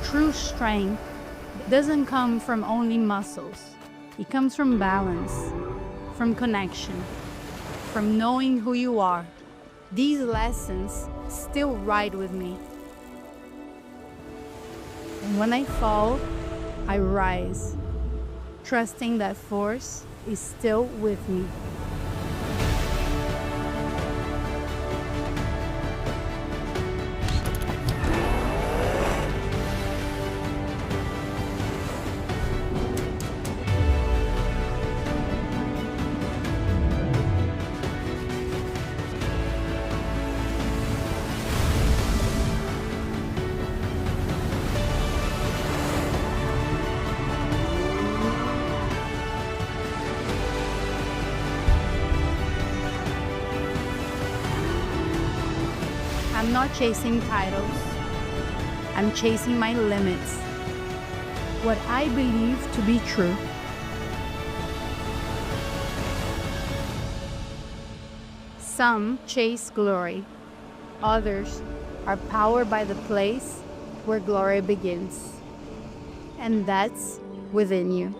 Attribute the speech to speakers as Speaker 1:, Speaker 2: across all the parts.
Speaker 1: True strength doesn't come from only muscles. It comes from balance, from connection, from knowing who you are. These lessons still ride with me. And when I fall, I rise, trusting that force is still with me. I'm not chasing titles. I'm chasing my limits. What I believe to be true. Some chase glory. Others are powered by the place where glory begins. And that's within you.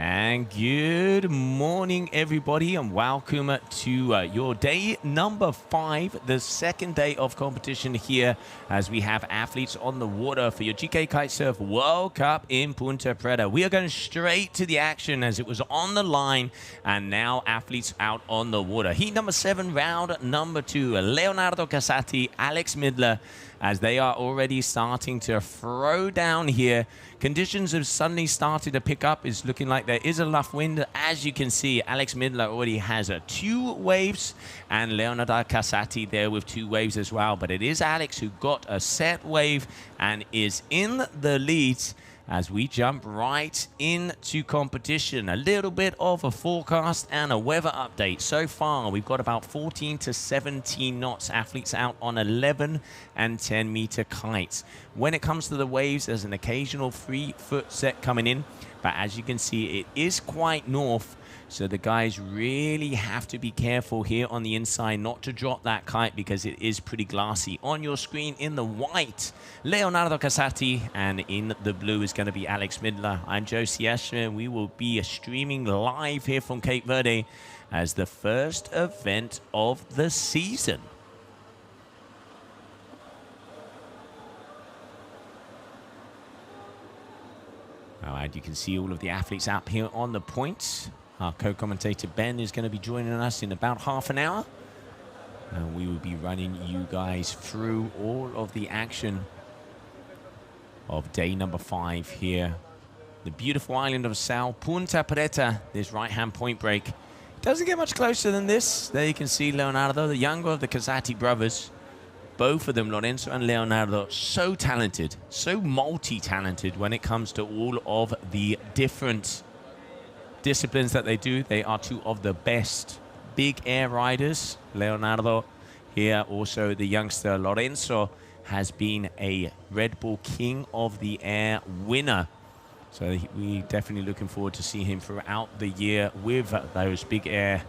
Speaker 2: And good morning, everybody, and welcome to your day number 5, the second day of competition here, as we have athletes on the water for your GKA Kitesurf World Cup in Punta Preta. We are going straight to the action as it was on the line, and now athletes out on the water. Heat number 7, round number 2, Leonardo Casati, Alex Midler, as they are already starting to throw down here. Conditions have suddenly started to pick up. It's looking like there is a luff wind. As you can see, Alex Midler already has 2 waves, and Leonardo Casati there with 2 waves as well. But it is Alex who got a set wave and is in the lead as we jump right into competition. A little bit of a forecast and a weather update. So far, we've got about 14 to 17 knots. Athletes out on 11 and 10 meter kites. When it comes to the waves, there's an occasional 3-foot set coming in. But as you can see, it is quite north. So the guys really have to be careful here on the inside not to drop that kite because it is pretty glassy. On your screen in the white, Leonardo Casati, and in the blue is going to be Alex Midler. I'm Joe Siesha, and we will be streaming live here from Cape Verde as the first event of the season. All right, you can see all of the athletes out here on the points. Our co-commentator Ben is going to be joining us in about half an hour. And we will be running you guys through all of the action of day number 5 here. The beautiful island of Sal, Punta Preta, this right-hand point break. Doesn't get much closer than this. There you can see Leonardo, the younger of the Casati brothers. Both of them, Lorenzo and Leonardo, so talented, so multi-talented when it comes to all of the different disciplines that they do. They are 2 of the best big air riders. Leonardo here, also the youngster Lorenzo, has been a Red Bull King of the Air winner. So we're definitely looking forward to see him throughout the year with those big air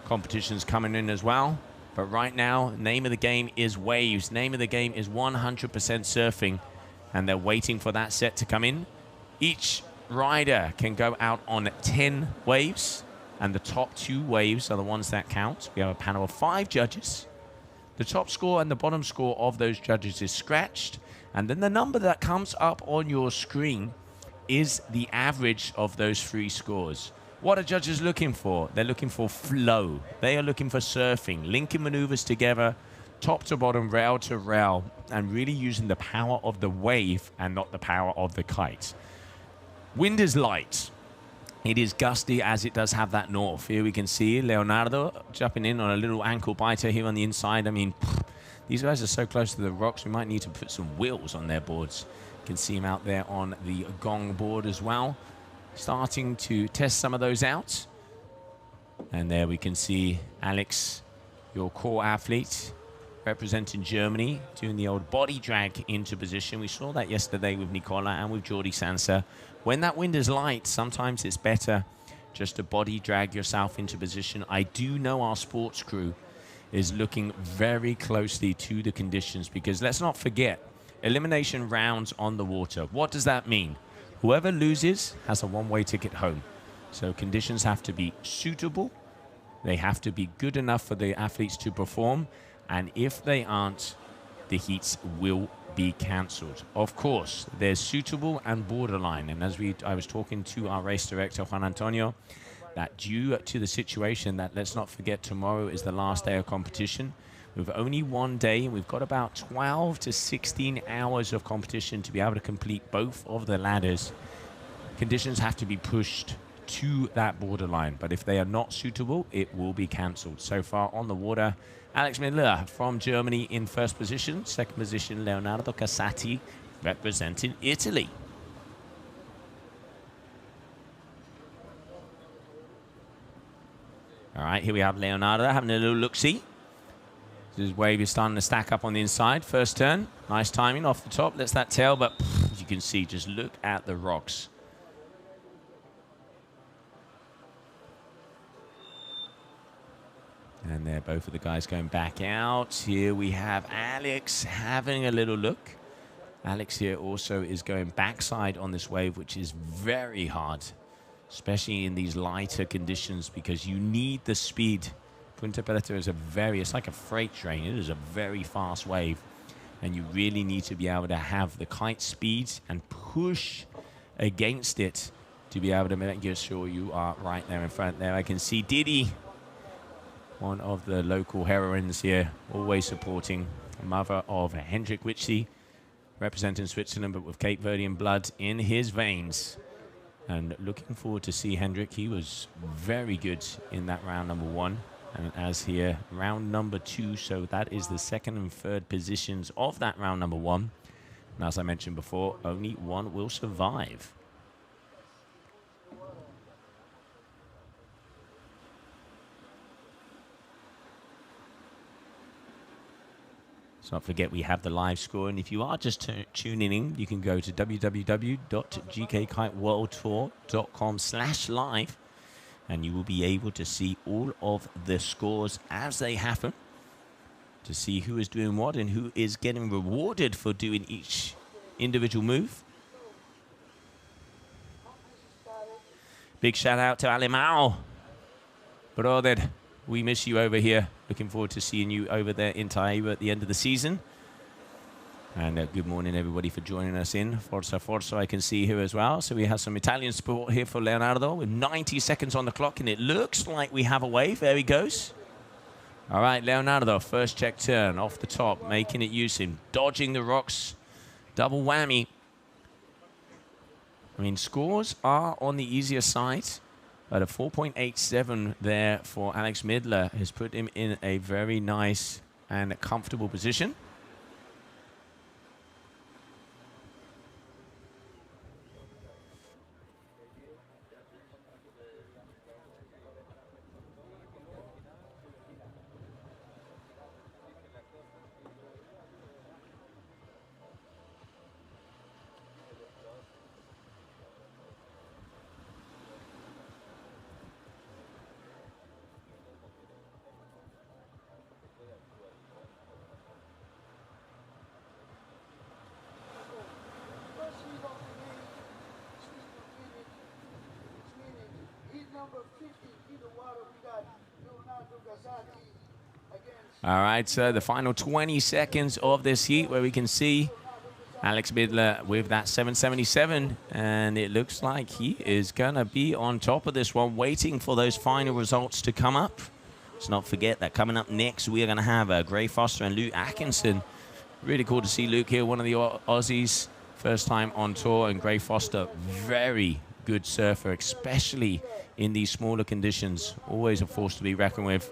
Speaker 2: competitions coming in as well. But right now, name of the game is waves. Name of the game is 100% surfing. And they're waiting for that set to come in. Each rider can go out on 10 waves, and the top 2 waves are the ones that count. We have a panel of 5 judges. The top score and the bottom score of those judges is scratched, and then the number that comes up on your screen is the average of those 3 scores. What are judges looking for? They're looking for flow. They are looking for surfing, linking maneuvers together, top to bottom, rail to rail, and really using the power of the wave and not the power of the kite. Wind is light. It is gusty as it does have that north. Here we can see Leonardo jumping in on a little ankle biter here on the inside. I mean, these guys are so close to the rocks, we might need to put some wheels on their boards. You can see him out there on the gong board as well, starting to test some of those out. And there we can see Alex, your core athlete, representing Germany, doing the old body drag into position. We saw that yesterday with Nicola and with Jordi Sansa. When that wind is light, sometimes it's better just to body drag yourself into position. I do know our sports crew is looking very closely to the conditions, because let's not forget, elimination rounds on the water. What does that mean? Whoever loses has a one-way ticket home. So conditions have to be suitable. They have to be good enough for the athletes to perform. And if they aren't, the heats will be cancelled. Of course, there's suitable and borderline. And as I was talking to our race director, Juan Antonio, that due to the situation that, let's not forget, tomorrow is the last day of competition. With only one day, we've got about 12 to 16 hours of competition to be able to complete both of the ladders. Conditions have to be pushed to that borderline, but if they are not suitable, it will be cancelled. So far on the water, Alex Midler from Germany in first position. Second position, Leonardo Casati representing Italy. All right, here we have Leonardo having a little look-see. His wave is starting to stack up on the inside. First turn, nice timing off the top. Lets that tail, but as you can see, just look at the rocks. And there, both of the guys going back out. Here we have Alex having a little look. Alex here also is going backside on this wave, which is very hard, especially in these lighter conditions, because you need the speed. Punta Preta is it's like a freight train. It is a very fast wave, and you really need to be able to have the kite speed and push against it to be able to make sure you are right there in front. There I can see Didi, one of the local heroines here, always supporting, mother of Hendrik Witschi, representing Switzerland, but with Cape Verdean blood in his veins. And looking forward to see Hendrik. He was very good in that round number one. And as here, round number two, so that is the second and third positions of that round number one. And as I mentioned before, only one will survive. So don't forget, we have the live score, and if you are just tuning in, you can go to www.gkkiteworldtour.com/live, and you will be able to see all of the scores as they happen, to see who is doing what and who is getting rewarded for doing each individual move. Big shout out to Alemão. Brother, we miss you over here. Looking forward to seeing you over there in Taiwan at the end of the season. And good morning, everybody, for joining us in. Forza, Forza, I can see here as well. So we have some Italian support here for Leonardo with 90 seconds on the clock, and it looks like we have a wave. There he goes. All right, Leonardo, first check turn off the top, making it use him, dodging the rocks. Double whammy. I mean, scores are on the easier side, but a 4.87 there for Alex Midler has put him in a very nice and comfortable position. All right, so the final 20 seconds of this heat, where we can see Alex Midler with that 777, and it looks like he is going to be on top of this one, waiting for those final results to come up. Let's not forget that coming up next, we are going to have Gray Foster and Luke Atkinson. Really cool to see Luke here, one of the Aussies, first time on tour, and Gray Foster, very good surfer, especially in these smaller conditions. Always a force to be reckoned with.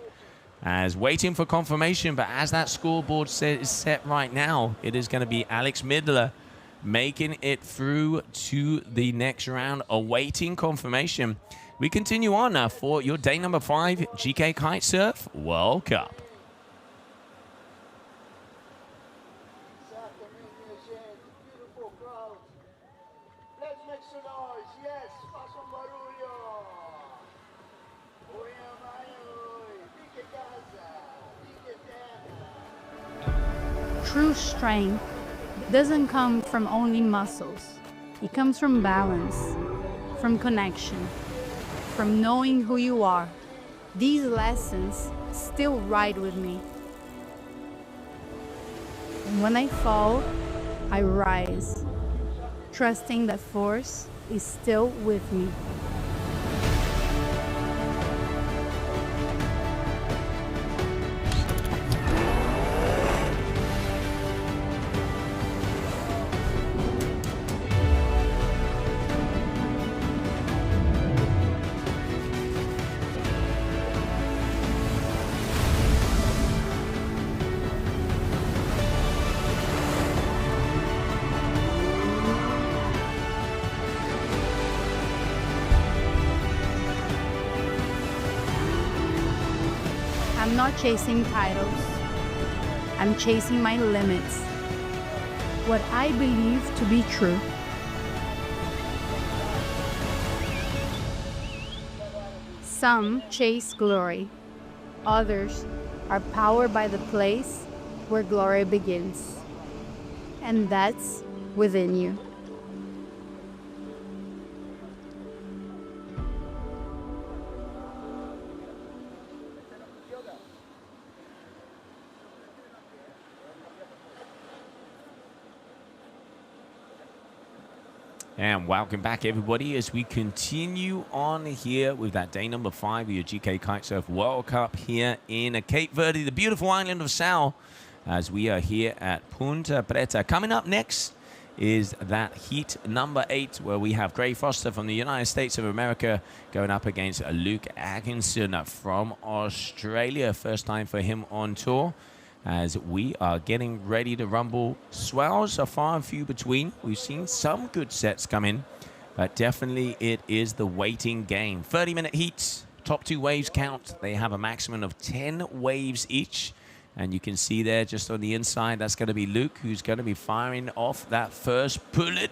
Speaker 2: As waiting for confirmation, but as that scoreboard is set right now, it is going to be Alex Midler making it through to the next round, awaiting confirmation. We continue on now for your day number 5 GK Kitesurf World Cup.
Speaker 1: True strength doesn't come from only muscles. It comes from balance, from connection, from knowing who you are. These lessons still ride with me. And when I fall, I rise, trusting that force is still with me. I'm not chasing titles. I'm chasing my limits. What I believe to be true. Some chase glory. Others are powered by the place where glory begins. And that's within you.
Speaker 2: And welcome back, everybody, as we continue on here with that day number 5 of your GK Kitesurf World Cup here in Cape Verde, the beautiful island of Sal, as we are here at Punta Preta. Coming up next is that heat number 8, where we have Gray Foster from the United States of America going up against Luke Atkinson from Australia. First time for him on tour. As we are getting ready to rumble. Swells are far and few between. We've seen some good sets come in, but definitely it is the waiting game. 30-minute heats, top 2 waves count. They have a maximum of 10 waves each. And you can see there just on the inside, that's going to be Luke, who's going to be firing off that first bullet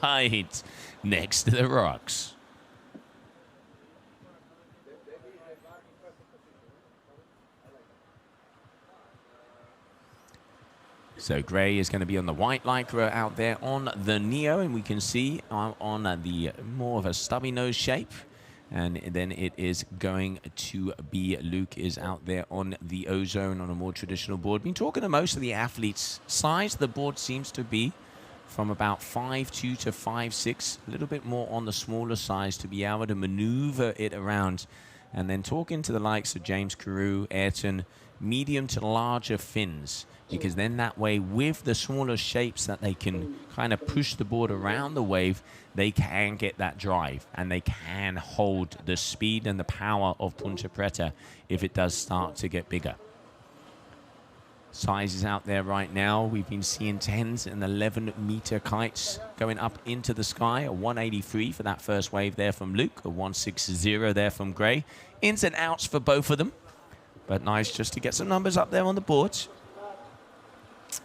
Speaker 2: right next to the rocks. So Gray is going to be on the white lycra out there on the Neo, and we can see on the more of a stubby nose shape. And then it is going to be Luke is out there on the Ozone on a more traditional board. Been talking to most of the athletes. Size of the board seems to be from about 5'2" to 5'6", a little bit more on the smaller size to be able to maneuver it around. And then talking to the likes of James Karu, Ayrton, medium to larger fins, because then that way with the smaller shapes that they can kind of push the board around the wave, they can get that drive and they can hold the speed and the power of Punta Preta if it does start to get bigger. Sizes out there right now, we've been seeing 10s and 11-meter kites going up into the sky. A 183 for that first wave there from Luke, a 160 there from Gray. Ins and outs for both of them, but nice just to get some numbers up there on the boards.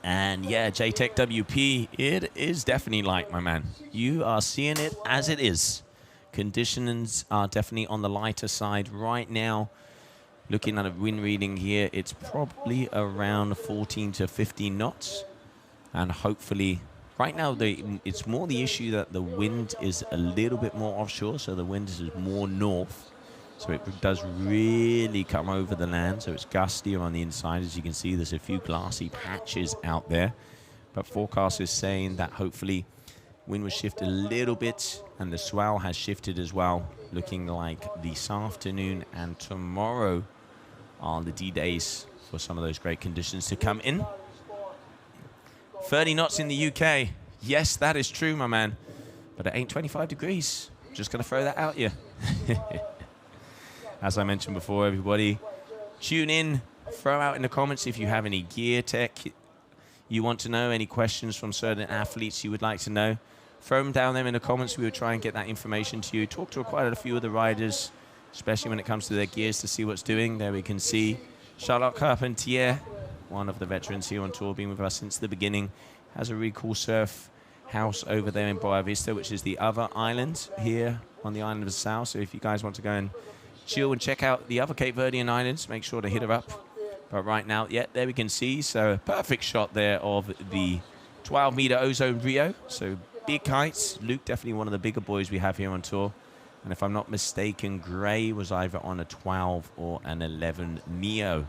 Speaker 2: And yeah, JTech WP, it is definitely light, my man. You are seeing it as it is. Conditions are definitely on the lighter side right now. Looking at a wind reading here, it's probably around 14 to 15 knots. And hopefully, right now, it's more the issue that the wind is a little bit more offshore, so the wind is more north. So it does really come over the land, so it's gustier on the inside. As you can see, there's a few glassy patches out there. But forecast is saying that hopefully wind will shift a little bit, and the swell has shifted as well, looking like this afternoon and tomorrow are the D-days for some of those great conditions to come in. 30 knots in the UK. Yes, that is true, my man. But it ain't 25 degrees. Just going to throw that out you. As I mentioned before, everybody, tune in. Throw out in the comments if you have any gear tech you want to know, any questions from certain athletes you would like to know. Throw them down there in the comments. We will try and get that information to you. Talk to quite a few of the riders, especially when it comes to their gears, to see what's doing. There we can see Charlotte Carpentier, one of the veterans here on tour, been with us since the beginning. Has a really cool surf house over there in Boa Vista, which is the other island here on the island of Sal. So if you guys want to go and chill and check out the other Cape Verdean islands, make sure to hit her up. But right now, yeah, there we can see. So perfect shot there of the 12-meter Ozone Rio. So big kites. Luke, definitely one of the bigger boys we have here on tour. And if I'm not mistaken, Gray was either on a 12 or an 11 Neo.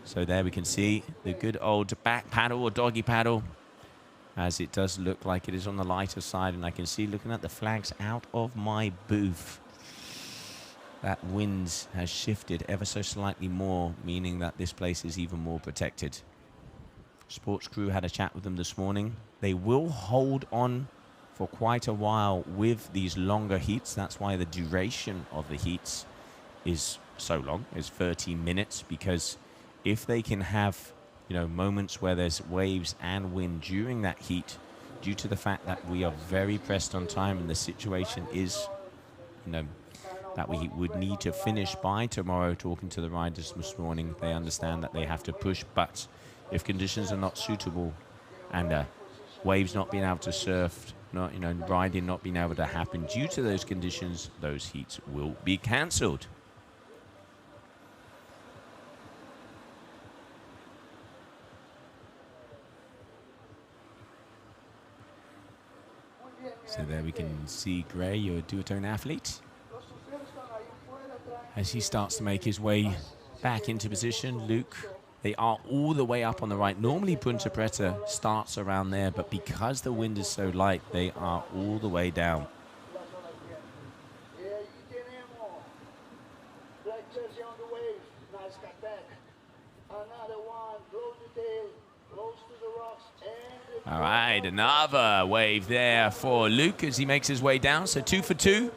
Speaker 2: So there we can see the good old back paddle or doggy paddle, as it does look like it is on the lighter side. And I can see, looking at the flags out of my booth, that wind has shifted ever so slightly more, meaning that this place is even more protected. Sports crew had a chat with them this morning. They will hold on for quite a while with these longer heats. That's why the duration of the heats is so long, is 30 minutes, because if they can have, you know, moments where there's waves and wind during that heat, due to the fact that we are very pressed on time and the situation is, you know, that we would need to finish by tomorrow. Talking to the riders this morning, they understand that they have to push, but if conditions are not suitable and waves not being able to surf, not, you know, riding not being able to happen due to those conditions, those heats will be cancelled. So there we can see Gray, your duotone athlete, as he starts to make his way back into position. Luke, they are all the way up on the right. Normally Punta Preta starts around there, but because the wind is so light, they are all the way down. All right, another wave there for Luke as he makes his way down. So 2 for 2.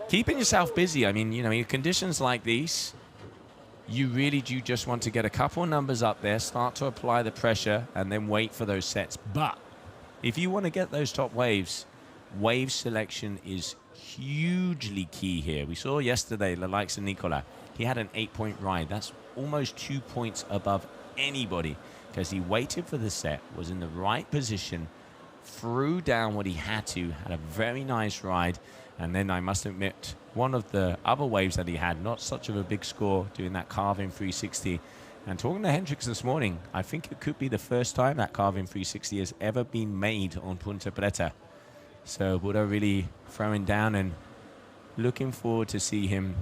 Speaker 2: Keeping yourself busy. I mean, you know, in conditions like these, you really do just want to get a couple of numbers up there, start to apply the pressure, and then wait for those sets. But if you want to get those top waves, wave selection is hugely key here. We saw yesterday the likes of Nicola. He had an 8-point ride. That's almost 2 points above anybody, because he waited for the set, was in the right position, threw down what he had a very nice ride. And then I must admit, one of the other waves that he had, not such of a big score, doing that carving 360. And talking to Hendricks this morning, I think it could be the first time that carving 360 has ever been made on Punta Preta. So Buddha really throwing down and looking forward to see him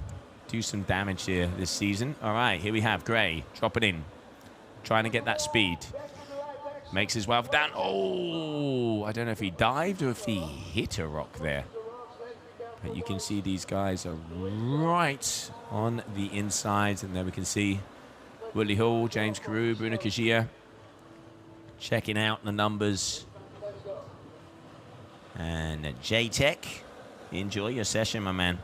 Speaker 2: do some damage here this season. All right, here we have Gray dropping in, trying to get that speed. Makes his way down. Oh, I don't know if he dived or if he hit a rock there. But you can see these guys are right on the inside. And there we can see Willie Hall, James Karu, Bruno Kajia checking out the numbers. And J-Tech, enjoy your session, my man.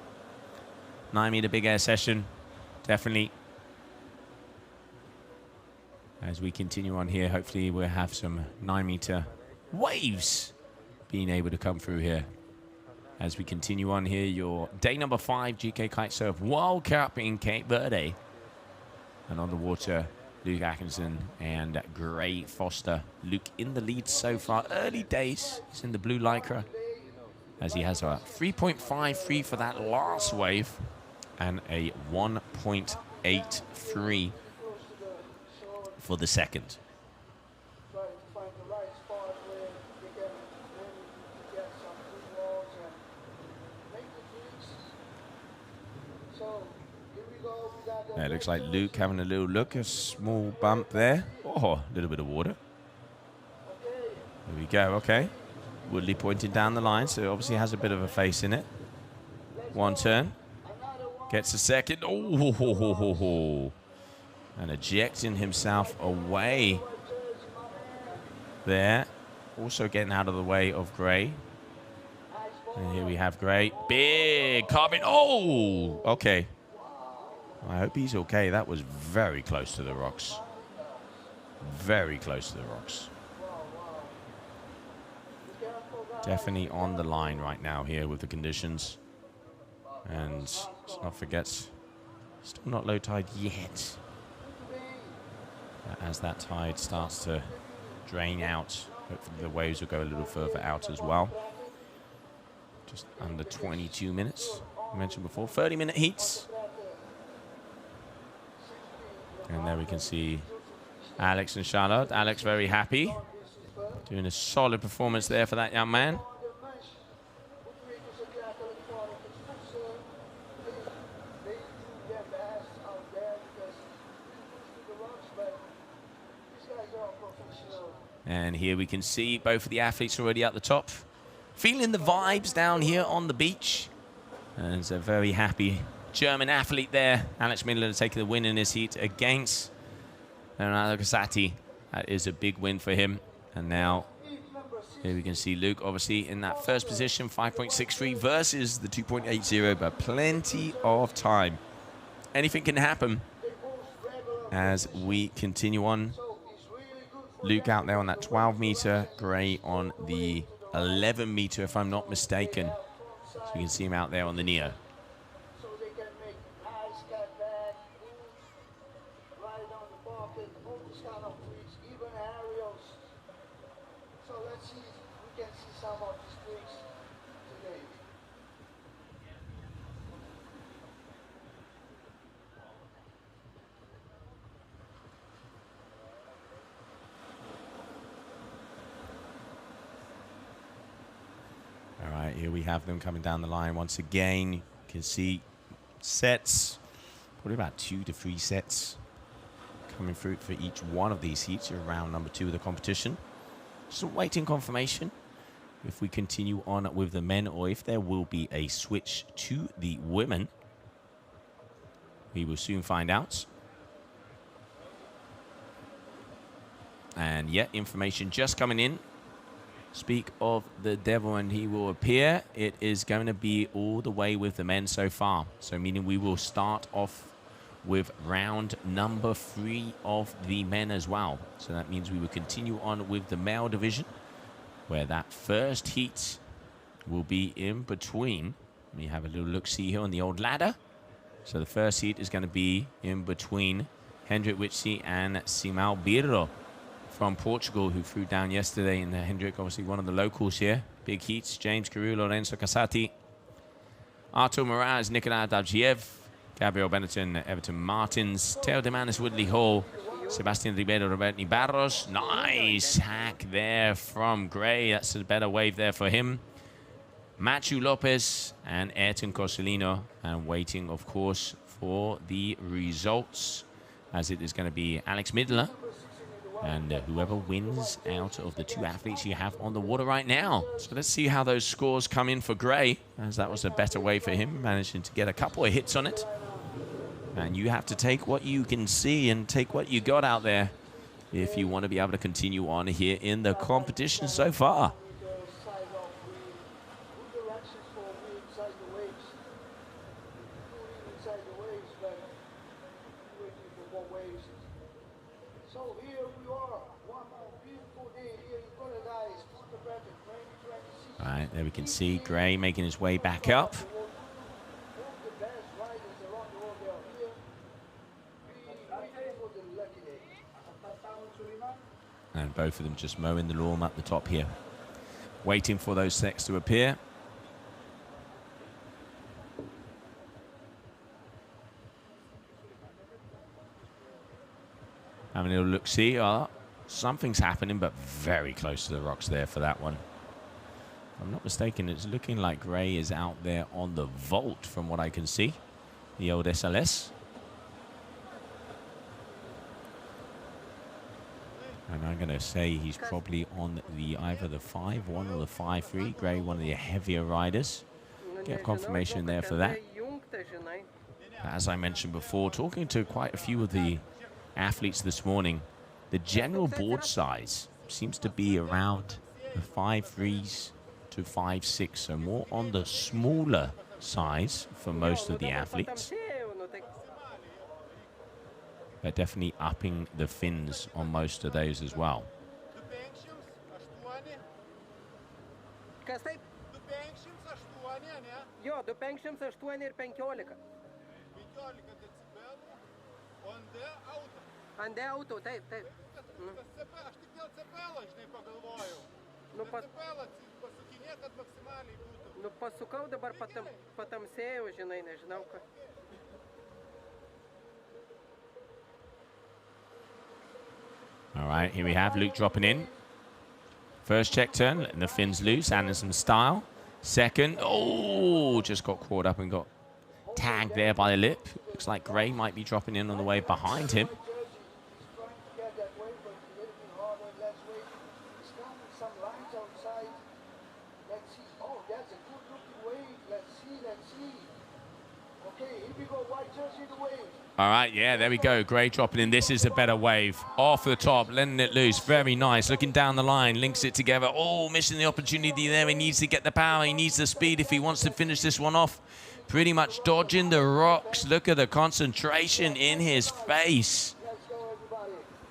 Speaker 2: 9-meter big air session, definitely. As we continue on here, hopefully we'll have some 9-meter waves being able to come through here. As we continue on here, your day number 5 GK Kitesurf World Cup in Cape Verde. And on the water, Luke Atkinson and Gray Foster. Luke in the lead so far. Early days. He's in the blue lycra, as he has a 3.53 for that last wave and a 1.83 for the second. Yeah, it looks like Luke having a little look, a small bump there. Oh, a little bit of water. There we go, okay. Woodley pointing down the line, so it obviously has a bit of a face in it. One turn. Gets a second. Oh, and ejecting himself away there. Also getting out of the way of Gray. And here we have Gray. Big carbon. Oh, okay. I hope he's okay. That was very close to the rocks. Very close to the rocks. Definitely on the line right now here with the conditions. And let's not forget, still not low tide yet. As that tide starts to drain out, hopefully the waves will go a little further out as well. Just under 22 minutes. I mentioned before, 30-minute heats. And there we can see Alex and Charlotte. Alex very happy. Doing a solid performance there for that young man. And here we can see both of the athletes already at the top. Feeling the vibes down here on the beach. And it's a very happy German athlete there. Alex Midler taking the win in this heat against Leonardo Casati. That is a big win for him. And now here we can see Luke obviously in that first position, 5.63 versus the 2.80, but plenty of time. Anything can happen as we continue on. Luke out there on that 12 meter, Gray on the 11 meter, if I'm not mistaken. So you can see him out there on the Neo. Here we have them coming down the line once again. You can see sets, probably about 2 to 3 sets coming through for each one of these heats. You're round number 2 of the competition. Just waiting confirmation if we continue on with the men or if there will be a switch to the women. We will soon find out. And yeah, information just coming in. Speak of the devil and he will appear. It is going to be all the way with the men so far. So meaning we will start off with round number 3 of the men as well. So that means we will continue on with the male division, where that first heat will be in between. Let me have a little look-see here on the old ladder. So the first heat is going to be in between Hendrik Witschi and Simão Bilro from Portugal, who threw down yesterday in the Hendrik, obviously one of the locals here. Big heats, James Karu, Lorenzo Casati, Artur Morazz, Nikolai Davjiev, Gabriel Benitin, Everton Martins, Teo Demanis, Woodley Hall, Sebastian Ribeiro, Roberto Barros. Nice hack there from Gray. That's a better wave there for him. Machu Lopez and Ayrton Coalino. And waiting, of course, for the results, as it is going to be Alex Midler and whoever wins out of the 2 athletes you have on the water right now. So let's see how those scores come in for Gray, as that was a better way for him, managing to get a couple of hits on it. And you have to take what you can see and take what you got out there if you want to be able to continue on here in the competition so far. All right, there we can see Gray making his way back up. And both of them just mowing the lawn up the top here, waiting for those sets to appear. Having a little look-see. Something's happening, but very close to the rocks there for that one. If I'm not mistaken, it's looking like Gray is out there on the vault from what I can see. The old SLS. And I'm going to say he's probably on the either the 5-1 or the 5-3. Gray, one of the heavier riders. Get confirmation there for that. As I mentioned before, talking to quite a few of the athletes this morning, the general board size seems to be around the 5.3s to 5.6, so more on the smaller size for most of the athletes. They're definitely upping the fins on most of those as well. All right, here we have Luke dropping in. First check turn, letting the fins loose, Anderson style. Second, oh, just got caught up and got tagged there by the lip. Looks like Gray might be dropping in on the way behind him. All right, yeah, there we go. Gray dropping in. This is a better wave. Off the top, letting it loose. Very nice. Looking down the line, links it together. Oh, missing the opportunity there. He needs to get the power. He needs the speed if he wants to finish this one off. Pretty much dodging the rocks. Look at the concentration in his face.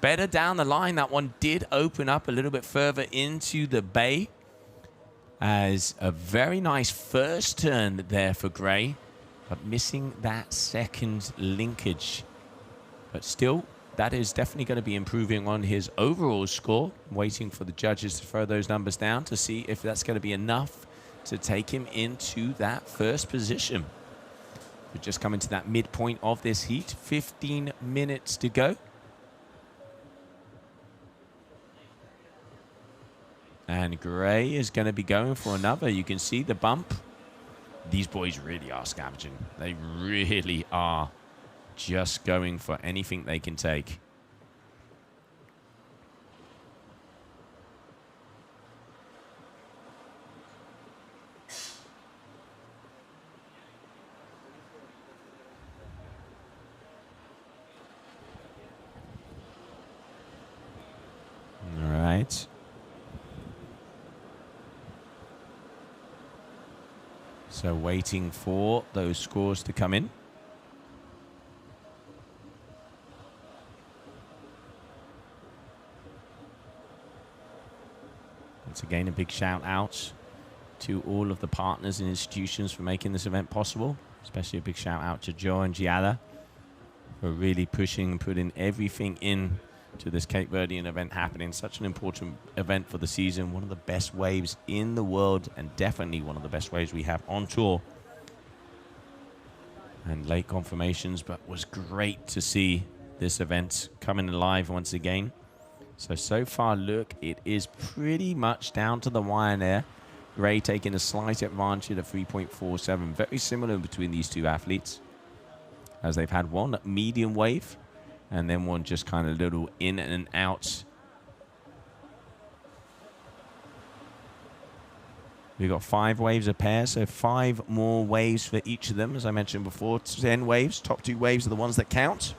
Speaker 2: Better down the line. That one did open up a little bit further into the bay. As a very nice first turn there for Gray. But missing that second linkage. But still, that is definitely going to be improving on his overall score. Waiting for the judges to throw those numbers down to see if that's going to be enough to take him into that first position. We're just coming to that midpoint of this heat. 15 minutes to go. And Gray is going to be going for another. You can see the bump. These boys really are scavenging. They really are just going for anything they can take. All right. So waiting for those scores to come in. Once again, a big shout out to all of the partners and institutions for making this event possible. Especially a big shout out to Joe and Giada for really pushing and putting everything in to this Cape Verdean event happening. Such an important event for the season. One of the best waves in the world and definitely one of the best waves we have on tour. And late confirmations, but was great to see this event coming alive once again. So far, look, it is pretty much down to the wire there. Gray taking a slight advantage at 3.47. Very similar between these two athletes, as they've had one medium wave and then one just kind of little in and out. We've got 5 waves a pair, so 5 more waves for each of them. As I mentioned before, 10 waves. Top 2 waves are the ones that count.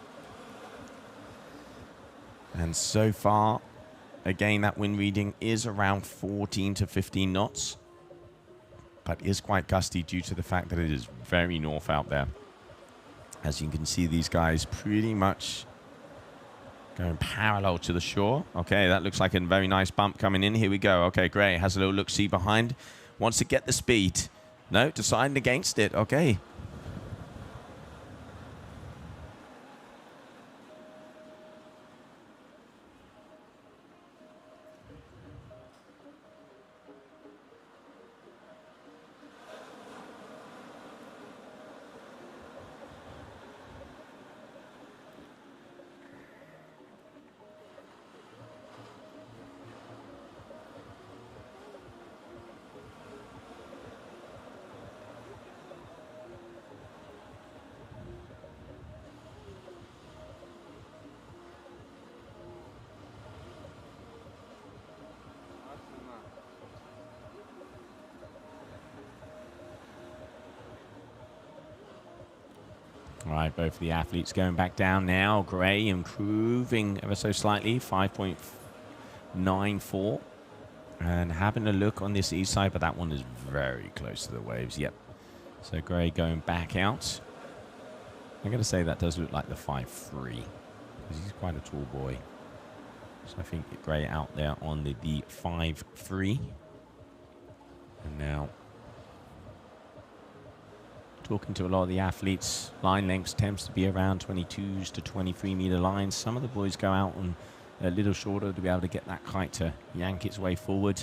Speaker 2: And so far, again, that wind reading is around 14 to 15 knots. But is quite gusty due to the fact that it is very north out there. As you can see, these guys pretty much going parallel to the shore. Okay, that looks like a very nice bump coming in. Here we go. Okay, Gray has a little look-see behind. Wants to get the speed. No, deciding against it. Okay. All right, both of the athletes going back down now. Gray improving ever so slightly, 5.94. And having a look on this east side, but that one is very close to the waves. Yep. So Gray going back out. I'm going to say that does look like the 5.3, because he's quite a tall boy. So I think Gray out there on the 5.3. And now talking to a lot of the athletes, line lengths tends to be around 22s to 23 meter lines. Some of the boys go out on a little shorter to be able to get that kite to yank its way forward.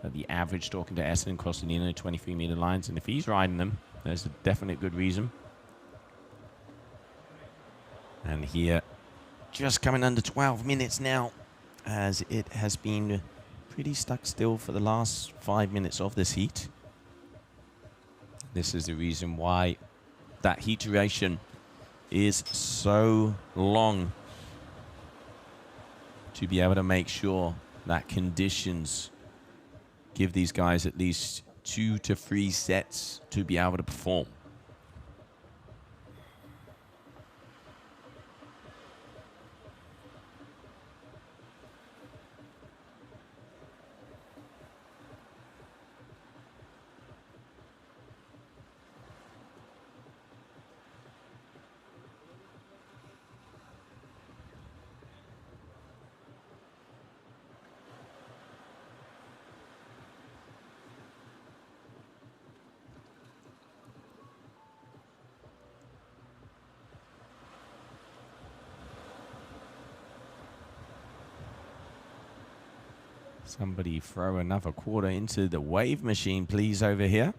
Speaker 2: But the average, talking to Essen, Coalino, 23 meter lines. And if he's riding them, there's a definite good reason. And here, just coming under 12 minutes now, as it has been pretty stuck still for the last 5 minutes of this heat. This is the reason why that heat duration is so long, to be able to make sure that conditions give these guys at least 2 to 3 sets to be able to perform. Somebody throw another quarter into the wave machine, please, over here.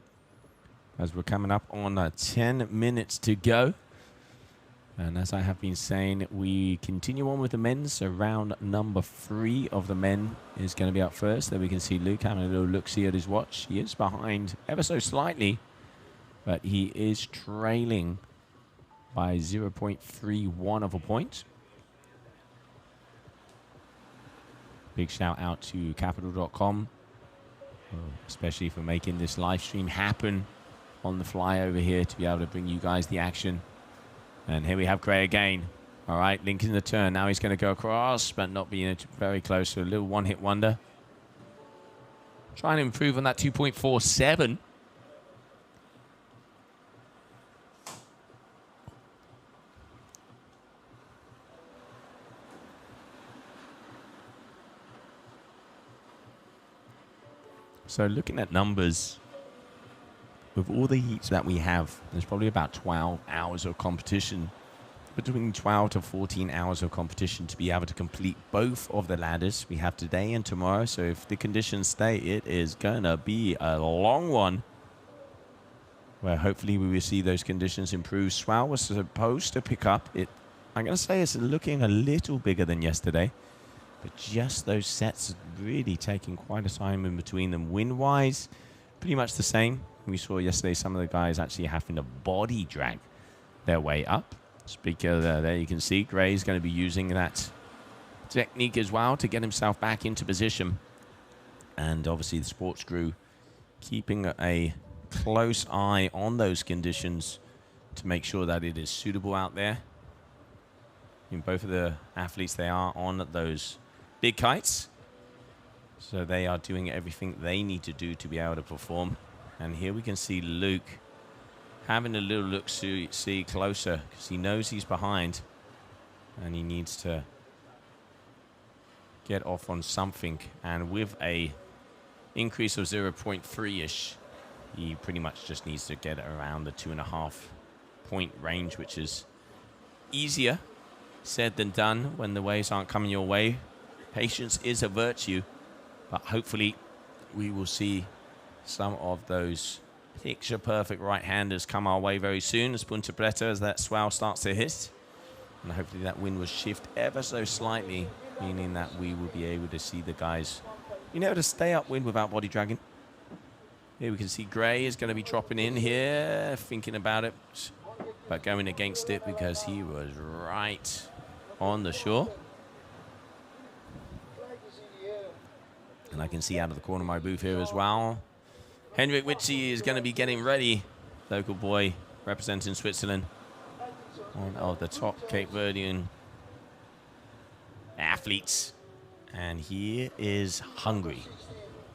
Speaker 2: As we're coming up on 10 minutes to go. And as I have been saying, we continue on with the men. So round number 3 of the men is going to be up first. There we can see Luke having a little look-see at his watch. He is behind ever so slightly, but he is trailing by 0.31 of a point. Big shout out to capital.com, especially for making this live stream happen on the fly over here to be able to bring you guys the action. And here we have Gray again. All right, linking the turn. Now he's going to go across, but not being very close. So a little one-hit wonder. Trying to improve on that 2.47. So looking at numbers, with all the heats that we have, there's probably about 12 hours of competition, between 12 to 14 hours of competition to be able to complete both of the ladders we have today and tomorrow. So if the conditions stay, it is going to be a long one, where hopefully we will see those conditions improve. Swell was supposed to pick up. I'm going to say it's looking a little bigger than yesterday. But just those sets really taking quite a time in between them. Wind-wise, pretty much the same. We saw yesterday some of the guys actually having to body drag their way up. Speaker there you can see Gray's going to be using that technique as well to get himself back into position. And obviously the sports crew keeping a close eye on those conditions to make sure that it is suitable out there. In both of the athletes, they are on those big kites, so they are doing everything they need to do to be able to perform. And here we can see Luke having a little look see closer, because he knows he's behind and he needs to get off on something. And with a increase of 0.3-ish, he pretty much just needs to get around the 2.5 point range, which is easier said than done when the waves aren't coming your way. Patience is a virtue, but hopefully we will see some of those picture-perfect right-handers come our way very soon as Punta Preta, as that swell starts to hit. And hopefully that wind will shift ever so slightly, meaning that we will be able to see the guys being able to stay upwind without body dragging. Here we can see Gray is going to be dropping in here, thinking about it, but going against it because he was right on the shore. And I can see out of the corner of my booth here as well, Henrik Witschi is going to be getting ready. Local boy representing Switzerland. one of the top Cape Verdean athletes. And he is hungry.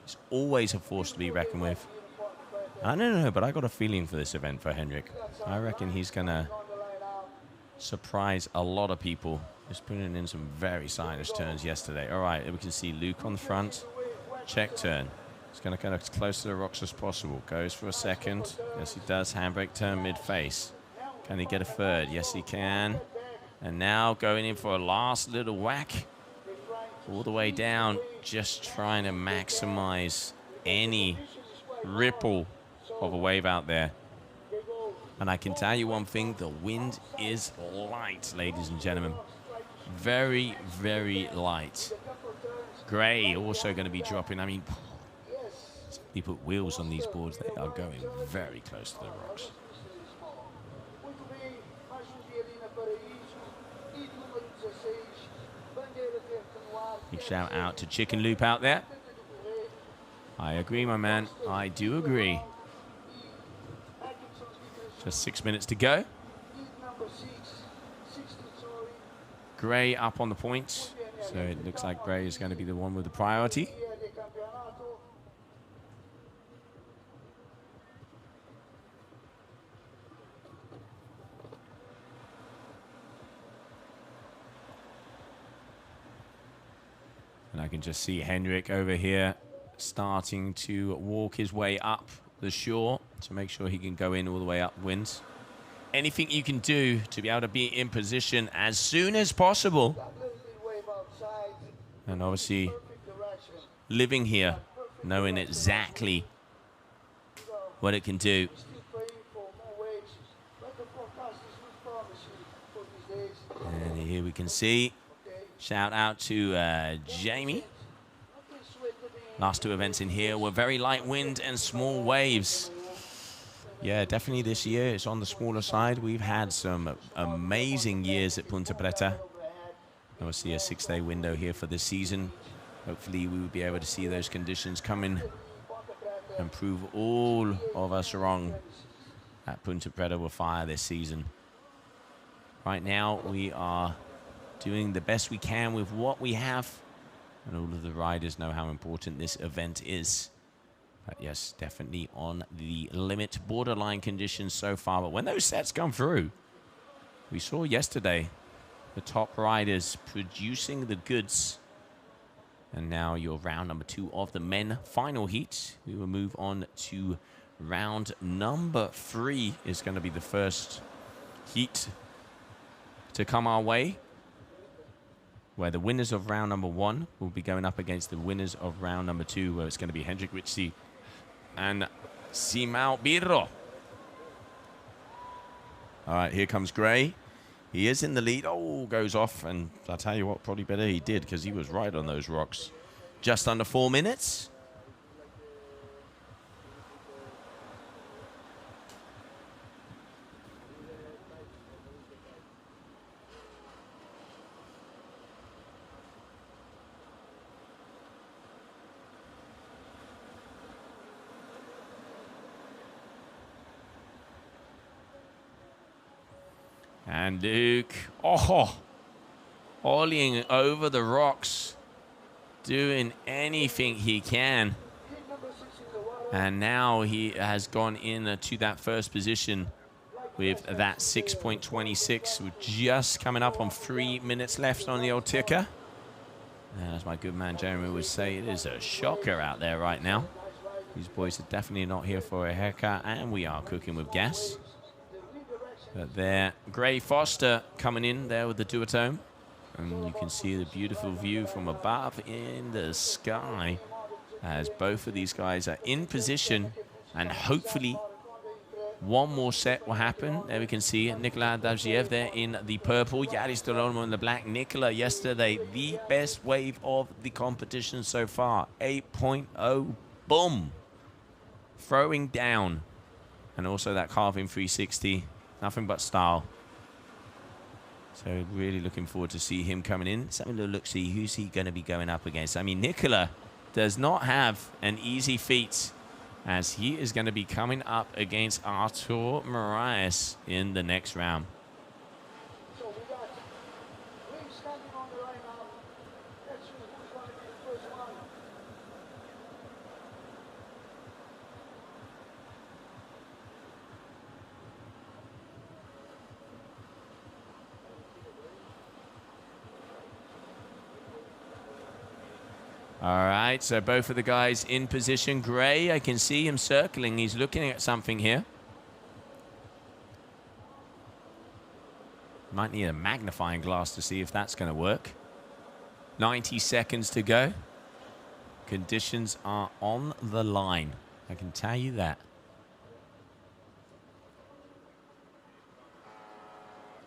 Speaker 2: He's always a force to be reckoned with. I don't know, but I got a feeling for this event for Hendrik. I reckon he's going to surprise a lot of people. Just putting in some very stylish turns yesterday. All right, we can see Luke on the front. Check turn. He's going to get as close to the rocks as possible. Goes for a second. Yes, he does. Handbrake turn mid-face. Can he get a third? Yes, he can. And now going in for a last little whack. All the way down. Just trying to maximize any ripple of a wave out there. And I can tell you one thing. The wind is light, ladies and gentlemen. Very, very light. Gray also going to be dropping. I mean, you put wheels on these boards, they are going very close to the rocks. Big shout out to Chicken Loop out there. I agree, my man. I do agree. Just 6 minutes to go. Gray up on the point. So it looks like Gray is going to be the one with the priority. And I can just see Hendrik over here starting to walk his way up the shore to make sure he can go in all the way upwind. Anything you can do to be able to be in position as soon as possible. And obviously living here, knowing exactly what it can do. And here we can see, shout out to Jamie. Last two events in here were very light wind and small waves. Yeah, definitely this year it's on the smaller side. We've had some amazing years at Punta Preta. Obviously a 6-day window here for this season. Hopefully we will be able to see those conditions come in and prove all of us wrong at Punta Preta with fire this season. Right now we are doing the best we can with what we have. And all of the riders know how important this event is. But yes, definitely on the limit, borderline conditions so far. But when those sets come through, we saw yesterday the top riders producing the goods. And now your round number 2 of the men final heat. We will move on to round number 3 is going to be the first heat to come our way, where the winners of round number 1 will be going up against the winners of round number 2, where it's going to be Hendrik Witschi and Simão Bilro. All right, here comes Gray. He is in the lead. Oh, goes off, and I'll tell you what, probably better he did, because he was right on those rocks. Just under 4 minutes. And Luke, ollieing over the rocks, doing anything he can. And now he has gone in to that first position with that 6.26. We're just coming up on 3 minutes left on the old ticker. And as my good man Jeremy would say, it is a shocker out there right now. These boys are definitely not here for a haircut, and we are cooking with gas. But there, Gray Foster coming in there with the duotone. And you can see the beautiful view from above in the sky as both of these guys are in position, and hopefully one more set will happen. There we can see Nicolas Davgiev there in the purple, Yaris Dolomo in the black. Nicola yesterday, the best wave of the competition so far. 8.0, boom. Throwing down. And also that carving 360. Nothing but style. So really looking forward to see him coming in. Let's have a little look, see who's he going to be going up against. I mean, Nicola does not have an easy feat, as he is going to be coming up against Artur Morazz in the next round. All right, so both of the guys in position. Gray, I can see him circling. He's looking at something here. Might need a magnifying glass to see if that's going to work. 90 seconds to go. Conditions are on the line. I can tell you that.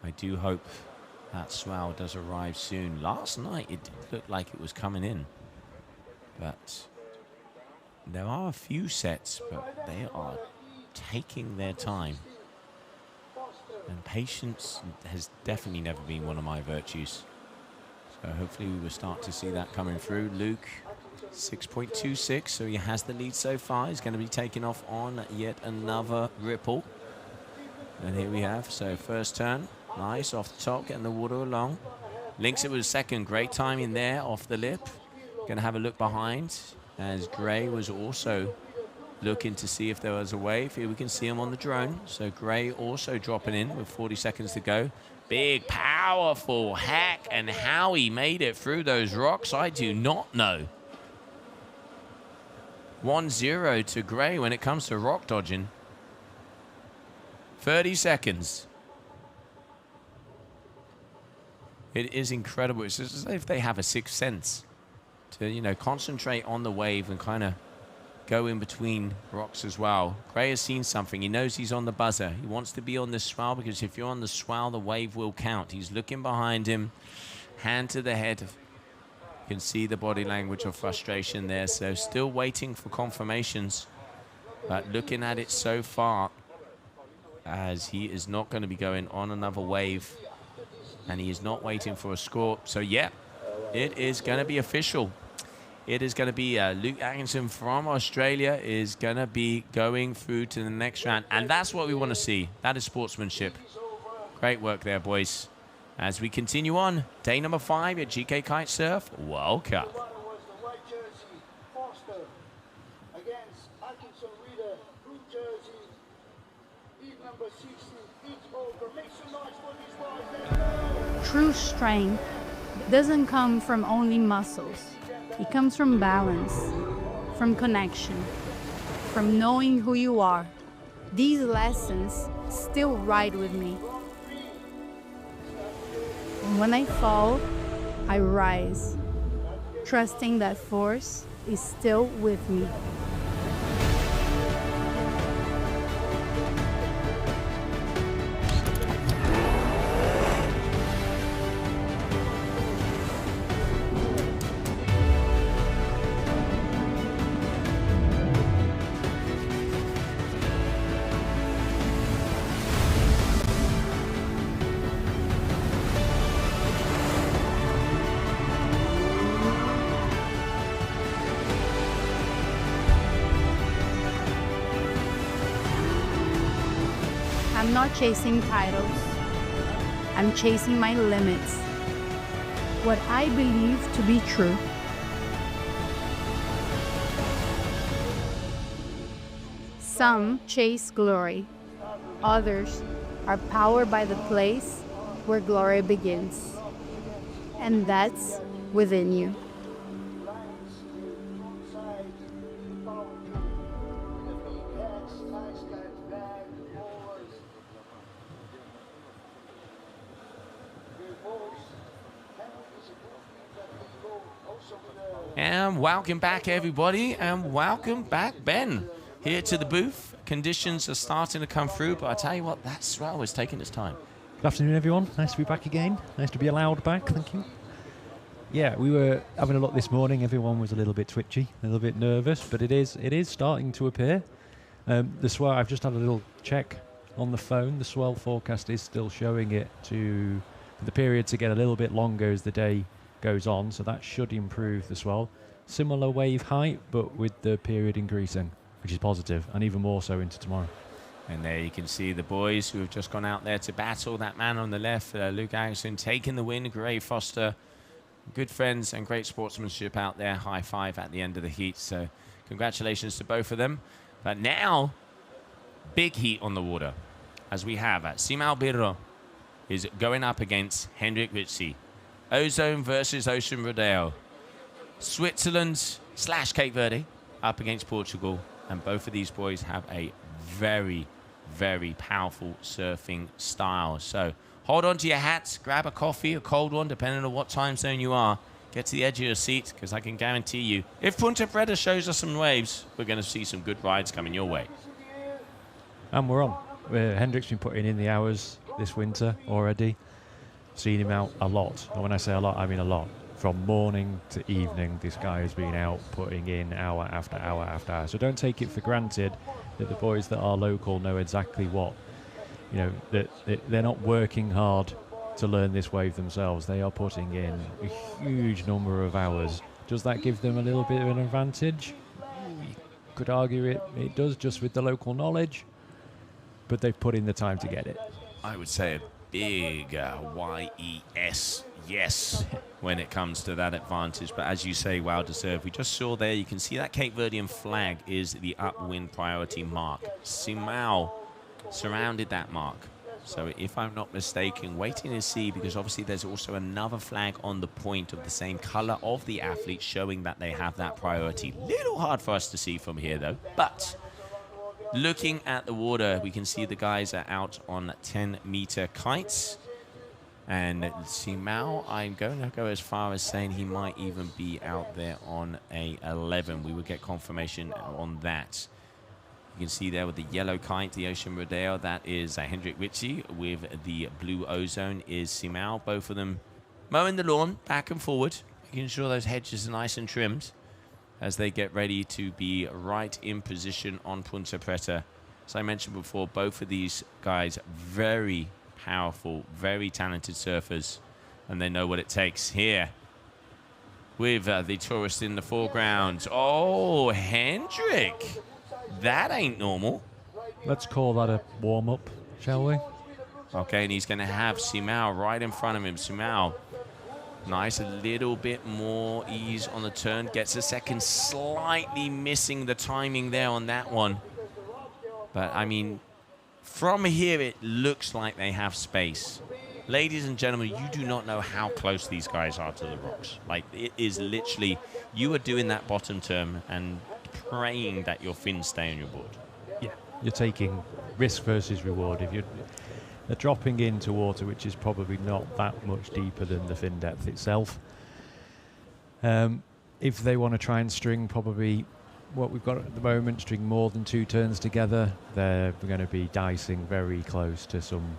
Speaker 2: I do hope that swell does arrive soon. Last night, it looked like it was coming in. But there are a few sets, but they are taking their time. And patience has definitely never been one of my virtues. So hopefully we will start to see that coming through. Luke, 6.26, so he has the lead so far. He's going to be taking off on yet another ripple. And here we have, so first turn, nice, off the top, getting the water along. Links it with a second, great timing there, off the lip. Going to have a look behind, as Gray was also looking to see if there was a wave. Here we can see him on the drone. So Gray also dropping in with 40 seconds to go. Big, powerful hack, and how he made it through those rocks, I do not know. 1-0 to Gray when it comes to rock dodging. 30 seconds. It is incredible. It's as if they have a sixth sense to, you know, concentrate on the wave and kind of go in between rocks as well. Gray has seen something. He knows he's on the buzzer. He wants to be on the swell, because if you're on the swell, the wave will count. He's looking behind him, hand to the head. You can see the body language of frustration there. So still waiting for confirmations, but looking at it so far, as he is not going to be going on another wave, and he is not waiting for a score. So yeah, it is going to be official. It is going to be Luke Atkinson from Australia is going to be going through to the next round. And that's what we want to see. That is sportsmanship. Great work there, boys. As we continue on, day number 5 at GK Kitesurf World Cup.
Speaker 1: True strength doesn't come from only muscles. It comes from balance, from connection, from knowing who you are. These lessons still ride with me. And when I fall, I rise, trusting that force is still with me. I'm not chasing titles. I'm chasing my limits. What I believe to be true. Some chase glory. Others are powered by the place where glory begins. And that's within you.
Speaker 2: And welcome back, everybody, and welcome back, Ben, here to the booth. Conditions are starting to come through, but I tell you what, that swell is taking its time.
Speaker 3: Good afternoon, everyone. Nice to be back again. Nice to be allowed back. Thank you. Yeah, we were having a look this morning. Everyone was a little bit twitchy, a little bit nervous, but it is starting to appear. The swell, I've just had a little check on the phone. The swell forecast is still showing it to the period to get a little bit longer as the day goes on, so that should improve the swell. Similar wave height, but with the period increasing, which is positive, and even more so into tomorrow.
Speaker 2: And there you can see the boys who have just gone out there to battle. That man on the left, Luke Atkinson, taking the win. Gray Foster Good friends and great sportsmanship out there. High five at the end of the heat. So congratulations to both of them. But now, big heat on the water. As we have Simão Bilro is going up against Hendrik Witschi. Ozone versus Ocean Rodeo. Switzerland / Cape Verde up against Portugal. And both of these boys have a very, very powerful surfing style. So hold on to your hats, grab a coffee, a cold one, depending on what time zone you are. Get to the edge of your seat, because I can guarantee you, if Punta Preta shows us some waves, we're going to see some good rides coming your way.
Speaker 3: And we're on. Hendrik's been putting in the hours this winter already. Seen him out a lot. And when I say a lot, I mean a lot. From morning to evening, this guy has been out putting in hour after hour after hour. So don't take it for granted that the boys that are local know exactly what, that they're not working hard to learn this wave themselves. They are putting in a huge number of hours. Does that give them a little bit of an advantage? You could argue it does, just with the local knowledge, but they've put in the time to get it.
Speaker 2: I would say a big YES, yes, when it comes to that advantage. But as you say, well deserved. We just saw there, you can see that Cape Verdean flag is the upwind priority mark. Simão surrounded that mark. So if I'm not mistaken, waiting to see, because obviously there's also another flag on the point of the same color of the athlete showing that they have that priority. Little hard for us to see from here though. But looking at the water, we can see the guys are out on 10-meter kites. And Simão, I'm going to go as far as saying he might even be out there on a 11. We will get confirmation on that. You can see there with the yellow kite, the Ocean Rodeo, that is Hendrik Witschi. With the blue ozone is Simão. Both of them mowing the lawn back and forward, making sure those hedges are nice and trimmed as they get ready to be right in position on Punta Preta. As I mentioned before, both of these guys very powerful, very talented surfers, and they know what it takes. Here with the tourist in the foreground. Oh, Hendrik. That ain't normal.
Speaker 3: Let's call that a warm-up, shall we?
Speaker 2: Okay, and he's going to have Simão right in front of him. Simão, nice, a little bit more ease on the turn. Gets a second, slightly missing the timing there on that one. But, I mean, from here, it looks like they have space. Ladies and gentlemen, you do not know how close these guys are to the rocks. Like, it is literally, you are doing that bottom turn and praying that your fins stay on your board.
Speaker 3: Yeah, you're taking risk versus reward. If they're dropping into water which is probably not that much deeper than the fin depth itself, if they want to try and string probably what we've got at the moment, string more than 2 turns together, they're going to be dicing very close to some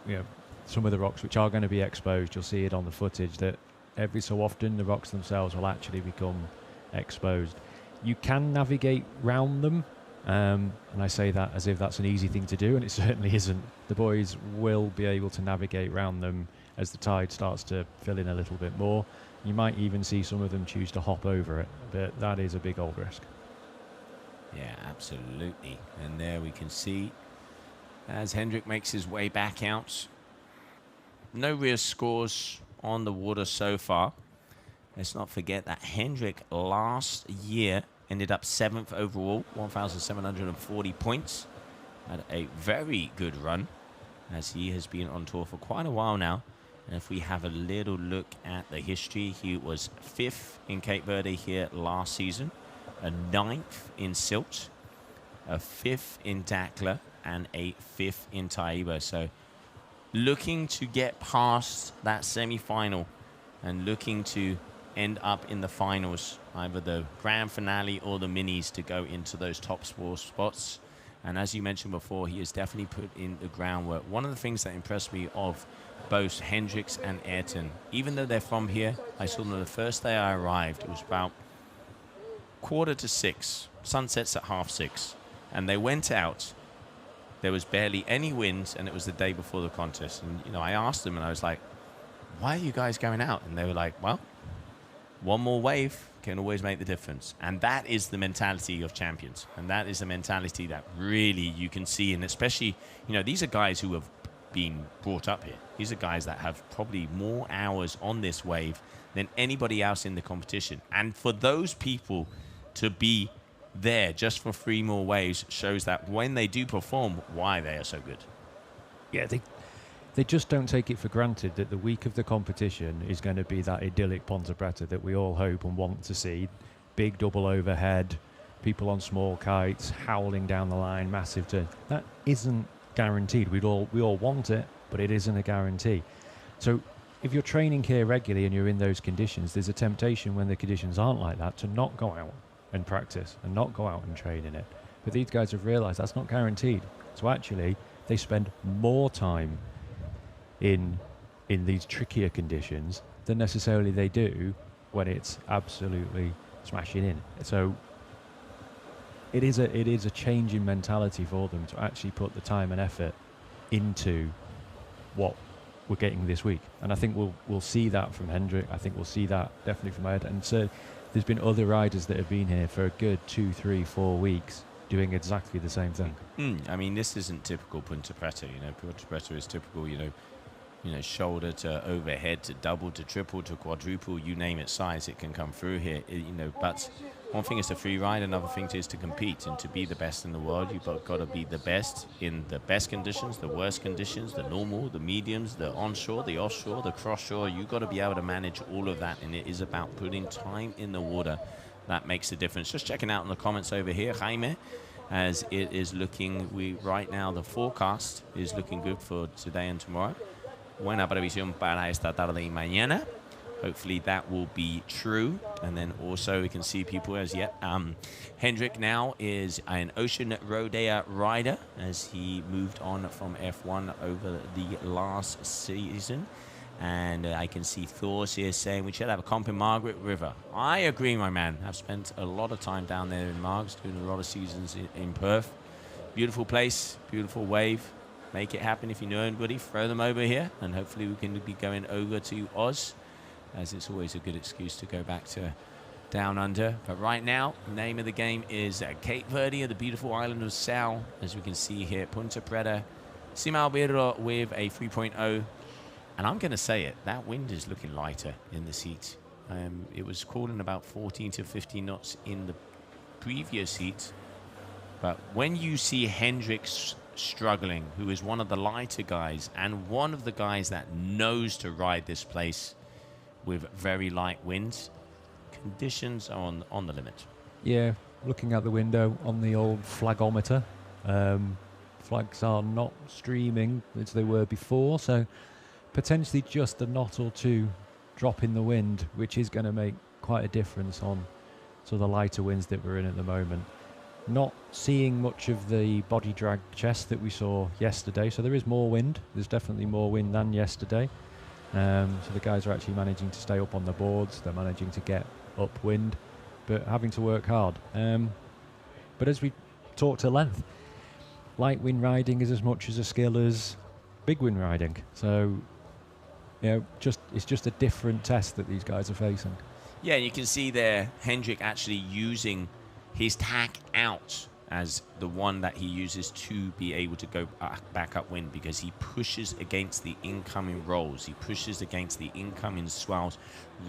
Speaker 3: of the rocks which are going to be exposed. You'll see it on the footage that every so often the rocks themselves will actually become exposed. You can navigate round them, and I say that as if that's an easy thing to do, and it certainly isn't. The boys will be able to navigate round them as the tide starts to fill in a little bit more. You might even see some of them choose to hop over it, but that is a big old risk.
Speaker 2: Yeah, absolutely. And there we can see as Hendrik makes his way back out. No real scores on the water so far. Let's not forget that Hendrik last year ended up 7th overall, 1,740 points. Had a very good run, as he has been on tour for quite a while now. And if we have a little look at the history, he was 5th in Cape Verde here last season, a 9th in Silt, a 5th in Dakla, and a 5th in Taiba. So looking to get past that semi-final and looking to end up in the finals, either the grand finale or the minis, to go into those top 4 spots. And as you mentioned before, he has definitely put in the groundwork. One of the things that impressed me of both Hendricks and Ayrton, even though they're from here, I saw them the first day I arrived. It was about 5:45, sunsets at 6:30, and they went out. There was barely any wind, and it was the day before the contest. And I asked them, and I was like, why are you guys going out? And they were like, well, one more wave can always make the difference. And that is the mentality of champions. And that is the mentality that really you can see. And especially, these are guys who have been brought up here. These are guys that have probably more hours on this wave than anybody else in the competition. And for those people to be there just for 3 more waves shows that when they do perform, why they are so good.
Speaker 3: Yeah, they just don't take it for granted that the week of the competition is going to be that idyllic Ponte Preta that we all hope and want to see. Big double overhead, people on small kites, howling down the line, massive turn. That isn't guaranteed. We all want it, but it isn't a guarantee. So if you're training here regularly and you're in those conditions, there's a temptation when the conditions aren't like that to not go out and practice and not go out and train in it. But these guys have realised that's not guaranteed. So actually, they spend more time in these trickier conditions than necessarily they do when it's absolutely smashing in. So it is a change in mentality for them to actually put the time and effort into what we're getting this week. And I think we'll see that from Hendrik. I think we'll see that definitely from Ed. And so there's been other riders that have been here for a good 2, 3, 4 weeks doing exactly the same thing.
Speaker 2: I mean, this isn't typical Ponte Preta. Ponte Preta is typical, shoulder to overhead to double to triple to quadruple, you name it, size, it can come through here. But one thing is to free ride, another thing is to compete, and to be the best in the world, you've got to be the best in the best conditions, the worst conditions, the normal, the mediums, the onshore, the offshore, the cross shore. You've got to be able to manage all of that, and it is about putting time in the water that makes a difference. Just checking out in the comments over here, Jaime, as it is looking, right now the forecast is looking good for today and tomorrow. Buena previsión para esta tarde y mañana. Hopefully that will be true. And then also we can see people as yet. Hendrik now is an Ocean Rodeo rider as he moved on from F1 over the last season. And I can see Thors here saying we should have a comp in Margaret River. I agree, my man. I've spent a lot of time down there in Margs, doing a lot of seasons in Perth. Beautiful place, beautiful wave. Make it happen. If you know anybody, throw them over here, and hopefully we can be going over to Oz, as it's always a good excuse to go back to down under. But right now, the name of the game is Cape Verde, the beautiful island of Sal, as we can see here. Ponte Preta, Simão Bilro with a 3.0. And I'm going to say it, that wind is looking lighter in the seat. It was calling about 14 to 15 knots in the previous heat. But when you see Hendrik's struggling, who is one of the lighter guys and one of the guys that knows to ride this place with very light winds, conditions are on the limit. Yeah,
Speaker 3: looking out the window on the old flagometer, flags are not streaming as they were before, so potentially just a knot or two drop in the wind, which is going to make quite a difference on the lighter winds that we're in at the moment. Not seeing much of the body drag chest that we saw yesterday, so there is more wind. There's definitely more wind than yesterday. So the guys are actually managing to stay up on the boards. They're managing to get upwind, but having to work hard. But as we talked at length, light wind riding is as much as a skill as big wind riding. So, it's just a different test that these guys are facing.
Speaker 2: Yeah, you can see there Hendrik actually using his tack out as the one that he uses to be able to go back upwind, because he pushes against the incoming rolls. He pushes against the incoming swells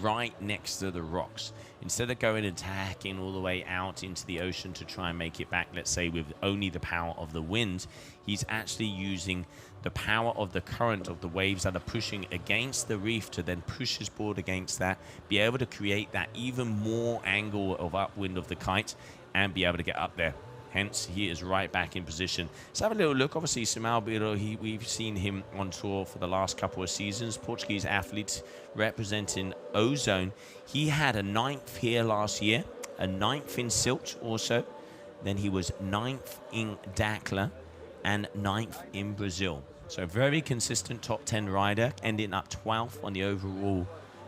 Speaker 2: right next to the rocks. Instead of going and tacking all the way out into the ocean to try and make it back, let's say with only the power of the wind, he's actually using the power of the current of the waves that are pushing against the reef to then push his board against that, be able to create that even more angle of upwind of the kite and be able to get up there. Hence, he is right back in position. Let's have a little look. Obviously, Simão Bilro, we've seen him on tour for the last couple of seasons. Portuguese athlete representing Ozone. He had a 9th here last year, a 9th in Silt also. Then he was 9th in Dakar and 9th in Brazil. So very consistent top 10 rider, ending up 12th on the overall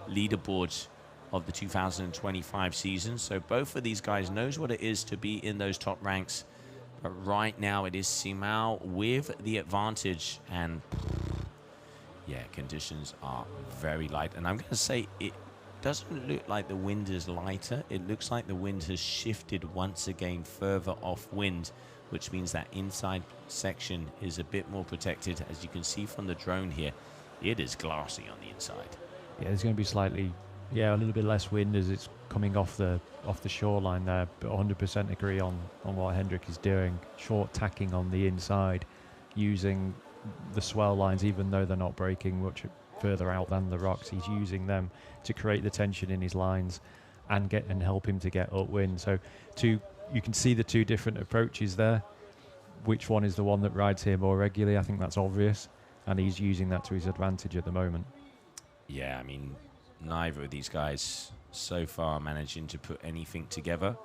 Speaker 2: leaderboards of the 2025 season. So both of these guys knows what it is to be in those top ranks. But right now it is Simão with the advantage. And yeah, conditions are very light. And I'm going to say it doesn't look like the wind is lighter. It looks like the wind has shifted once again further off wind which means that inside section is a bit more protected. As you can see from the drone here, it is glassy on the inside.
Speaker 3: Yeah, there's going to be slightly, a little bit less wind as it's coming off the shoreline there, but 100% agree on what Hendrik is doing. Short tacking on the inside, using the swell lines, even though they're not breaking much further out than the rocks. He's using them to create the tension in his lines and help him to get upwind. So you can see the two different approaches there. Which one is the one that rides here more regularly? I think that's obvious, and he's using that to his advantage at the moment.
Speaker 2: Yeah, I mean, neither of these guys so far managing to put anything together.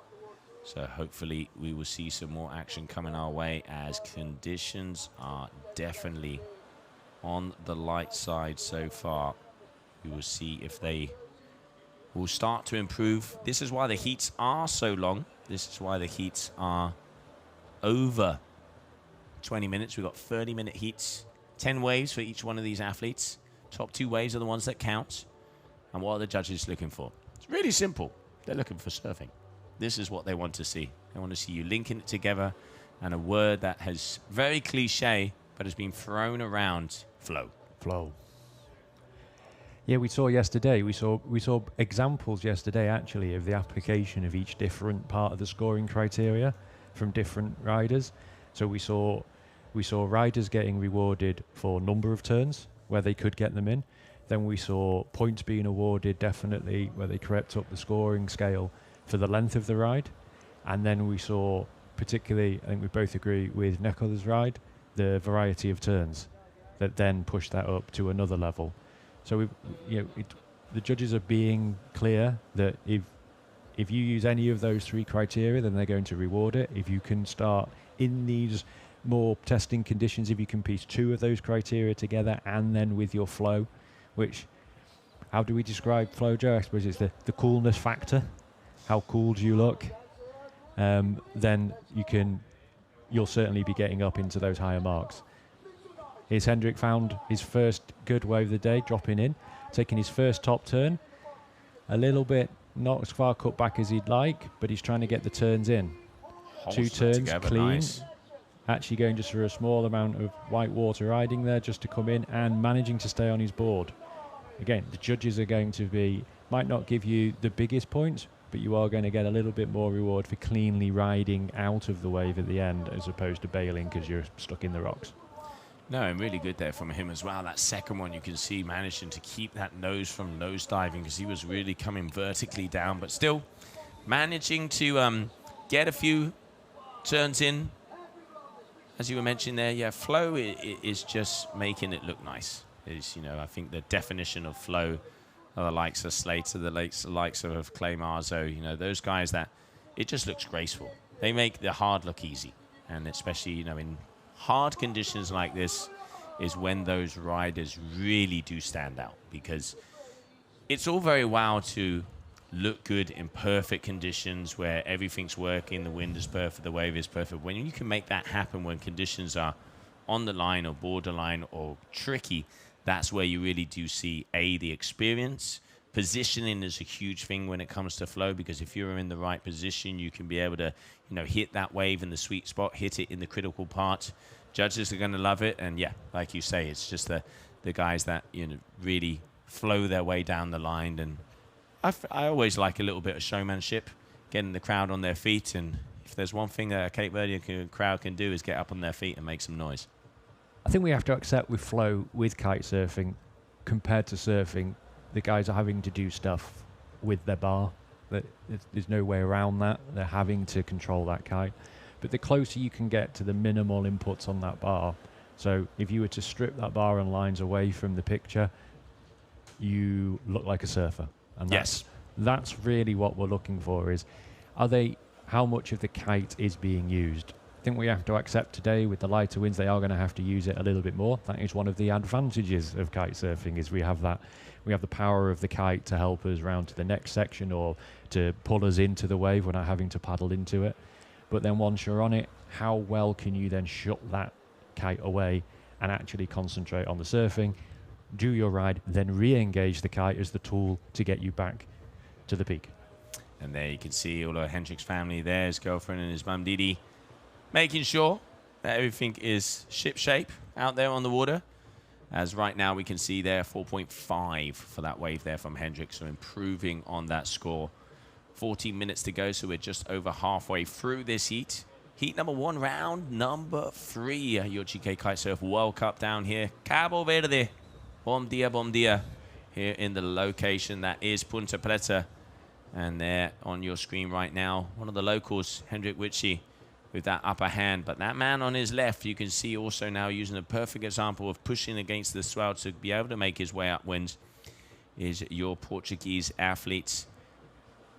Speaker 2: So hopefully we will see some more action coming our way, as conditions are definitely on the light side so far. We will see if they will start to improve. This is why the heats are so long. This is why the heats are over 20 minutes. We've got 30-minute heats, 10 waves for each one of these athletes. Top 2 waves are the ones that count. And what are the judges looking for? It's really simple. They're looking for surfing. This is what they want to see. They want to see you linking it together, and a word that has very cliche but has been thrown around: flow.
Speaker 3: Flow. Yeah, we saw yesterday. We saw examples yesterday actually of the application of each different part of the scoring criteria from different riders. So we saw riders getting rewarded for number of turns where they could get them in. Then we saw points being awarded definitely where they crept up the scoring scale for the length of the ride. And then we saw, particularly, I think we both agree with Nekola's ride, the variety of turns that then pushed that up to another level. So the judges are being clear that if you use any of those 3 criteria, then they're going to reward it. If you can start in these more testing conditions, if you can piece 2 of those criteria together, and then with your flow, which, how do we describe flow, Joe? I suppose it's the coolness factor. How cool do you look? Then you'll certainly be getting up into those higher marks. Here's Hendrik, found his first good wave of the day, dropping in, taking his first top turn. A little bit not as far cut back as he'd like, but he's trying to get the turns in.
Speaker 2: Holds
Speaker 3: 2 turns
Speaker 2: together,
Speaker 3: clean.
Speaker 2: nice.
Speaker 3: Actually going just for a small amount of white water riding there just to come in and managing to stay on his board. Again, the judges are going to might not give you the biggest points, but you are going to get a little bit more reward for cleanly riding out of the wave at the end, as opposed to bailing because you're stuck in the rocks.
Speaker 2: No, and really good there from him as well. That second one, you can see managing to keep that nose from nose diving, because he was really coming vertically down, but still managing to get a few turns in. As you were mentioning there, yeah, flow is just making it look nice. I think the definition of flow are the likes of Slater, the likes of Clay Marzo, those guys that it just looks graceful. They make the hard look easy. And especially, in hard conditions like this is when those riders really do stand out, because it's all very well to look good in perfect conditions where everything's working, the wind is perfect, the wave is perfect. When you can make that happen when conditions are on the line or borderline or tricky, that's where you really do see the experience. Positioning is a huge thing when it comes to flow, because if you're in the right position, you can be able to hit that wave in the sweet spot, hit it in the critical part. Judges are going to love it. And yeah, like you say, it's just the guys that really flow their way down the line. And I always like a little bit of showmanship, getting the crowd on their feet. And if there's one thing that a Cape Verdean crowd can do, is get up on their feet and make some noise.
Speaker 3: I think we have to accept with flow, with kite surfing, compared to surfing, the guys are having to do stuff with their bar. There's no way around that. They're having to control that kite. But the closer you can get to the minimal inputs on that bar, so if you were to strip that bar and lines away from the picture, you look like a surfer. And that's really what we're looking for, is how much of the kite is being used. I think we have to accept today, with the lighter winds, they are going to have to use it a little bit more. That is one of the advantages of kite surfing, is we have the power of the kite to help us round to the next section or to pull us into the wave. We're not having to paddle into it. But then once you're on it, how well can you then shut that kite away and actually concentrate on the surfing, do your ride, then re-engage the kite as the tool to get you back to the peak.
Speaker 2: And there you can see all of Hendrik's family there, his girlfriend and his mum Didi. making sure that everything is ship shape out there on the water. As right now we can see there 4.5 for that wave there from Hendrik, so improving on that score. 14 minutes to go, so we're just over halfway through this heat. Heat number 1, round number 3. Your GK Kitesurf World Cup down here. Cabo Verde. Bom dia, here in the location that is Punta Preta. And there on your screen right now, one of the locals, Hendrik Witschi, with that upper hand. But that man on his left, you can see also now using a perfect example of pushing against the swell to be able to make his way upwind, is your Portuguese athlete,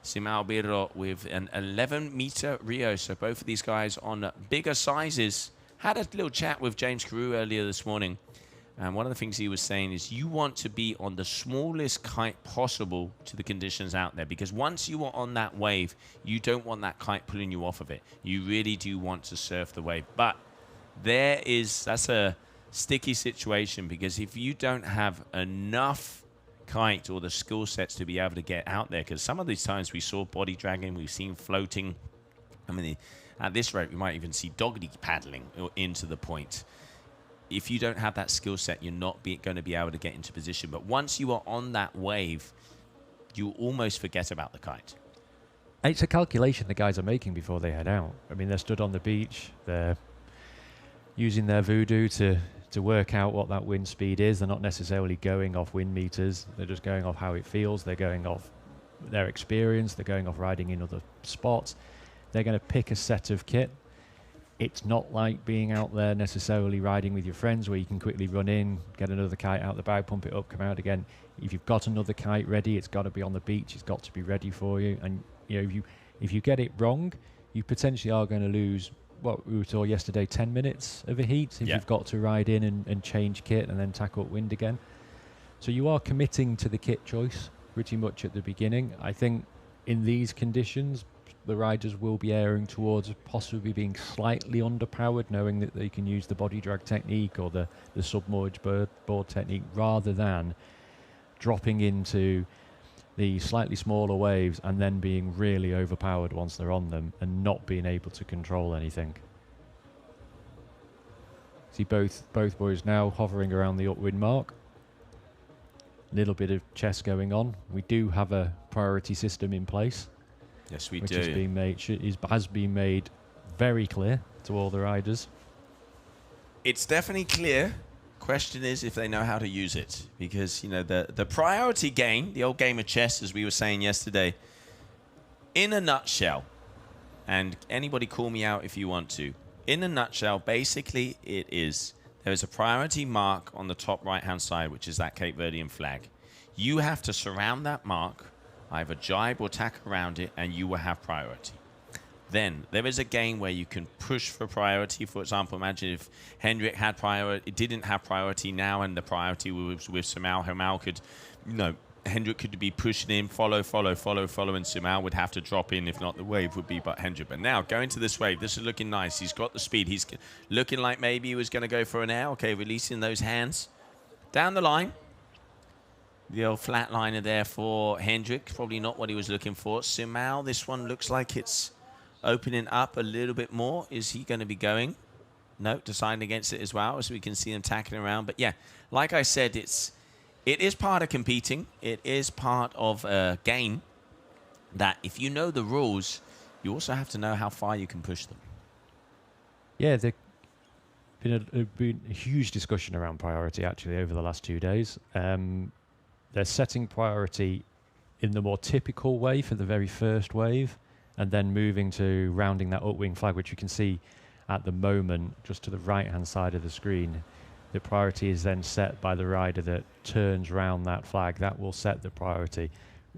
Speaker 2: Simão Bilro, with an 11-meter Rio. So both of these guys on bigger sizes. Had a little chat with James Karu earlier this morning. And one of the things he was saying is you want to be on the smallest kite possible to the conditions out there. Because once you are on that wave, you don't want that kite pulling you off of it. You really do want to surf the wave. But that's a sticky situation, because if you don't have enough kite or the skill sets to be able to get out there, because some of these times we saw body dragging, we've seen floating. I mean, at this rate, we might even see doggy paddling into the point. If you don't have that skill set, you're not going to be able to get into position. But once you are on that wave, you almost forget about the kite.
Speaker 3: It's a calculation the guys are making before they head out. I mean, they're stood on the beach. They're using their voodoo to work out what that wind speed is. They're not necessarily going off wind meters. They're just going off how it feels. They're going off their experience. They're going off riding in other spots. They're going to pick a set of kit. It's not like being out there necessarily riding with your friends where you can quickly run in, get another kite out the bag, pump it up, come out again. If you've got another kite ready, it's got to be on the beach. It's got to be ready for you. And you know, if you get it wrong, you potentially are going to lose what we were told yesterday, 10 minutes of a heat if you've got to ride in and change kit and then tack up wind again. So you are committing to the kit choice pretty much at the beginning. I think in these conditions, the riders will be erring towards possibly being slightly underpowered, knowing that they can use the body drag technique or the submerged board technique rather than dropping into the slightly smaller waves and then being really overpowered once they're on them and not being able to control anything. See both boys now hovering around the upwind mark. Little bit of chess going on. We do have a priority system in place.
Speaker 2: Yes, we
Speaker 3: which
Speaker 2: do.
Speaker 3: Has been made very clear to all the riders.
Speaker 2: It's definitely clear. Question is if they know how to use it, because you know the priority game, the old game of chess, as we were saying yesterday, in a nutshell, and anybody call me out if you want to, in a nutshell, basically it is there is a priority mark on the top right hand side, which is that Cape Verdean flag. You have to surround that mark, either jibe or tack around it, and you will have priority. Then there is a game where you can push for priority. For example, imagine if Hendrik had priority, it didn't have priority now, and the priority was with Simão. Hendrik could be pushing in, follow, and Simão would have to drop in. If not, the wave would be but Hendrik. But now, going to this wave, this is looking nice. He's got the speed. He's looking like maybe he was going to go for an air. Okay, releasing those hands. Down the line. The old flatliner there for Hendrik. Probably not what he was looking for. Simão, this one looks like it's opening up a little bit more. Is he going to be going? No, deciding against it as well, as we can see him tacking around. But yeah, like I said, it is part of competing. It is part of a game that if you know the rules, you also have to know how far you can push them. Yeah,
Speaker 3: there's been a huge discussion around priority actually over the last 2 days. They're setting priority in the more typical way for the very first wave, and then moving to rounding that upwing flag, which you can see at the moment just to the right hand side of the screen. The priority is then set by the rider that turns round that flag. That will set the priority.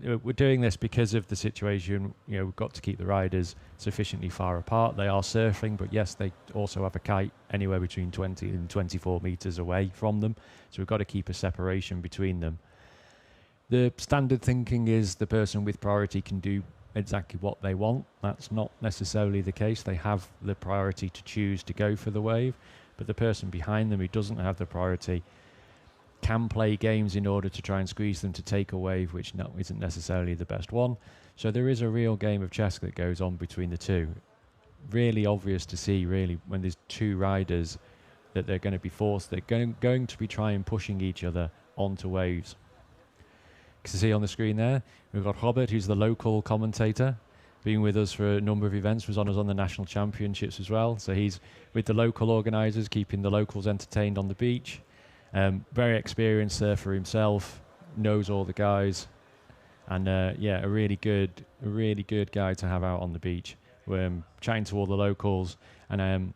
Speaker 3: We're doing this because of the situation. You know, we've got to keep the riders sufficiently far apart. They are surfing, but yes, they also have a kite anywhere between 20 and 24 meters away from them. So we've got to keep a separation between them. The standard thinking is the person with priority can do exactly what they want. That's not necessarily the case. They have the priority to choose to go for the wave, but the person behind them who doesn't have the priority can play games in order to try and squeeze them to take a wave, which isn't necessarily the best one. So there is a real game of chess that goes on between the two. really obvious to see, really, when there's two riders that they're going to be forced. They're going to be trying pushing each other onto waves. You can see on the screen there, we've got Robert, who's the local commentator, been with us for a number of events, was on us on the national championships as well. So he's with the local organisers, keeping the locals entertained on the beach. Very experienced surfer himself, knows all the guys, and yeah, a really good guy to have out on the beach. We're chatting to all the locals, and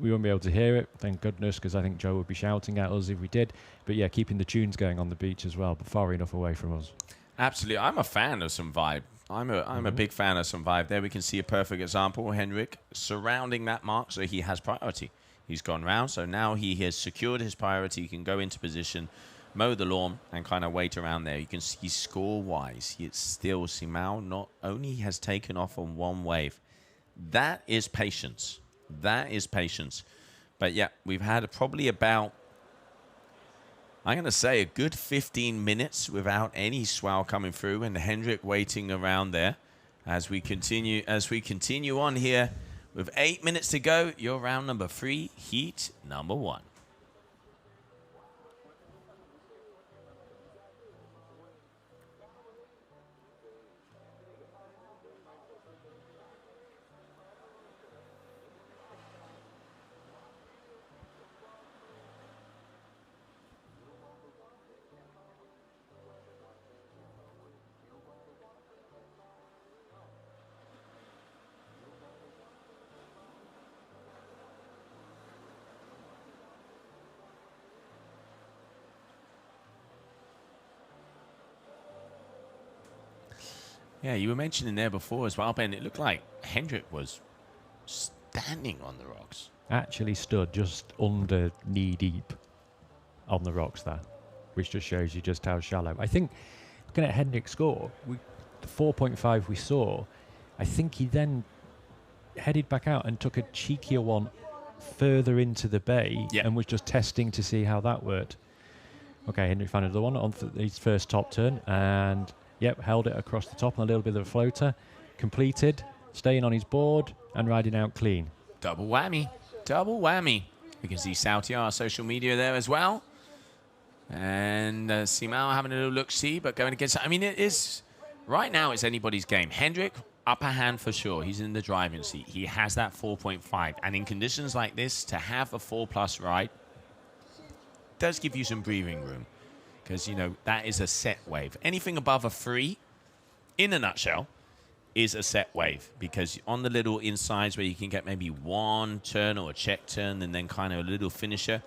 Speaker 3: we won't be able to hear it, thank goodness, because I think Joe would be shouting at us if we did. But yeah, keeping the tunes going on the beach as well, but far enough away from us.
Speaker 2: Absolutely. I'm a fan of some vibe. I'm a big fan of some vibe. There we can see a perfect example. Henrik surrounding that mark, so he has priority. He's gone round, so now he has secured his priority. He can go into position, mow the lawn, and kind of wait around there. You can see score-wise, it's still Simao not only has taken off on one wave. That is patience. That is patience. But yeah, we've had probably about, I'm going to say, a good 15 minutes without any swell coming through, and Hendrik waiting around there as we continue on here with 8 minutes to go. Your round number 3, heat number 1. Yeah, you were mentioning there before as well, Ben. It looked like Hendrik was standing on the rocks.
Speaker 3: Actually stood just under knee deep on the rocks there, which just shows you just how shallow. I think, looking at Hendrik's score, the 4.5 we saw, I think he then headed back out and took a cheekier one further into the bay and was just testing to see how that worked. Okay, Hendrik found another one on his first top turn, and yep, held it across the top on a little bit of a floater. Completed, staying on his board and riding out clean.
Speaker 2: Double whammy. Double whammy. We can see Sauti, our social media there as well. And Simao having a little look-see, but going against... I mean, it is... Right now, it's anybody's game. Hendrik, upper hand for sure. He's in the driving seat. He has that 4.5. And in conditions like this, to have a 4+ ride does give you some breathing room. Because, you know, that is a set wave. Anything above a 3, in a nutshell, is a set wave. Because on the little insides where you can get maybe one turn or a check turn and then kind of a little finisher,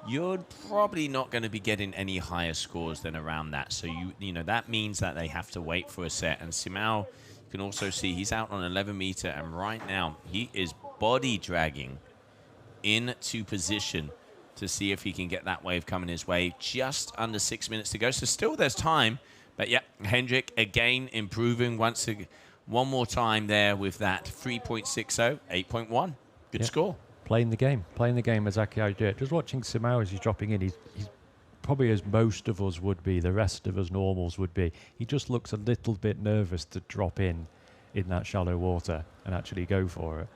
Speaker 2: you're probably not going to be getting any higher scores than around that. So, you know, that means that they have to wait for a set. And Simao, you can also see he's out on 11 meter. And right now, he is body dragging into position to see if he can get that wave coming his way. Just under 6 minutes to go. So still there's time. But yeah, Hendrik again improving one more time there with that 3.60, 8.1. Good score.
Speaker 3: Playing the game as Aki did. Just watching Simao as he's dropping in, he's probably as most of us would be, the rest of us normals would be. He just looks a little bit nervous to drop in that shallow water and actually go for it.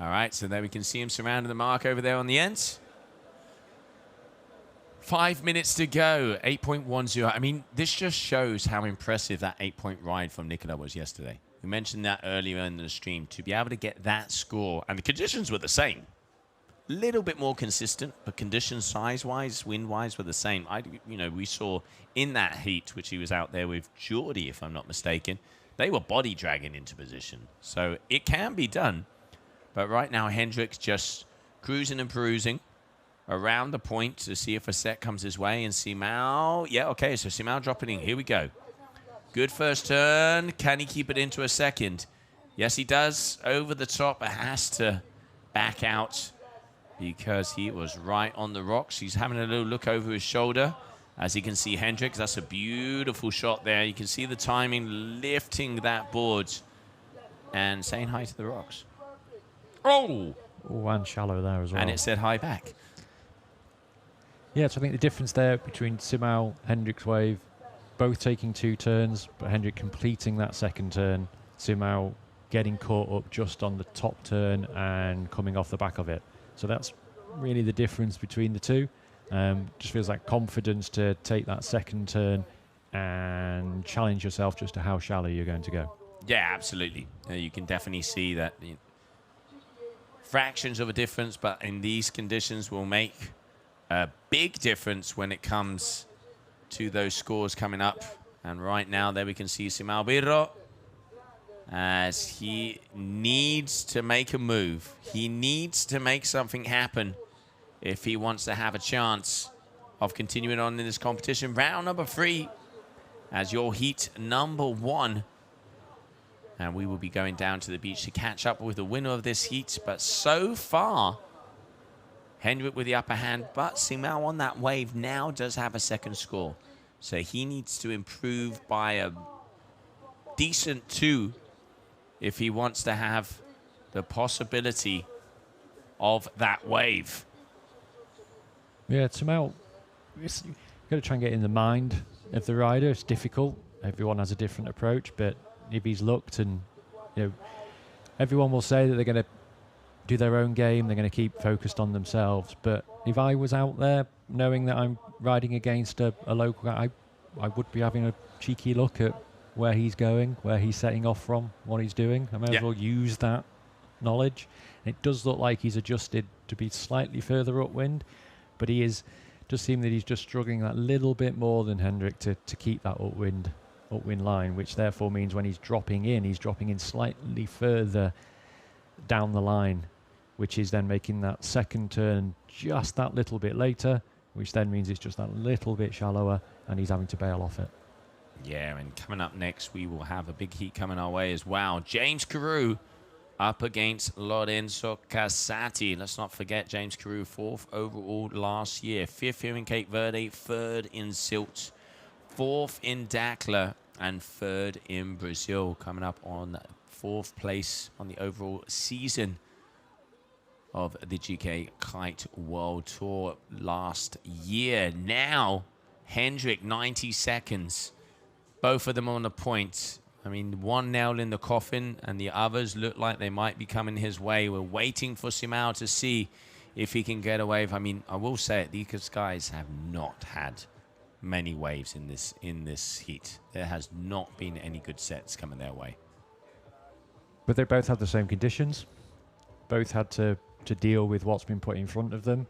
Speaker 2: All right, so there we can see him surrounding the mark over there on the end. 5 minutes to go, 8.10. I mean, this just shows how impressive that 8-point ride from Nicola was yesterday. We mentioned that earlier in the stream. To be able to get that score, and the conditions were the same. A little bit more consistent, but conditions size-wise, wind-wise were the same. We saw in that heat, which he was out there with Geordie, if I'm not mistaken, they were body dragging into position. So it can be done. But right now, Hendrik's just cruising and perusing around the point to see if a set comes his way. And Simao, yeah, okay, so Simao dropping in. Here we go. Good first turn. Can he keep it into a second? Yes, he does. Over the top, but has to back out because he was right on the rocks. He's having a little look over his shoulder. As you can see, Hendrik, that's a beautiful shot there. You can see the timing, lifting that board and saying hi to the rocks. Oh!
Speaker 3: Oh, and shallow there as well.
Speaker 2: And it said hi back.
Speaker 3: Yeah, so I think the difference there between Simao, Hendrik's wave, both taking 2 turns, but Hendrik completing that second turn, Simao getting caught up just on the top turn and coming off the back of it. So that's really the difference between the two. Just feels like confidence to take that second turn and challenge yourself just to how shallow you're going to go.
Speaker 2: Yeah, absolutely. You can definitely see that fractions of a difference, but in these conditions will make a big difference when it comes to those scores coming up. And right now, there we can see Simao Bilro as he needs to make a move. He needs to make something happen if he wants to have a chance of continuing on in this competition. Round number 3 as your heat number 1. And we will be going down to the beach to catch up with the winner of this heat. But so far, Hendrik with the upper hand, but Simao on that wave now does have a second score. So he needs to improve by a decent 2 if he wants to have the possibility of that wave.
Speaker 3: Yeah, Simao, you've got to try and get in the mind of the rider. It's difficult. Everyone has a different approach, but if he's looked and, everyone will say that they're going to do their own game, they're going to keep focused on themselves. But if I was out there knowing that I'm riding against a local guy, I would be having a cheeky look at where he's going, where he's setting off from, what he's doing. I may as well use that knowledge. It does look like he's adjusted to be slightly further upwind, but he does seem that he's just struggling that little bit more than Hendrik to keep that upwind line, which therefore means when he's dropping in slightly further down the line, which is then making that second turn just that little bit later, which then means it's just that little bit shallower and he's having to bail off it.
Speaker 2: Yeah, and coming up next, we will have a big heat coming our way as well. James Karu up against Lorenzo Casati. Let's not forget James Karu, 4th overall last year. 5th here in Cape Verde, 3rd in Silt, 4th in Dakla, and 3rd in Brazil. Coming up on 4th place on the overall season of the GKA Kite World Tour last year. Now, Hendrik, 90 seconds. Both of them on the point. I mean, one nail in the coffin, and the others look like they might be coming his way. We're waiting for Simao to see if he can get a wave. I mean, I will say it, these guys have not had many waves in this heat. There has not been any good sets coming their way.
Speaker 3: But they both had the same conditions. Both had to deal with what's been put in front of them.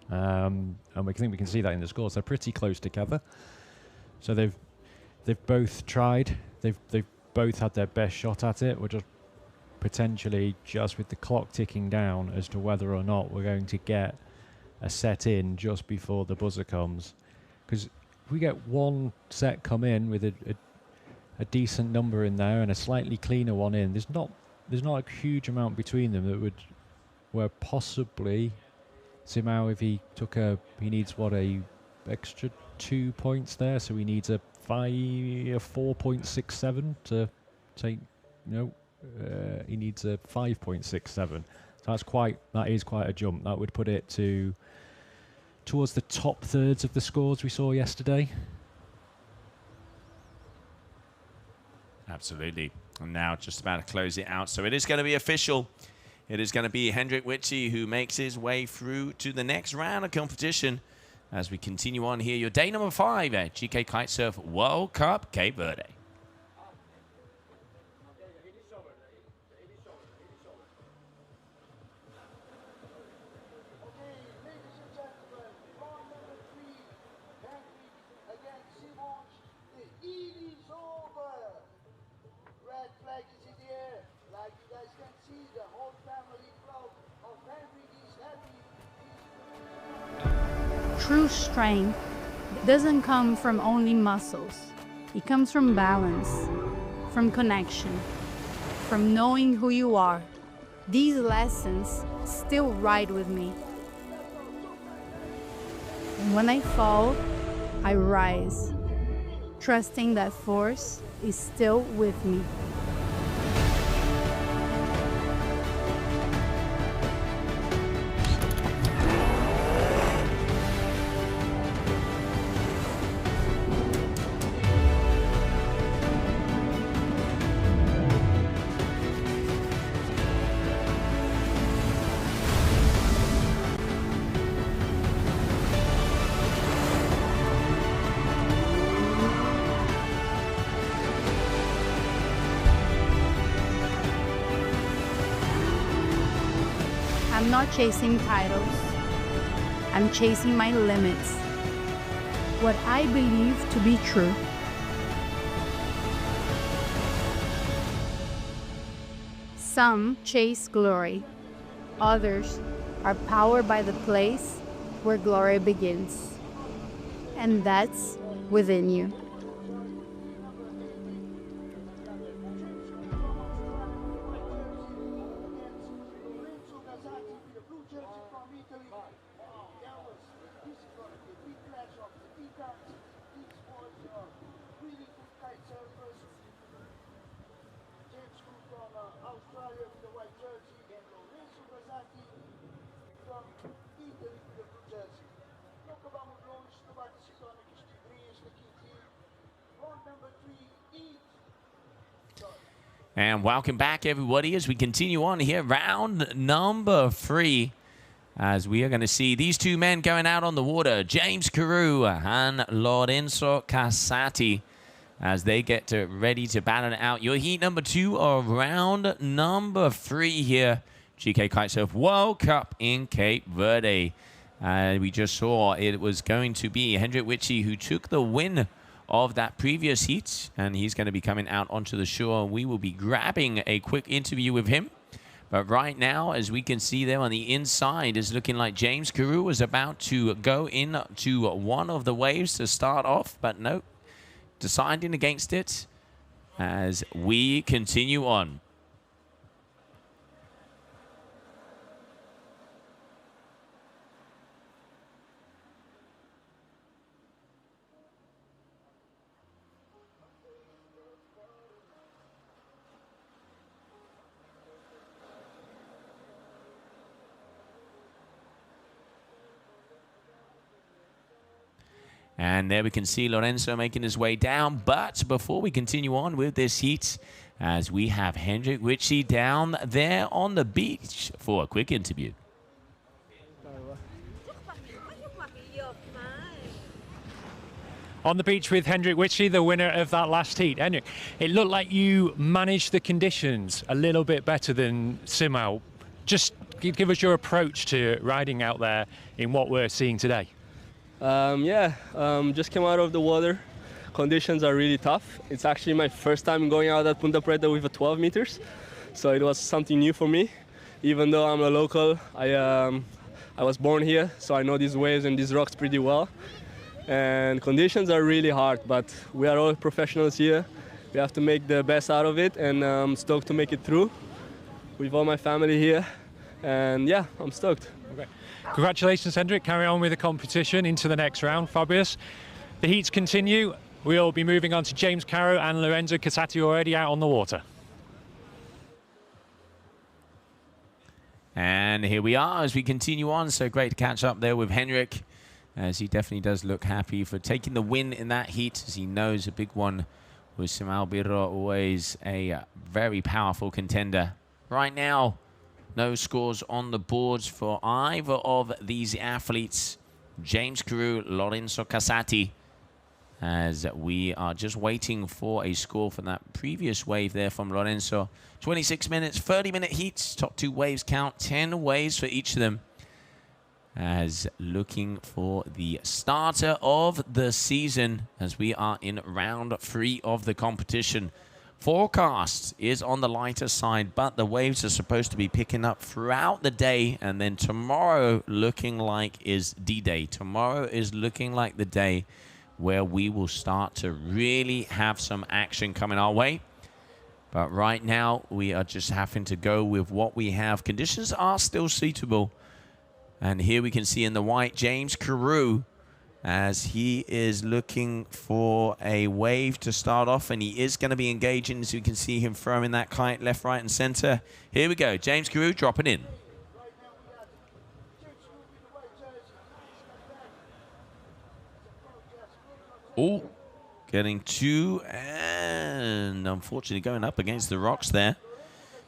Speaker 3: And we can see that in the scores. They're pretty close together. So they've both tried. They've both had their best shot at it. We're just potentially just with the clock ticking down as to whether or not we're going to get a set in just before the buzzer comes. Because if we get one set come in with a decent number in there and a slightly cleaner one in, there's not a huge amount between them that would where possibly Simao, if he took he needs a extra 2 points there, so he needs a 4.67 to take, he needs a 5.67. So that is quite a jump. That would put it towards the top thirds of the scores we saw yesterday.
Speaker 2: Absolutely. And now just about to close it out. So it is going to be official. It is going to be Hendrik Witschi who makes his way through to the next round of competition as we continue on here. Your day number 5 at GK Kitesurf World Cup Cape Verde.
Speaker 1: True strength doesn't come from only muscles. It comes from balance, from connection, from knowing who you are. These lessons still ride with me. And when I fall, I rise, trusting that force is still with me. I'm not chasing titles. I'm chasing my limits. What I believe to be true. Some chase glory. Others are powered by the place where glory begins. And that's within you.
Speaker 2: And welcome back, everybody, as we continue on here. Round number 3, as we are going to see these two men going out on the water, James Karu and Lorenzo Casati, as they get ready to battle it out. Your heat number 2 or round number 3 here. GKA Kitesurf World Cup in Cape Verde. We just saw it was going to be Hendrik Witschi who took the win of that previous heat, and he's going to be coming out onto the shore. We will be grabbing a quick interview with him. But right now, as we can see there on the inside, is looking like James Karu was about to go into one of the waves to start off, but nope, deciding against it as we continue on. And there we can see Lorenzo making his way down. But before we continue on with this heat, as we have Hendrik Witschi down there on the beach for a quick interview.
Speaker 3: On the beach with Hendrik Witschi, the winner of that last heat. Hendrik, it looked like you managed the conditions a little bit better than Simao. Just give us your approach to riding out there in what we're seeing today.
Speaker 4: Just came out of the water. Conditions are really tough. It's actually my first time going out at Punta Preta with a 12 meters, so it was something new for me. Even though I'm a local, I was born here, so I know these waves and these rocks pretty well. And conditions are really hard, but we are all professionals here. We have to make the best out of it, and I'm stoked to make it through with all my family here. And yeah, I'm stoked.
Speaker 3: Okay. Congratulations, Hendrik. Carry on with the competition into the next round. Fabulous. The heats continue. We'll be moving on to James Karu and Lorenzo Casati already out on the water.
Speaker 2: And here we are as we continue on. So great to catch up there with Hendrik, as he definitely does look happy for taking the win in that heat, as he knows a big one with Bilro, always a very powerful contender. Right now, no scores on the boards for either of these athletes, James Karu, Lorenzo Casati, as we are just waiting for a score from that previous wave there from Lorenzo. 26 minutes, 30-minute heats, top 2 waves count, 10 waves for each of them, as looking for the starter of the season as we are in round 3 of the competition. Forecast is on the lighter side, but the waves are supposed to be picking up throughout the day, and then tomorrow looking like is D-Day. Tomorrow is looking like the day where we will start to really have some action coming our way. But right now, we are just having to go with what we have. Conditions are still suitable. And here we can see in the white, James Karu, as he is looking for a wave to start off. And he is going to be engaging, as you can see him throwing that kite left, right, and center. Here we go. James Karu dropping in. Oh, getting two, and unfortunately going up against the rocks there.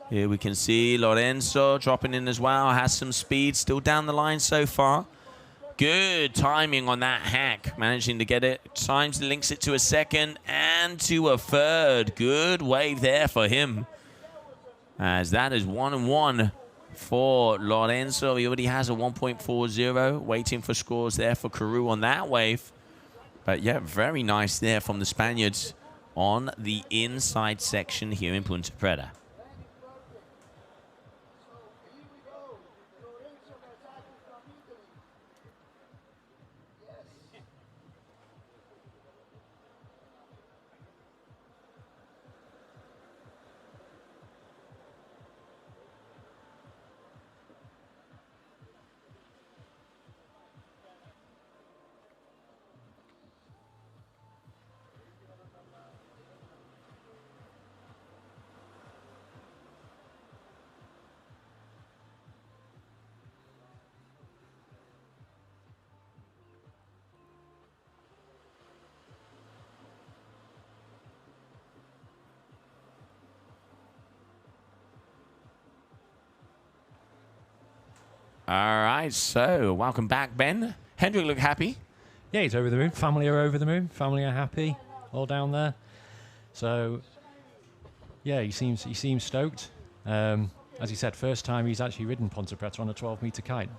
Speaker 2: Here we can see Lorenzo dropping in as well, has some speed, still down the line so far. Good timing on that hack, managing to get it. Times links it to a second and to a third. Good wave there for him, as that is 1-1 for Lorenzo. He already has a 1.40, waiting for scores there for Karu on that wave. But yeah, very nice there from the Spaniards on the inside section here in Punta Preta. All right, so welcome back, Ben. Hendrik look happy.
Speaker 3: Yeah, he's over the moon. Family are over the moon. Family are happy, all down there. So, yeah, he seems stoked. As he said, first time he's actually ridden Punta Preta on a 12-meter kite.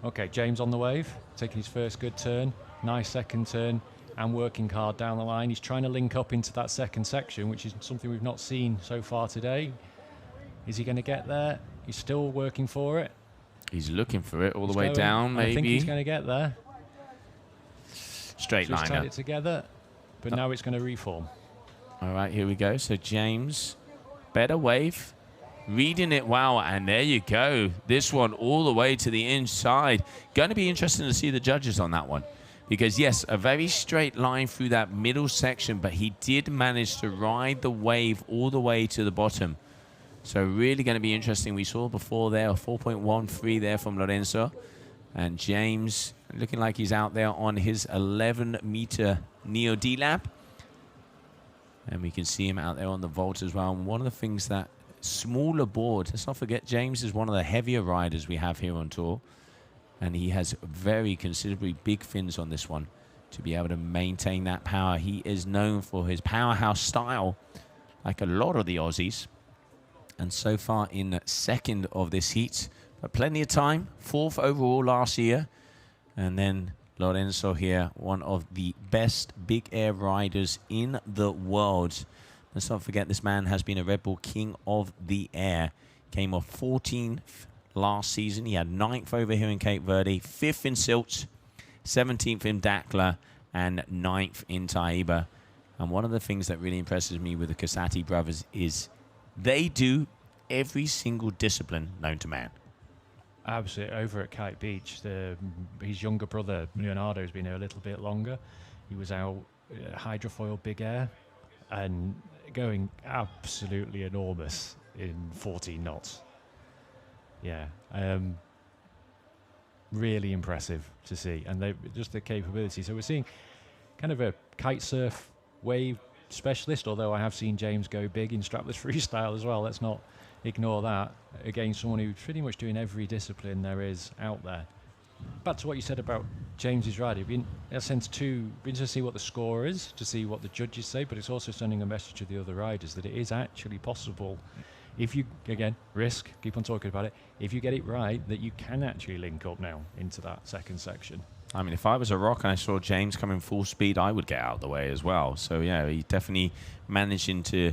Speaker 3: Okay, James on the wave, taking his first good turn. Nice second turn and working hard down the line. He's trying to link up into that second section, which is something we've not seen so far today. Is he going to get there? He's still working for it.
Speaker 2: He's looking for it all the way down, maybe.
Speaker 3: I think he's going to get there.
Speaker 2: Straight liner.
Speaker 3: Just tied it together, but now it's going to reform.
Speaker 2: All right, here we go. So James, better wave, reading it well, and there you go. This one all the way to the inside. Going to be interesting to see the judges on that one. Because, yes, a very straight line through that middle section, but he did manage to ride the wave all the way to the bottom. So really going to be interesting. We saw before there a 4.13 there from Lorenzo. And James looking like he's out there on his 11-meter Neo D-Lab. And we can see him out there on the vault as well. And one of the things that smaller board, let's not forget James is one of the heavier riders we have here on tour. And he has very considerably big fins on this one to be able to maintain that power. He is known for his powerhouse style, like a lot of the Aussies. And so far in second of this heat, but plenty of time. Fourth overall last year. And then Lorenzo here, one of the best big air riders in the world. Let's not forget this man has been a Red Bull King of the Air. Came off 14th last season. He had 9th over here in Cape Verde, 5th in Silt, 17th in Dakla, and 9th in Taiba. And one of the things that really impresses me with the Casati brothers is they do every single discipline known to man.
Speaker 3: Absolutely. Over at Kite Beach, his younger brother, Leonardo, has been here a little bit longer. He was out hydrofoil big air and going absolutely enormous in 14 knots. Yeah. Really impressive to see. And just the capability. So we're seeing kind of a kite surf wave specialist, although I have seen James go big in strapless freestyle as well. Let's not ignore that. Again, someone who's pretty much doing every discipline there is out there. Back to what you said about James's ride, it'd be in a sense been to see what the score is, to see what the judges say, but it's also sending a message to the other riders that it is actually possible, if you, again, risk, keep on talking about it, if you get it right, that you can actually link up now into that second section.
Speaker 2: I mean, if I was a rock and I saw James coming full speed, I would get out of the way as well. So, yeah, he definitely managing to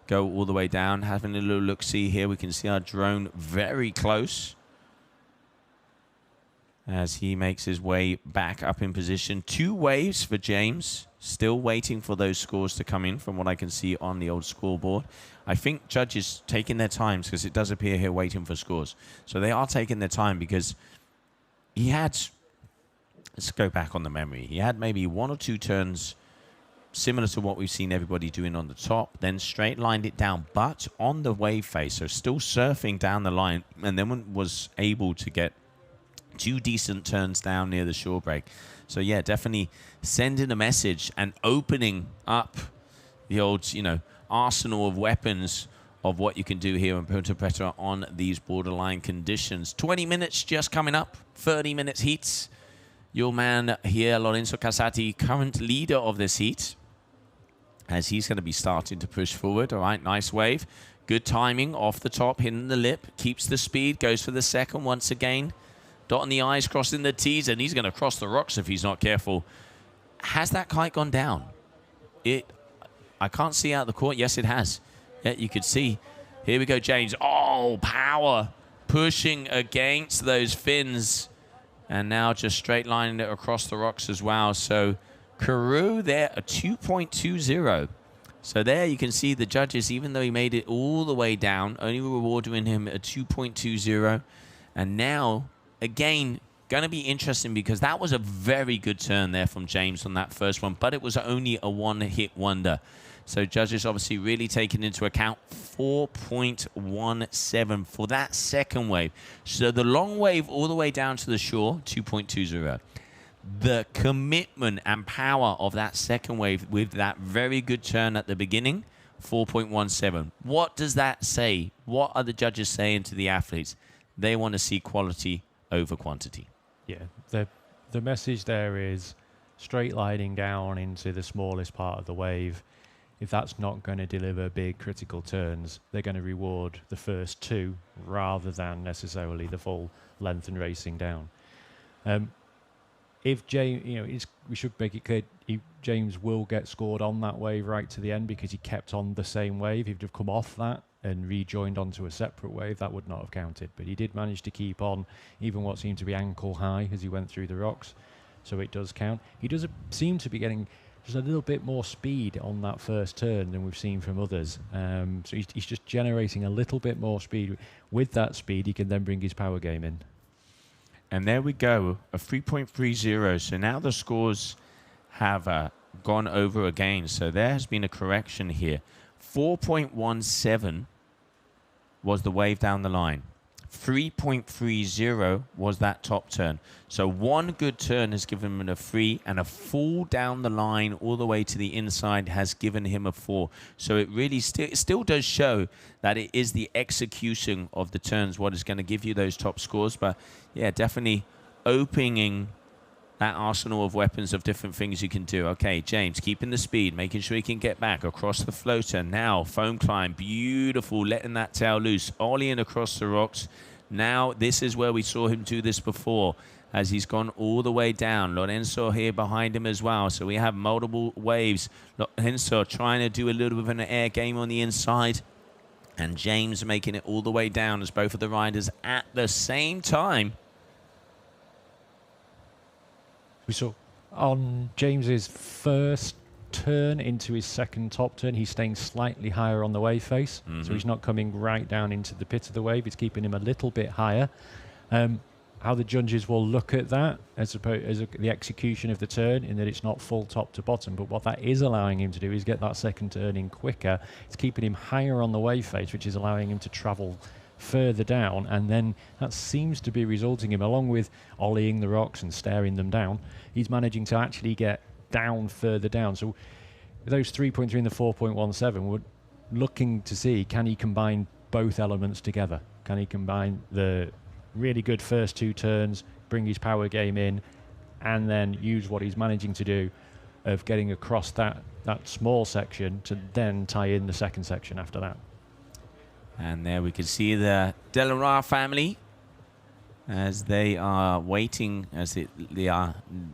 Speaker 2: go all the way down. Having a little look-see here, we can see our drone very close. as he makes his way back up in position. 2 waves for James. Still waiting for those scores to come in from what I can see on the old scoreboard. I think judges taking their times because it does appear here waiting for scores. So they are taking their time because he had, let's go back on the memory. He had maybe 1 or 2 turns similar to what we've seen everybody doing on the top, then straight lined it down, but on the wave face, so still surfing down the line, and then was able to get 2 decent turns down near the shore break. So yeah, definitely sending a message and opening up the old, you know, arsenal of weapons of what you can do here in Punta Preta on these borderline conditions. 20 minutes just coming up, 30 minutes heats. Your man here, Lorenzo Casati, current leader of this heat, as he's going to be starting to push forward. All right, nice wave. Good timing off the top, hitting the lip, keeps the speed, goes for the second once again. Dotting the I's, crossing the T's, and he's going to cross the rocks if he's not careful. Has that kite gone down? I can't see out the court. Yes, it has. Yeah, you could see. Here we go, James. Oh, power. Pushing against those fins. And now just straight lining it across the rocks as well. So Karu there, a 2.20. So there you can see the judges, even though he made it all the way down, only rewarding him a 2.20. And now, again, going to be interesting because that was a very good turn there from James on that first one, but it was only a 1-hit wonder. So judges obviously really taking into account 4.17 for that second wave. So the long wave all the way down to the shore, 2.20. The commitment and power of that second wave with that very good turn at the beginning, 4.17. What does that say? What are the judges saying to the athletes? They want to see quality over quantity.
Speaker 3: Yeah, the message there is straight lining down into the smallest part of the wave. If that's not going to deliver big critical turns, they're going to reward the first 2 rather than necessarily the full length and racing down. If James, you know, we should make it clear, James will get scored on that wave right to the end because he kept on the same wave. If he'd have come off that and rejoined onto a separate wave, that would not have counted. But he did manage to keep on even what seemed to be ankle high as he went through the rocks. So it does count. He does seem to be getting just a little bit more speed on that first turn than we've seen from others. So he's just generating a little bit more speed. With that speed, he can then bring his power game in.
Speaker 2: And there we go, a 3.30. So now the scores have gone over again. So there has been a correction here. 4.17 was the wave down the line. 3.30 was that top turn. So 1 good turn has given him a 3, and a full down the line all the way to the inside has given him a 4. So it really still does show that it is the execution of the turns what is going to give you those top scores. But yeah, definitely opening that arsenal of weapons of different things you can do. Okay, James keeping the speed, making sure he can get back across the floater. Now foam climb, beautiful, letting that tail loose, ollieing across the rocks. Now this is where we saw him do this before, as he's gone all the way down. Lorenzo here behind him as well. So we have multiple waves. Lorenzo trying to do a little bit of an air game on the inside, and James making it all the way down as both of the riders at the same time.
Speaker 3: We saw on James's first turn into his second top turn, he's staying slightly higher on the wave face. So he's not coming right down into the pit of the wave. It's keeping him a little bit higher. How the judges will look at that as the execution of the turn, in that it's not full top to bottom, but what that is allowing him to do is get that second turn in quicker. It's keeping him higher on the wave face, which is allowing him to travel further down, and then that seems to be resulting in him, along with ollieing the rocks and staring them down, he's managing to actually get down further down. So those 3.3 and the 4.17, we're looking to see, can he combine both elements together? Can he combine the really good first 2 turns, bring his power game in, and then use what he's managing to do of getting across that small section to then tie in the second section after that?
Speaker 2: And there we can see the Delarare family as they are waiting.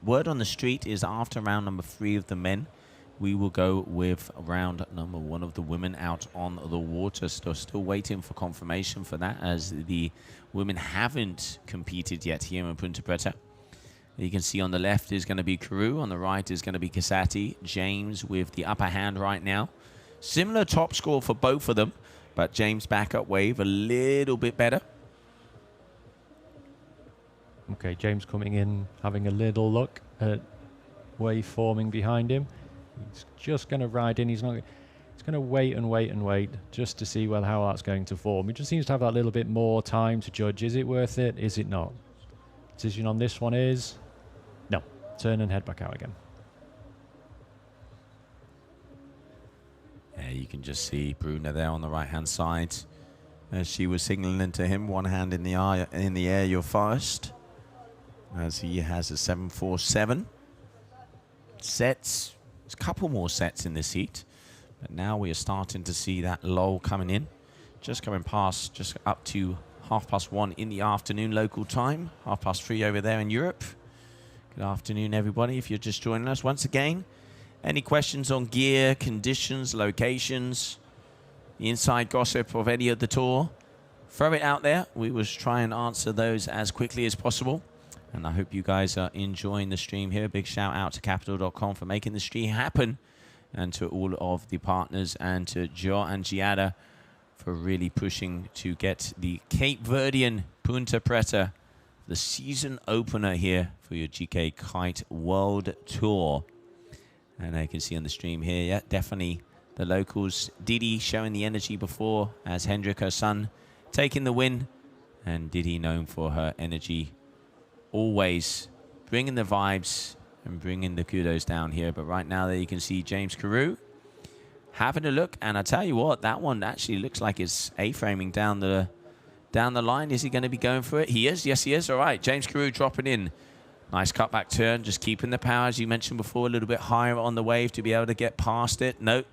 Speaker 2: Word on the street is after round number 3 of the men, we will go with round number 1 of the women out on the water. Still waiting for confirmation for that, as the women haven't competed yet here in Punta Preta. You can see on the left is going to be Karu, on the right is going to be Casati. James with the upper hand right now. Similar top score for both of them, but James' backup wave a little bit better.
Speaker 3: Okay, James coming in, having a little look at wave forming behind him. He's just going to ride in. He's going to wait and wait and wait just to see well how that's going to form. He just seems to have that little bit more time to judge. Is it worth it? Is it not? Decision on this one is no. Turn and head back out again.
Speaker 2: Yeah, you can just see Bruna there on the right-hand side as she was signaling to him. One hand in the air, you're first. As he has a 7-4-7. Sets. There's a couple more sets in this heat. But now we are starting to see that lull coming in. Just coming past, just up to 1:30 in the afternoon local time. 3:30 over there in Europe. Good afternoon, everybody, if you're just joining us. Once again, any questions on gear, conditions, locations, the inside gossip of any of the tour, throw it out there. We will try and answer those as quickly as possible. And I hope you guys are enjoying the stream here. Big shout out to Capital.com for making the stream happen. And to all of the partners, and to Jo and Giada for really pushing to get the Cape Verdean Punta Preta, the season opener here for your GKA Kite World Tour. And I can see on the stream here, yeah, definitely the locals. Didi showing the energy before, as Hendrik, her son, taking the win. And Didi known for her energy, always bringing the vibes and bringing the kudos down here. But right now there you can see James Karu having a look. And I tell you what, that one actually looks like it's A-framing down the line. Is he going to be going for it? He is. Yes, he is. All right, James Karu dropping in. Nice cutback turn, just keeping the power, as you mentioned before, a little bit higher on the wave to be able to get past it. Nope.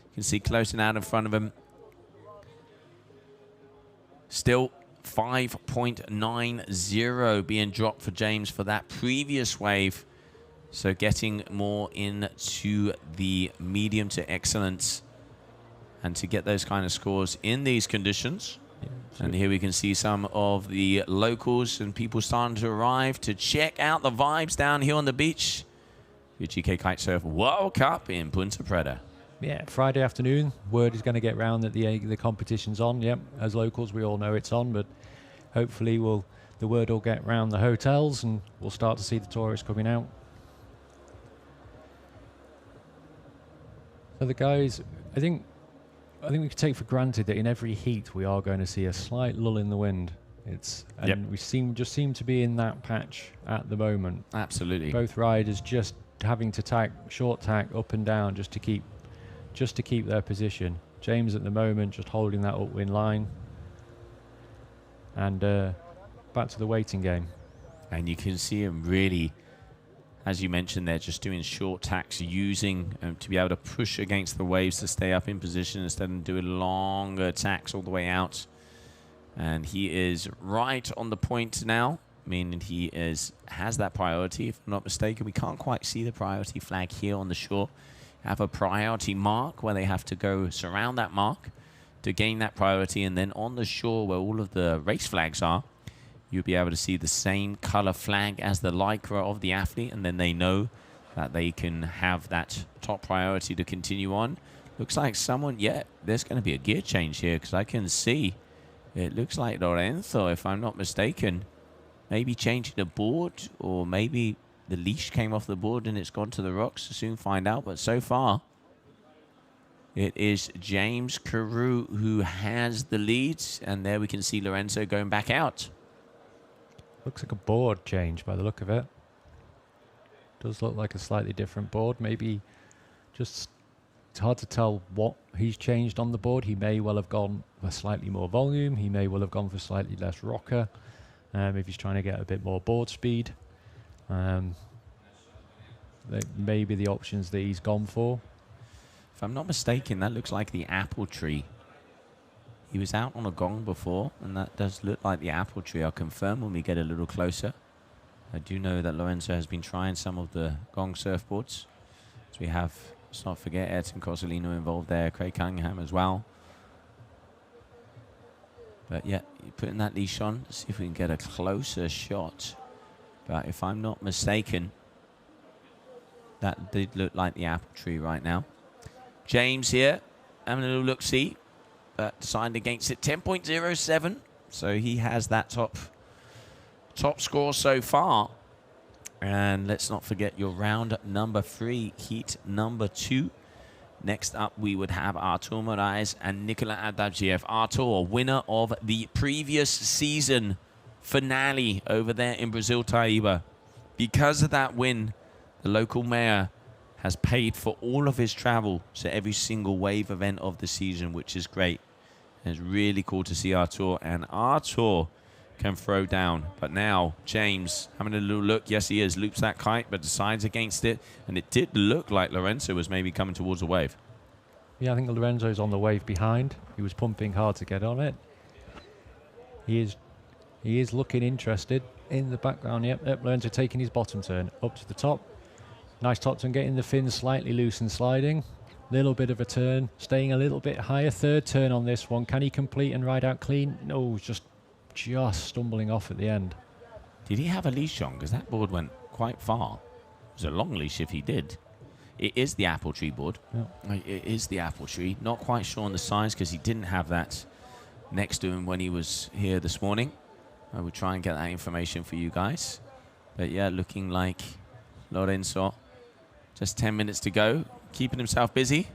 Speaker 2: You can see closing out in front of him. Still 5.90 being dropped for James for that previous wave. So getting more into the medium to excellence, and to get those kind of scores in these conditions. Yeah, and here we can see some of the locals and people starting to arrive to check out the vibes down here on the beach. The GKA Kitesurf World Cup in Punta Preta.
Speaker 3: Yeah, Friday afternoon. Word is going to get round that the competition's on. Yep, as locals, we all know it's on, but hopefully the word will get round the hotels and we'll start to see the tourists coming out. So the guys, I think we could take for granted that in every heat we are going to see a slight lull in the wind. We just seem to be in that patch at the moment.
Speaker 2: Absolutely.
Speaker 3: Both riders just having to short tack up and down just to keep their position. James at the moment just holding that upwind line. And back to the waiting game.
Speaker 2: And you can see him really, as you mentioned, they're just doing short tacks, using to be able to push against the waves to stay up in position instead of doing longer tacks all the way out. And he is right on the point now, meaning he has that priority. If I'm not mistaken, we can't quite see the priority flag here on the shore. Have a priority mark where they have to go surround that mark to gain that priority, and then on the shore where all of the race flags are, you'll be able to see the same color flag as the lycra of the athlete, and then they know that they can have that top priority to continue on. Looks like someone, yeah, there's going to be a gear change here, because I can see it looks like Lorenzo, if I'm not mistaken, maybe changing the board, or maybe the leash came off the board and it's gone to the rocks. We'll soon find out, but so far it is James Karu who has the lead, and there we can see Lorenzo going back out.
Speaker 3: Looks like a board change by the look of it. Does look like a slightly different board. Maybe just, it's hard to tell what he's changed on the board. He may well have gone for slightly more volume. He may well have gone for slightly less rocker. If he's trying to get a bit more board speed. Maybe the options that he's gone for.
Speaker 2: If I'm not mistaken, that looks like the apple tree. He was out on a gong before, and that does look like the apple tree. I'll confirm when we get a little closer. I do know that Lorenzo has been trying some of the gong surfboards. So we have Let's not forget Edson Coalino involved there, Craig Cunningham as well. But yeah, you're putting that leash on. Let's see if we can get a closer shot. But if I'm not mistaken, that did look like the apple tree right now. James here, having a little look-see, but decided against it. 10.07, so he has that top score so far. And let's not forget your round number 3, heat number 2. Next up, we would have Artur Morazz and Nicolas Adamziev. Artur, winner of the previous season finale over there in Brazil, Taiba. Because of that win, the local mayor has paid for all of his travel to every single wave event of the season, which is great. And it's really cool to see Artur. And Artur can throw down. But now, James, having a little look. Yes, he is. Loops that kite, but decides against it. And it did look like Lorenzo was maybe coming towards the wave.
Speaker 3: Yeah, I think Lorenzo's on the wave behind. He was pumping hard to get on it. He is looking interested in the background. Yep, Lorenzo taking his bottom turn up to the top. Nice top turn, getting the fins slightly loose and sliding. Little bit of a turn, staying a little bit higher. Third turn on this one. Can he complete and ride out clean? No, just stumbling off at the end.
Speaker 2: Did he have a leash on? Because that board went quite far. It was a long leash if he did. It is the apple tree board. Yeah. It is the apple tree. Not quite sure on the size because he didn't have that next to him when he was here this morning. I will try and get that information for you guys. But yeah, looking like Lorenzo. Just 10 minutes to go. Keeping himself busy.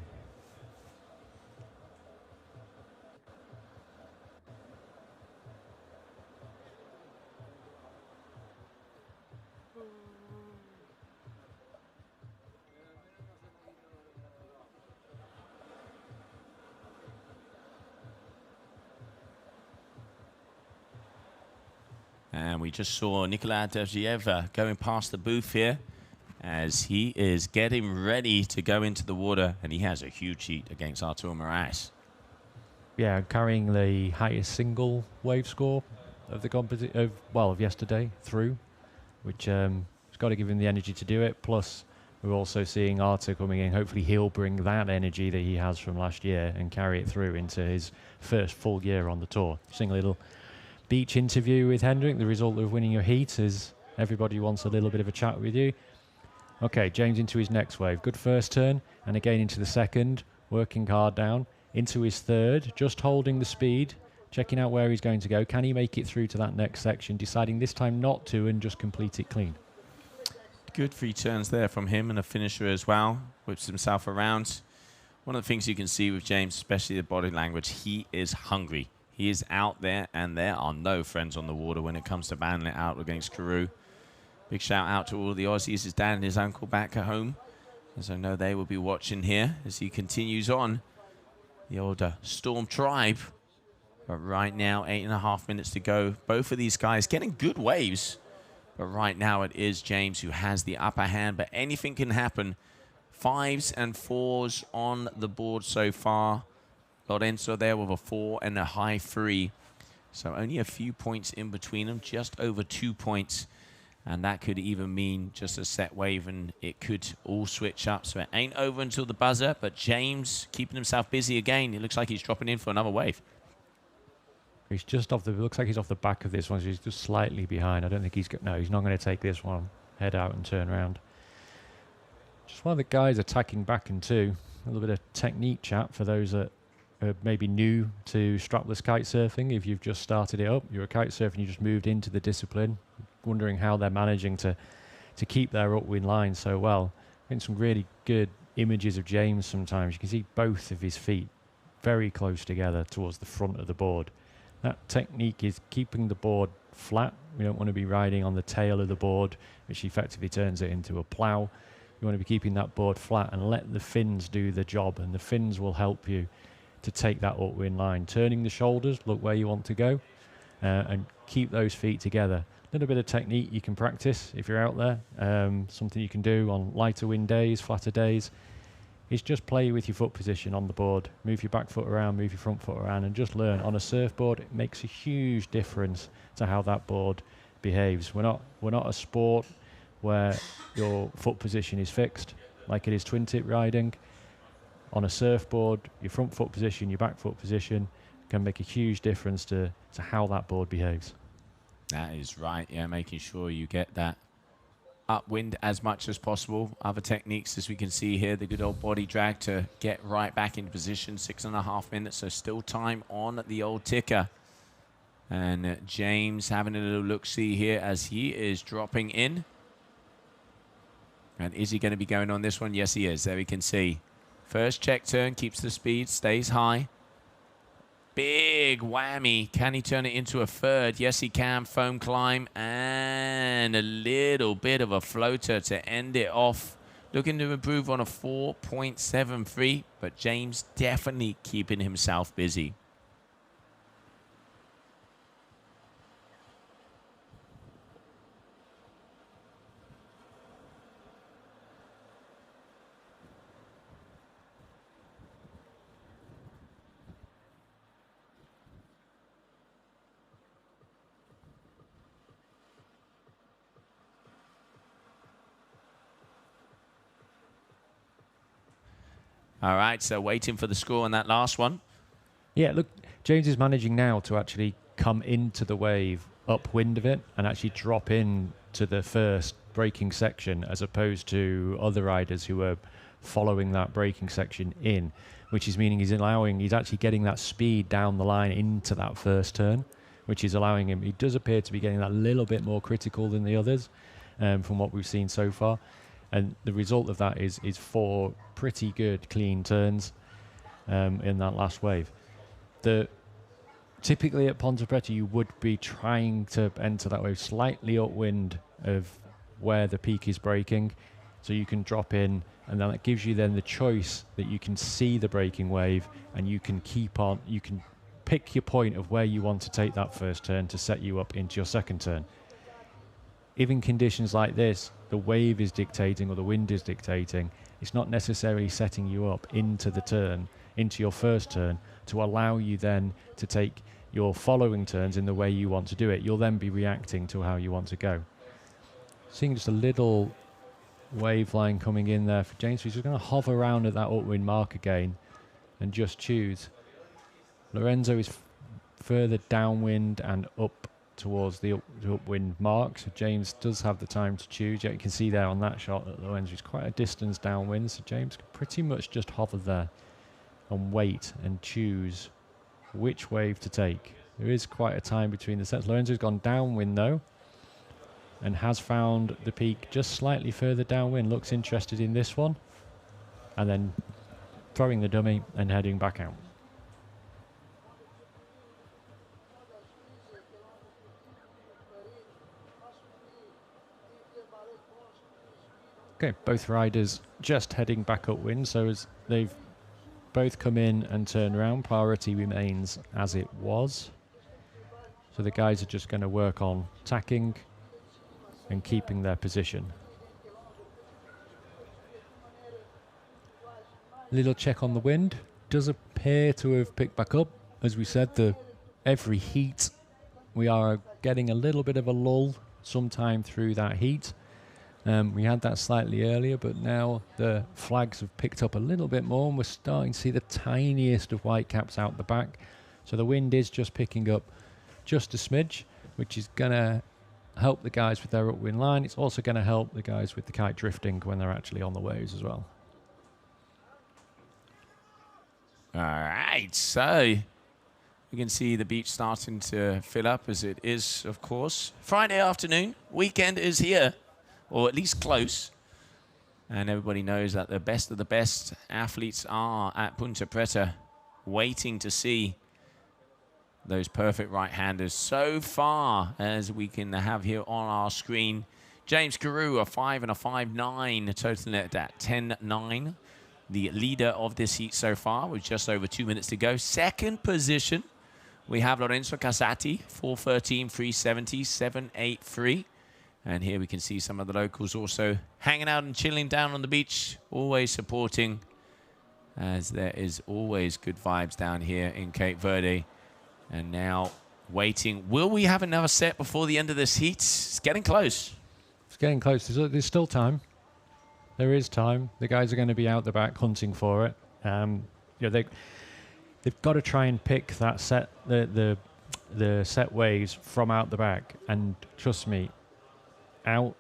Speaker 2: And we just saw Nicolas Adamziev going past the booth here as he is getting ready to go into the water, and he has a huge heat against Artur Morazz.
Speaker 3: Yeah, carrying the highest single wave score of the competition of yesterday through, which has got to give him the energy to do it. Plus, we're also seeing Artur coming in. Hopefully, he'll bring that energy that he has from last year and carry it through into his first full year on the tour. Seeing a little beach interview with Hendrik. The result of winning your heat is everybody wants a little bit of a chat with you. Okay, James into his next wave. Good first turn, and again into the second, working hard down. Into his third, just holding the speed, checking out where he's going to go. Can he make it through to that next section, deciding this time not to and just complete it clean?
Speaker 2: Good 3 turns there from him, and a finisher as well. Whips himself around. One of the things you can see with James, especially the body language, he is hungry. He is out there, and there are no friends on the water when it comes to battling it out against Karu. Big shout out to all the Aussies, his dad and his uncle back at home, as I know they will be watching here as he continues on. The older Storm Tribe. But right now, 8.5 minutes to go. Both of these guys getting good waves. But right now it is James who has the upper hand, but anything can happen. 5s and 4s on the board so far. Lorenzo there with a 4 and a high 3. So only a few points in between them, just over 2 points. And that could even mean just a set wave, and it could all switch up. So it ain't over until the buzzer, but James keeping himself busy again. It looks like he's dropping in for another wave.
Speaker 3: He's just off the, looks like he's off the back of this one, so he's just slightly behind. I don't think he's, no, he's not going to take this one. Head out and turn around. Just while the guys attacking back in 2, a little bit of technique chat for those that are maybe new to strapless kite surfing. If you've just started it up, you're a kite surfer and you just moved into the discipline, wondering how they're managing to keep their upwind line so well. Getting some really good images of James sometimes. You can see both of his feet very close together towards the front of the board. That technique is keeping the board flat. We don't want to be riding on the tail of the board, which effectively turns it into a plough. You want to be keeping that board flat and let the fins do the job, and the fins will help you to take that upwind line. Turning the shoulders, look where you want to go, and keep those feet together. A little bit of technique you can practice if you're out there. Something you can do on lighter wind days, flatter days, is just play with your foot position on the board. Move your back foot around, move your front foot around, and just learn. On a surfboard, it makes a huge difference to how that board behaves. We're not a sport where your foot position is fixed like it is twin tip riding. on a surfboard, your front foot position, your back foot position can make a huge difference to how that board behaves.
Speaker 2: That is right, yeah, making sure you get that upwind as much as possible. Other techniques, as we can see here, the good old body drag to get right back into position. 6.5 minutes, so still time on the old ticker. And James having a little look-see here as he is dropping in. And is he going to be going on this one? Yes, he is. There we can see. First check turn, keeps the speed, stays high. Big whammy. Can he turn it into a third? Yes, he can. Foam climb and a little bit of a floater to end it off. Looking to improve on a 4.73, but James definitely keeping himself busy. All right, so waiting for the score on that last one.
Speaker 3: Yeah, look, James is managing now to actually come into the wave upwind of it and actually drop in to the first braking section, as opposed to other riders who are following that braking section in, which is meaning he's actually getting that speed down the line into that first turn, which is allowing him, he does appear to be getting that little bit more critical than the others from what we've seen so far. And the result of that is 4 pretty good clean turns in that last wave. Typically at Ponte Preta, you would be trying to enter that wave slightly upwind of where the peak is breaking, so you can drop in, and then that gives you then the choice that you can see the breaking wave, and you can keep on, you can pick your point of where you want to take that first turn to set you up into your second turn. If in conditions like this, the wave is dictating or the wind is dictating, it's not necessarily setting you up into the turn, into your first turn, to allow you then to take your following turns in the way you want to do it. You'll then be reacting to how you want to go. Seeing just a little wave line coming in there for James. He's just going to hover around at that upwind mark again and just choose. Lorenzo is further downwind and up towards the upwind mark, so James does have the time to choose. Yeah, you can see there on that shot that Lorenzo is quite a distance downwind, so James can pretty much just hover there and wait and choose which wave to take. There is quite a time between the sets. Lorenzo's gone downwind though and has found the peak just slightly further downwind. Looks interested in this one, and then throwing the dummy and heading back out. Okay, both riders just heading back upwind, so as they've both come in and turn around, priority remains as it was. So the guys are just going to work on tacking and keeping their position. Little check on the wind. Does appear to have picked back up. As we said, every heat we are getting a little bit of a lull sometime through that heat. We had that slightly earlier, but now the flags have picked up a little bit more and we're starting to see the tiniest of white caps out the back. So the wind is just picking up just a smidge, which is going to help the guys with their upwind line. It's also going to help the guys with the kite drifting when they're actually on the waves as well.
Speaker 2: All right, so you can see the beach starting to fill up, as it is, of course. Friday afternoon, weekend is here, or at least close. And everybody knows that the best of the best athletes are at Ponte Preta, waiting to see those perfect right-handers. So far, as we can have here on our screen, James Karu, a 5 and a 5.9, totaling it at 10.9. The leader of this heat so far, with just over 2 minutes to go. Second position, we have Lorenzo Casati, 4.13, 3.70, 7.83. And here we can see some of the locals also hanging out and chilling down on the beach, always supporting, as there is always good vibes down here in Cape Verde. And now waiting. Will we have another set before the end of this heat? It's getting close.
Speaker 3: It's getting close. There's still time. There is time. The guys are going to be out the back hunting for it. You know, they've got to try and pick that set, the set waves from out the back, and trust me, out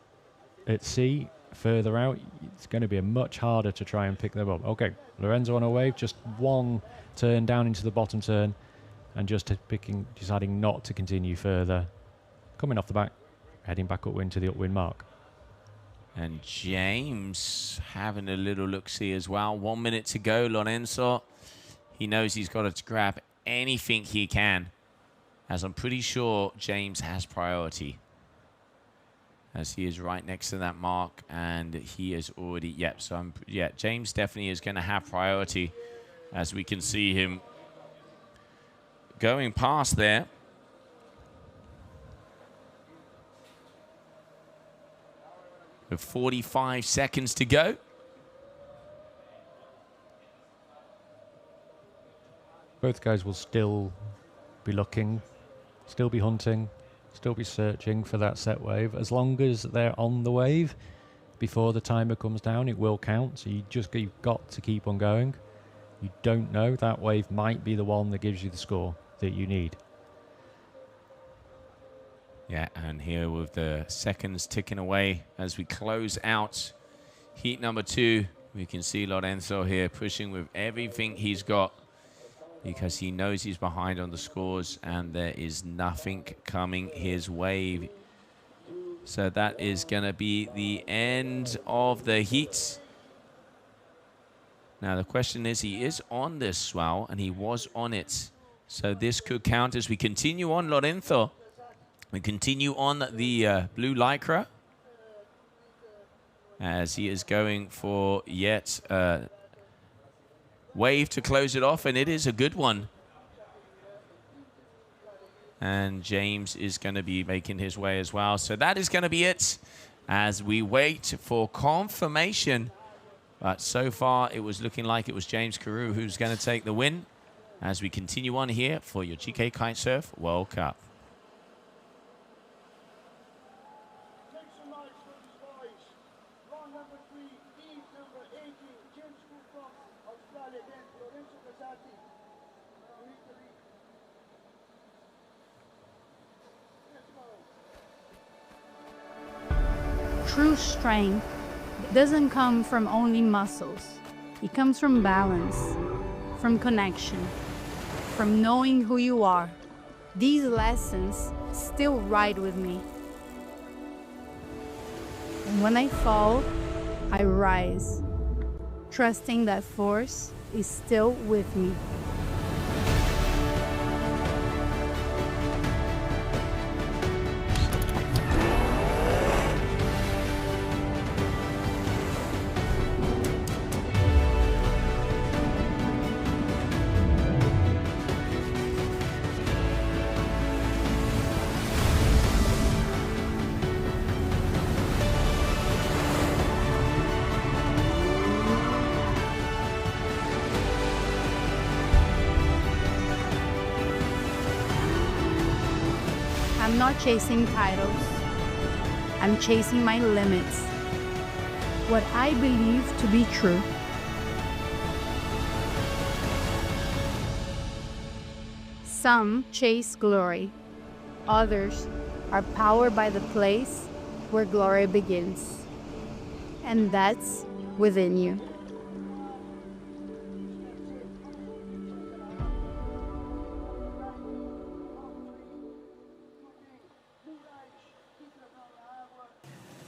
Speaker 3: at sea, further out, it's going to be much harder to try and pick them up. Okay, Lorenzo on a wave, just one turn down into the bottom turn, and just deciding not to continue further, coming off the back, heading back upwind to the upwind mark.
Speaker 2: And James having a little look-see as well. 1 minute to go, Lorenzo. He knows he's got to grab anything he can, as I'm pretty sure James has priority, as he is right next to that mark, and he is already, James definitely is going to have priority, as we can see him going past there. With 45 seconds to go.
Speaker 3: Both guys will still be looking, still be hunting, still be searching for that set wave. As long as they're on the wave before the timer comes down, it will count. So you've got to keep on going. You don't know, that wave might be the one that gives you the score that you need.
Speaker 2: Yeah, and here with the seconds ticking away as we close out heat number 2, we can see Lorenzo here pushing with everything he's got, because he knows he's behind on the scores and there is nothing coming his way. So that is going to be the end of the heat. Now the question is, he is on this swell and he was on it. So this could count as we continue on, Lorenzo. We continue on the blue lycra, as he is going for yet wave to close it off, and it is a good one. And James is going to be making his way as well. So that is going to be it as we wait for confirmation. But so far, it was looking like it was James Karu who's going to take the win, as we continue on here for your GKA Kitesurf World Cup.
Speaker 1: True strength doesn't come from only muscles. It comes from balance, from connection, from knowing who you are. These lessons still ride with me. And when I fall, I rise, trusting that force is still with me. I'm not chasing titles. I'm chasing my limits. What I believe to be true. Some chase glory. Others are powered by the place where glory begins. And that's within you.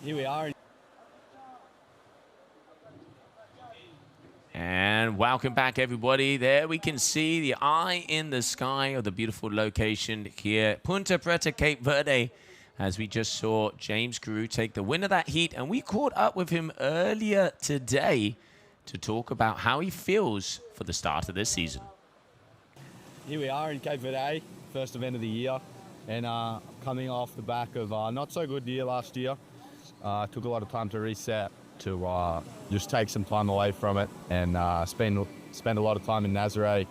Speaker 4: Here we are.
Speaker 2: And welcome back, everybody. There we can see the eye in the sky of the beautiful location here, Punta Preta, Cape Verde, as we just saw James Karu take the win of that heat. And we caught up with him earlier today to talk about how he feels for the start of this season.
Speaker 5: Here we are in Cape Verde, first event of the year, and coming off the back of not so good year last year. Took a lot of time to reset, to just take some time away from it, and spend a lot of time in Nazare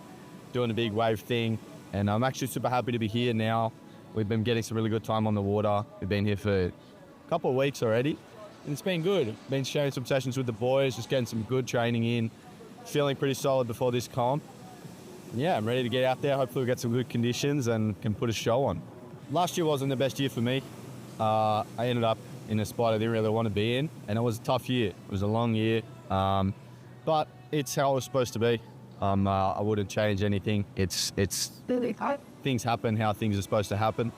Speaker 5: doing a big wave thing. And I'm actually super happy to be here now. We've been getting some really good time on the water. We've been here for a couple of weeks already, and it's been good. Been sharing some sessions with the boys, just getting some good training in feeling pretty solid before this comp. Yeah, I'm ready to get out there. Hopefully we get some good conditions and can put a show on. Last year wasn't the best year for me. I ended up in a spot I didn't really want to be in, and it was a tough year. It was a long year, but it's how it was supposed to be. I wouldn't change anything. It's things happen how things are supposed to happen,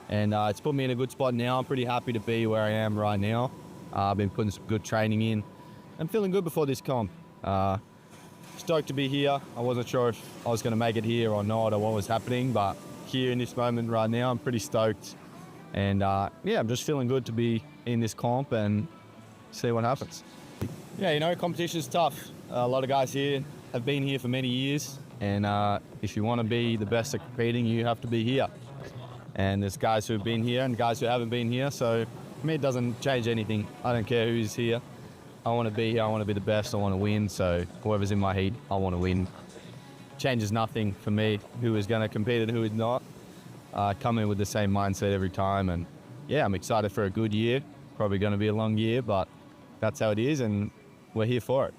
Speaker 5: and it's put me in a good spot now. I'm pretty happy to be where I am right now. I've been putting some good training in. I'm feeling good before this comp. Stoked to be here. I wasn't sure if I was going to make it here or not or what was happening, but here in this moment right now, I'm pretty stoked. And yeah, I'm just feeling good to be in this comp and see what happens. Yeah, you know, competition's tough. A lot of guys here have been here for many years, and if you want to be the best at competing, you have to be here. And there's guys who've been here and guys who haven't been here, so for me it doesn't change anything. I don't care who's here. I want to be here, I want to be the best, I want to win, so whoever's in my heat, I want to win. Changes nothing for me, who is going to compete and who is not. Come in with the same mindset every time, and yeah, I'm excited for a good year. Probably going to be a long year, but that's how it is, and we're here for it.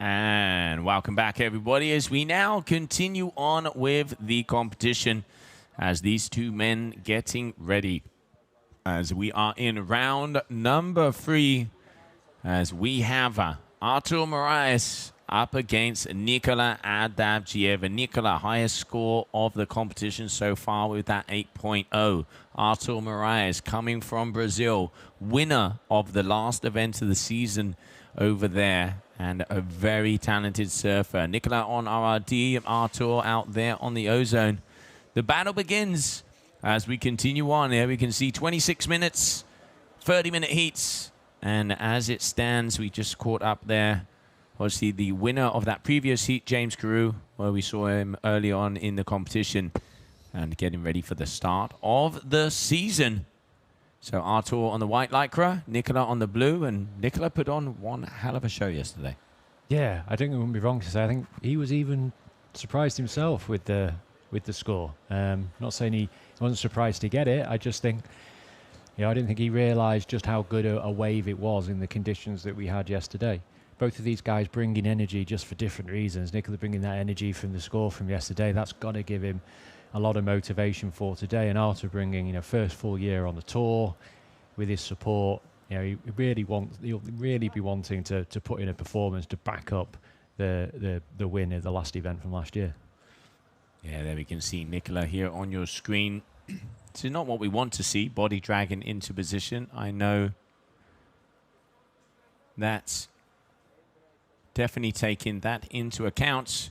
Speaker 2: And welcome back, everybody, as we now continue on with the competition as these two men getting ready. As we are in round number 3, as we have Artur Morazz up against Nikola Adavjiev. Nikola, highest score of the competition so far with that 8.0. Artur Morazz coming from Brazil, winner of the last event of the season over there, and a very talented surfer. Nikola on RRD, Artur out there on the ozone. The battle begins as we continue on. Here we can see 26 minutes, 30-minute heats. And as it stands, we just caught up there. Obviously, the winner of that previous heat, James Karu, where we saw him early on in the competition and getting ready for the start of the season. So Artur on the white lycra, Nikola on the blue, and Nikola put on one hell of a show yesterday.
Speaker 3: Yeah, I think it wouldn't be wrong to say. I think he was even surprised himself with the score. Not saying he wasn't surprised to get it. I just think, you know, I didn't think he realised just how good a wave it was in the conditions that we had yesterday. Both of these guys bringing energy just for different reasons. Nikola bringing that energy from the score from yesterday. That's got to give him a lot of motivation for today. And Artur bringing, you know, first full year on the tour with his support. You know, he'll really be wanting to put in a performance to back up the win of the last event from last year.
Speaker 2: Yeah, there we can see Nikola here on your screen. This is not what we want to see, body dragging into position. I know that's definitely taking that into account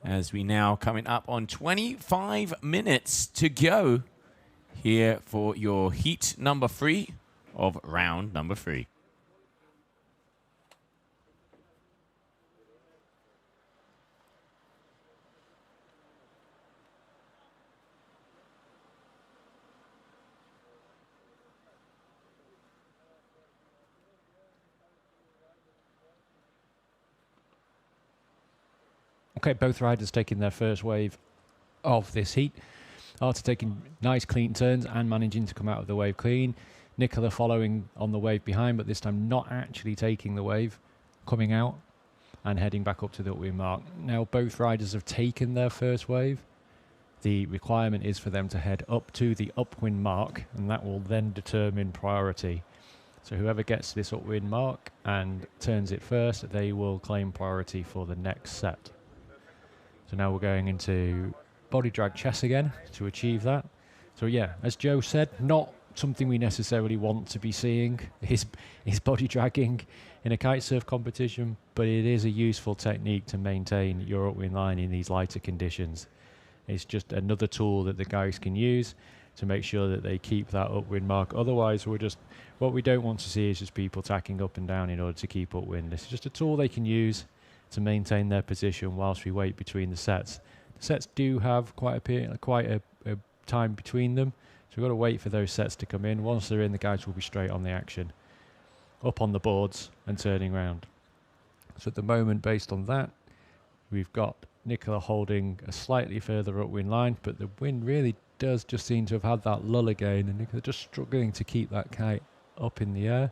Speaker 2: as we now coming up on 25 minutes to go here for your heat number 3 of round number 3.
Speaker 3: Okay, both riders taking their first wave of this heat. Artur taking nice clean turns and managing to come out of the wave clean. Nikola following on the wave behind, but this time not actually taking the wave, coming out and heading back up to the upwind mark. Now both riders have taken their first wave. The requirement is for them to head up to the upwind mark, and that will then determine priority. So whoever gets this upwind mark and turns it first, they will claim priority for the next set. So now we're going into body drag chess again to achieve that. So yeah, as Joe said, not something we necessarily want to be seeing is body dragging in a kitesurf competition, but it is a useful technique to maintain your upwind line in these lighter conditions. It's just another tool that the guys can use to make sure that they keep that upwind mark. Otherwise, what we don't want to see is just people tacking up and down in order to keep upwind. This is just a tool they can use to maintain their position whilst we wait between the sets. The sets do have quite a time between them, so we've got to wait for those sets to come in. Once they're in, the guys will be straight on the action, up on the boards and turning around. So at the moment, based on that, we've got Nikola holding a slightly further upwind line, but the wind really does just seem to have had that lull again, and they're just struggling to keep that kite up in the air.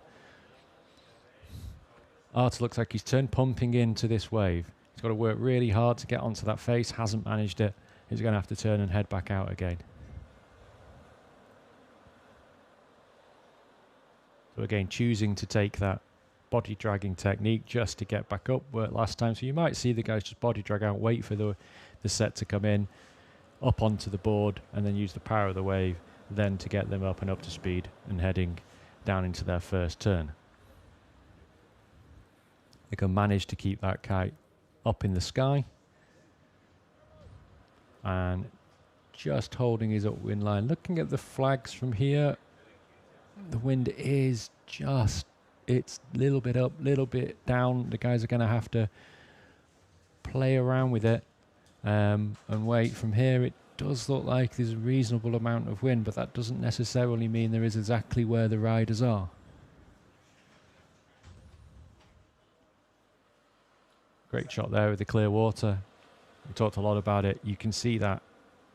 Speaker 3: Arthur looks like he's turned pumping into this wave. He's got to work really hard to get onto that face, hasn't managed it. He's going to have to turn and head back out again. So again, choosing to take that body dragging technique just to get back up. Worked last time, so you might see the guys just body drag out, wait for the set to come in, up onto the board, and then use the power of the wave then to get them up and up to speed and heading down into their first turn. They can manage to keep that kite up in the sky and just holding his upwind line. Looking at the flags from here, the wind is just, it's a little bit up, little bit down. The guys are going to have to play around with it and wait. From here, it does look like there's a reasonable amount of wind, but that doesn't necessarily mean there is exactly where the riders are. Great shot there with the clear water. We talked a lot about it. You can see that.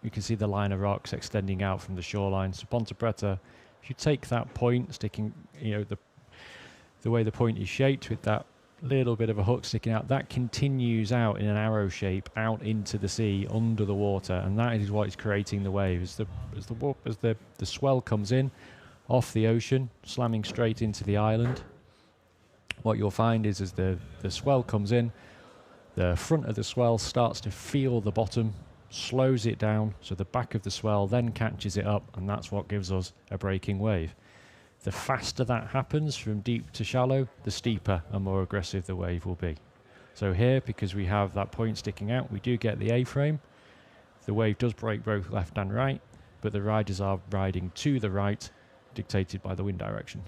Speaker 3: You can see the line of rocks extending out from the shoreline. So Ponte Preta, if you take that point, sticking, you know, the way the point is shaped with that little bit of a hook sticking out, that continues out in an arrow shape out into the sea under the water, and that is what is creating the wave. As the swell comes in off the ocean, slamming straight into the island, what you'll find is as the swell comes in, the front of the swell starts to feel the bottom, slows it down, so the back of the swell then catches it up, and that's what gives us a breaking wave. The faster that happens from deep to shallow, the steeper and more aggressive the wave will be. So here, because we have that point sticking out, we do get the A-frame. The wave does break both left and right, but the riders are riding to the right, dictated by the wind direction.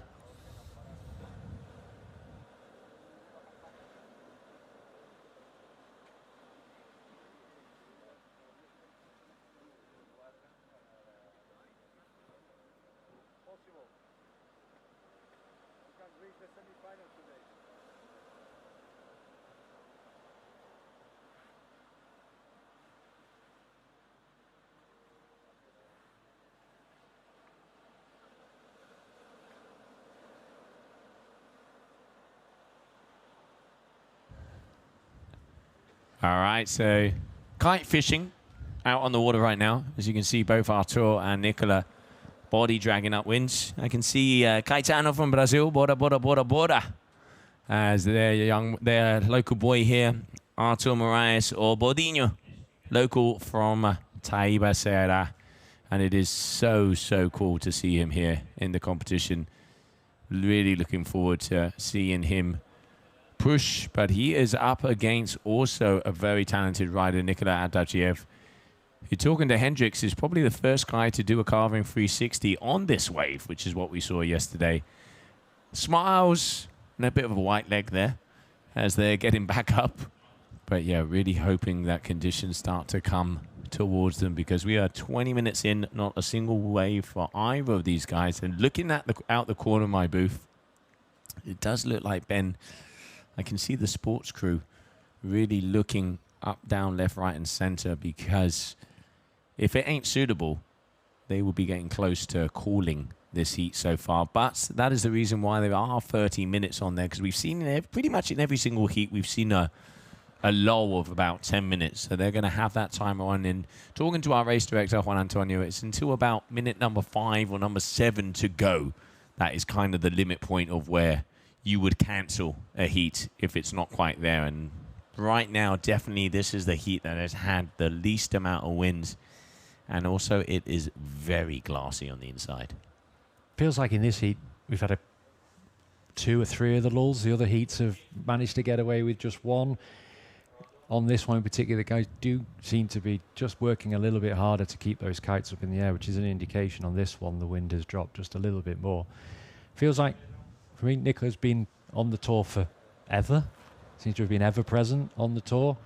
Speaker 2: All right, so kite fishing out on the water right now. As you can see, both Arthur and Nicola body dragging upwinds. I can see Caetano from Brazil, bora, bora, bora, bora, as their local boy here, Arthur Morazz or Bodinho, local from Taiba, Ceará. And it is so, so cool to see him here in the competition. Really looking forward to seeing him push, but he is up against also a very talented rider, Nikola Adavchiev. You're talking to Hendricks, is probably the first guy to do a carving 360 on this wave, which is what we saw yesterday. Smiles and a bit of a white leg there as they're getting back up. But yeah, really hoping that conditions start to come towards them, because we are 20 minutes in, not a single wave for either of these guys. And looking at out the corner of my booth, it does look like Ben. I can see the sports crew really looking up, down, left, right, and center, because if it ain't suitable, they will be getting close to calling this heat so far. But that is the reason why there are 30 minutes on there, because we've seen pretty much in every single heat, we've seen a lull of about 10 minutes. So they're going to have that timer on. And talking to our race director, Juan Antonio, it's until about minute number 5 or number 7 to go. That is kind of the limit point of where you would cancel a heat if it's not quite there. And right now, definitely this is the heat that has had the least amount of winds. And also it is very glassy on the inside.
Speaker 3: Feels like in this heat, we've had 2 or 3 of the lulls. The other heats have managed to get away with just one. On this one in particular, the guys do seem to be just working a little bit harder to keep those kites up in the air, which is an indication on this one the wind has dropped just a little bit more. Feels like, for me, Nicola's been on the tour forever. Seems to have been ever present on the tour.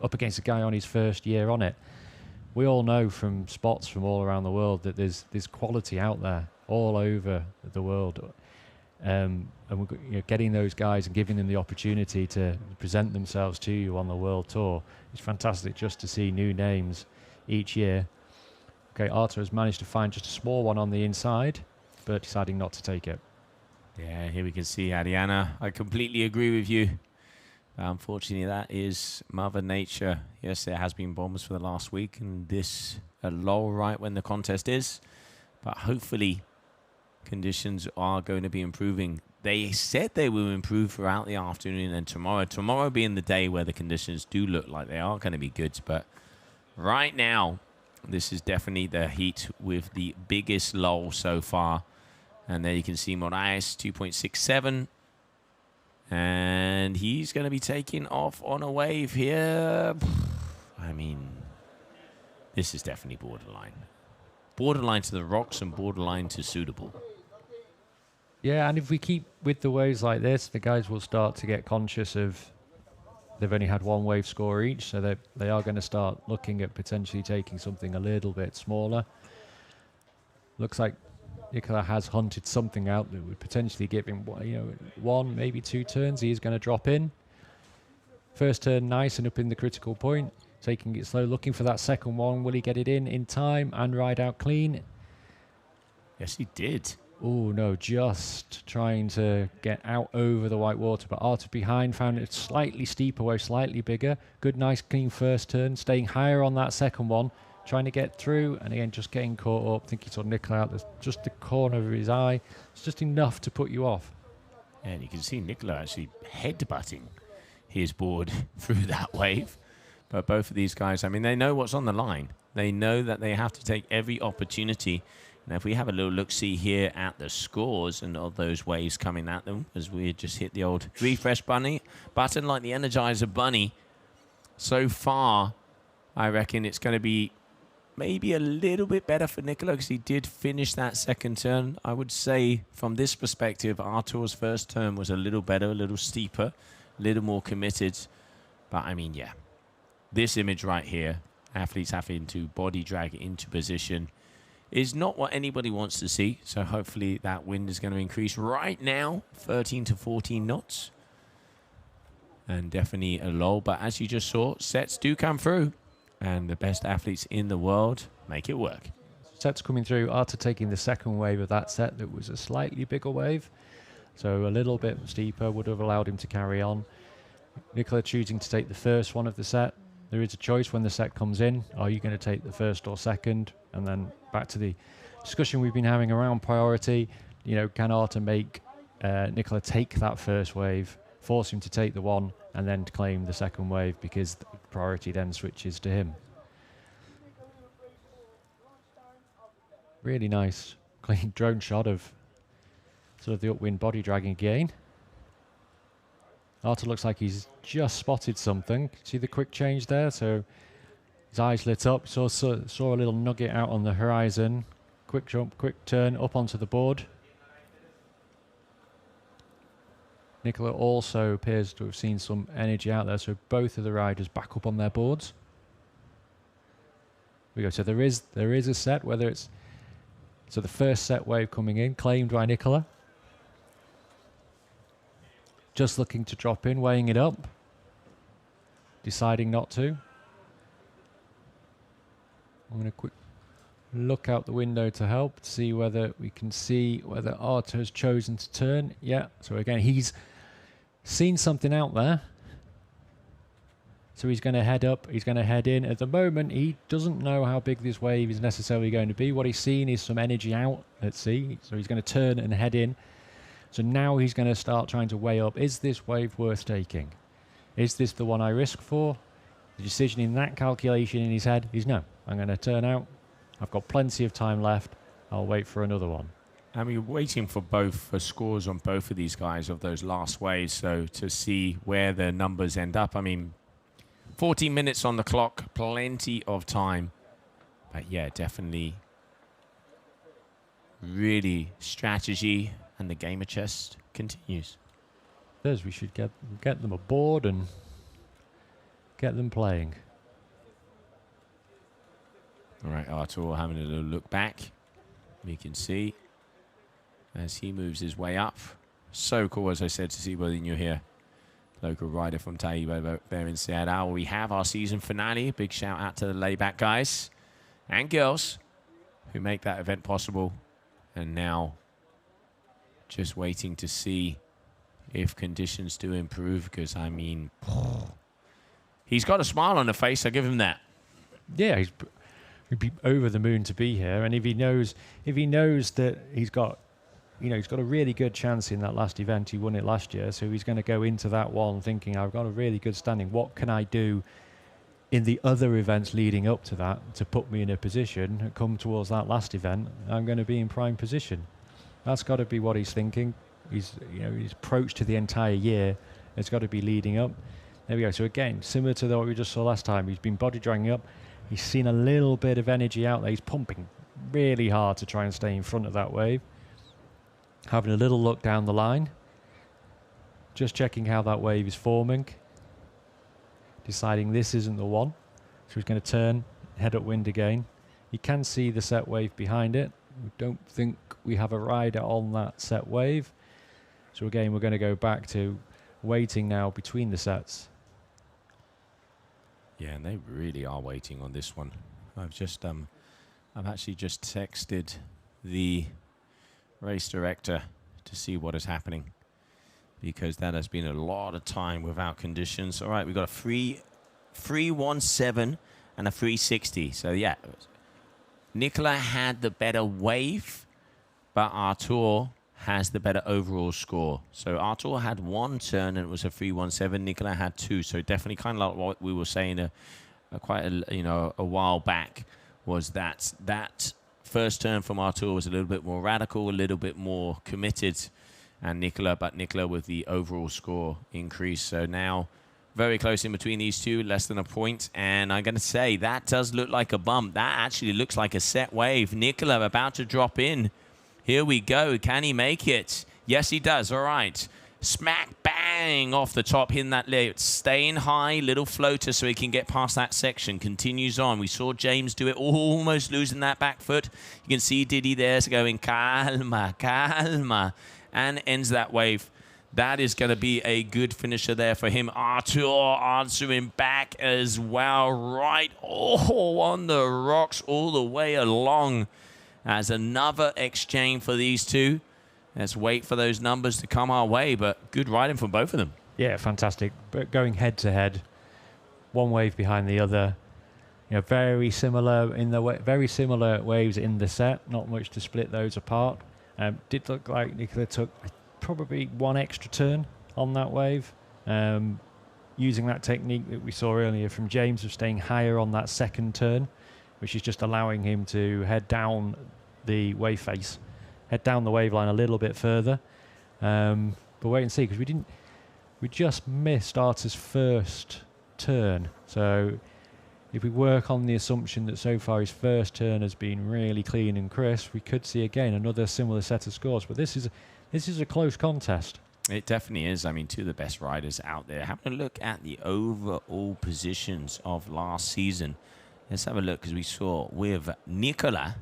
Speaker 3: Up against a guy on his first year on it. We all know from spots from all around the world that there's quality out there all over the world. And we're getting those guys and giving them the opportunity to present themselves to you on the world tour. It's fantastic just to see new names each year. Okay, Arthur has managed to find just a small one on the inside, but deciding not to take it.
Speaker 2: Yeah, here we can see Ariana. I completely agree with you. Unfortunately, that is Mother Nature. Yes, there has been bombs for the last week, and this a lull right when the contest is. But hopefully, conditions are going to be improving. They said they will improve throughout the afternoon and tomorrow being the day where the conditions do look like they are going to be good. But right now, this is definitely the heat with the biggest lull so far. And there you can see Morazz, 2.67. And he's going to be taking off on a wave here. I mean, this is definitely borderline. Borderline to the rocks and borderline to suitable.
Speaker 3: Yeah, and if we keep with the waves like this, the guys will start to get conscious of they've only had one wave score each, so they are going to start looking at potentially taking something a little bit smaller. Looks like Nicola has hunted something out that would potentially give him, one, maybe 2 turns. He is going to drop in. First turn nice and up in the critical point. Taking it slow, looking for that second one. Will he get it in time and ride out clean?
Speaker 2: Yes, he did.
Speaker 3: Oh, no, just trying to get out over the white water. But Arthur behind found it slightly steeper wave, slightly bigger. Good, nice, clean first turn. Staying higher on that second one. Trying to get through. And again, just getting caught up. I think he saw Nicola out. There's just the corner of his eye. It's just enough to put you off.
Speaker 2: Yeah, and you can see Nicola actually headbutting his board through that wave. But both of these guys, I mean, they know what's on the line. They know that they have to take every opportunity. Now, if we have a little look-see here at the scores and all those waves coming at them, as we just hit the old refresh button like the Energizer Bunny, so far, I reckon it's going to be maybe a little bit better for Nicola because he did finish that second turn. I would say, from this perspective, Artur's first turn was a little better, a little steeper, a little more committed. But, I mean, yeah, this image right here, athletes having to body drag into position, is not what anybody wants to see. So hopefully that wind is going to increase right now, 13 to 14 knots. And definitely a lull. But as you just saw, sets do come through. And the best athletes in the world make it work.
Speaker 3: Sets coming through. Arthur taking the second wave of that set that was a slightly bigger wave. So a little bit steeper would have allowed him to carry on. Nicola choosing to take the first one of the set. There is a choice when the set comes in. Are you going to take the first or second? And then back to the discussion we've been having around priority. Can Arthur make Nicola take that first wave, force him to take the one, and then to claim the second wave because the priority then switches to him. Really nice, clean drone shot of sort of the upwind body dragging again. Arthur looks like he's just spotted something. See the quick change there? So his eyes lit up. Saw a little nugget out on the horizon. Quick jump, quick turn up onto the board. Nicola also appears to have seen some energy out there. So both of the riders back up on their boards. Here we go. So there is a set, whether it's so the first set wave coming in, claimed by Nicola. Just looking to drop in, weighing it up. Deciding not to. I'm going to quick look out the window to help, to see whether we can see whether Arthur has chosen to turn. Yeah, so again, he's seen something out there. So he's going to head up, he's going to head in. At the moment, he doesn't know how big this wave is necessarily going to be. What he's seen is some energy out at sea. So he's going to turn and head in. So now he's going to start trying to weigh up, is this wave worth taking? Is this the one I risk for? The decision in that calculation in his head is no. I'm going to turn out. I've got plenty of time left. I'll wait for another one.
Speaker 2: And we're waiting for scores on both of these guys of those last waves. So to see where the numbers end up. I mean, 14 minutes on the clock, plenty of time. But yeah, definitely really strategy, and the game of chess continues.
Speaker 3: We should get them aboard and get them playing.
Speaker 2: All right, Artur having a little look back. We can see as he moves his way up. So cool, as I said, to see whether you're here. Local rider from Taibo there in Seattle. We have our season finale. Big shout out to the layback guys and girls. who make that event possible. And now just waiting to see if conditions do improve, because, I mean, he's got a smile on the face. I give him that.
Speaker 3: Yeah, he'd be over the moon to be here. And if he knows that he's got, he's got a really good chance in that last event. He won it last year, so he's going to go into that one thinking, I've got a really good standing. What can I do in the other events leading up to that to put me in a position, come towards that last event, I'm going to be in prime position. That's got to be what he's thinking. His approach to the entire year has got to be leading up. There we go. So again, similar to what we just saw last time, he's been body dragging up. He's seen a little bit of energy out there. He's pumping really hard to try and stay in front of that wave. Having a little look down the line. Just checking how that wave is forming. Deciding this isn't the one. So he's going to turn, head upwind again. You can see the set wave behind it. We don't think we have a rider on that set wave. So again, we're going to go back to waiting now between the sets.
Speaker 2: Yeah, and they really are waiting on this one. I've actually just texted the race director to see what is happening, because that has been a lot of time without conditions. All right, we've got a 317 and a 360. So yeah, Nicola had the better wave, but Artur has the better overall score. So Artur had one turn and it was a 317. Nicola had two. So definitely kind of like what we were saying quite a while back, was that first turn from Artur was a little bit more radical, a little bit more committed, and Nicola with the overall score increase. So now very close in between these two, less than a point. And I'm going to say that does look like a bump. That actually looks like a set wave. Nicola about to drop in. Here we go. Can he make it? Yes, he does. All right. Smack bang off the top, hitting that lip. Staying high, little floater so he can get past that section. Continues on. We saw James do it, almost losing that back foot. You can see Diddy there going calma, calma, and ends that wave. That is going to be a good finisher there for him. Artur answering back as well. Right, on the rocks all the way along. As another exchange for these two. Let's wait for those numbers to come our way, but good riding from both of them.
Speaker 3: Yeah, fantastic. But going head to head, one wave behind the other. Very similar very similar waves in the set. Not much to split those apart. Did look like Nicola took probably one extra turn on that wave, using that technique that we saw earlier from James of staying higher on that second turn, which is just allowing him to head down the wave face, head down the wave line a little bit further. But wait and see, because we just missed Artur's first turn. So if we work on the assumption that so far his first turn has been really clean and crisp, we could see again another similar set of scores. But this is a close contest.
Speaker 2: It definitely is. I mean, two of the best riders out there. Having a look at the overall positions of last season. Let's have a look, because we saw with Nicola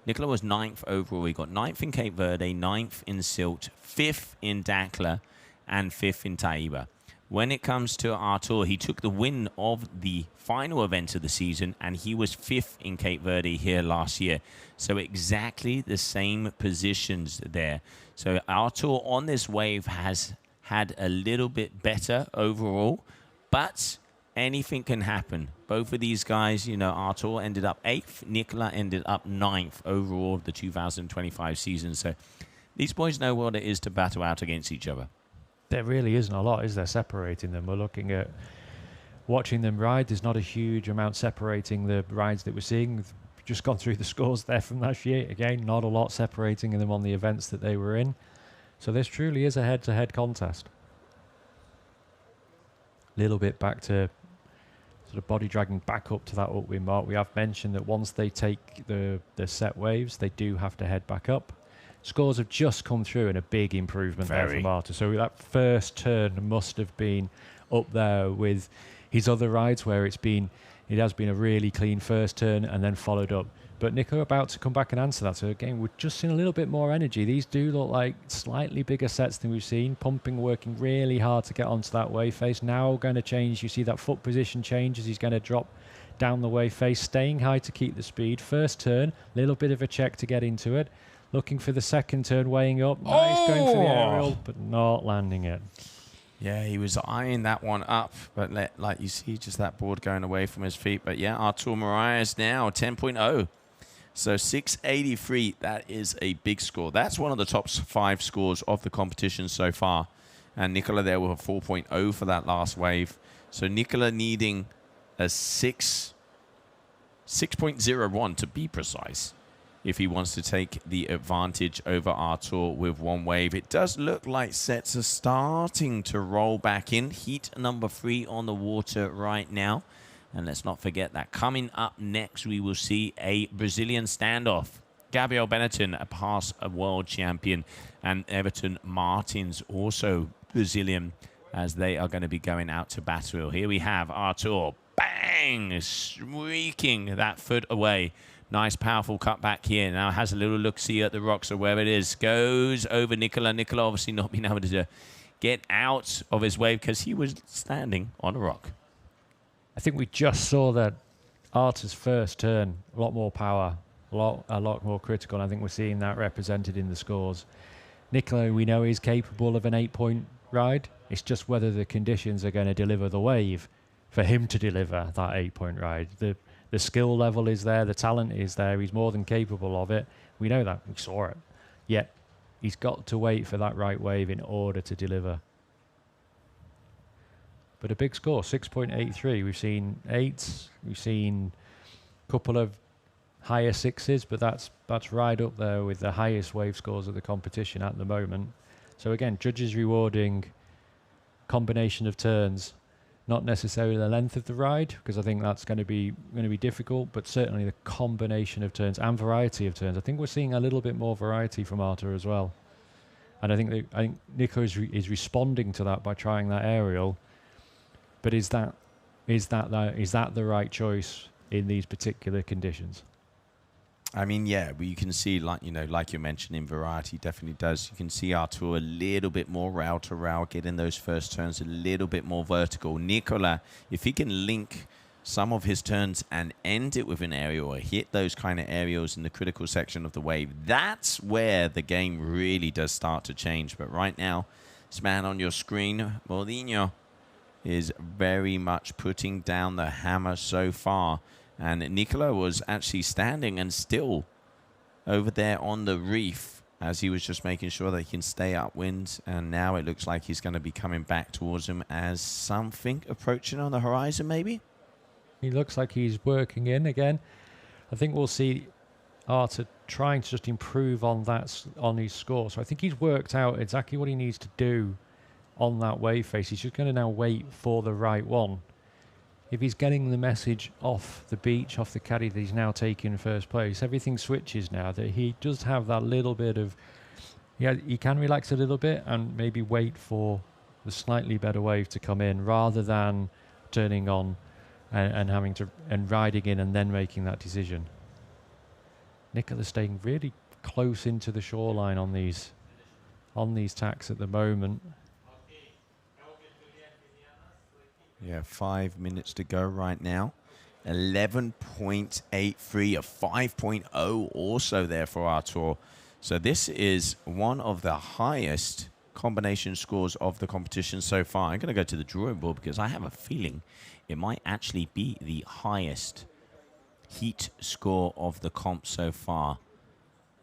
Speaker 2: was 9th overall. We got 9th in Cape Verde, 9th in Silt, 5th in Dakla, and 5th in Taiba. When it comes to Artur, he took the win of the final event of the season, and he was 5th in Cape Verde here last year. So exactly the same positions there. So Artur on this wave has had a little bit better overall, but anything can happen. Both of these guys, Artur ended up 8th, Nicola ended up 9th overall of the 2025 season. So these boys know what it is to battle out against each other.
Speaker 3: There really isn't a lot, is there, separating them? We're looking at watching them ride. There's not a huge amount separating the rides that we're seeing. We've just gone through the scores there from last year. Again, not a lot separating them on the events that they were in. So this truly is a head-to-head contest. A little bit back to sort of body dragging back up to that upwind mark. We have mentioned that once they take the set waves, they do have to head back up. Scores have just come through and a big improvement there from Artur. So that first turn must have been up there with his other rides where it has been a really clean first turn and then followed up. But Nico about to come back and answer that. So again, we're just seeing a little bit more energy. These do look like slightly bigger sets than we've seen. Pumping, working really hard to get onto that wave face. Now going to change. You see that foot position change as he's going to drop down the wave face, staying high to keep the speed. First turn, little bit of a check to get into it. Looking for the second turn, weighing up. Nice, going for the aerial, but not landing it.
Speaker 2: Yeah, he was eyeing that one up, but like you see, just that board going away from his feet. But yeah, Artur Morazz now 10.0. So 683, that is a big score. That's one of the top 5 scores of the competition so far. And Nicola there with a 4.0 for that last wave. So Nicola needing a 6.01 to be precise, if he wants to take the advantage over Artur with one wave. It does look like sets are starting to roll back in. Heat number 3 on the water right now. And let's not forget that coming up next, we will see a Brazilian standoff. Gabriel Benitin, a past world champion, and Everton Martins, also Brazilian, as they are going to be going out to battle. Here we have Artur, bang, streaking that foot away. Nice, powerful cut back here. Now has a little look-see at the rocks or where it is. Goes over Nicola. Nicola obviously not being able to get out of his wave because he was standing on a rock.
Speaker 3: I think we just saw that Artur's first turn, a lot more power, a lot more critical. I think we're seeing that represented in the scores. Nicola, we know, is capable of an 8-point ride. It's just whether the conditions are going to deliver the wave for him to deliver that 8-point ride. The skill level is there, the talent is there. He's more than capable of it. We know that. We saw it. Yet he's got to wait for that right wave in order to deliver. But a big score, 6.83. We've seen 8s, we've seen a couple of higher 6s, but that's right up there with the highest wave scores of the competition at the moment. So again, judges rewarding combination of turns, not necessarily the length of the ride, because I think that's going to be difficult, but certainly the combination of turns and variety of turns. I think we're seeing a little bit more variety from Artur as well, and I think Nico is responding to that by trying that aerial. But is that the right choice in these particular conditions?
Speaker 2: I mean, yeah, but you can see, like you're mentioning, variety definitely does. You can see Artur a little bit more rail to rail, getting those first turns a little bit more vertical. Nicola, if he can link some of his turns and end it with an aerial or hit those kind of aerials in the critical section of the wave, that's where the game really does start to change. But right now, this man on your screen, Coalino, is very much putting down the hammer so far. And Nicola was actually standing and still over there on the reef as he was just making sure that he can stay upwind. And now it looks like he's going to be coming back towards him as something approaching on the horizon, maybe?
Speaker 3: He looks like he's working in again. I think we'll see Artur trying to just improve on that, on his score. So I think he's worked out exactly what he needs to do on that wave face. He's just going to now wait for the right one. If he's getting the message off the beach, off the caddy, that he's now taking first place, everything switches now, that he does have that little bit of, yeah, he can relax a little bit and maybe wait for the slightly better wave to come in rather than turning on and having to, and riding in and then making that decision. Nicola staying really close into the shoreline on these tacks at the moment.
Speaker 2: Yeah, 5 minutes to go right now. 11.83, a 5.0 also there for Artur. So this is one of the highest combination scores of the competition so far. I'm going to go to the drawing board because I have a feeling it might actually be the highest heat score of the comp so far.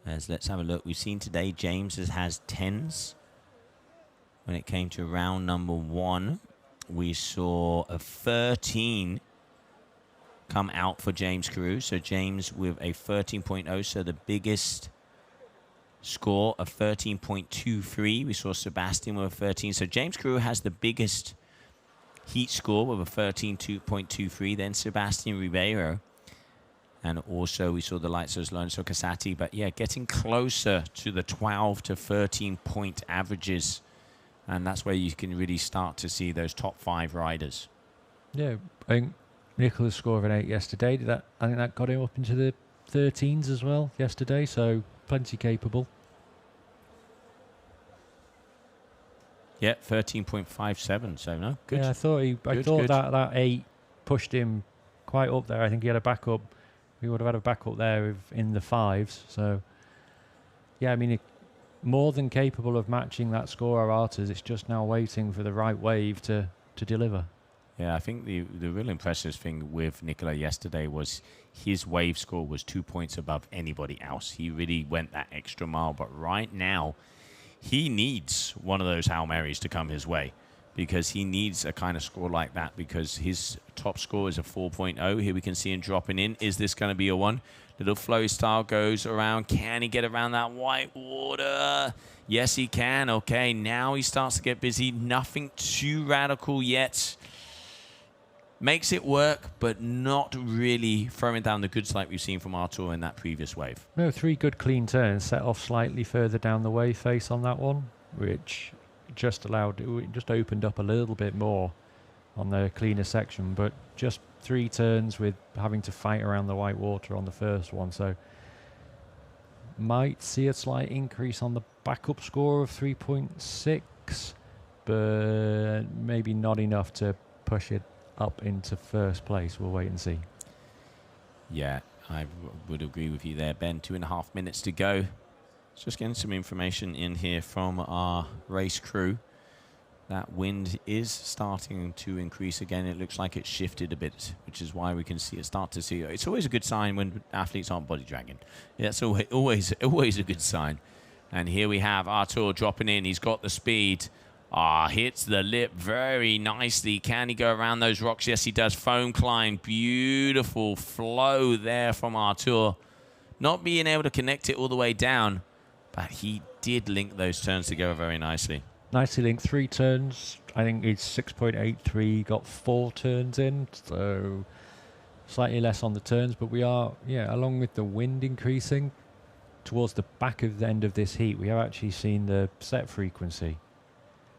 Speaker 2: Let's have a look. We've seen today James has 10s. When it came to round number 1, we saw a 13 come out for James Karu. So James with a 13.0, so the biggest score of 13.23. We saw Sebastian with a 13. So James Karu has the biggest heat score with a 13.23. Then Sebastian Ribeiro. And also we saw the lights as Lorenzo Casati. But yeah, getting closer to the 12 to 13 point averages. And that's where you can really start to see those top 5 riders.
Speaker 3: Yeah, I think Nicola's score of an 8 yesterday. I think that got him up into the 13s as well yesterday, so plenty capable.
Speaker 2: Yeah, 13.57, so no, good.
Speaker 3: Yeah, I thought that 8 pushed him quite up there. I think he had a backup. We would have had a backup there in the 5s. So, yeah, I mean, more than capable of matching that score of Arta's. It's just now waiting for the right wave to deliver.
Speaker 2: Yeah, I think the real impressive thing with Nicola yesterday was his wave score was 2 points above anybody else. He really went that extra mile. But right now, he needs one of those Hail Marys to come his way, because he needs a kind of score like that, because his top score is a 4.0. Here we can see him dropping in. Is this going to be a 1? Little flowy style goes around. Can he get around that white water? Yes, he can. Okay, now he starts to get busy. Nothing too radical yet. Makes it work, but not really throwing down the goods like we've seen from Artur in that previous wave.
Speaker 3: No, 3 good clean turns. Set off slightly further down the wave face on that one, which just opened up a little bit more on the cleaner section, but just 3 turns with having to fight around the white water on the first one. So might see a slight increase on the backup score of 3.6, but maybe not enough to push it up into first place. We'll wait and see.
Speaker 2: Yeah, I would agree with you there, Ben. 2.5 minutes to go. Just getting some information in here from our race crew. That wind is starting to increase again. It looks like it's shifted a bit, which is why we can see it start to see. It's always a good sign when athletes aren't body dragging. That's always a good sign. And here we have Artur dropping in. He's got the speed. Hits the lip very nicely. Can he go around those rocks? Yes, he does. Foam climb. Beautiful flow there from Artur. Not being able to connect it all the way down, but he did link those turns together very nicely.
Speaker 3: Nicely linked. 3 turns. I think it's 6.83. Got 4 turns in, so slightly less on the turns. But we are, along with the wind increasing towards the back of the end of this heat, we have actually seen the set frequency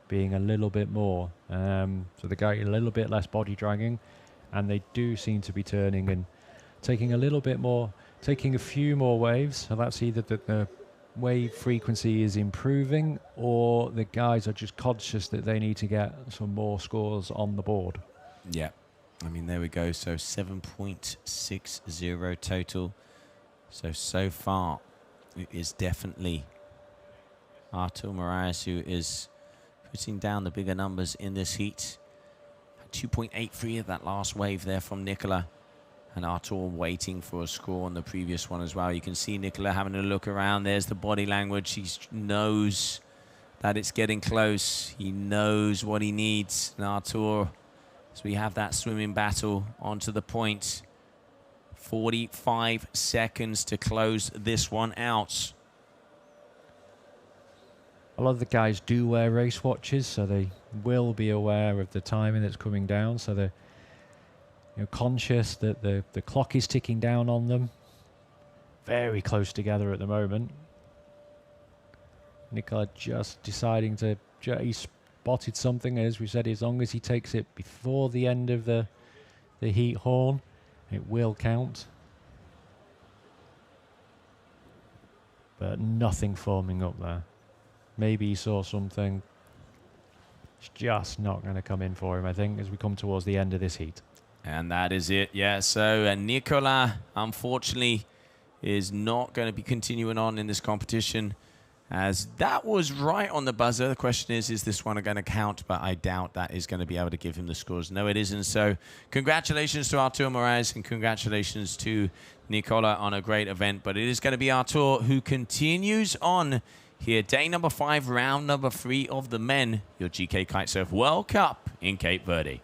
Speaker 3: being a little bit more. So the guy a little bit less body dragging, and they do seem to be turning and taking a little bit more, taking a few more waves. So that's either that the wave frequency is improving, or the guys are just conscious that they need to get some more scores on the board.
Speaker 2: Yeah, I mean, there we go. So 7.60 total. So far it is definitely Artur Morazz who is putting down the bigger numbers in this heat. 2.83 of that last wave there from Nicola. And Artur waiting for a score on the previous one as well. You can see Nicola having a look around. There's the body language. He knows that it's getting close. He knows what he needs. And Artur, as we have that swimming battle onto the point. 45 seconds to close this one out.
Speaker 3: A lot of the guys do wear race watches, so they will be aware of the timing that's coming down. So they're conscious that the clock is ticking down on them. Very close together at the moment. Nicola just deciding to... He spotted something, as we said, as long as he takes it before the end of the heat horn, it will count. But nothing forming up there. Maybe he saw something. It's just not going to come in for him, I think, as we come towards the end of this heat.
Speaker 2: And that is it, yeah. So Nicola, unfortunately, is not going to be continuing on in this competition, as that was right on the buzzer. The question is this one going to count? But I doubt that is going to be able to give him the scores. No, it isn't. So congratulations to Artur Morazz, and congratulations to Nicola on a great event. But it is going to be Artur who continues on here. Day number 5, round number 3 of the men, your GK Kitesurf World Cup in Cape Verde.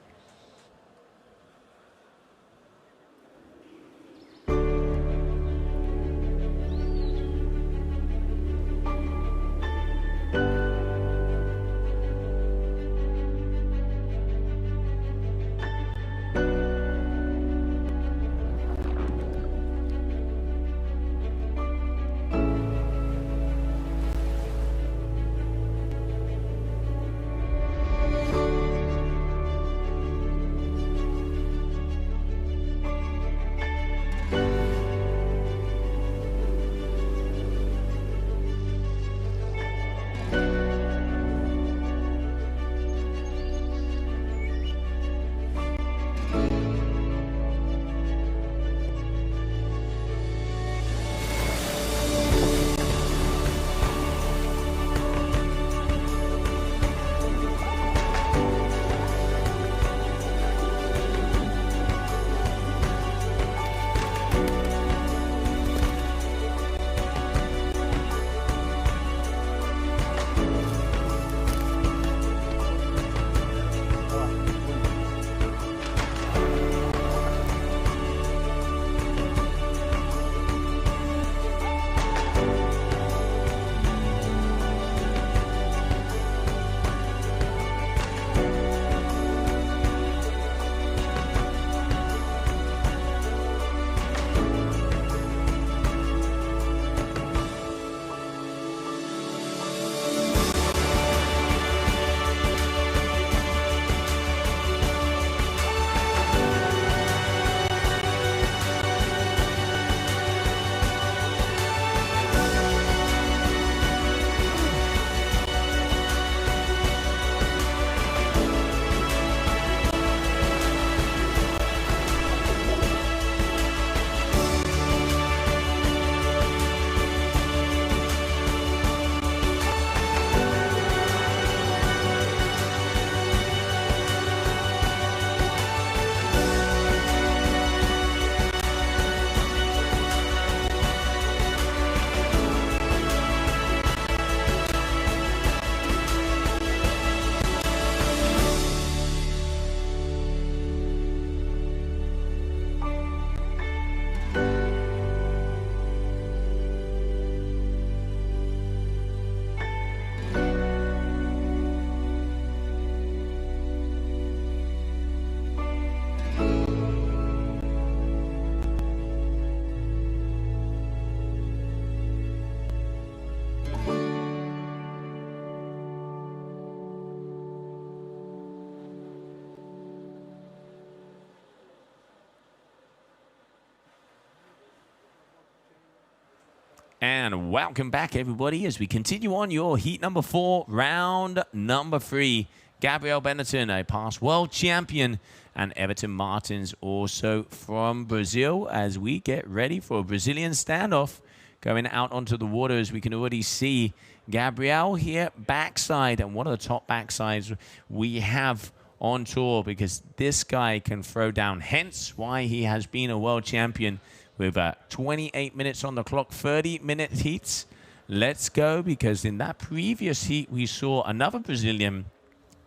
Speaker 2: And welcome back, everybody, as we continue on your heat number 4, round number 3. Gabriel Benitin, a past world champion, and Everton Martins, also from Brazil, as we get ready for a Brazilian standoff going out onto the water. As we can already see Gabriel here backside, and one of the top backsides we have on tour, because this guy can throw down, hence why he has been a world champion with 28 minutes on the clock, 30-minute heats. Let's go, because in that previous heat we saw another Brazilian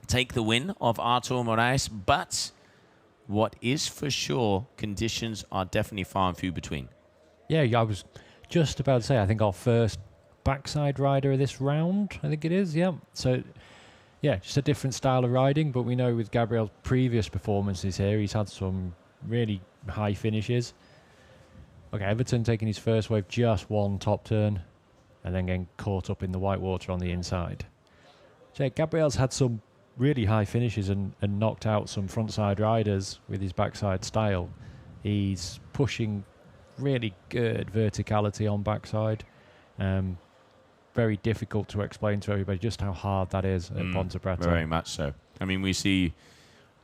Speaker 2: take the win of Artur Morazz, but what is for sure, conditions are definitely far and few between.
Speaker 3: Yeah, I was just about to say, I think our first backside rider of this round, I think it is, yeah. So, yeah, just a different style of riding, but we know with Gabriel's previous performances here, he's had some really high finishes. Okay, Everton taking his first wave, just one top turn, and then getting caught up in the white water on the inside. So Gabriel's had some really high finishes and knocked out some frontside riders with his backside style. He's pushing really good verticality on backside. Very difficult to explain to everybody just how hard that is at Ponta Preta.
Speaker 2: Very much so. I mean, we see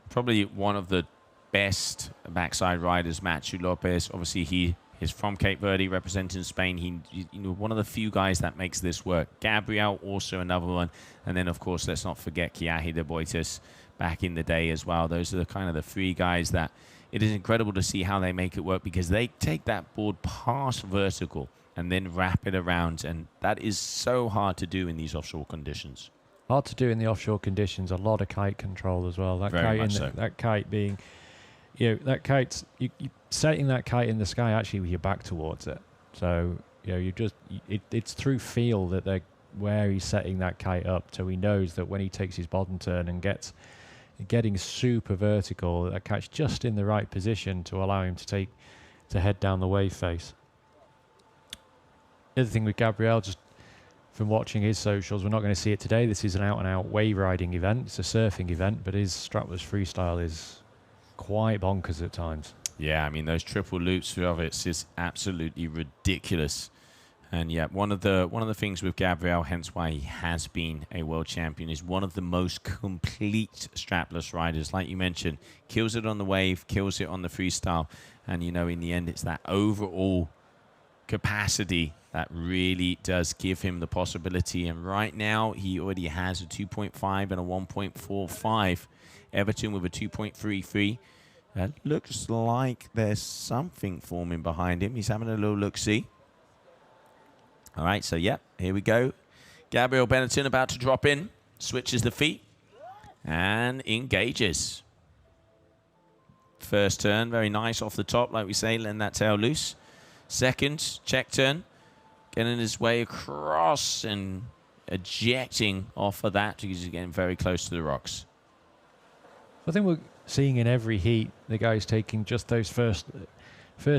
Speaker 2: probably one of the best backside riders, Matthew Lopez. Obviously, he is from Cape Verde, representing Spain. He, one of the few guys that makes this work. Gabriel, also another one. And then, of course, let's not forget Kiahi de Boitis back in the day as well. Those are the kind of the 3 guys that it is incredible to see how they make it work, because they take that board past vertical and then wrap it around. And that is so hard to do in these offshore conditions.
Speaker 3: Hard to do in the offshore conditions. A lot of kite control as well. That
Speaker 2: Very
Speaker 3: kite
Speaker 2: much so.
Speaker 3: That kite being, that kite's you setting that kite in the sky actually with your back towards it. So it's through feel that where he's setting that kite up. So he knows that when he takes his bottom turn and getting super vertical, that kite's just in the right position to allow him to head down the wave face. The other thing with Gabriel, just from watching his socials, we're not going to see it today. This is an out-and-out wave riding event. It's a surfing event, but his strapless freestyle is quite bonkers at times.
Speaker 2: Yeah, I mean, those triple loops throughout it is absolutely ridiculous. And yeah, one of the things with Gabriel, hence why he has been a world champion, is one of the most complete strapless riders. Like you mentioned, kills it on the wave, kills it on the freestyle. And, in the end, it's that overall capacity that really does give him the possibility. And right now, he already has a 2.5 and a 1.45. Everton with a 2.33. That looks like there's something forming behind him. He's having a little look-see. All right, so, yeah, here we go. Gabriel Benitin about to drop in. Switches the feet and engages. First turn, very nice off the top, like we say, letting that tail loose. Second, check turn. Getting his way across and ejecting off of that because he's getting very close to the rocks.
Speaker 3: I think we're seeing in every heat the guys taking just those first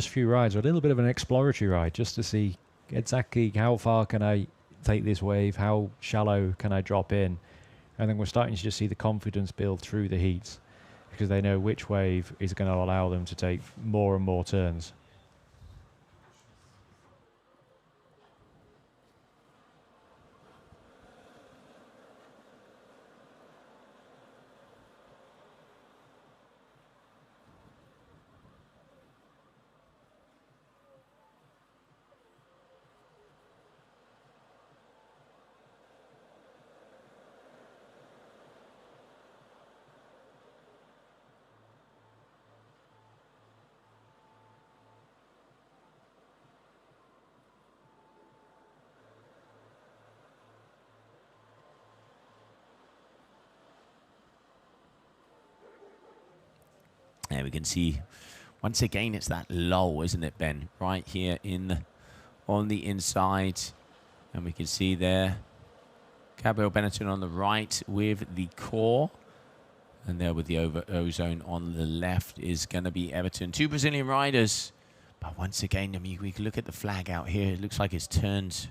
Speaker 3: few rides, or a little bit of an exploratory ride, just to see exactly how far can I take this wave, how shallow can I drop in. And then we're starting to just see the confidence build through the heats, because they know which wave is going to allow them to take more and more turns.
Speaker 2: There we can see, once again, it's that lull, isn't it, Ben? Right here on the inside. And we can see there, Gabriel Benitin on the right with the core. And there with the ozone on the left is going to be Everton. 2 Brazilian riders. But once again, I mean, we can look at the flag out here. It looks like it's turned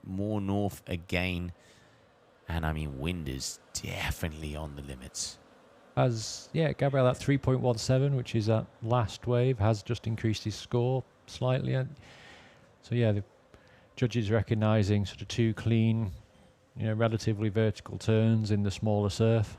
Speaker 2: more north again. And, I mean, wind is definitely on the limits.
Speaker 3: Gabriel at 3.17, which is that last wave, has just increased his score slightly. So, yeah, Judges recognising sort of 2 clean, relatively vertical turns in the smaller surf.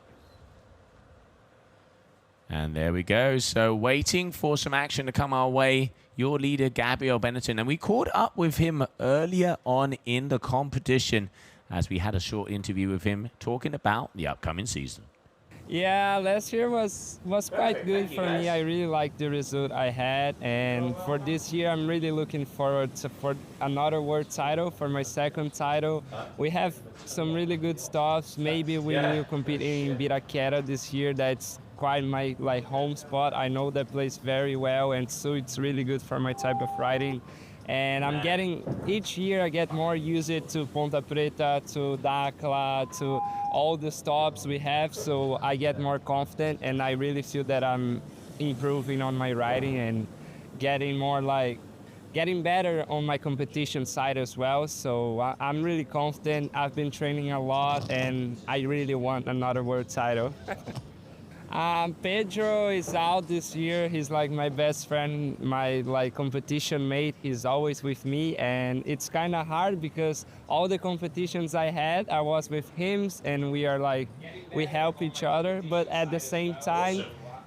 Speaker 2: And there we go. So waiting for some action to come our way. Your leader, Gabriel Benitin. And we caught up with him earlier on in the competition as we had a short interview with him talking about the upcoming season.
Speaker 6: Yeah, last year was quite good for me. I really liked the result I had, and for this year I'm really looking forward for another world title, for my second title. We have some really good stops. Maybe we will compete in Biraquera this year. That's quite my home spot. I know that place very well, and so it's really good for my type of riding. And I'm getting, each year I get more used to Ponta Preta, to Dakla, to all the stops we have, so I get more confident, and I really feel that I'm improving on my riding and getting better on my competition side as well. So I'm really confident. I've been training a lot, and I really want another world title. Pedro is out this year. He's like my best friend, my competition mate. He's always with me, and it's kind of hard because all the competitions I had, I was with him, and we help each other. But at the same time,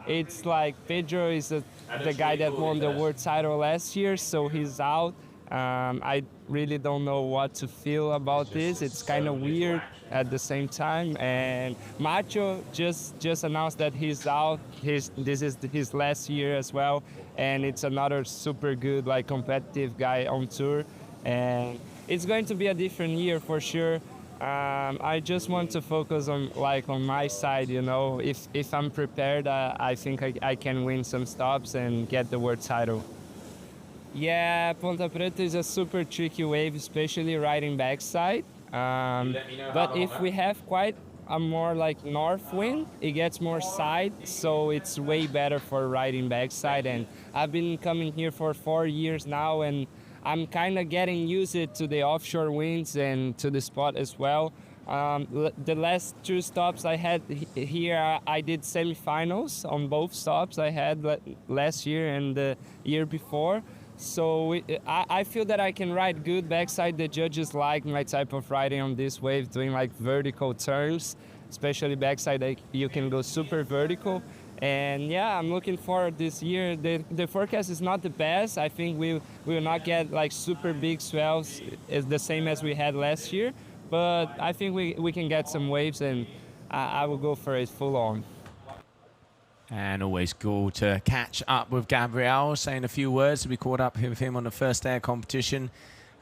Speaker 6: it's like Pedro is the guy that won the world title last year, so he's out. I really don't know what to feel about this. It's kind of weird at the same time. And Macho just announced that he's out. This is his last year as well, and it's another super good competitive guy on tour. And it's going to be a different year for sure. I just want to focus on my side, If I'm prepared, I think I can win some stops and get the world title. Yeah, Ponta Preta is a super tricky wave, especially riding backside. But if we have quite a more north wind, it gets more side, so it's way better for riding backside. And I've been coming here for 4 years now, and I'm kind of getting used to the offshore winds and to the spot as well. The last 2 stops I had here, I did semifinals on both stops I had last year and the year before. So I feel that I can ride good backside. The judges like my type of riding on this wave, doing vertical turns, especially backside. You can go super vertical. And yeah, I'm looking forward this year. The forecast is not the best. I think we will not get super big swells as the same as we had last year. But I think we can get some waves, and I will go for it full on.
Speaker 2: And always cool to catch up with Gabriel, saying a few words. We caught up with him on the first day of competition,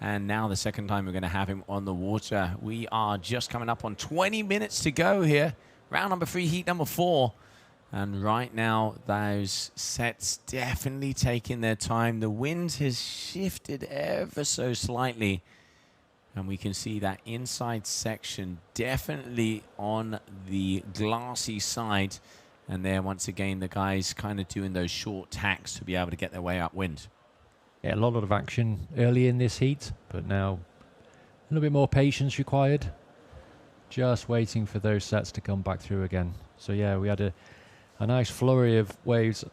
Speaker 2: and now the second time we're going to have him on the water. We are just coming up on 20 minutes to go here. Round number 3, heat number 4. And right now, those sets definitely taking their time. The wind has shifted ever so slightly, and we can see that inside section definitely on the glassy side. And there, once again, the guys kind of doing those short tacks to be able to get their way upwind.
Speaker 3: Yeah, a lot of action early in this heat, but now a little bit more patience required. Just waiting for those sets to come back through again. So yeah, we had a nice flurry of waves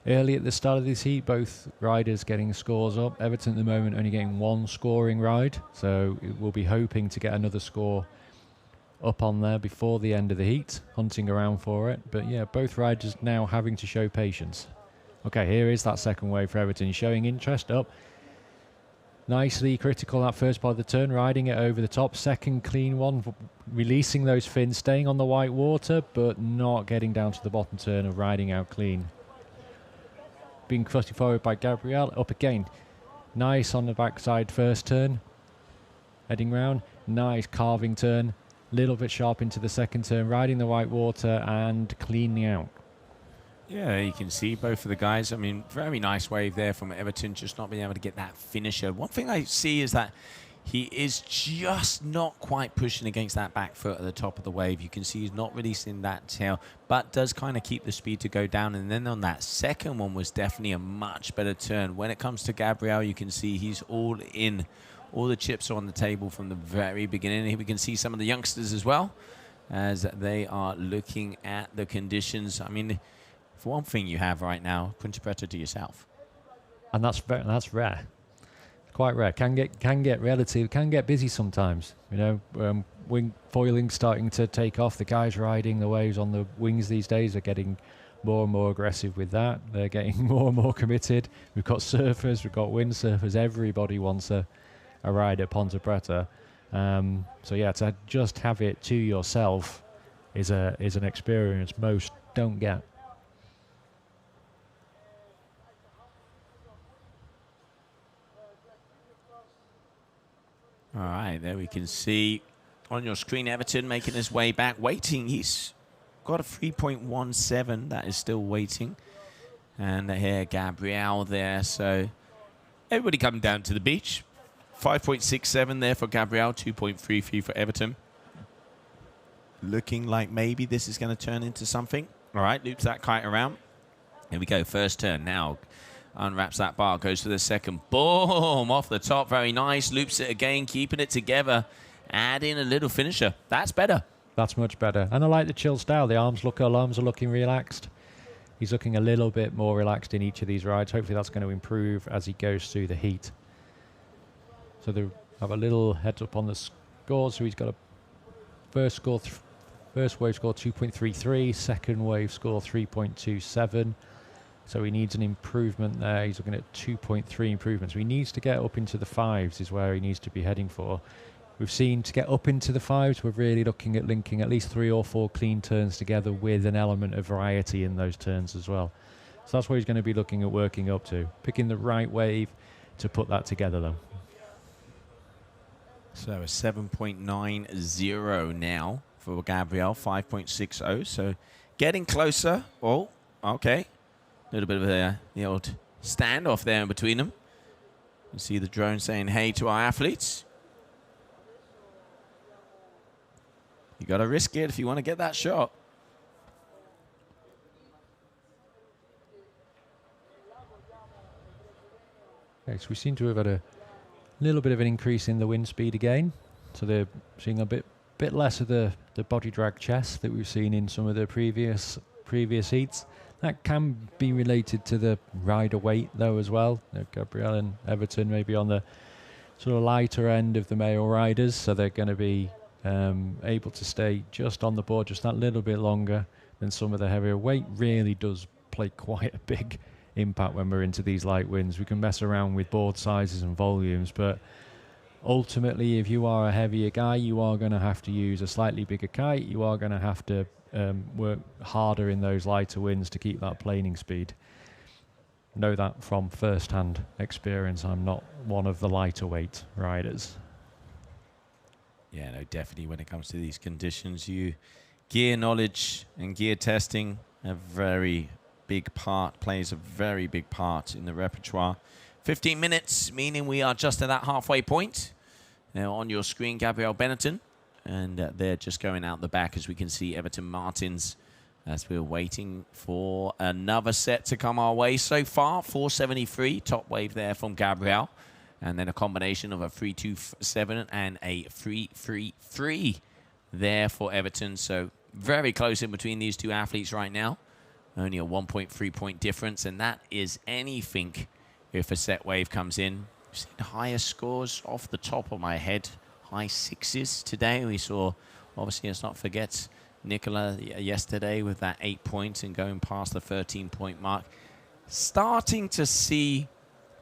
Speaker 3: early at the start of this heat, both riders getting scores up. Everton at the moment only getting 1 scoring ride, so we'll be hoping to get another score up on there before the end of the heat, hunting around for it. But yeah, both riders now having to show patience. Okay, here is that second wave for Everton, showing interest up. Nicely critical that first part of the turn, riding it over the top. Second clean one, releasing those fins, staying on the white water, but not getting down to the bottom turn of riding out clean. Being thrusted forward by Gabriel, up again. Nice on the backside first turn. Heading round, nice carving turn. Little bit sharp into the second turn, riding the white water and cleaning out.
Speaker 2: Yeah, you can see both of the guys. I mean, very nice wave there from Everton, just not being able to get that finisher. One thing I see is that he is just not quite pushing against that back foot at the top of the wave. You can see he's not releasing that tail, but does kind of keep the speed to go down. And then on that second one was definitely a much better turn. When it comes to Gabriel, you can see he's all in. All the chips are on the table from the very beginning. Here we can see some of the youngsters as well as they are looking at the conditions. I mean, for one thing you have right now, Punta Preta to yourself.
Speaker 3: And that's rare. Quite rare. Can get busy sometimes. You know, wing foiling starting to take off. The guys riding the waves on the wings these days are getting more and more aggressive with that. They're getting more and more committed. We've got surfers, we've got windsurfers. Everybody wants a ride at Ponta Preta. So yeah, to just have it to yourself is an experience most don't get.
Speaker 2: All right, there we can see on your screen Everton making his way back, waiting. He's got a 3.17. That is still waiting. And here, Gabriel there. So everybody coming down to the beach. 5.67 there for Gabriel, 2.33 for Everton. Looking like maybe this is going to turn into something. All right, loops that kite around. Here we go, first turn now. Unwraps that bar, goes for the second. Boom! Off the top, very nice. Loops it again, keeping it together. Add in a little finisher. That's better.
Speaker 3: That's much better. And I like the chill style. The arms are looking relaxed. He's looking a little bit more relaxed in each of these rides. Hopefully that's going to improve as he goes through the heat. So they have a little heads up on the score. So he's got a first wave score 2.33, second wave score 3.27. So he needs an improvement there. He's looking at 2.3 improvements. So he needs to get up into the fives is where he needs to be heading for. We've seen to get up into the fives, we're really looking at linking at least 3 or 4 clean turns together with an element of variety in those turns as well. So that's what he's going to be looking at working up to. Picking the right wave to put that together though.
Speaker 2: So a 7.90 now for Gabriel, 5.60. So getting closer. Oh, okay. A little bit of the old standoff there in between them. You see the drone saying hey to our athletes. You got to risk it if you want to get that shot.
Speaker 3: Okay, so we seem to have had a little bit of an increase in the wind speed again. So they're seeing a bit less of the body drag chest that we've seen in some of the previous heats. That can be related to the rider weight, though, as well. Gabriel and Everton may be on the sort of lighter end of the male riders, so they're going to be able to stay just on the board just that little bit longer than some of the heavier. Weight really does play quite a big impact when we're into these light winds. We can mess around with board sizes and volumes, but ultimately, if you are a heavier guy, you are going to have to use a slightly bigger kite. You are going to have to work harder in those lighter winds to keep that planing speed. Know that from first-hand experience. I'm not one of the lighter weight riders.
Speaker 2: Yeah, no, definitely when it comes to these conditions, gear knowledge and gear testing plays a very big part in the repertoire. 15 minutes, meaning we are just at that halfway point. Now on your screen, Gabriel Benitin. And they're just going out the back, as we can see Everton Martins, as we're waiting for another set to come our way. So far, 473, top wave there from Gabriel. And then a combination of a 327 and a 333 there for Everton. So very close in between these two athletes right now. Only a 1.3 point difference, and that is anything if a set wave comes in. We've seen higher scores off the top of my head. High sixes today. We saw, obviously, let's not forget, Nicola yesterday with that 8 points and going past the 13-point mark. Starting to see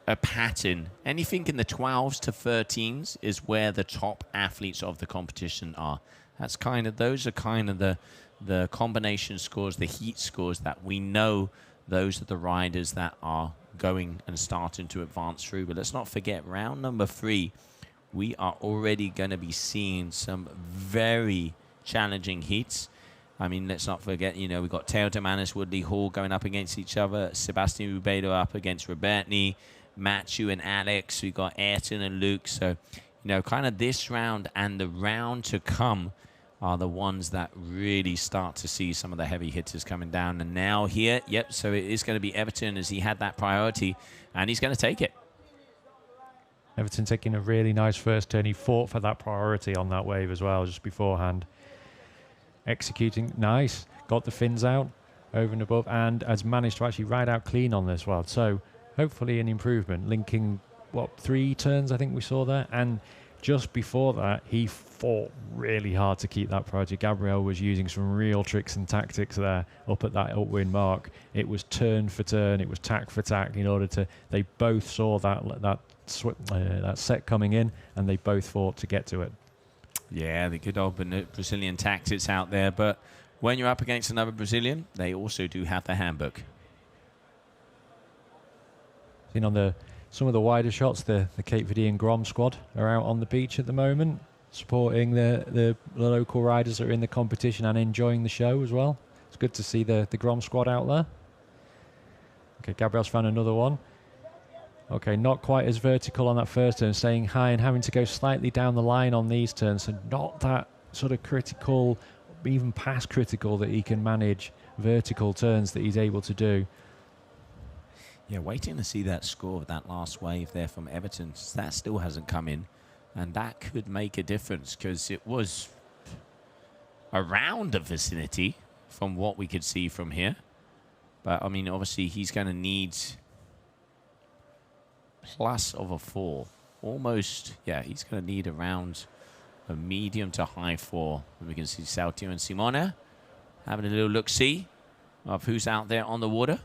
Speaker 2: a pattern. Anything in the 12s to 13s is where the top athletes of the competition are. Those are kind of the combination scores, the heat scores that we know those are the riders that are going and starting to advance through. But let's not forget, round number 3, we are already going to be seeing some very challenging heats. I mean, let's not forget, we've got Teo Demanis, Woodley Hall going up against each other. Sebastian Rubedo up against Robertni, Matthew and Alex. We've got Ayrton and Luke. So, kind of this round and the round to come are the ones that really start to see some of the heavy hitters coming down. And now here, so it is going to be Everton as he had that priority, and he's going to take it.
Speaker 3: Everton taking a really nice first turn. He fought for that priority on that wave as well, just beforehand. Executing, nice. Got the fins out, over and above, and has managed to actually ride out clean on this one. So hopefully an improvement, linking 3 turns I think we saw there, and just before that he fought really hard to keep that priority. Gabriel was using some real tricks and tactics there up at that upwind mark. It was turn for turn, it was tack for tack in order to, they both saw that set coming in, and they both fought to get to it.
Speaker 2: Yeah, the good old Brazilian tactics out there, but when you're up against another Brazilian, they also do have the handbook.
Speaker 3: Seen on some of the wider shots, the Cape Verdean Grom squad are out on the beach at the moment, supporting the local riders that are in the competition and enjoying the show as well. It's good to see the Grom squad out there. Okay, Gabriel's found another one. Okay, not quite as vertical on that first turn, staying high and having to go slightly down the line on these turns, so not that sort of critical, even past critical, that he can manage vertical turns that he's able to do.
Speaker 2: Yeah, waiting to see that score of that last wave there from Everton. That still hasn't come in, and that could make a difference because it was around the vicinity from what we could see from here. But, I mean, obviously he's going to need plus of a 4. Almost, yeah, he's going to need around a medium to high 4. And we can see Saltio and Simona having a little look-see of who's out there on the water.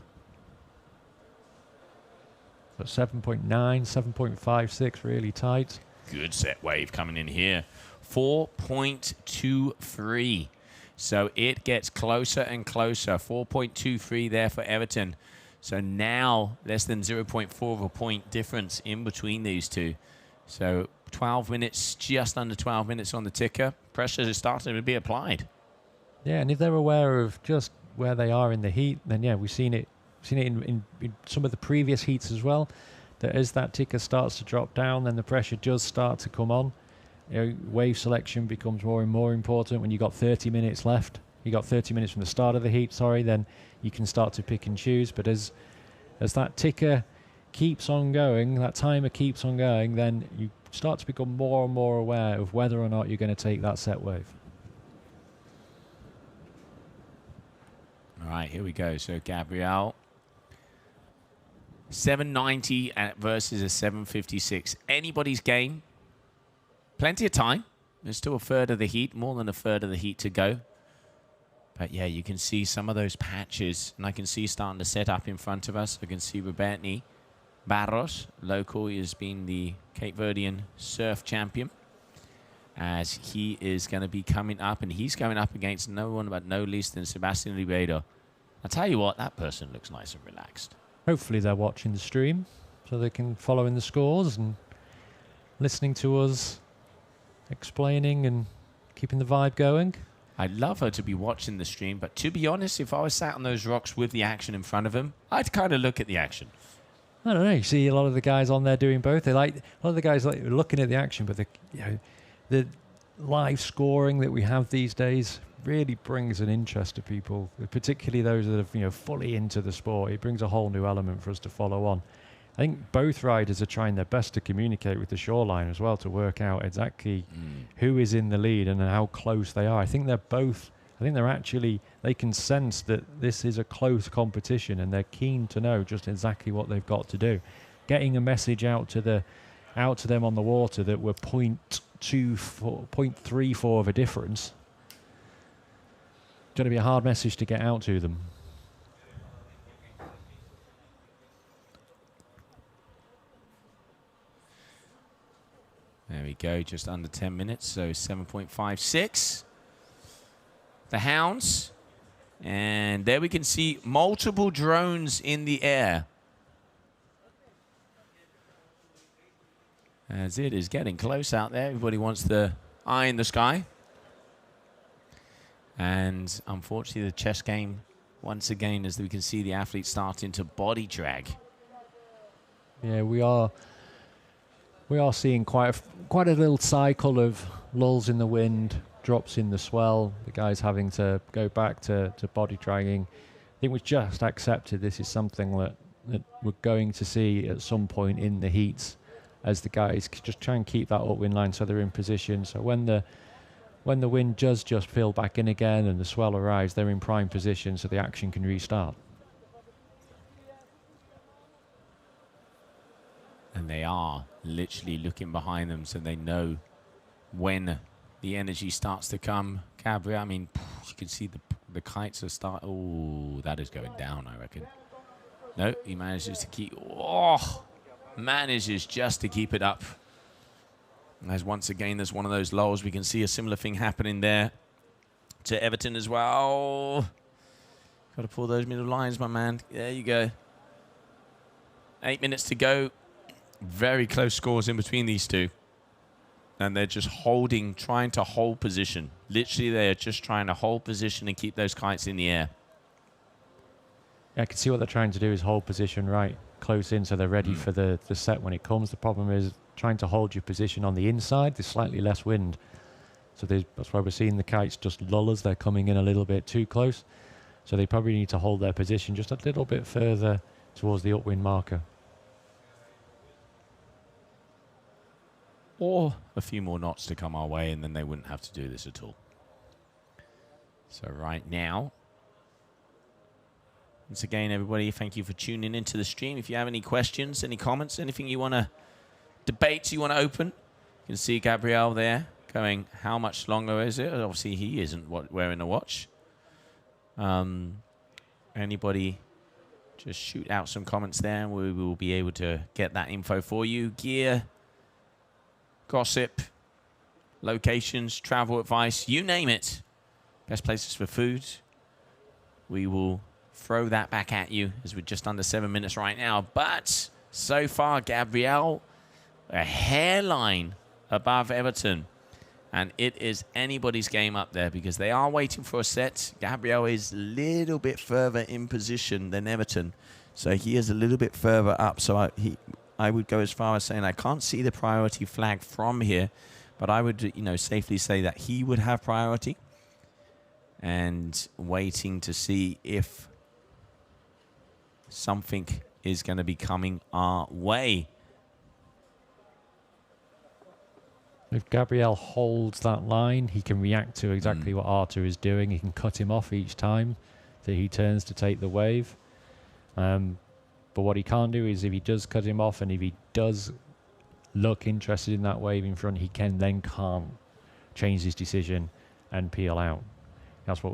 Speaker 3: But 7.9, 7.56, really tight.
Speaker 2: Good set wave coming in here. 4.23. So it gets closer and closer. 4.23 there for Everton. So now less than 0.4 of a point difference in between these two. So 12 minutes, just under 12 minutes on the ticker. Pressure is starting to be applied.
Speaker 3: Yeah, and if they're aware of just where they are in the heat, then yeah, we've seen it in some of the previous heats as well, that as that ticker starts to drop down, then the pressure does start to come on. You know, wave selection becomes more and more important when you've got 30 minutes left. You got 30 minutes from the start of the heat, then you can start to pick and choose. But as that ticker keeps on going, that timer keeps on going, then you start to become more and more aware of whether or not you're going to take that set wave.
Speaker 2: All right, here we go. So Gabriel, 790 versus a 756. Anybody's game. Plenty of time. There's still a third of the heat, more than a third of the heat to go. But yeah, you can see some of those patches, and I can see starting to set up in front of us. I can see Roberto Barros, local, has been the Cape Verdean surf champion, as he is going to be coming up, and he's going up against no one but no least than Sebastian Ribeiro. I'll tell you what, that person looks nice and relaxed.
Speaker 3: Hopefully they're watching the stream so they can follow in the scores and listening to us explaining and keeping the vibe going.
Speaker 2: I'd love her to be watching the stream, but to be honest, if I was sat on those rocks with the action in front of him, I'd kind of look at the action.
Speaker 3: I don't know. You see a lot of the guys on there doing both. A lot of the guys like looking at the action, but the live scoring that we have these days really brings an interest to people, particularly those that are fully into the sport. It brings a whole new element for us to follow on. I think both riders are trying their best to communicate with the shoreline as well, to work out exactly who is in the lead and how close they are. I think they can sense that this is a close competition, and they're keen to know just exactly what they've got to do. Getting a message out to them on the water that we're 0.34 of a difference. It's going to be a hard message to get out to them.
Speaker 2: There we go, just under 10 minutes, so 7.56. The Hounds. And there we can see multiple drones in the air, as it is getting close out there. Everybody wants the eye in the sky. And unfortunately, the chess game, once again, as we can see the athletes starting to body drag.
Speaker 3: Yeah, we are seeing quite a little cycle of lulls in the wind, drops in the swell, the guys having to go back to body dragging. I think we've just accepted this is something that we're going to see at some point in the heats, as the guys just try and keep that upwind line so they're in position. So when the wind does just fill back in again and the swell arrives, they're in prime position so the action can restart.
Speaker 2: And they are literally looking behind them so they know when the energy starts to come. Gabriel, I mean, you can see the kites are starting. Oh, that is going down, I reckon. No, he manages to keep. Oh, manages just to keep it up. As once again, there's one of those lulls. We can see a similar thing happening there to Everton as well. Got to pull those middle lines, my man. There you go. 8 minutes to go. Very close scores in between these two. And they're just holding, trying to hold position. Literally, they are just trying to hold position and keep those kites in the air.
Speaker 3: Yeah, I can see what they're trying to do is hold position right close in so they're ready for the set when it comes. The problem is trying to hold your position on the inside. There's slightly less wind. So that's why we're seeing the kites just lull as they're coming in a little bit too close. So they probably need to hold their position just a little bit further towards the upwind marker.
Speaker 2: Or a few more knots to come our way, and then they wouldn't have to do this at all. So right now, once again, everybody, thank you for tuning into the stream. If you have any questions, any comments, anything you want to debate, you want to open, you can see Gabriel there going, how much longer is it? Obviously, he isn't wearing a watch. Anybody, just shoot out some comments there, and we will be able to get that info for you. Gear, gossip, locations, travel advice, you name it. Best places for food. We will throw that back at you as we're just under 7 minutes right now. But so far, Gabriel, a hairline above Everton. And it is anybody's game up there because they are waiting for a set. Gabriel is a little bit further in position than Everton. So he is a little bit further up. So I would go as far as saying I can't see the priority flag from here. But I would, safely say that he would have priority. And waiting to see if something is going to be coming our way.
Speaker 3: If Gabriel holds that line, he can react to exactly what Arthur is doing. He can cut him off each time that he turns to take the wave. But what he can't do is if he does cut him off and if he does look interested in that wave in front, he can't change his decision and peel out. That's what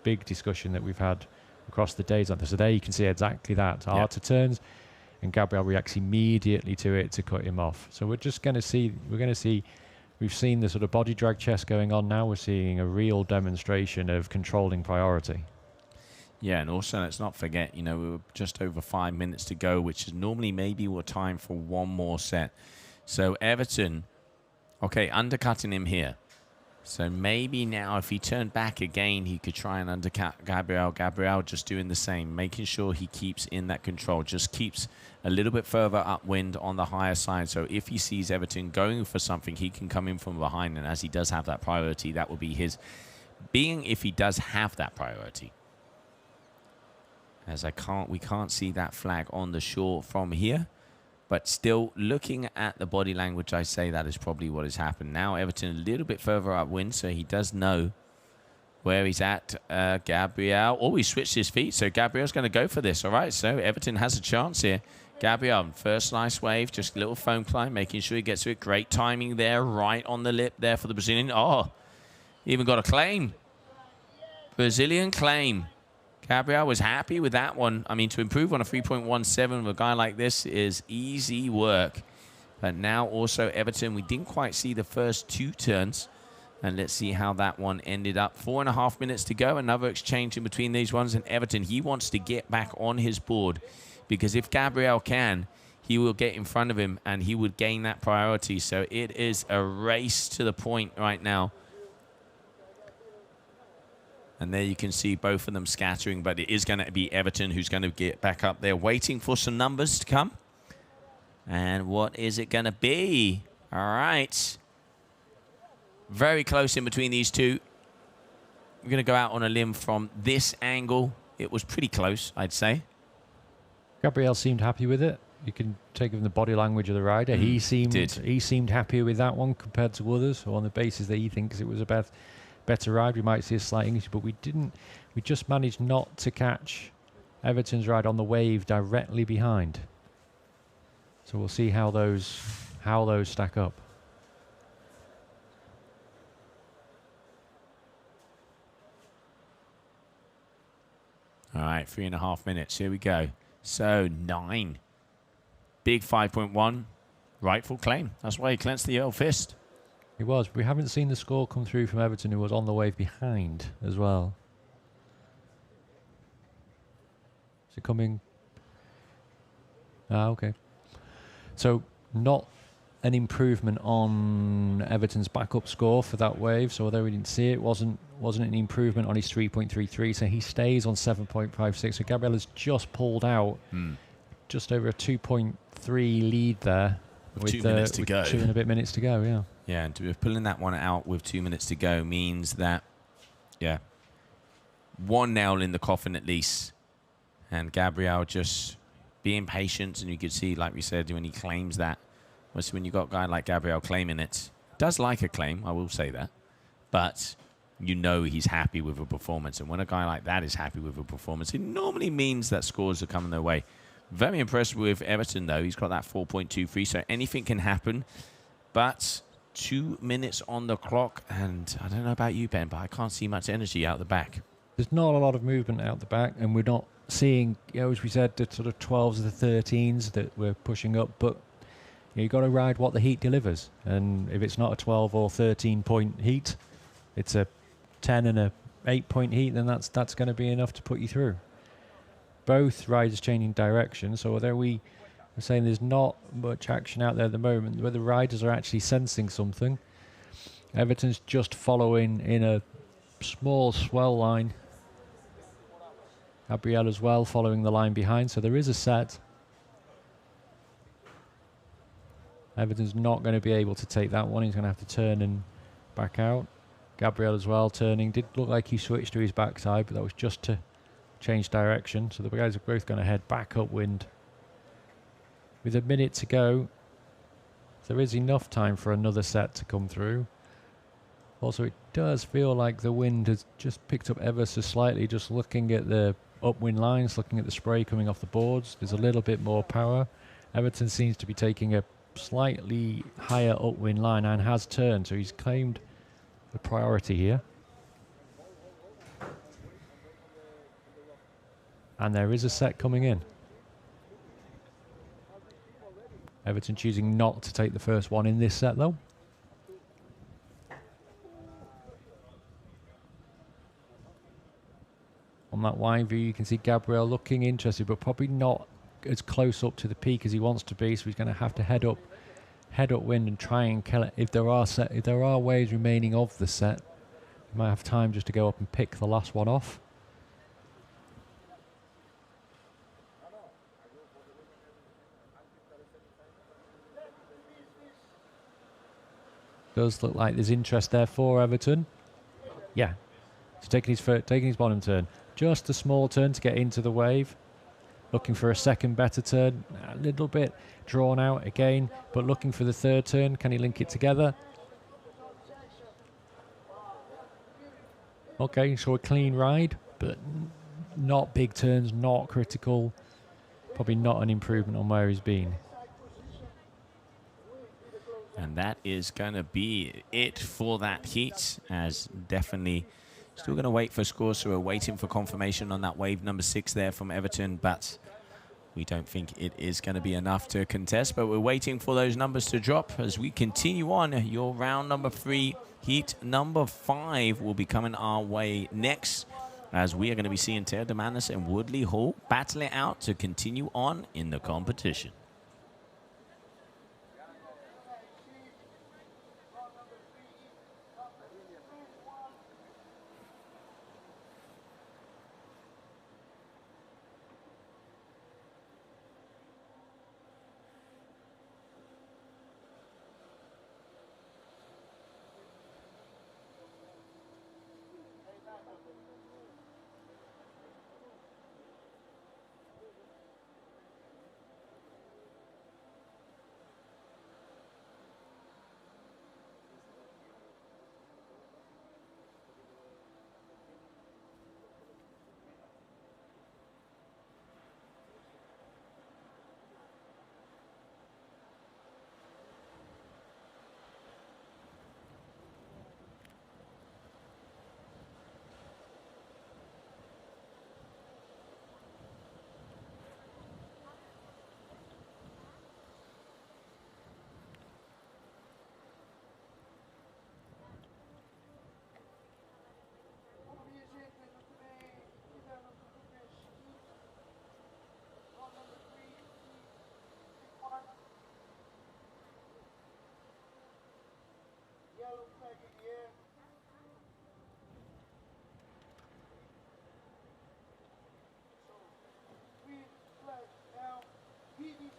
Speaker 3: big discussion that we've had across the days on this. So there you can see exactly that. Arthur turns and Gabriel reacts immediately to it to cut him off. So we're just going to see, we've seen the sort of body drag chess going on now. We're seeing a real demonstration of controlling priority.
Speaker 2: Yeah, and also let's not forget, we were just over 5 minutes to go, which is normally maybe we're time for one more set. So Everton, okay, undercutting him here. So maybe now if he turned back again, he could try and undercut Gabriel. Gabriel just doing the same, making sure he keeps in that control, just keeps a little bit further upwind on the higher side. So if he sees Everton going for something, he can come in from behind. And as he does have that priority, that will be his being if he does have that priority. As we can't see that flag on the shore from here. But still, looking at the body language, I say that is probably what has happened. Now, Everton a little bit further upwind, so he does know where he's at. Gabriel. Oh, he switched his feet, so Gabriel's going to go for this. All right, so Everton has a chance here. Gabriel, first nice wave, just a little foam climb, making sure he gets to it. Great timing there, right on the lip there for the Brazilian. Oh, even got a claim. Brazilian claim. Gabriel was happy with that one. I mean, to improve on a 3.17 with a guy like this is easy work. But now also Everton, we didn't quite see the first two turns. And let's see how that one ended up. 4.5 minutes to go. Another exchange in between these ones. And Everton, he wants to get back on his board. Because if Gabriel can, he will get in front of him and he would gain that priority. So it is a race to the point right now. And there you can see both of them scattering, but it is going to be Everton who's going to get back up there, waiting for some numbers to come. And what is it going to be? All right. Very close in between these two. We're going to go out on a limb from this angle. It was pretty close, I'd say.
Speaker 3: Gabriel seemed happy with it. You can take from the body language of the rider. He seemed happier with that one compared to others. So on the basis that he thinks it was a better ride, we might see a slight English, but we just managed not to catch Everton's ride on the wave directly behind. So we'll see how those stack up.
Speaker 2: All right, 3.5 minutes. Here we go. So 9. Big 5.1. Rightful claim. That's why he clenched the Earl fist.
Speaker 3: He was. We haven't seen the score come through from Everton, who was on the wave behind as well. Is it coming? Ah, okay. So not an improvement on Everton's backup score for that wave. So although we didn't see it, wasn't an improvement on his 3.33. So he stays on 7.56. So Gabriel has just pulled out just over a 2.3 lead there.
Speaker 2: With 2 minutes to go.
Speaker 3: 2 and a bit minutes to go, yeah.
Speaker 2: Yeah, and pulling that one out with 2 minutes to go means that, yeah, one nail in the coffin at least. And Gabriel just being patient, and you could see, like we said, when he claims that, when you got a guy like Gabriel claiming it, does like a claim, I will say that, but you know he's happy with a performance. And when a guy like that is happy with a performance, it normally means that scores are coming their way. Very impressed with Everton, though. He's got that 4.23, so anything can happen. But 2 minutes on the clock, and I don't know about you, Ben, but I can't see much energy out the back.
Speaker 3: There's not a lot of movement out the back, and we're not seeing, as we said, the sort of 12s and the 13s that we're pushing up, but you've got to ride what the heat delivers. And if it's not a 12 or 13 point heat, it's a 10 and a 8 point heat, then that's going to be enough to put you through. Both riders changing direction, so although we are saying there's not much action out there at the moment, where the riders are actually sensing something, Everton's just following in a small swell line. Gabriel as well following the line behind, so there is a set. Everton's not going to be able to take that one. He's going to have to turn and back out. Gabriel as well turning. Did look like he switched to his backside, but that was just to change direction. So the guys are both going to head back upwind. With a minute to go, there is enough time for another set to come through. Also, it does feel like the wind has just picked up ever so slightly, just looking at the upwind lines, looking at the spray coming off the boards. There's a little bit more power. Everton seems to be taking a slightly higher upwind line and has turned, so he's claimed the priority here. And there is a set coming in. Everton choosing not to take the first one in this set, though. On that wide view, you can see Gabriel looking interested, but probably not as close up to the peak as he wants to be. So he's going to have to head upwind and try and kill it. If there are waves remaining of the set, you might have time just to go up and pick the last one off. Does look like there's interest there for Everton. Yeah, so taking his bottom turn. Just a small turn to get into the wave. Looking for a second better turn. A little bit drawn out again, but looking for the third turn. Can he link it together? Okay, so a clean ride, but not big turns, not critical. Probably not an improvement on where he's been.
Speaker 2: And that is going to be it for that heat, as definitely still going to wait for scores. So we're waiting for confirmation on that wave number 6 there from Everton, but we don't think it is going to be enough to contest. But we're waiting for those numbers to drop as we continue on. Your round number 3, heat number 5 will be coming our way next, as we are going to be seeing Ter de Manis and Woodley Hall battle it out to continue on in the competition.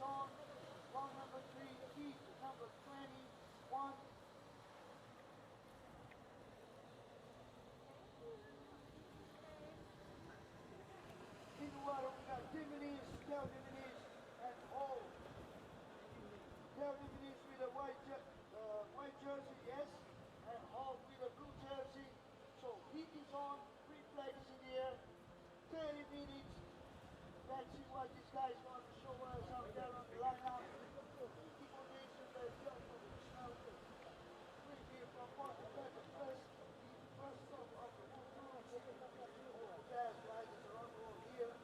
Speaker 7: on. Round number 3, heat number 21. In the water, we got Diminis, Del Diminis, and Hall. Del Diminis with a white jersey, yes, and Hall with a blue jersey. So heat is on, 3 flags in the air, 30 minutes. Let's see what these guys want to show us out there on the lineup. Keyboardation, the young professional. Three here from Boston, the first stop of the full crew. Gas riders around the world here.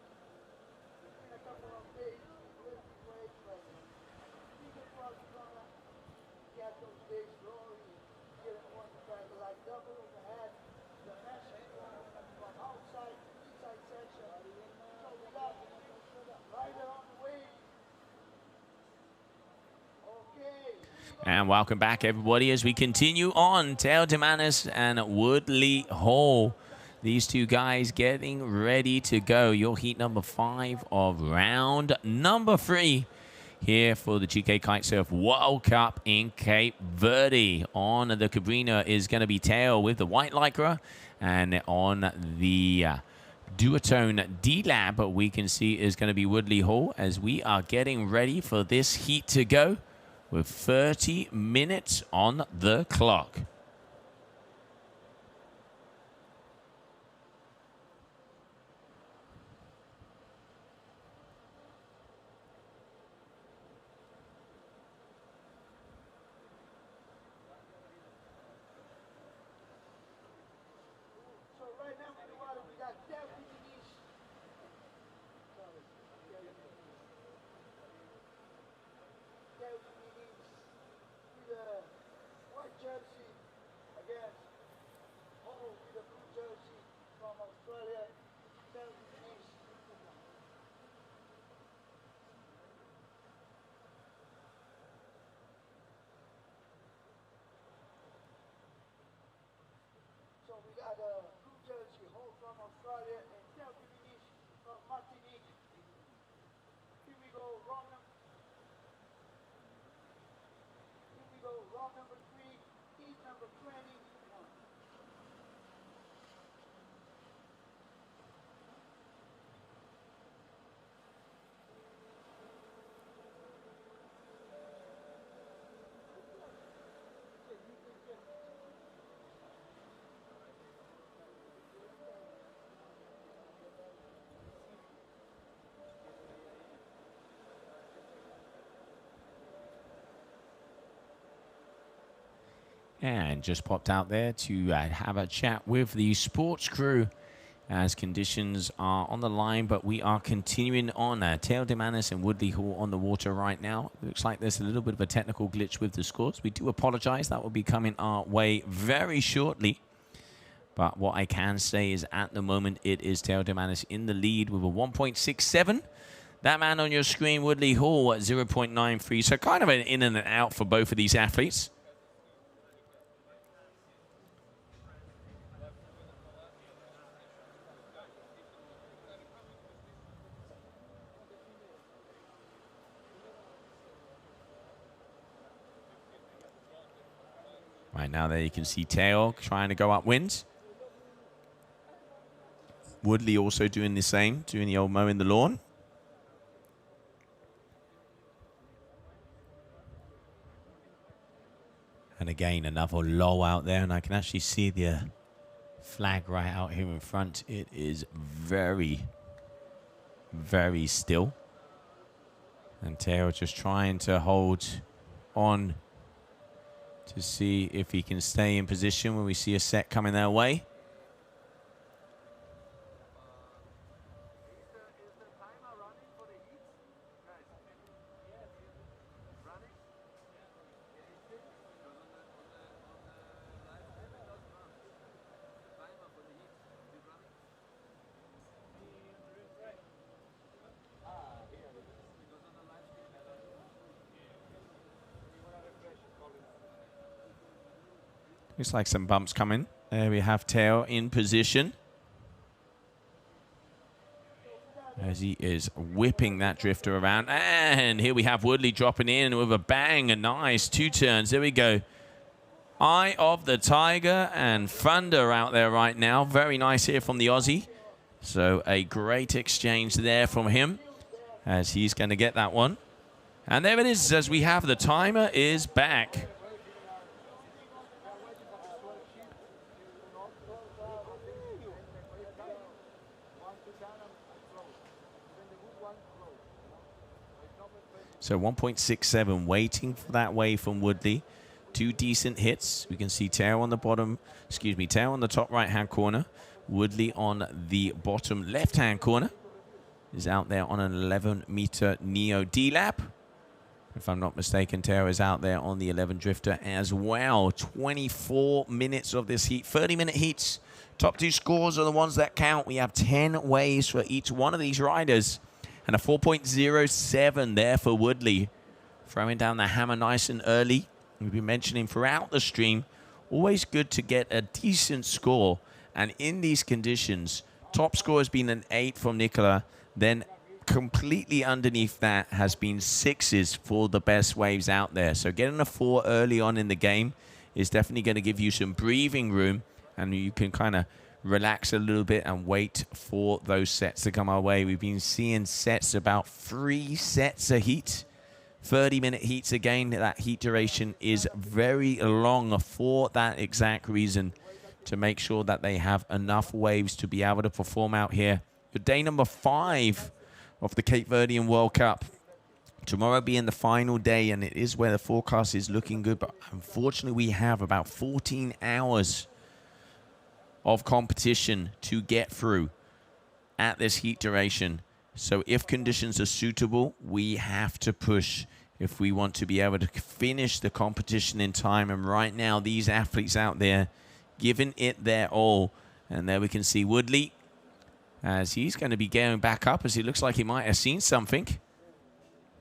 Speaker 7: It's been a couple of days, lifting weights, but fingers crossed we're gonna get those days rolling. Here in one track, like double overhead, the meshing from outside to inside section. So we got rider on the way. Okay.
Speaker 2: And welcome back, everybody, as we continue on. Teo Demanis and Woodley Hall. These two guys getting ready to go. Your heat number 5 of round number 3 here for the GKA Kitesurf World Cup in Cape Verde. On the Cabrina is going to be Teo with the white lycra. And on the duotone D-Lab, we can see is going to be Woodley Hall, as we are getting ready for this heat to go with 30 minutes on the clock.
Speaker 7: So right now in the water we got Del Diminis. Del Diminis with a white jersey against Hall with a blue jersey from Australia. Del Diminis. So we got a blue jersey, Hall from Australia, and Del Diminis from Martinique. Here we go, round number 3, heat number 21.
Speaker 2: And just popped out there to have a chat with the sports crew as conditions are on the line, but we are continuing on. Teo Demanis and Woodley Hall on the water right now. Looks like there's a little bit of a technical glitch with the scores. We do apologize. That will be coming our way very shortly. But what I can say is at the moment, it is Teo Demanis in the lead with a 1.67. That man on your screen, Woodley Hall, at 0.93. So kind of an in and an out for both of these athletes. Right now there you can see Teo trying to go upwind. Woodley also doing the same, doing the old mowing the lawn. And again, another low out there, and I can actually see the flag right out here in front. It is very, very still. And Teo just trying to hold on to see if he can stay in position when we see a set coming their way. Looks like some bumps coming. There we have Teo in position. as he is whipping that drifter around. And here we have Woodley dropping in with a bang. A nice 2 turns. There we go. Eye of the Tiger and Thunder out there right now. Very nice here from the Aussie. So a great exchange there from him as he's going to get that one. And there it is, as we have the timer is back. So 1.67 waiting for that wave from Woodley. 2 decent hits. We can see Tao on the bottom, Tao on the top right-hand corner. Woodley on the bottom left-hand corner is out there on an 11-meter Neo D-lap. If I'm not mistaken, Tao is out there on the 11 drifter as well. 24 minutes of this heat, 30-minute heats. Top 2 scores are the ones that count. We have 10 waves for each one of these riders. And a 4.07 there for Woodley. Throwing down the hammer nice and early. We've been mentioning throughout the stream, always good to get a decent score. And in these conditions, top score has been an 8 from Nicola. Then completely underneath that has been 6s for the best waves out there. So getting a 4 early on in the game is definitely going to give you some breathing room. And you can kind of relax a little bit and wait for those sets to come our way. We've been seeing sets, about 3 sets a heat. 30-minute heats again. That heat duration is very long for that exact reason, to make sure that they have enough waves to be able to perform out here. Your day number 5 of the Cape Verdean World Cup. Tomorrow being the final day, and it is where the forecast is looking good, but unfortunately we have about 14 hours of competition to get through at this heat duration. So if conditions are suitable, we have to push if we want to be able to finish the competition in time. And right now, these athletes out there giving it their all. And there we can see Woodley as he's going to be going back up, as it looks like he might have seen something,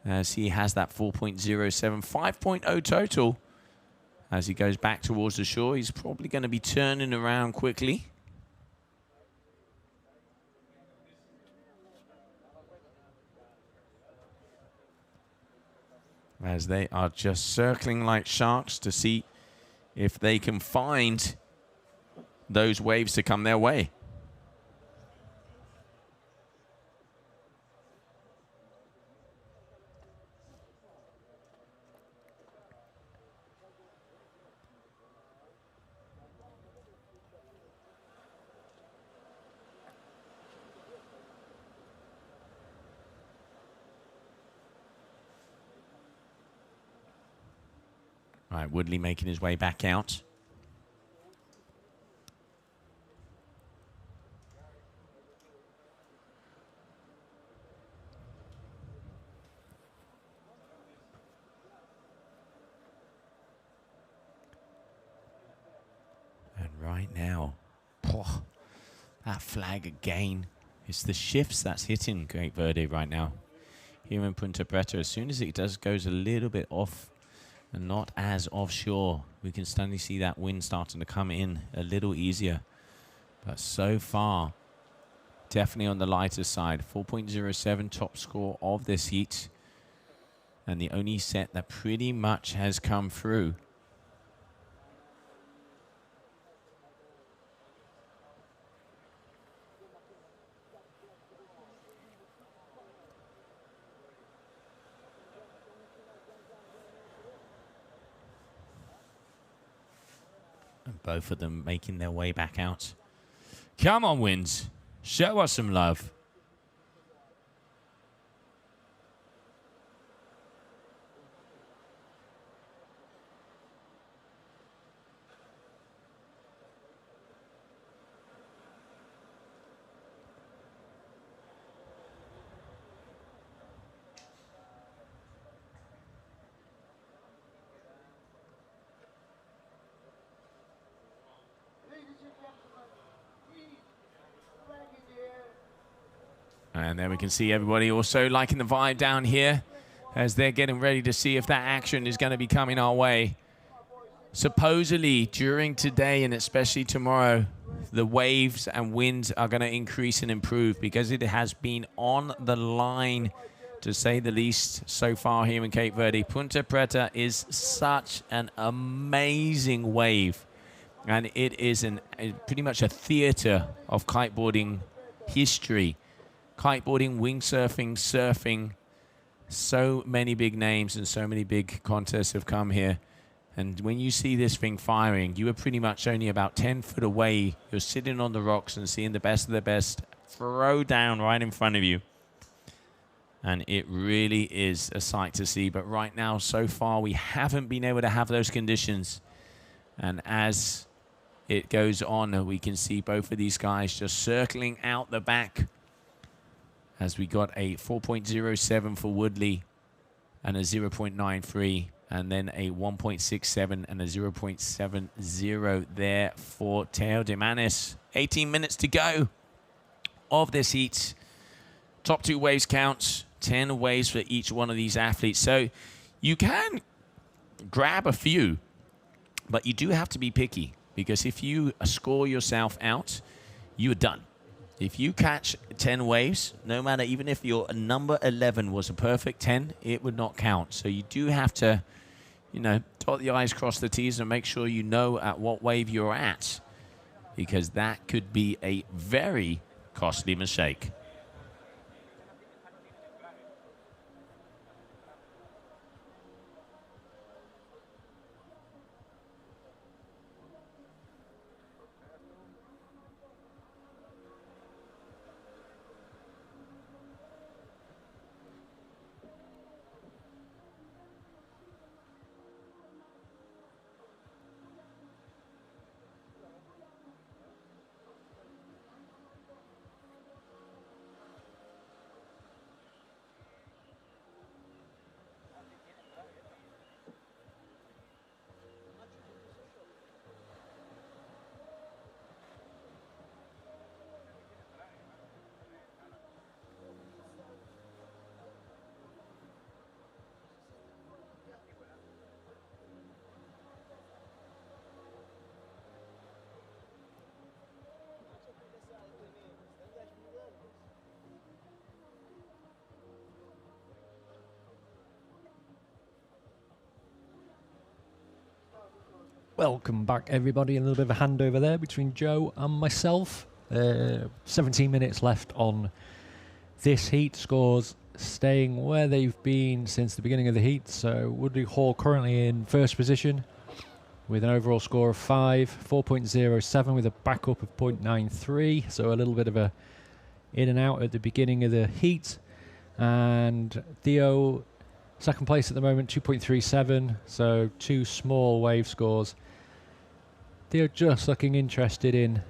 Speaker 2: as he has that 4.07, 5.0 total. As he goes back towards the shore, he's probably going to be turning around quickly. As they are just circling like sharks to see if they can find those waves to come their way. Right, Woodley making his way back out. And right now, that flag again. It's the shifts that's hitting Cape Verde right now. Here in Punta Preta, as soon as it goes a little bit off and not as offshore, we can suddenly see that wind starting to come in a little easier. But so far, definitely on the lighter side. 4.07 top score of this heat. And the only set that pretty much has come through. Both of them making their way back out. Come on, winds. Show us some love. And there we can see everybody also liking the vibe down here as they're getting ready to see if that action is going to be coming our way. Supposedly, during today and especially tomorrow, the waves and winds are going to increase and improve because it has been on the line, to say the least, so far here in Cape Verde. Punta Preta is such an amazing wave, and it is pretty much a theater of kiteboarding history. Kiteboarding, windsurfing, surfing, so many big names and so many big contests have come here. And when you see this thing firing, you are pretty much only about 10 foot away. You're sitting on the rocks and seeing the best of the best throw down right in front of you. And it really is a sight to see. But right now, so far, we haven't been able to have those conditions. And as it goes on, we can see both of these guys just circling out the back. As we got a 4.07 for Woodley and a 0.93. And then a 1.67 and a 0.70 there for Teo de Manis. 18 minutes to go of this heat. Top 2 waves counts. 10 waves for each one of these athletes. So you can grab a few, but you do have to be picky. Because if you score yourself out, you are done. If you catch 10 waves, no matter, even if your number 11 was a perfect 10, it would not count. So you do have to, you know, dot the I's, cross the T's, and make sure you know at what wave you're at, because that could be a very costly mistake.
Speaker 3: Welcome back, everybody. A little bit of a handover there between Joe and myself. 17 minutes left on this heat. Scores staying where they've been since the beginning of the heat. So Woodley Hall currently in first position with an overall score of 4.07 with a backup of 0.93. So a little bit of a in and out at the beginning of the heat. And Theo, second place at the moment, 2.37. So 2 small wave scores. Theo just looking interested in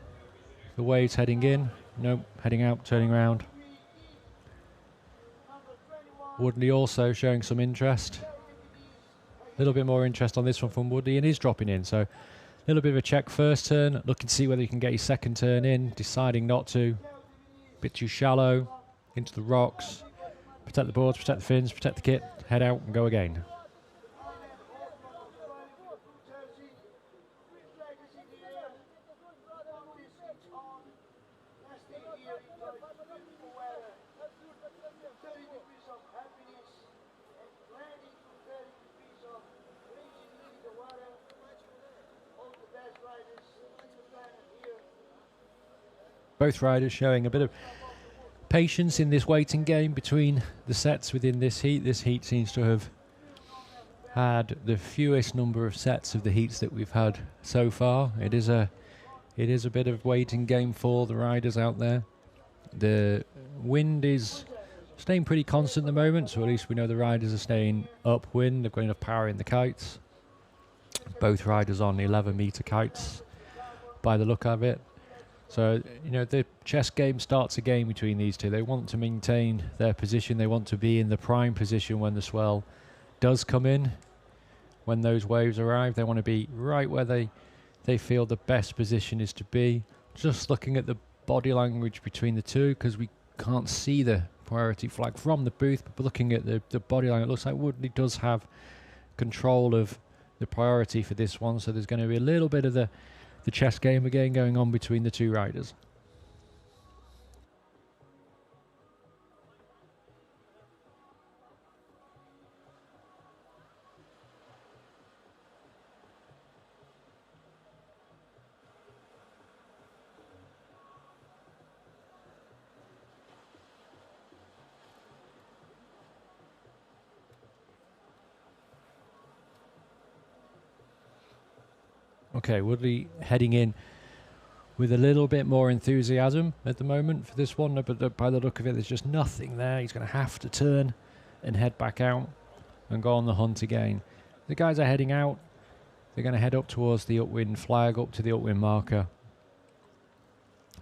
Speaker 3: the waves heading in. Nope, heading out, turning around. Woodley also showing some interest. A little bit more interest on this one from Woodley, and is dropping in. So a little bit of a check first turn, looking to see whether he can get his second turn in, deciding not to. Bit too shallow, into the rocks. Protect the boards, protect the fins, protect the kit, head out and go again. Both riders showing a bit of patience in this waiting game between the sets within this heat. This heat seems to have had the fewest number of sets of the heats that we've had so far. It is a bit of waiting game for the riders out there. The wind is staying pretty constant at the moment, so at least we know the riders are staying upwind. They've got enough power in the kites. Both riders on 11-meter kites by the look of it. So, you know, the chess game starts again between these two. They want to maintain their position. They want to be in the prime position when the swell does come in. When those waves arrive, they want to be right where they feel the best position is to be. Just looking at the body language between the two, because we can't see the priority flag from the booth, but looking at the body language, it looks like Woodley does have control of the priority for this one. So there's going to be a little bit of the chess game again going on between the two riders. Okay, Woodley heading in with a little bit more enthusiasm at the moment for this one, but by the look of it, there's just nothing there. He's going to have to turn and head back out and go on the hunt again. The guys are heading out. They're going to head up towards the upwind flag, up to the upwind marker.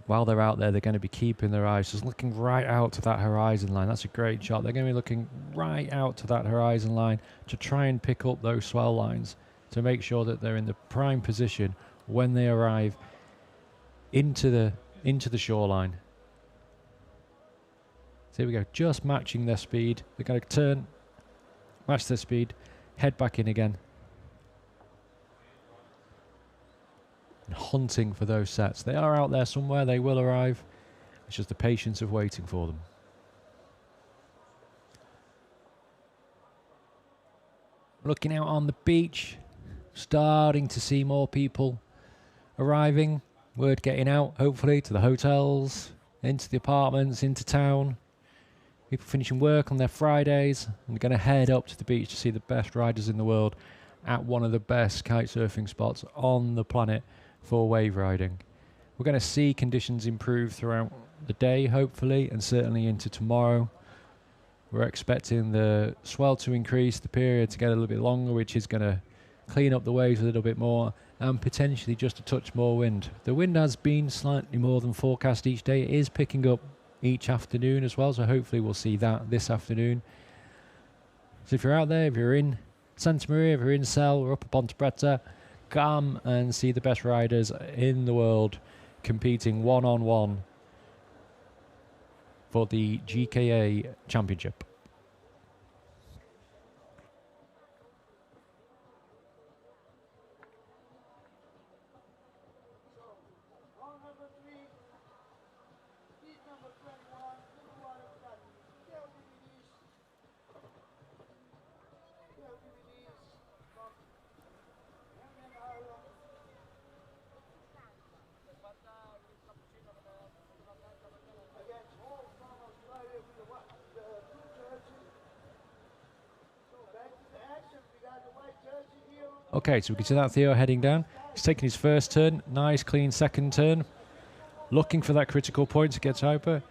Speaker 3: While they're out there, they're going to be keeping their eyes just looking right out to that horizon line. That's a great shot. They're going to be looking right out to that horizon line to try and pick up those swell lines, to make sure that they're in the prime position when they arrive into the shoreline. So here we go, just matching their speed. They're going to turn, match their speed, head back in again. And hunting for those sets. They are out there somewhere, they will arrive. It's just the patience of waiting for them. Looking out on the beach, starting to see more people arriving. Word getting out, hopefully, to the hotels, into the apartments, into town. People finishing work on their Fridays and going to head up to the beach to see the best riders in the world at one of the best kite surfing spots on the planet for wave riding. We're going to see conditions improve throughout the day, hopefully, and certainly into tomorrow. We're expecting the swell to increase, the period to get a little bit longer, which is going to clean up the waves a little bit more, and potentially just a touch more wind. The wind has been slightly more than forecast each day. It is picking up each afternoon as well, so hopefully we'll see that this afternoon. So if you're out there, if you're in Santa Maria, if you're in Sel or up at Ponte Preta, come and see the best riders in the world competing one-on-one for the GKA Championship. Okay, so we can see that Theo heading down. He's taking his first turn. Nice, clean second turn. Looking for that critical point to get to hyper.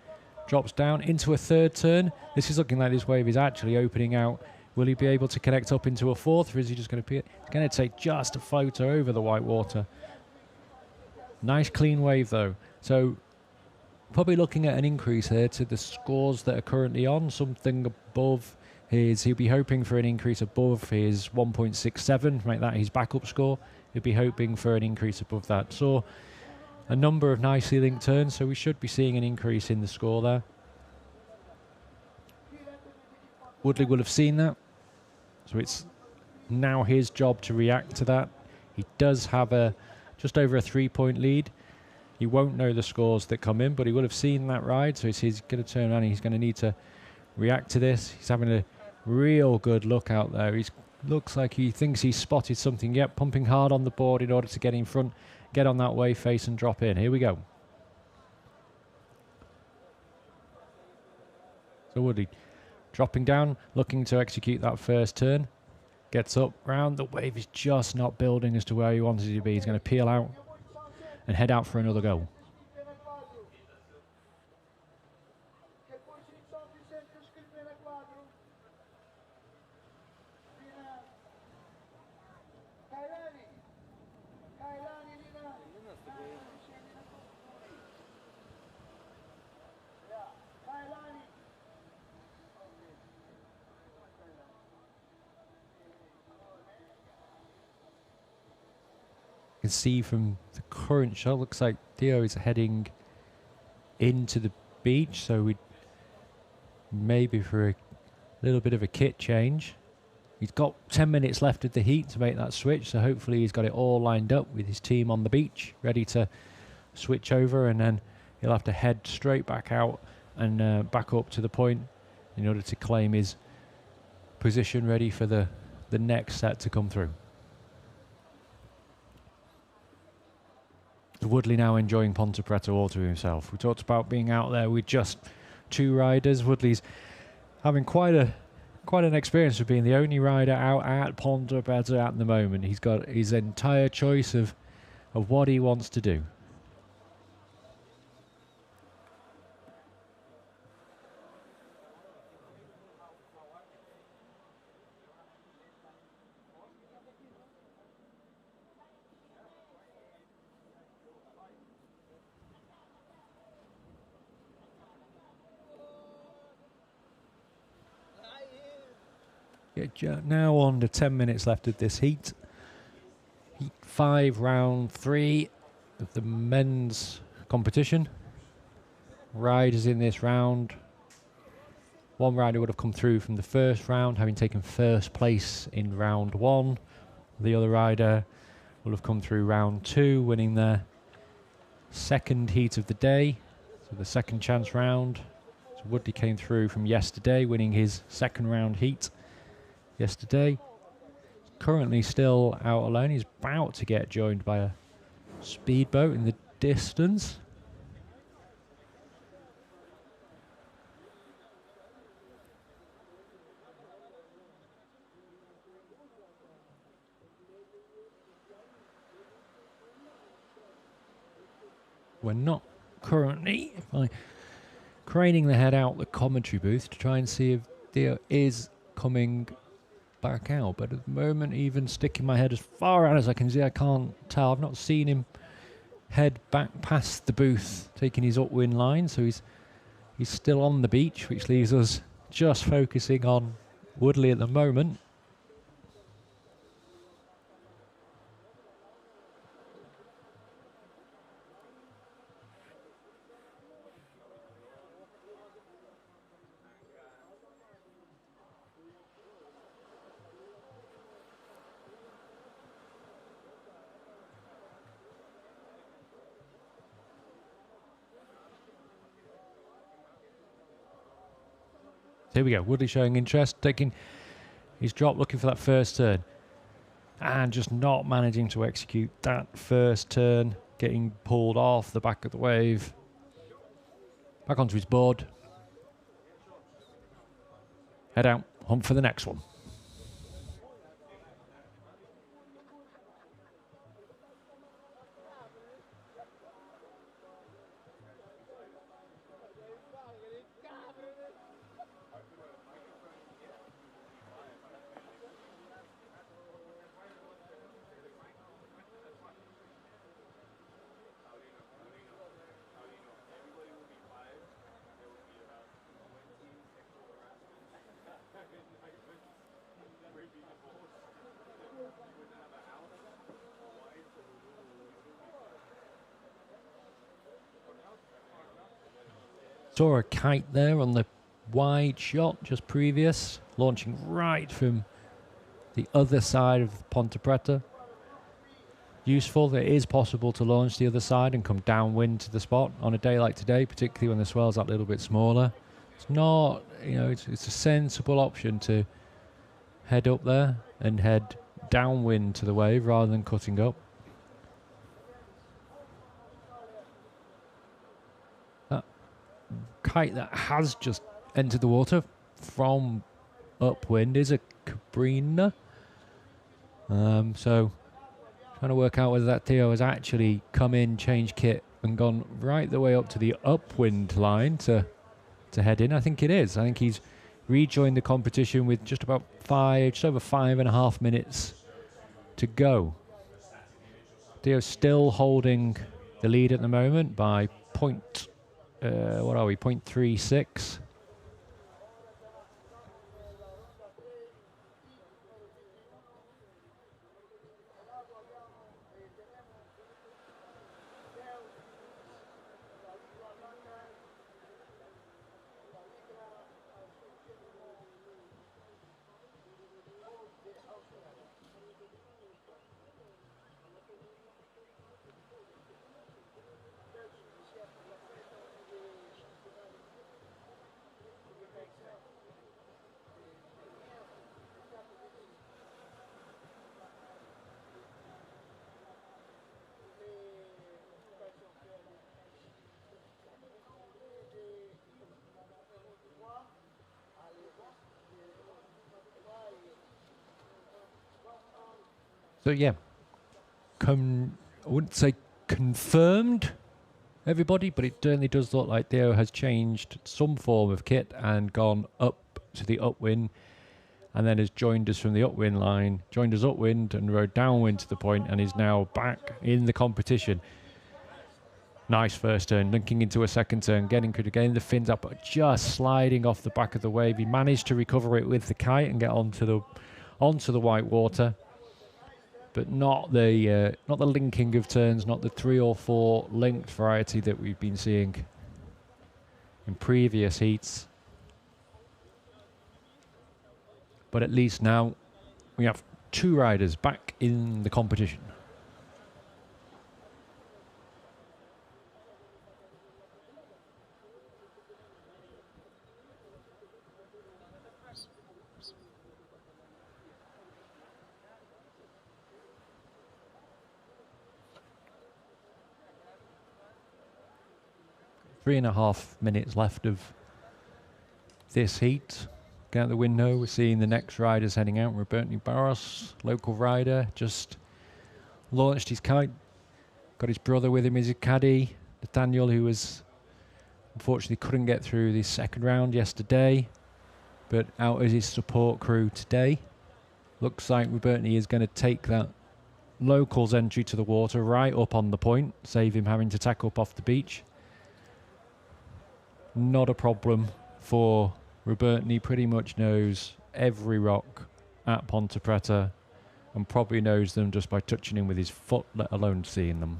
Speaker 3: Drops down into a third turn. This is looking like this wave is actually opening out. Will he be able to connect up into a fourth, or is he just going to... He's going to take just a photo over the white water. Nice, clean wave, though. So probably looking at an increase here to the scores that are currently on. Something above... He'll be hoping for an increase above his 1.67, make that his backup score. He'll be hoping for an increase above that. So a number of nicely linked turns, so we should be seeing an increase in the score there. Woodley will have seen that, so it's now his job to react to that. He does have just over a 3-point lead. He won't know the scores that come in, but he will have seen that ride, so he's going to turn around and he's going to need to react to this. He's having a real good look out there. He looks like he thinks he's spotted something. Yep, pumping hard on the board in order to get in front, get on that wave face and drop in. Here we go. So Woodley dropping down, looking to execute that first turn. Gets up, round. The wave is just not building as to where he wanted it to be. He's going to peel out and head out for another go. You can see from the current shot, looks like Theo is heading into the beach, so we maybe for a little bit of a kit change. He's got 10 minutes left of the heat to make that switch, so hopefully he's got it all lined up with his team on the beach, ready to switch over, and then he'll have to head straight back out and back up to the point in order to claim his position ready for the next set to come through. Woodley now enjoying Ponte Preta all to himself. We talked about being out there with just 2 riders. Woodley's having quite an experience of being the only rider out at Ponte Preta at the moment. He's got his entire choice of what he wants to do. Now on to 10 minutes left of this heat. Heat 5, round 3 of the men's competition. Riders in this round. One rider would have come through from the first round, having taken first place in round 1. The other rider will have come through round 2, winning their second heat of the day. So the second chance round. So Woodley came through from yesterday, winning his second round heat yesterday. Currently still out alone. He's about to get joined by a speedboat in the distance. We're not currently craning the head out the commentary booth to try and see if Theo is coming back out, but at the moment, even sticking my head as far out as I can see, I can't tell. I've not seen him head back past the booth, taking his upwind line, so he's still on the beach, which leaves us just focusing on Woodley at the moment. Here we go, Woodley showing interest, taking his drop, looking for that first turn, and just not managing to execute that first turn, getting pulled off the back of the wave, back onto his board, head out, hunt for the next one. Saw a kite there on the wide shot just previous, launching right from the other side of Ponte Preta. Useful. It is possible to launch the other side and come downwind to the spot on a day like today, particularly when the swell's that little bit smaller. It's not, it's a sensible option to head up there and head downwind to the wave rather than cutting up. Kite that has just entered the water from upwind is a Cabrina. So trying to work out whether that Theo has actually come in, changed kit, and gone right the way up to the upwind line to head in. I think it is. I think he's rejoined the competition with just over 5.5 minutes to go. Theo's still holding the lead at the moment by 0.36. So yeah, I wouldn't say confirmed everybody, but it certainly does look like Theo has changed some form of kit and gone up to the upwind, and then has joined us from the upwind line, joined us upwind and rode downwind to the point, and is now back in the competition. Nice first turn, linking into a second turn, getting the fins up, but just sliding off the back of the wave. He managed to recover it with the kite and get onto the white water, but not the linking of turns, not the 3 or 4 linked variety that we've been seeing in previous heats. But at least now we have 2 riders back in the competition. Three and a half minutes left of this heat. Out the window, we're seeing the next riders heading out. Morazz, local rider, just launched his kite. Got his brother with him as a caddy, Nathaniel, who was unfortunately couldn't get through the second round yesterday, but out as his support crew today. Looks like Robertini is going to take that locals entry to the water right up on the point, save him having to tack up off the beach. Not a problem for Robertini. Pretty much knows every rock at Ponte Preta and probably knows them just by touching them with his foot, let alone seeing them.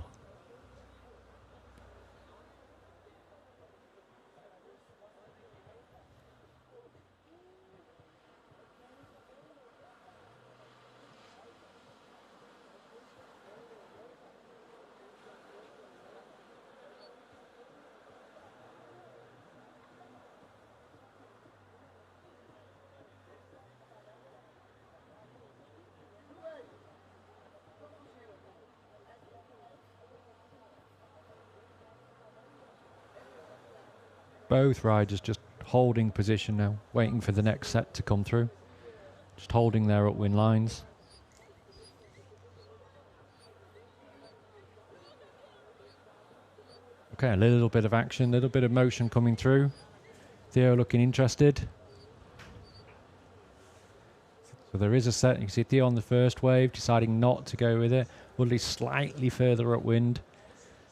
Speaker 3: Both riders just holding position now, waiting for the next set to come through. Just holding their upwind lines. Okay, a little bit of action, a little bit of motion coming through. Theo looking interested. So there is a set. You can see Theo on the first wave, deciding not to go with it. Woodley slightly further upwind.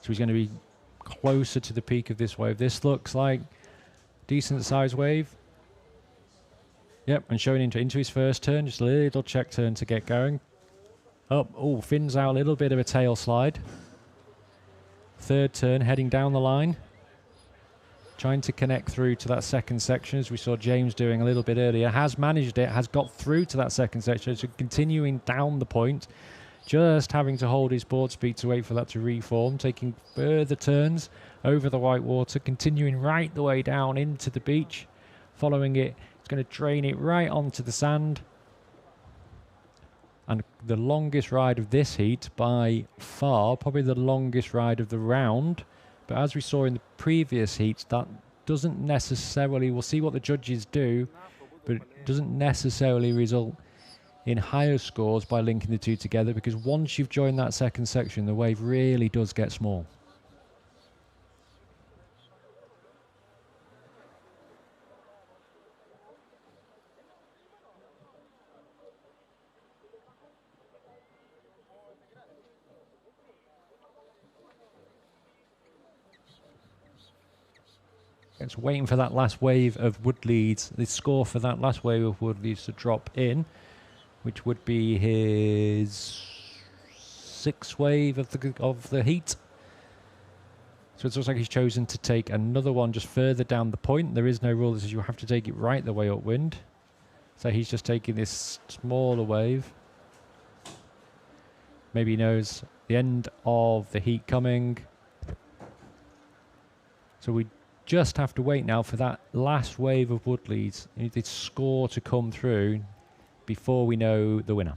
Speaker 3: So he's going to be closer to the peak of this wave. This looks like decent size wave. Yep, and showing into his first turn, just a little check turn to get going. Up, oh, fins out, a little bit of a tail slide. Third turn, heading down the line. Trying to connect through to that second section, as we saw James doing a little bit earlier. Has managed it, has got through to that second section, so continuing down the point. Just having to hold his board speed to wait for that to reform, taking further turns over the white water, continuing right the way down into the beach. Following it, it's going to drain it right onto the sand. And the longest ride of this heat by far, probably the longest ride of the round. But as we saw in the previous heats, that doesn't necessarily, we'll see what the judges do, but it doesn't necessarily result in higher scores by linking the two together, because once you've joined that second section, the wave really does get small. It's waiting for that last wave of Woodleeds, the score for that last wave of Woodleeds to drop in, which would be his 6th wave of the heat. So it looks like he's chosen to take another one just further down the point. There is no rule that says you have to take it right the way upwind. So he's just taking this smaller wave. Maybe he knows the end of the heat coming. So we just have to wait now for that last wave of Woodleeds. You need the score to come through before we know the winner.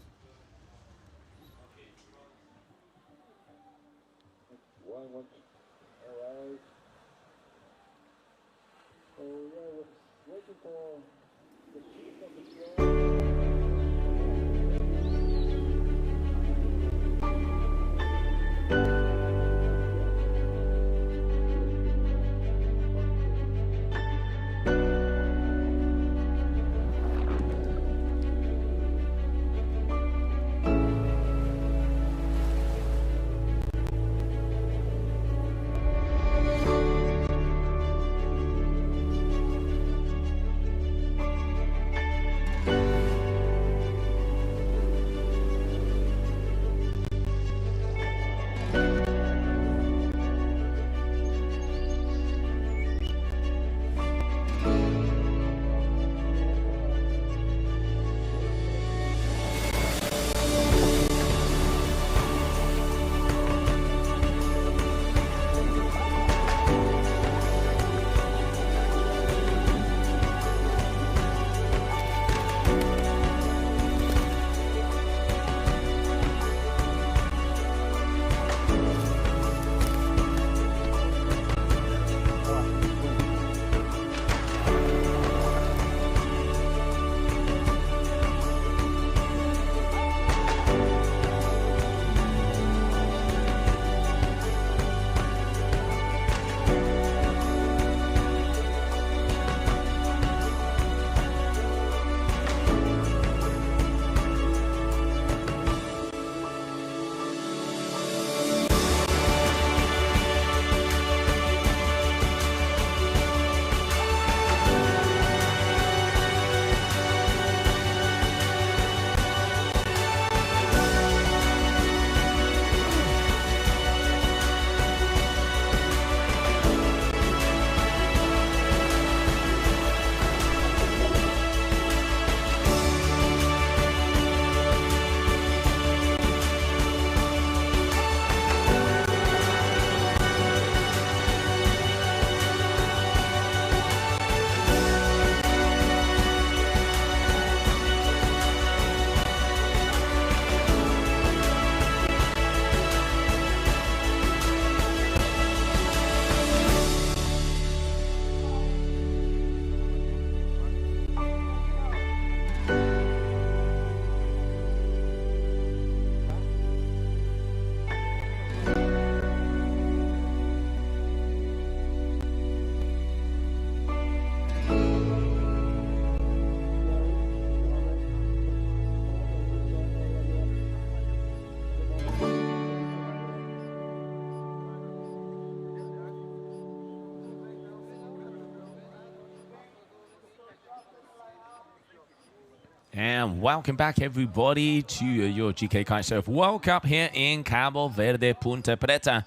Speaker 2: And welcome back, everybody, to your GK Kitesurf World Cup here in Cabo Verde, Punta Preta,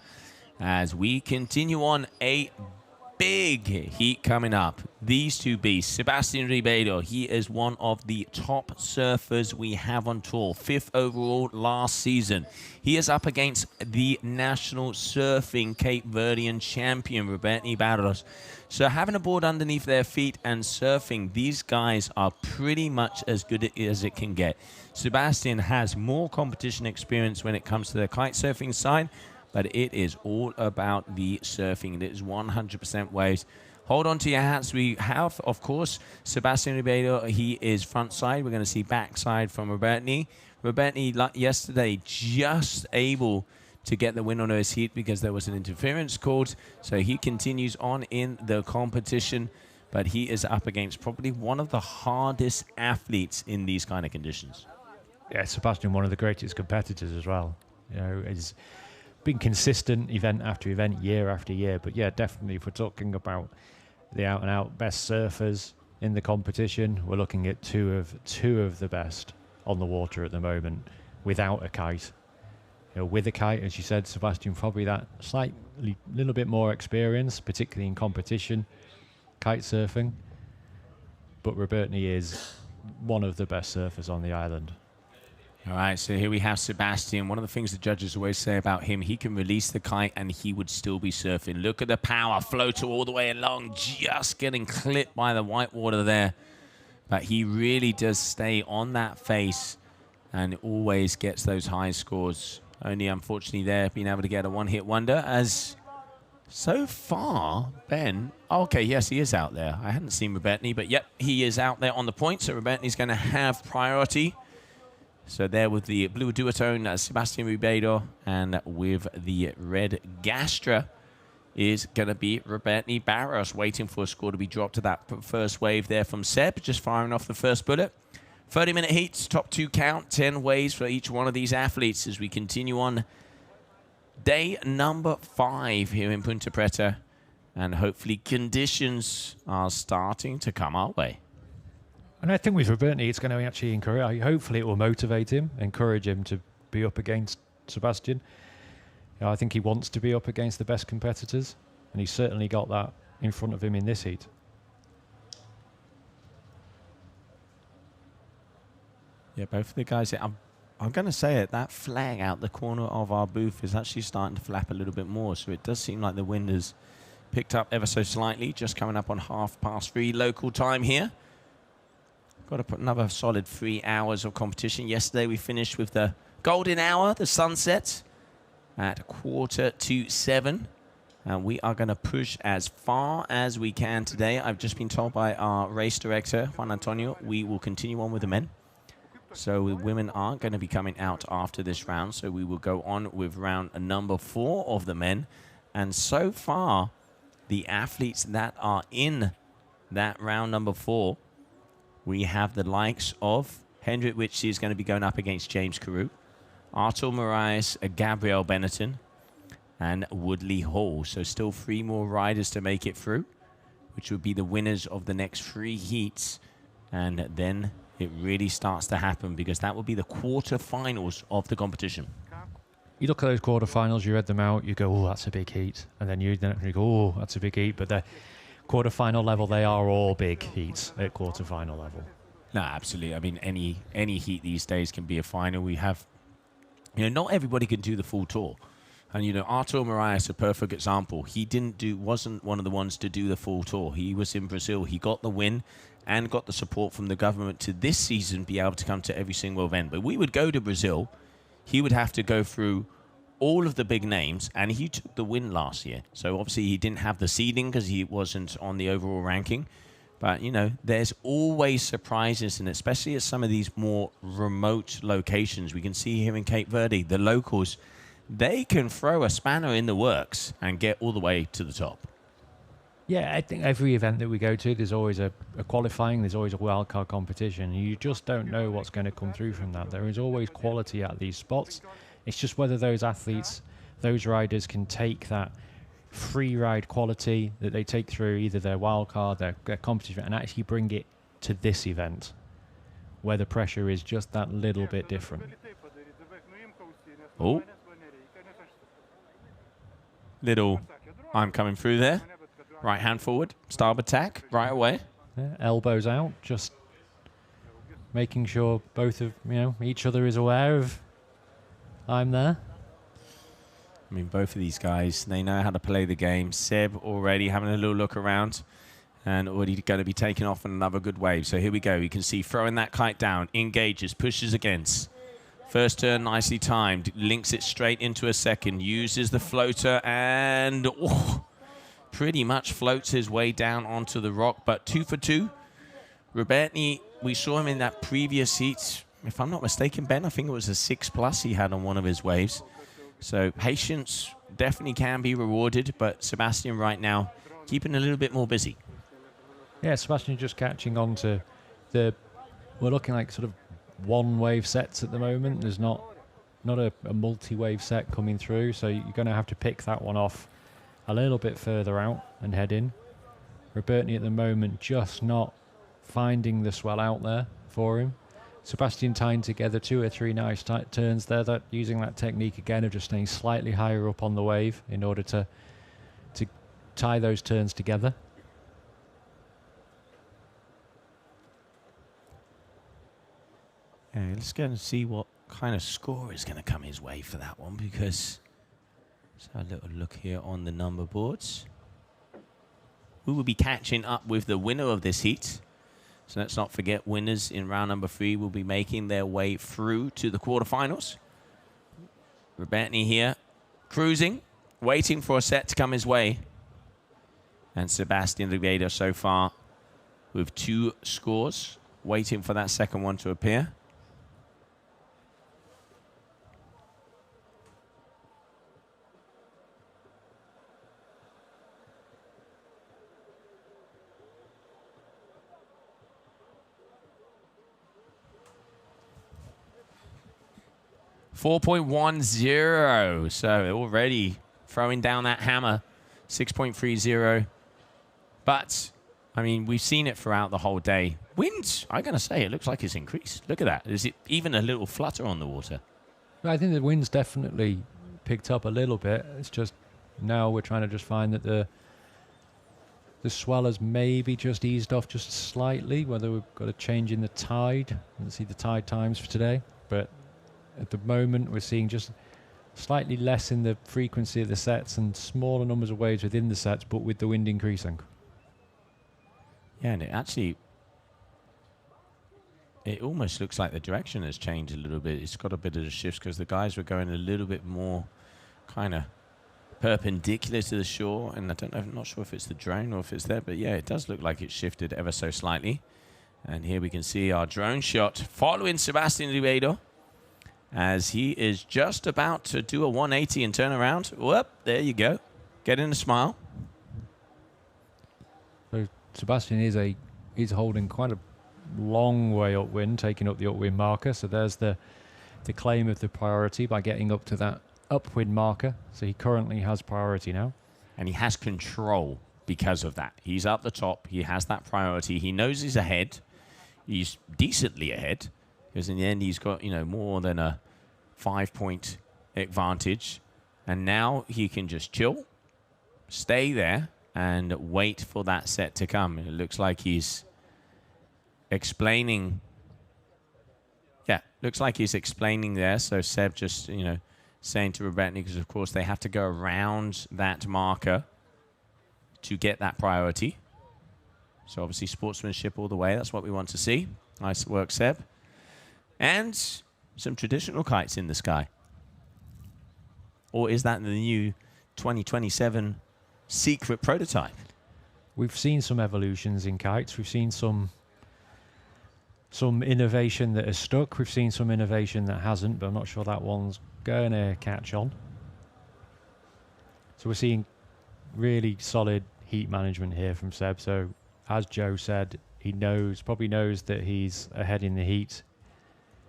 Speaker 2: as we continue on a big heat coming up. These two beasts, Sebastian Ribeiro, he is one of the top surfers we have on tour, 5th overall last season. He is up against the national surfing Cape Verdean champion, Roberto Barros. So having a board underneath their feet and surfing, these guys are pretty much as good as it can get. Sebastian has more competition experience when it comes to the kite surfing side, but it is all about the surfing. It is 100% waves. Hold on to your hats. We have, of course, Sebastian Ribeiro. He is front side. We're going to see backside from Roberto. Roberto, yesterday, just able to get the win on his heat because there was an interference called. So he continues on in the competition, but he is up against probably one of the hardest athletes in these kind of conditions.
Speaker 3: Yeah, Sebastian, one of the greatest competitors as well. You know, he's been consistent event after event, year after year. But yeah, definitely, if we're talking about the out-and-out best surfers in the competition, we're looking at two of the best on the water at the moment without a kite. You know, with a kite, as you said, Sebastian, probably that slightly little bit more experience, particularly in competition, kite surfing. But Roberto is one of the best surfers on the island.
Speaker 2: All right, so here we have Sebastian. One of the things the judges always say about him, he can release the kite and he would still be surfing. Look at the power, floater all the way along, just getting clipped by the white water there. But he really does stay on that face and always gets those high scores. Only, unfortunately, there, being able to get a one-hit wonder as so far, Ben... Okay, yes, he is out there. I hadn't seen Roberto, but yep, he is out there on the point, so Roberto's going to have priority. So there with the blue duotone, Sebastian Ribeiro, and with the red Gastra is going to be Roberto Barros, waiting for a score to be dropped to that first wave there from Seb, just firing off the first bullet. 30-minute heats, top 2 count, 10 waves for each one of these athletes as we continue on day number 5 here in Punta Preta. And hopefully conditions are starting to come our way.
Speaker 3: And I think with Roberto, it's going to actually encourage, hopefully it will motivate him, encourage him to be up against Sebastian. You know, I think he wants to be up against the best competitors, and he's certainly got that in front of him in this heat.
Speaker 2: Yeah, both of the guys, I'm going to say it, that flag out the corner of our booth is actually starting to flap a little bit more, so it does seem like the wind has picked up ever so slightly, just coming up on 3:30 local time here. Got to put another solid 3 hours of competition. Yesterday we finished with the golden hour, the sunset, at 6:45. And we are going to push as far as we can today. I've just been told by our race director, Juan Antonio, we will continue on with the men. So the women aren't going to be coming out after this round. So we will go on with round number 4 of the men. And so far, the athletes that are in that round number 4, we have the likes of Hendrik Witschi is going to be going up against James Karu, Artur Morazz, Gabriel Benitin, and Woodley Hall. So still 3 more riders to make it through, which would be the winners of the next 3 heats. And then it really starts to happen because that will be the quarterfinals of the competition.
Speaker 3: You look at those quarterfinals, you read them out, you go, oh, that's a big heat. And then you go, oh, that's a big heat. But the quarterfinal level, they are all big heats at quarterfinal level.
Speaker 2: No, absolutely. I mean, any heat these days can be a final. We have, you know, not everybody can do the full tour. And, you know, Artur Morazz, a perfect example. He wasn't one of the ones to do the full tour. He was in Brazil. He got the win and got the support from the government to this season be able to come to every single event. But we would go to Brazil. He would have to go through all of the big names, and he took the win last year. So obviously he didn't have the seeding because he wasn't on the overall ranking. But, you know, there's always surprises, and especially at some of these more remote locations. We can see here in Cape Verde, the locals, they can throw a spanner in the works and get all the way to the top.
Speaker 3: Yeah, I think every event that we go to, there's always a qualifying, there's always a wildcard competition. You just don't know what's going to come through from that. There is always quality at these spots. It's just whether those athletes, those riders can take that free ride quality that they take through either their wildcard, their competition, and actually bring it to this event. where the pressure is just that little bit different.
Speaker 2: Oh. Little I'm coming through there. Right hand forward, starboard tack, right away.
Speaker 3: Yeah, elbows out, just making sure both of, each other is aware of I'm there.
Speaker 2: I mean, both of these guys, they know how to play the game. Seb already having a little look around and already going to be taking off on another good wave. So here we go. You can see throwing that kite down, engages, pushes against. First turn nicely timed, links it straight into a second, uses the floater and pretty much floats his way down onto the rock. But 2 for 2. Roberti, we saw him in that previous heat. If I'm not mistaken, Ben, I think it was a 6+ he had on one of his waves. So patience definitely can be rewarded, but Sebastian right now keeping a little bit more busy.
Speaker 3: Yeah, Sebastian just catching on to we're looking like sort of one wave sets at the moment. There's not a multi-wave set coming through, so you're going to have to pick that one off a little bit further out and head in. Roberti at the moment just not finding the swell out there for him. Sebastian tying together 2 or 3 nice turns there, that using that technique again of just staying slightly higher up on the wave in order to tie those turns together.
Speaker 2: Yeah, let's go and see what kind of score is going to come his way for that one, because let's have a little look here on the number boards. We will be catching up with the winner of this heat. So let's not forget, winners in round number 3 will be making their way through to the quarterfinals. Roberti here, cruising, waiting for a set to come his way. And Sebastian Ribeiro so far with 2 scores, waiting for that second one to appear. .4.10, so already throwing down that hammer. 6.30. But, I mean, we've seen it throughout the whole day. Wind, I'm going to say, it looks like it's increased. Look at that. Is it even a little flutter on the water?
Speaker 3: I think the wind's definitely picked up a little bit. It's just now we're trying to just find that the swell has maybe just eased off just slightly, whether we've got a change in the tide. Let's see the tide times for today. But at the moment, we're seeing just slightly less in the frequency of the sets and smaller numbers of waves within the sets, but with the wind increasing.
Speaker 2: Yeah, and it almost looks like the direction has changed a little bit. It's got a bit of a shift because the guys were going a little bit more kind of perpendicular to the shore, and I'm not sure if it's the drone or if it's there, but yeah, it does look like it's shifted ever so slightly. And here we can see our drone shot following Sebastian Ribeiro, as he is just about to do a 180 and turn around. Whoop, there you go. Getting a smile.
Speaker 3: So Sebastian is holding quite a long way upwind, taking up the upwind marker. So there's the claim of the priority by getting up to that upwind marker. So he currently has priority now.
Speaker 2: And he has control because of that. He's up the top. He has that priority. He knows he's ahead. He's decently ahead, because in the end he's got, more than a 5-point advantage. And now he can just chill, stay there, and wait for that set to come. It looks like he's explaining. Yeah, looks like he's explaining there. So Seb just, saying to Roberti, because of course they have to go around that marker to get that priority. So obviously sportsmanship all the way. That's what we want to see. Nice work, Seb. And some traditional kites in the sky. Or is that the new 2027 secret prototype?
Speaker 3: We've seen some evolutions in kites. We've seen some innovation that has stuck. We've seen some innovation that hasn't, but I'm not sure that one's going to catch on. So we're seeing really solid heat management here from Seb. So as Joe said, he probably knows that he's ahead in the heat.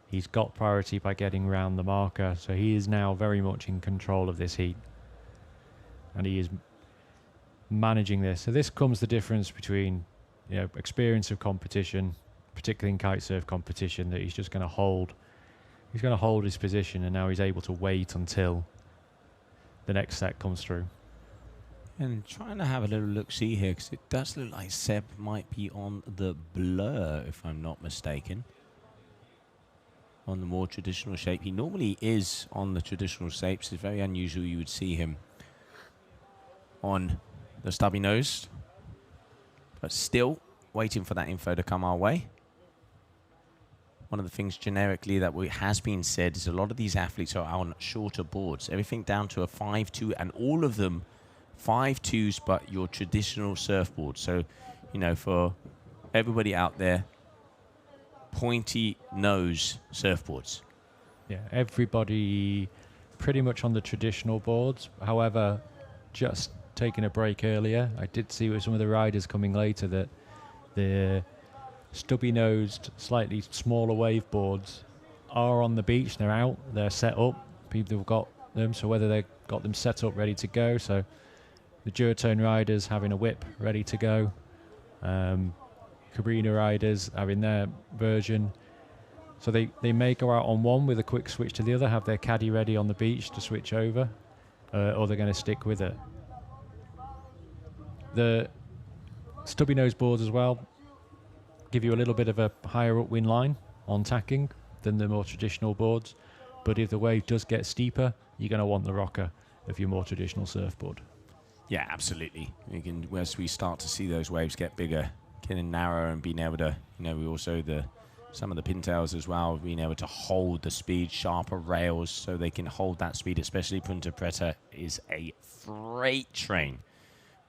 Speaker 3: He's got priority by getting round the marker, so he is now very much in control of this heat. And he is managing this. So this comes the difference between, experience of competition particularly in kitesurf competition, that he's just going to hold. He's going to hold his position, and now he's able to wait until the next set comes through.
Speaker 2: And trying to have a little look-see here, because it does look like Seb might be on the blur, if I'm not mistaken. On the more traditional shape. He normally is on the traditional shapes. It's very unusual you would see him on the stubby nose. But still waiting for that info to come our way. One of the things generically that has been said is a lot of these athletes are on shorter boards. Everything down to a 5.2, and all of them 5.2s, but your traditional surfboard. So, you know, for everybody out there, pointy nose surfboards.
Speaker 3: Yeah, everybody pretty much on the traditional boards. However, just taking a break earlier, I did see with some of the riders coming later that the stubby-nosed, slightly smaller wave boards are on the beach. They're out, they're set up. People have got them, so whether they've got them set up ready to go. So the duotone riders having a whip ready to go. Cabrini riders having their version. So they may go out on one with a quick switch to the other, have their caddy ready on the beach to switch over, or they're going to stick with it. The stubby nose boards as well give you a little bit of a higher upwind line on tacking than the more traditional boards. But if the wave does get steeper, you're going to want the rocker of your more traditional surfboard.
Speaker 2: Yeah, absolutely. You can, as we start to see those waves get bigger, getting narrower, and being able to, you know, we also some of the pintails as well, being able to hold the speed, sharper rails, so they can hold that speed. Especially Punta Preta is a freight train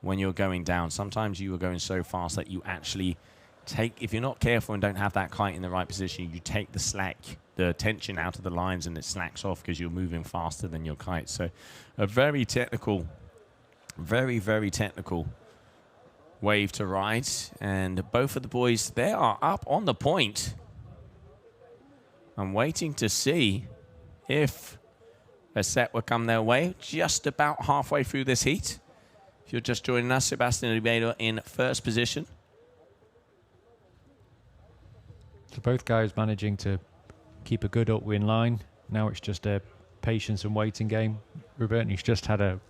Speaker 2: when you're going down. Sometimes you are going so fast that you actually take, if you're not careful and don't have that kite in the right position, you take the slack, the tension out of the lines, and it slacks off because you're moving faster than your kite. So a very technical, very, very technical wave to ride. And both of the boys, they are up on the point. I'm waiting to see if a set will come their way. Just about halfway through this heat. If you're just joining us, Sebastian Ribeiro in first position.
Speaker 3: So both guys managing to keep a good upwind line. Now it's just a patience and waiting game. Robertini's just had a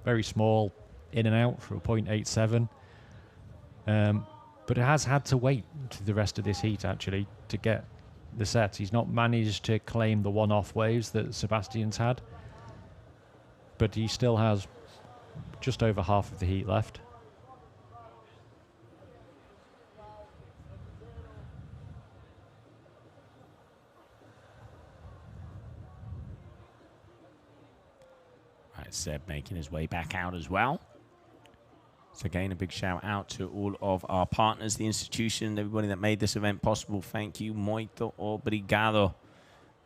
Speaker 3: very small in and out for a 0.87. But it has had to wait to the rest of this heat, actually, to get the set. He's not managed to claim the one-off waves that Sebastian's had. But he still has just over half of the heat left.
Speaker 2: Right, Seb making his way back out as well. So again, a big shout out to all of our partners, the institution, everybody that made this event possible. Thank you, muito obrigado,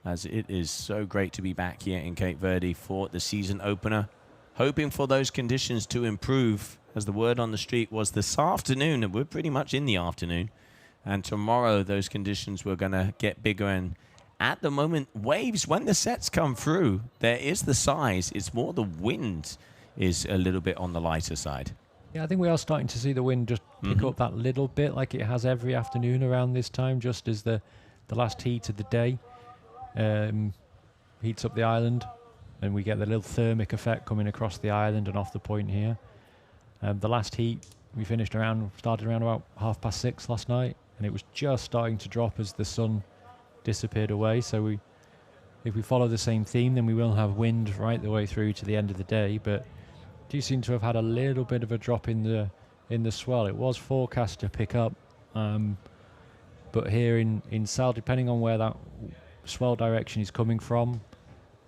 Speaker 2: as it is so great to be back here in Cape Verde for the season opener. Hoping for those conditions to improve, as the word on the street was this afternoon, and we're pretty much in the afternoon. And tomorrow, those conditions were going to get bigger. And at the moment, waves, when the sets come through, there is the size. It's more the wind is a little bit on the lighter side.
Speaker 3: Yeah, I think we are starting to see the wind just pick up that little bit, like it has every afternoon around this time, just as the last heat of the day heats up the island, and we get the little thermic effect coming across the island and off the point here. The last heat, we started around about 6:30 last night, and it was just starting to drop as the sun disappeared away. So if we follow the same theme, then we will have wind right the way through to the end of the day, but do seem to have had a little bit of a drop in the swell. It was forecast to pick up, but here in Sal, depending on where that swell direction is coming from,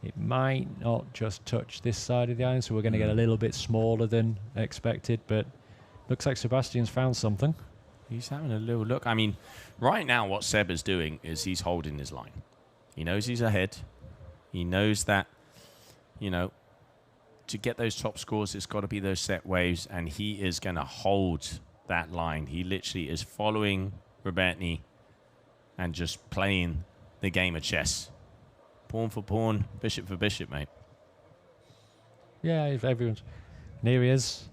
Speaker 3: it might not just touch this side of the island, so we're going to get a little bit smaller than expected, but looks like Sebastian's found something.
Speaker 2: He's having a little look. I mean, right now what Seb is doing is he's holding his line. He knows he's ahead. He knows that, you know, to get those top scores, it's got to be those set waves, and he is going to hold that line. He literally is following Robertini and just playing the game of chess. Pawn for pawn, bishop for bishop, mate.
Speaker 3: Yeah, if everyone's... And here he is.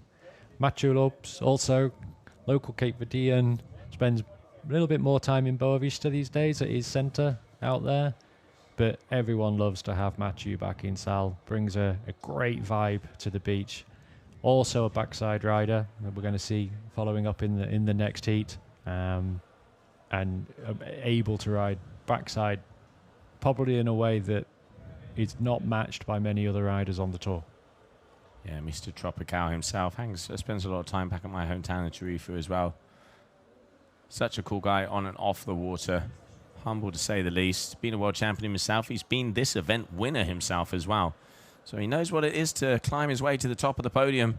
Speaker 3: Machu Lopez, also local Cape Verdean, spends little bit more time in Boa Vista these days at his centre out there. But everyone loves to have Matthew back in Sal. Brings a great vibe to the beach. Also a backside rider that we're going to see following up in the next heat. And able to ride backside probably in a way that is not matched by many other riders on the tour.
Speaker 2: Yeah, Mr. Tropical himself spends a lot of time back at my hometown in Tarifa as well. Such a cool guy on and off the water. Humble to say the least. Been a world champion himself. He's been this event winner himself as well. So he knows what it is to climb his way to the top of the podium.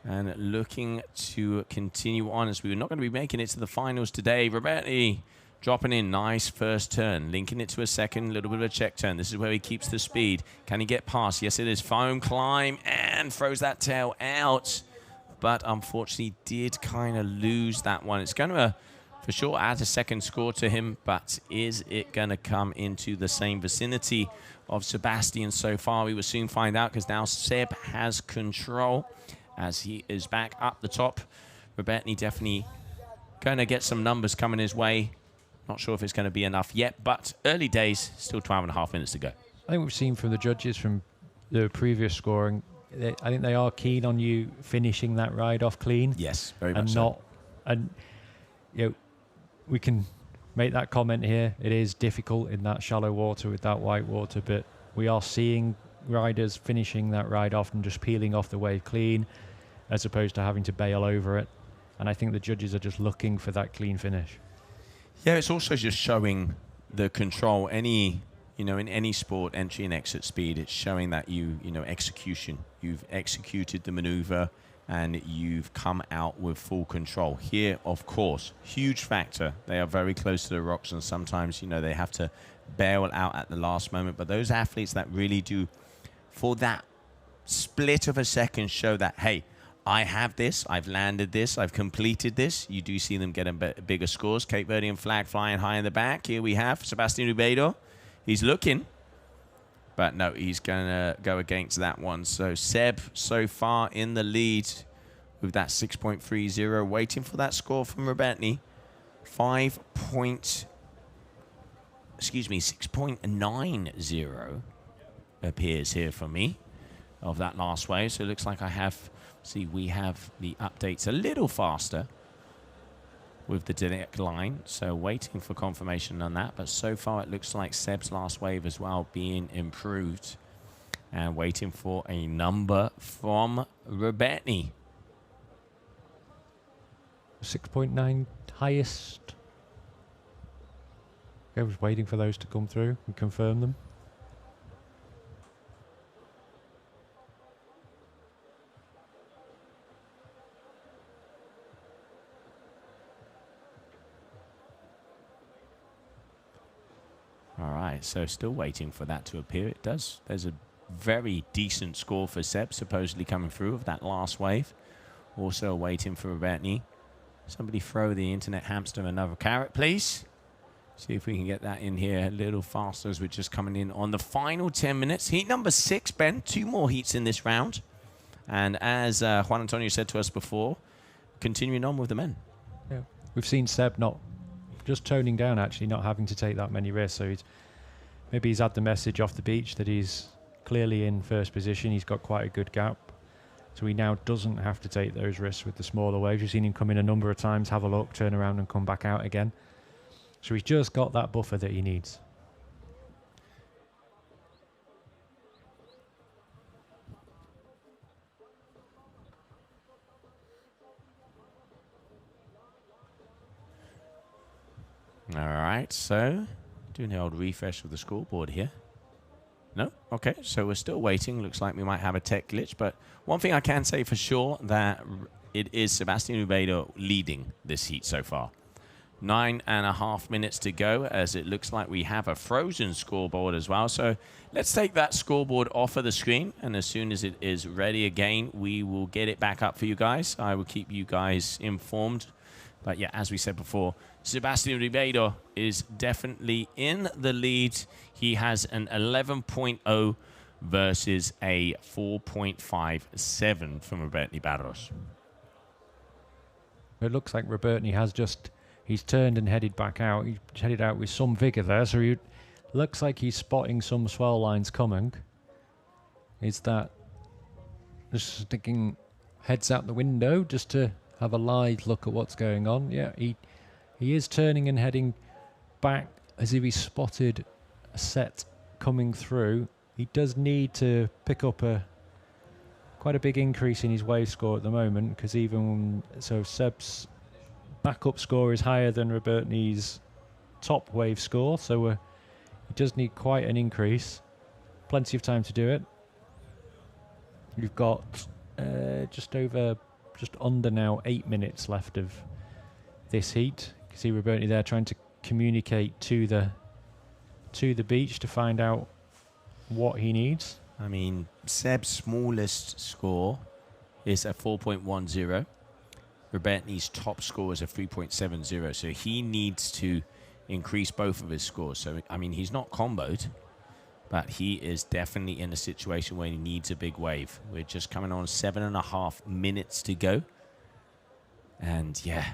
Speaker 2: And looking to continue on, as we're not going to be making it to the finals today. Roberti dropping in, nice first turn, linking it to a second, little bit of a check turn. This is where he keeps the speed. Can he get past? Yes, it is. Foam climb and throws that tail out. But unfortunately did kind of lose that one. It's going to, for sure, add a second score to him, but is it going to come into the same vicinity of Sebastian so far? We will soon find out, because now Seb has control as he is back up the top. Roberti definitely going to get some numbers coming his way. Not sure if it's going to be enough yet, but early days, still 12.5 minutes to go.
Speaker 3: I think we've seen from the judges from the previous scoring, I think they are keen on you finishing that ride off clean.
Speaker 2: Yes, very
Speaker 3: and
Speaker 2: much
Speaker 3: not,
Speaker 2: so.
Speaker 3: And you know, we can make that comment here. It is difficult in that shallow water with that white water, but we are seeing riders finishing that ride off and just peeling off the wave clean, as opposed to having to bail over it. And I think the judges are just looking for that clean finish.
Speaker 2: Yeah, it's also just showing the control. In any sport, entry and exit speed, it's showing that execution. You've executed the maneuver and you've come out with full control. Here, of course, huge factor. They are very close to the rocks, and sometimes, they have to bail out at the last moment. But those athletes that really do, for that split of a second, show that, hey, I have this, I've landed this, I've completed this. You do see them getting bigger scores. Cape Verdean flag flying high in the back. Here we have Sebastian Ribeiro. He's looking, but no, he's going to go against that one. So Seb so far in the lead with that 6.30, waiting for that score from Roberti. 6.90 appears here for me of that last wave. So it looks like we have the updates a little faster with the direct line. So waiting for confirmation on that. But so far it looks like Seb's last wave as well being improved. And waiting for a number from Roberti.
Speaker 3: 6.9 highest. I was waiting for those to come through and confirm them.
Speaker 2: All right, so still waiting for that to appear. It does. There's a very decent score for Seb, supposedly coming through of that last wave. Also waiting for Roberti. Somebody throw the internet hamster another carrot, please. See if we can get that in here a little faster as we're just coming in on the final 10 minutes. Heat number 6, Ben. 2 more heats in this round. And as Juan Antonio said to us before, continuing on with the men.
Speaker 3: Yeah, we've seen Seb not just toning down, actually, not having to take that many risks. So maybe he's had the message off the beach that he's clearly in first position. He's got quite a good gap. So he now doesn't have to take those risks with the smaller waves. You've seen him come in a number of times, have a look, turn around and come back out again. So he's just got that buffer that he needs.
Speaker 2: All right, so doing the old refresh of the scoreboard here. No? Okay, so we're still waiting. Looks like we might have a tech glitch, but one thing I can say for sure that it is Sebastian Ribeiro leading this heat so far. 9.5 minutes to go, as it looks like we have a frozen scoreboard as well. So let's take that scoreboard off of the screen, and as soon as it is ready again, we will get it back up for you guys. I will keep you guys informed. But yeah, as we said before, Sebastian Ribeiro is definitely in the lead. He has an 11.0 versus a 4.57 from Roberti Barros.
Speaker 3: It looks like Roberti has just He's turned and headed back out. He's headed out with some vigour there, so he looks like he's spotting some swell lines coming. Is that just sticking heads out the window just to have a live look at what's going on? Yeah, he is turning and heading back as if he spotted a set coming through. He does need to pick up quite a big increase in his wave score at the moment, because Seb's backup score is higher than Robertini's top wave score, so he does need quite an increase. Plenty of time to do it. You've got just under now 8 minutes left of this heat. You can see Robertini there trying to communicate to the beach to find out what he needs.
Speaker 2: I mean, Seb's smallest score is a 4.10. Robertini's top score is a 3.70. So he needs to increase both of his scores. So, I mean, he's not comboed, but he is definitely in a situation where he needs a big wave. We're just coming on 7.5 minutes to go. And yeah,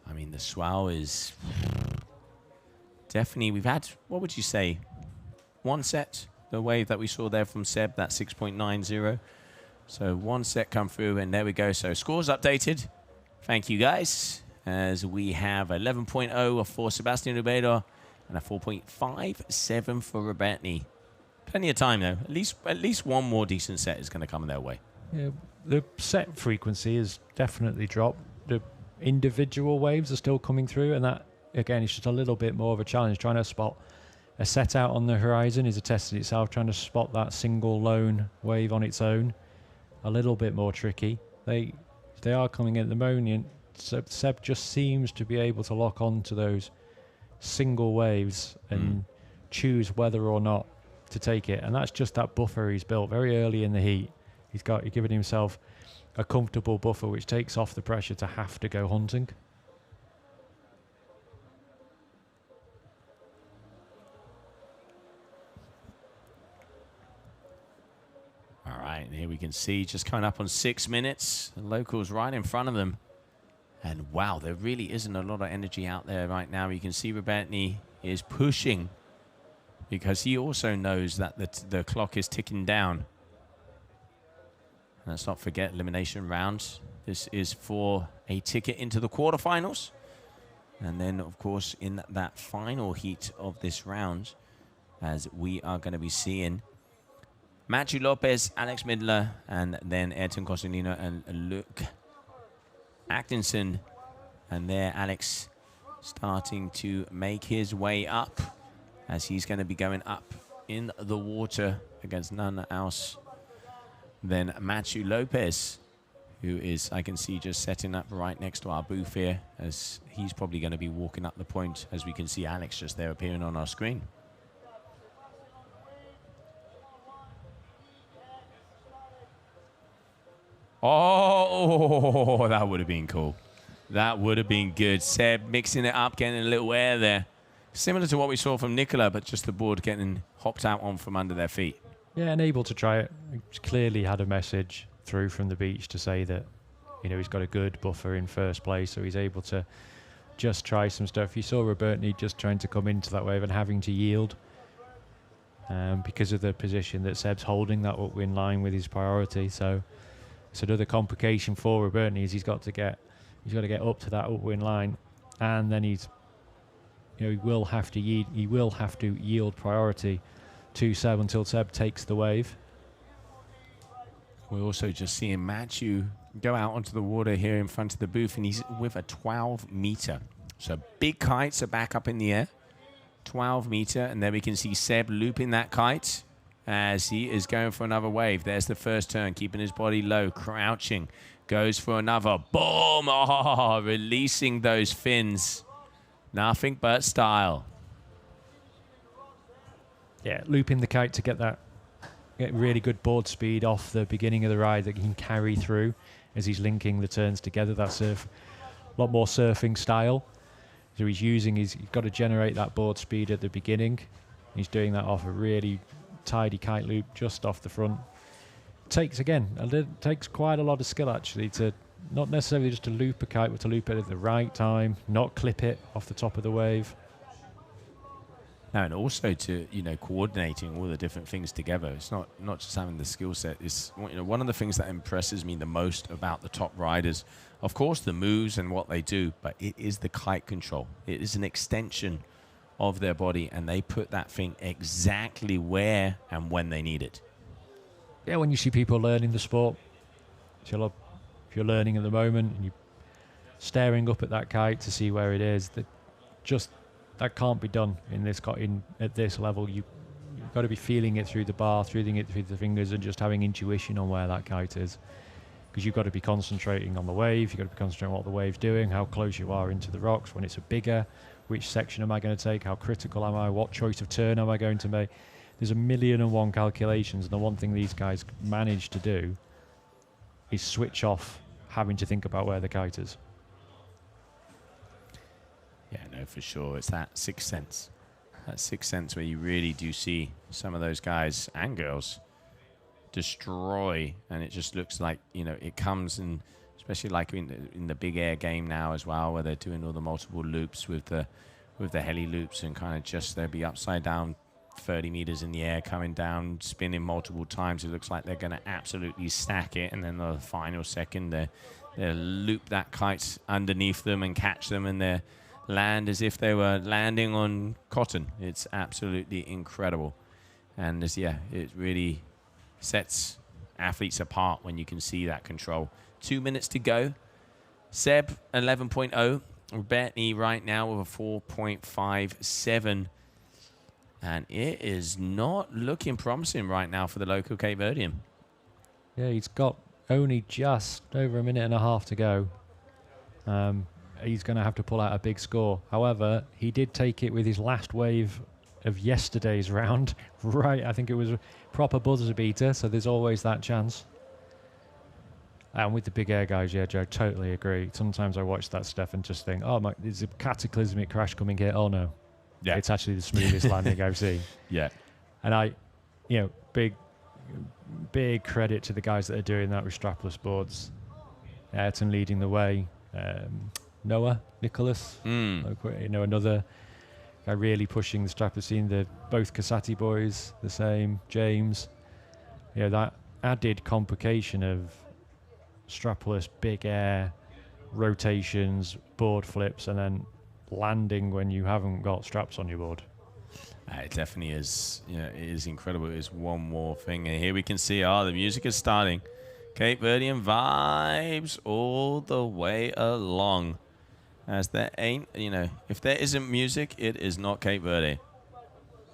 Speaker 2: I mean, the swell is definitely, we've had, what would you say, one set? The wave that we saw there from Seb, that 6.90. So one set come through, and there we go. So scores updated. Thank you, guys. As we have 11.0 for Sebastian Ribeiro and a 4.57 for Robertini. Plenty of time, though. At least one more decent set is going to come their way.
Speaker 3: Yeah, the set frequency has definitely dropped. The individual waves are still coming through, and that, again, is just a little bit more of a challenge. Trying to spot a set out on the horizon is a test in itself. Trying to spot that single lone wave on its own, a little bit more tricky. They are coming in at the moment. Seb just seems to be able to lock on to those single waves and choose whether or not to take it. And that's just that buffer he's built very early in the heat. He's given himself a comfortable buffer which takes off the pressure to have to go hunting.
Speaker 2: All right, and here we can see just coming up on 6 minutes. The locals right in front of them. And wow, there really isn't a lot of energy out there right now. You can see Robertini is pushing because he also knows that the clock is ticking down. Let's not forget elimination rounds. This is for a ticket into the quarterfinals. And then, of course, in that final heat of this round, as we are going to be seeing Matthew Lopez, Alex Midler, and then Ayrton Coalino and Luke Atkinson. And there, Alex starting to make his way up as he's going to be going up in the water against none else than Matthew Lopez, who is, I can see, just setting up right next to our booth here, as he's probably going to be walking up the point, as we can see Alex just there appearing on our screen. Oh, that would have been cool. That would have been good. Seb mixing it up, getting a little air there. Similar to what we saw from Nicola, but just the board getting hopped out on from under their feet.
Speaker 3: Yeah, and able to try it. He clearly had a message through from the beach to say that, you know, he's got a good buffer in first place, so he's able to just try some stuff. You saw Robertini just trying to come into that wave and having to yield because of the position that Seb's holding that upwind line with his priority. So it's another complication for Robertini is he's got to get up to that upwind line, and then he will have to yield priority to Seb until Seb takes the wave.
Speaker 2: We're also just seeing Matthew go out onto the water here in front of the booth, and he's with a 12 meter. So big kites are back up in the air. 12 meter, and then we can see Seb looping that kite as he is going for another wave. There's the first turn, keeping his body low, crouching. Goes for another. Boom! Oh, releasing those fins. Nothing but style.
Speaker 3: Yeah, looping the kite to get really good board speed off the beginning of the ride that he can carry through as he's linking the turns together. That's a lot more surfing style. So he's got to generate that board speed at the beginning. He's doing that off a really tidy kite loop just off the front. Takes quite a lot of skill actually to not necessarily just to loop a kite, but to loop it at the right time, not clip it off the top of the wave.
Speaker 2: No, and also to, coordinating all the different things together. It's not just having the skill set. It's, one of the things that impresses me the most about the top riders, of course, the moves and what they do, but it is the kite control. It is an extension of their body, and they put that thing exactly where and when they need it.
Speaker 3: Yeah, when you see people learning the sport, if you're learning at the moment and you're staring up at that kite to see where it is, that can't be done at this level. You've got to be feeling it through the bar, feeling it through the fingers, and just having intuition on where that kite is. Because you've got to be concentrating on the wave, you've got to be concentrating on what the wave's doing, how close you are into the rocks when it's a bigger, which section am I going to take, how critical am I, what choice of turn am I going to make. There's 1,000,001 calculations, and the one thing these guys manage to do is switch off having to think about where the kite is.
Speaker 2: Yeah, no, for sure. It's that sixth sense. That sixth sense where you really do see some of those guys and girls destroy, and it just looks like, it comes, and especially like in the big air game now as well, where they're doing all the multiple loops with the heli loops, and kind of just they'll be upside down 30 meters in the air, coming down, spinning multiple times. It looks like they're going to absolutely stack it, and then the final second they'll loop that kite underneath them and catch them, and they're land as if they were landing on cotton. It's absolutely incredible. And it really sets athletes apart when you can see that control. 2 minutes to go. Seb, 11.0. Benitin right now with a 4.57. And it is not looking promising right now for the local Cape Verdean.
Speaker 3: Yeah, he's got only just over a minute and a half to go. He's going to have to pull out a big score. However, he did take it with his last wave of yesterday's round. Right, I think it was a proper buzzer beater, so there's always that chance. And with the big air guys, yeah, Joe, totally agree. Sometimes I watch that stuff and just think, oh, there's a cataclysmic crash coming here. Oh, no. Yeah. It's actually the smoothest landing I've seen. Yeah. And big credit to the guys that are doing that with strapless boards. Ayrton leading the way. Noah, Nicholas, another guy really pushing the strapless scene. Both Casati boys, the same, James. That added complication of strapless, big air, rotations, board flips, and then landing when you haven't got straps on your board.
Speaker 2: It definitely is. It is incredible. It is one more thing. And here we can see, the music is starting. Cape Verdean vibes all the way along. As there ain't, if there isn't music, it is not Cape Verde.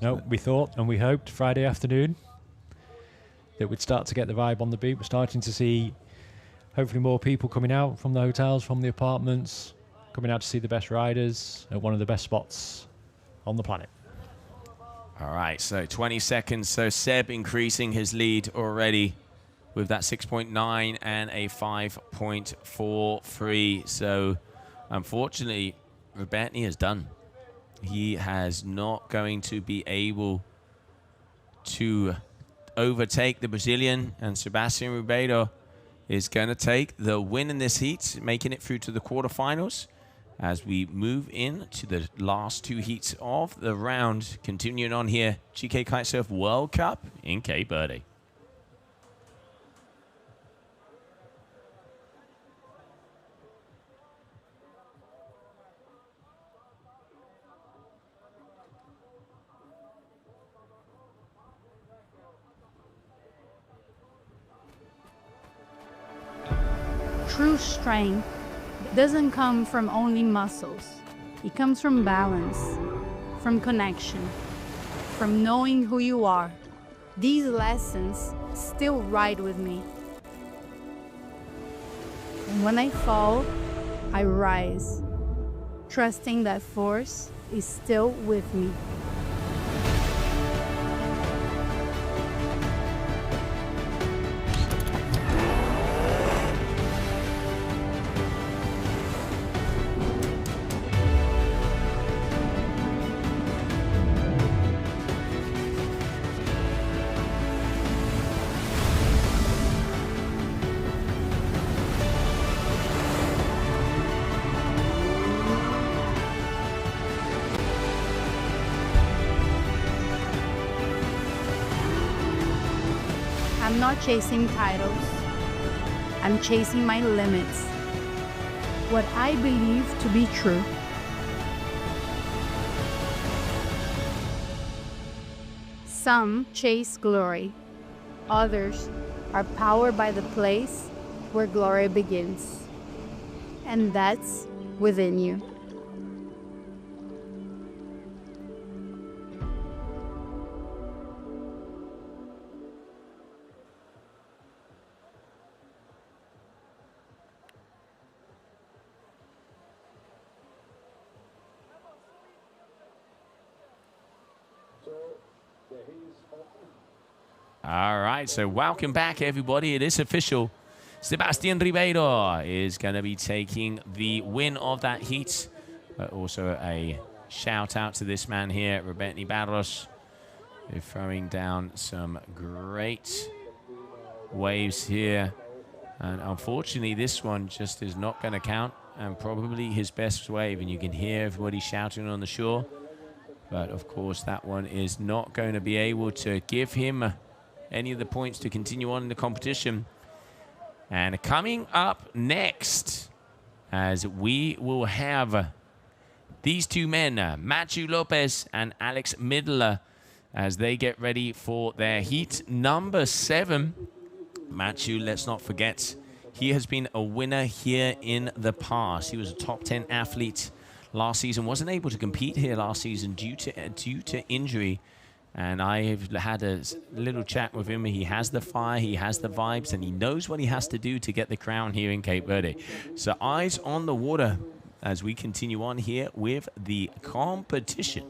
Speaker 3: No, we thought and we hoped Friday afternoon that we'd start to get the vibe on the beat. We're starting to see hopefully more people coming out from the hotels, from the apartments, coming out to see the best riders at one of the best spots on the planet.
Speaker 2: All right, so 20 seconds. So Seb increasing his lead already with that 6.9 and a 5.43. So unfortunately, Benitin is done. He has not going to be able to overtake the Brazilian, and Sebastian Ribeiro is going to take the win in this heat, making it through to the quarterfinals as we move into the last two heats of the round. Continuing on here, GKA Kitesurf World Cup in Cape Verde.
Speaker 1: True strength doesn't come from only muscles. It comes from balance, from connection, from knowing who you are. These lessons still ride with me. And when I fall, I rise, trusting that force is still with me. I'm not chasing titles. I'm chasing my limits. What I believe to be true. Some chase glory. Others are powered by the place where glory begins. And that's within you.
Speaker 2: All right, so welcome back, everybody. It is official. Sebastian Ribeiro is going to be taking the win of that heat. But also a shout out to this man here, Roberto Barros. They're throwing down some great waves here. And unfortunately, this one just is not going to count. And probably his best wave. And you can hear everybody shouting on the shore. But of course, that one is not going to be able to give him any of the points to continue on in the competition. And coming up next, as we will have these two men, Matthew Lopez and Alex Midler, as they get ready for their heat number 7. Matthew, let's not forget, he has been a winner here in the past. He was a top 10 athlete last season, wasn't able to compete here last season due to injury. And I've had a little chat with him. He has the fire, he has the vibes, and he knows what he has to do to get the crown here in Cape Verde. So eyes on the water as we continue on here with the competition.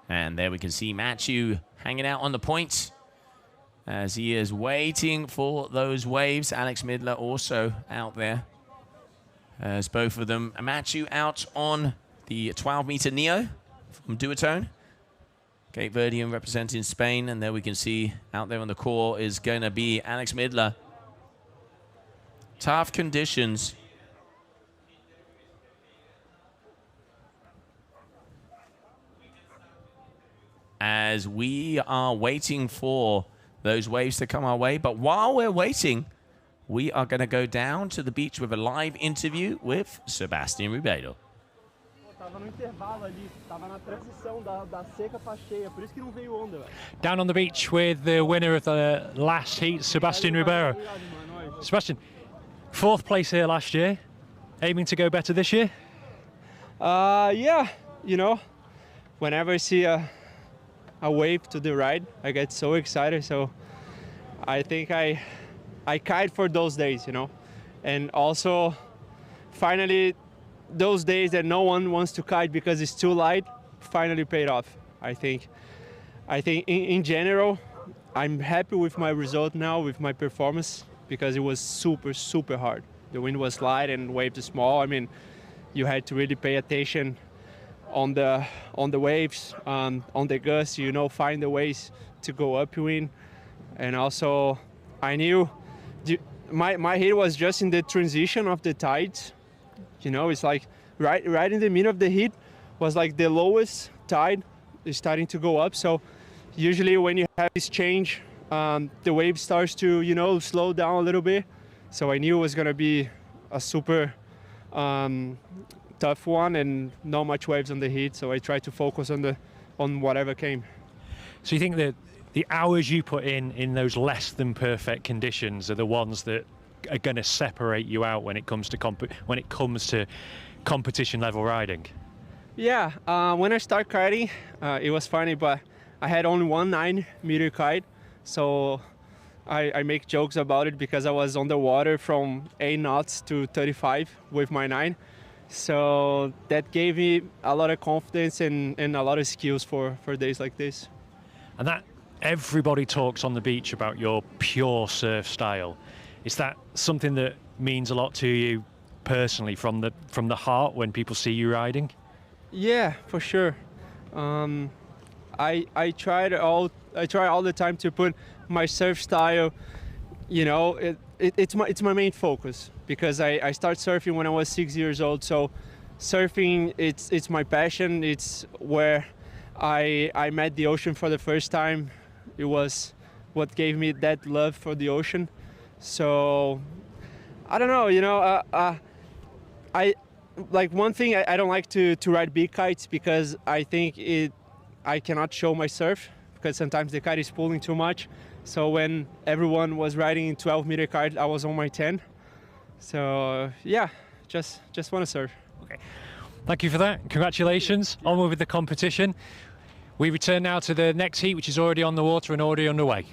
Speaker 2: And there we can see Matthew hanging out on the point as he is waiting for those waves. Alex Midler also out there as both of them. Matthew out on the 12-meter Neo from Duotone. Cape Verdean representing Spain. And there we can see out there on the core is going to be Alex Midler. Tough conditions. As we are waiting for those waves to come our way. But while we're waiting, we are going to go down to the beach with a live interview with Sebastian Ribeiro.
Speaker 3: Down on the beach with the winner of the last heat, Sebastian Ribeiro. Sebastian, 4th place here last year. Aiming to go better this year?
Speaker 6: Yeah, you know, whenever I see a wave to the right, I get so excited. So I think I kite for those days, you know. And also, finally, those days that no one wants to kite because it's too light, finally paid off. I think in general, I'm happy with my result now, with my performance, because it was super, super hard. The wind was light and waves small. I mean, you had to really pay attention on the waves, on the gusts, you know, find the ways to go upwind. And also, I knew my heat was just in the transition of the tides. You know, it's like right in the middle of the heat was like the lowest tide is starting to go up. So usually when you have this change, the wave starts to, you know, slow down a little bit. So I knew it was gonna be a super tough one and not much waves on the heat, so I tried to focus on whatever came.
Speaker 3: So you think that the hours you put in those less than perfect conditions are the ones that are going to separate you out when it comes to competition level riding?
Speaker 6: Yeah, when I started kiting, it was funny, but I had only one 9-meter kite, so I make jokes about it because I was on the water from 8 knots to 35 with my 9. So that gave me a lot of confidence and a lot of skills for days like this.
Speaker 3: And that everybody talks on the beach about your pure surf style. Is that something that means a lot to you personally from the heart when people see you riding?
Speaker 6: Yeah, for sure. I try all the time to put my surf style. You know, it's my main focus, because I started surfing when I was 6 years old. So surfing, it's my passion. It's where I met the ocean for the first time. It was what gave me that love for the ocean. So I don't know, you know, I like one thing, I don't like to ride big kites, because I think I cannot show my surf, because sometimes the kite is pulling too much. So when everyone was riding in 12-meter kite, I was on my 10. So yeah, just want to surf.
Speaker 3: Okay. Thank you for that. Congratulations. Onward with the competition. We return now to the next heat, which is already on the water and already underway.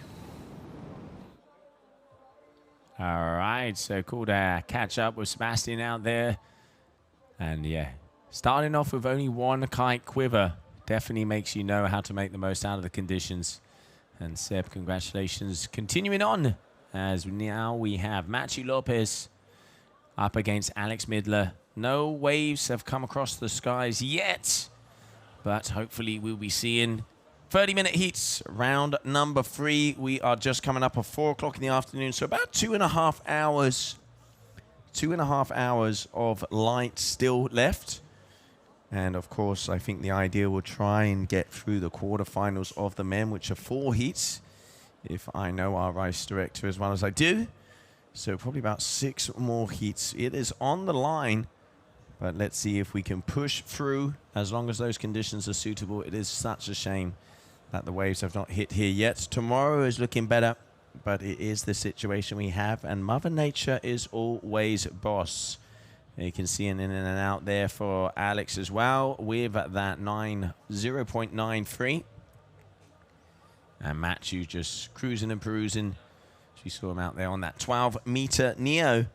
Speaker 2: All right, so cool to catch up with Sebastian out there. And yeah, starting off with only one kite quiver definitely makes you know how to make the most out of the conditions. And Seb, congratulations. Continuing on, as now we have Witschi Lopez up against Alex Midler. No waves have come across the skies yet, but hopefully we'll be seeing 30-minute heats, round number 3. We are just coming up at 4 o'clock in the afternoon, so about 2.5 hours. 2.5 hours of light still left. And of course, I think the idea will try and get through the quarterfinals of the men, which are 4 heats, if I know our race director as well as I do. So probably about 6 more heats. It is on the line, but let's see if we can push through as long as those conditions are suitable. It is such a shame that the waves have not hit here yet. Tomorrow is looking better, but it is the situation we have, and Mother Nature is always boss. You can see an in and out there for Alex as well, with that 0.93. And Witschi just cruising and perusing. You saw him out there on that 12-meter Neo.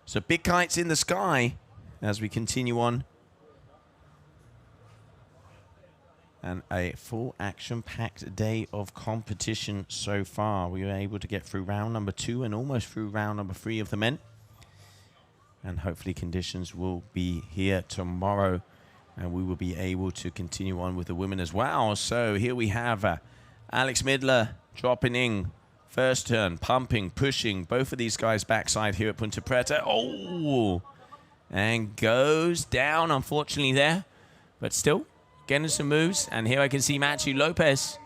Speaker 2: So big kites in the sky as we continue on. And a full action-packed day of competition so far. We were able to get through round number 2 and almost through round number 3 of the men. And hopefully conditions will be here tomorrow, and we will be able to continue on with the women as well. So here we have Alex Midler dropping in. First turn, pumping, pushing. Both of these guys backside here at Punta Preta. Oh! And goes down, unfortunately, there. But still, getting some moves. And here I can see Witschi Lopez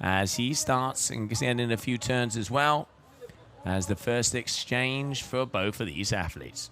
Speaker 2: as he starts and getting a few turns as well, as the first exchange for both of these athletes.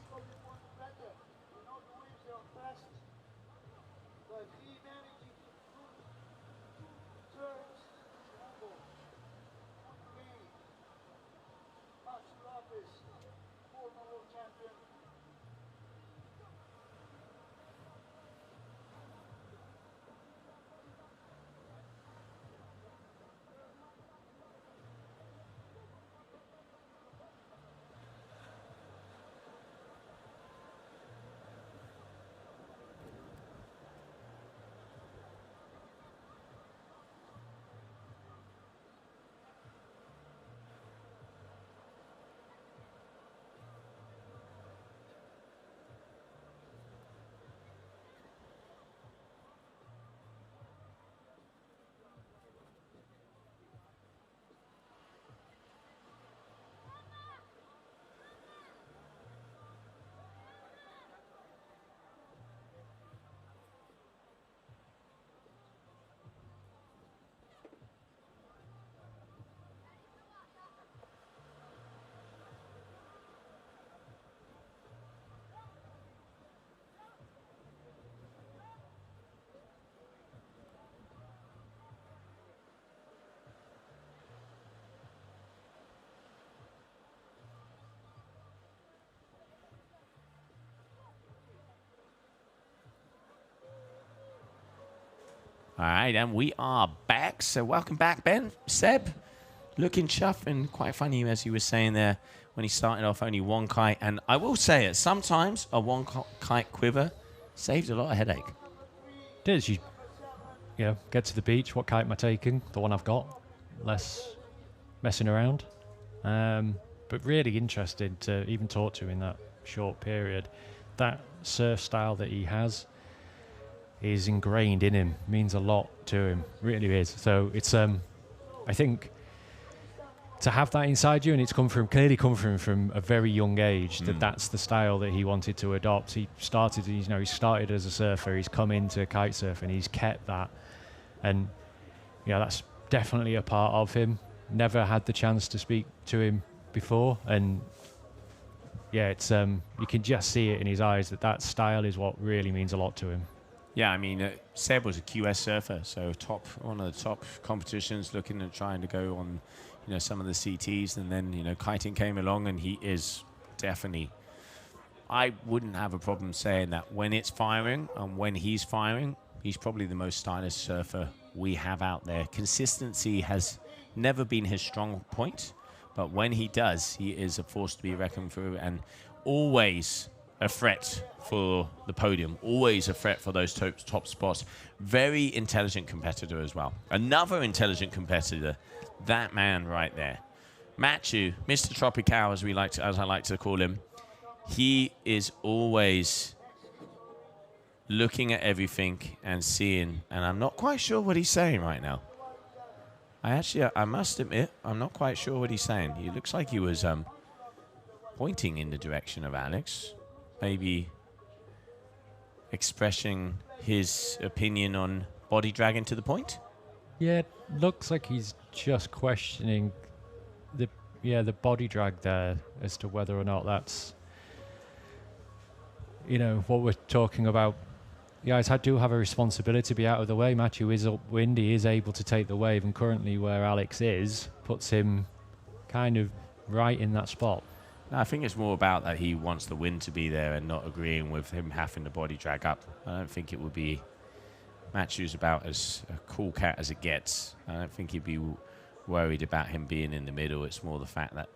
Speaker 2: All right, and we are back. So welcome back, Ben. Seb, looking chuffed and quite funny, as you were saying there, when he started off only one kite. And I will say it, sometimes a one kite quiver saves a lot of headache.
Speaker 3: It is. You know, get to the beach. What kite am I taking? The one I've got. Less messing around. But but really interesting to even talk to him in that short period. That surf style that he has is ingrained in him, means a lot to him, really is. So it's I think to have that inside you, and it's clearly come from a very young age, that's the style that he wanted to adopt. He started as a surfer, he's come into kitesurf and he's kept that, and that's definitely a part of him. Never had the chance to speak to him before, and it's you can just see it in his eyes that style is what really means a lot to him.
Speaker 2: Yeah, I mean, Seb was a QS surfer, so one of the top competitions, looking at trying to go on, some of the CTs, and then, kiting came along, and he is definitely, I wouldn't have a problem saying that when it's firing and when he's firing, he's probably the most stylish surfer we have out there. Consistency has never been his strong point, but when he does, he is a force to be reckoned with, and always a threat for the podium, always a threat for those top spots. Very intelligent competitor as well. Another intelligent competitor, that man right there. Matthew, Mr. Tropical, as I like to call him, he is always looking at everything and seeing, and I'm not quite sure what he's saying right now. I must admit, I'm not quite sure what he's saying. He looks like he was pointing in the direction of Alex, maybe expressing his opinion on body dragging to the point. Yeah,
Speaker 3: it looks like he's just questioning the body drag there as to whether or not that's, what we're talking about. You guys do have a responsibility to be out of the way. Matthew is upwind, he is able to take the wave, and currently where Alex is puts him kind of right in that spot.
Speaker 2: I think it's more about that he wants the wind to be there and not agreeing with him having the body drag up. I don't think it would be... Matthew's about as a cool cat as it gets. I don't think he'd be worried about him being in the middle. It's more the fact that,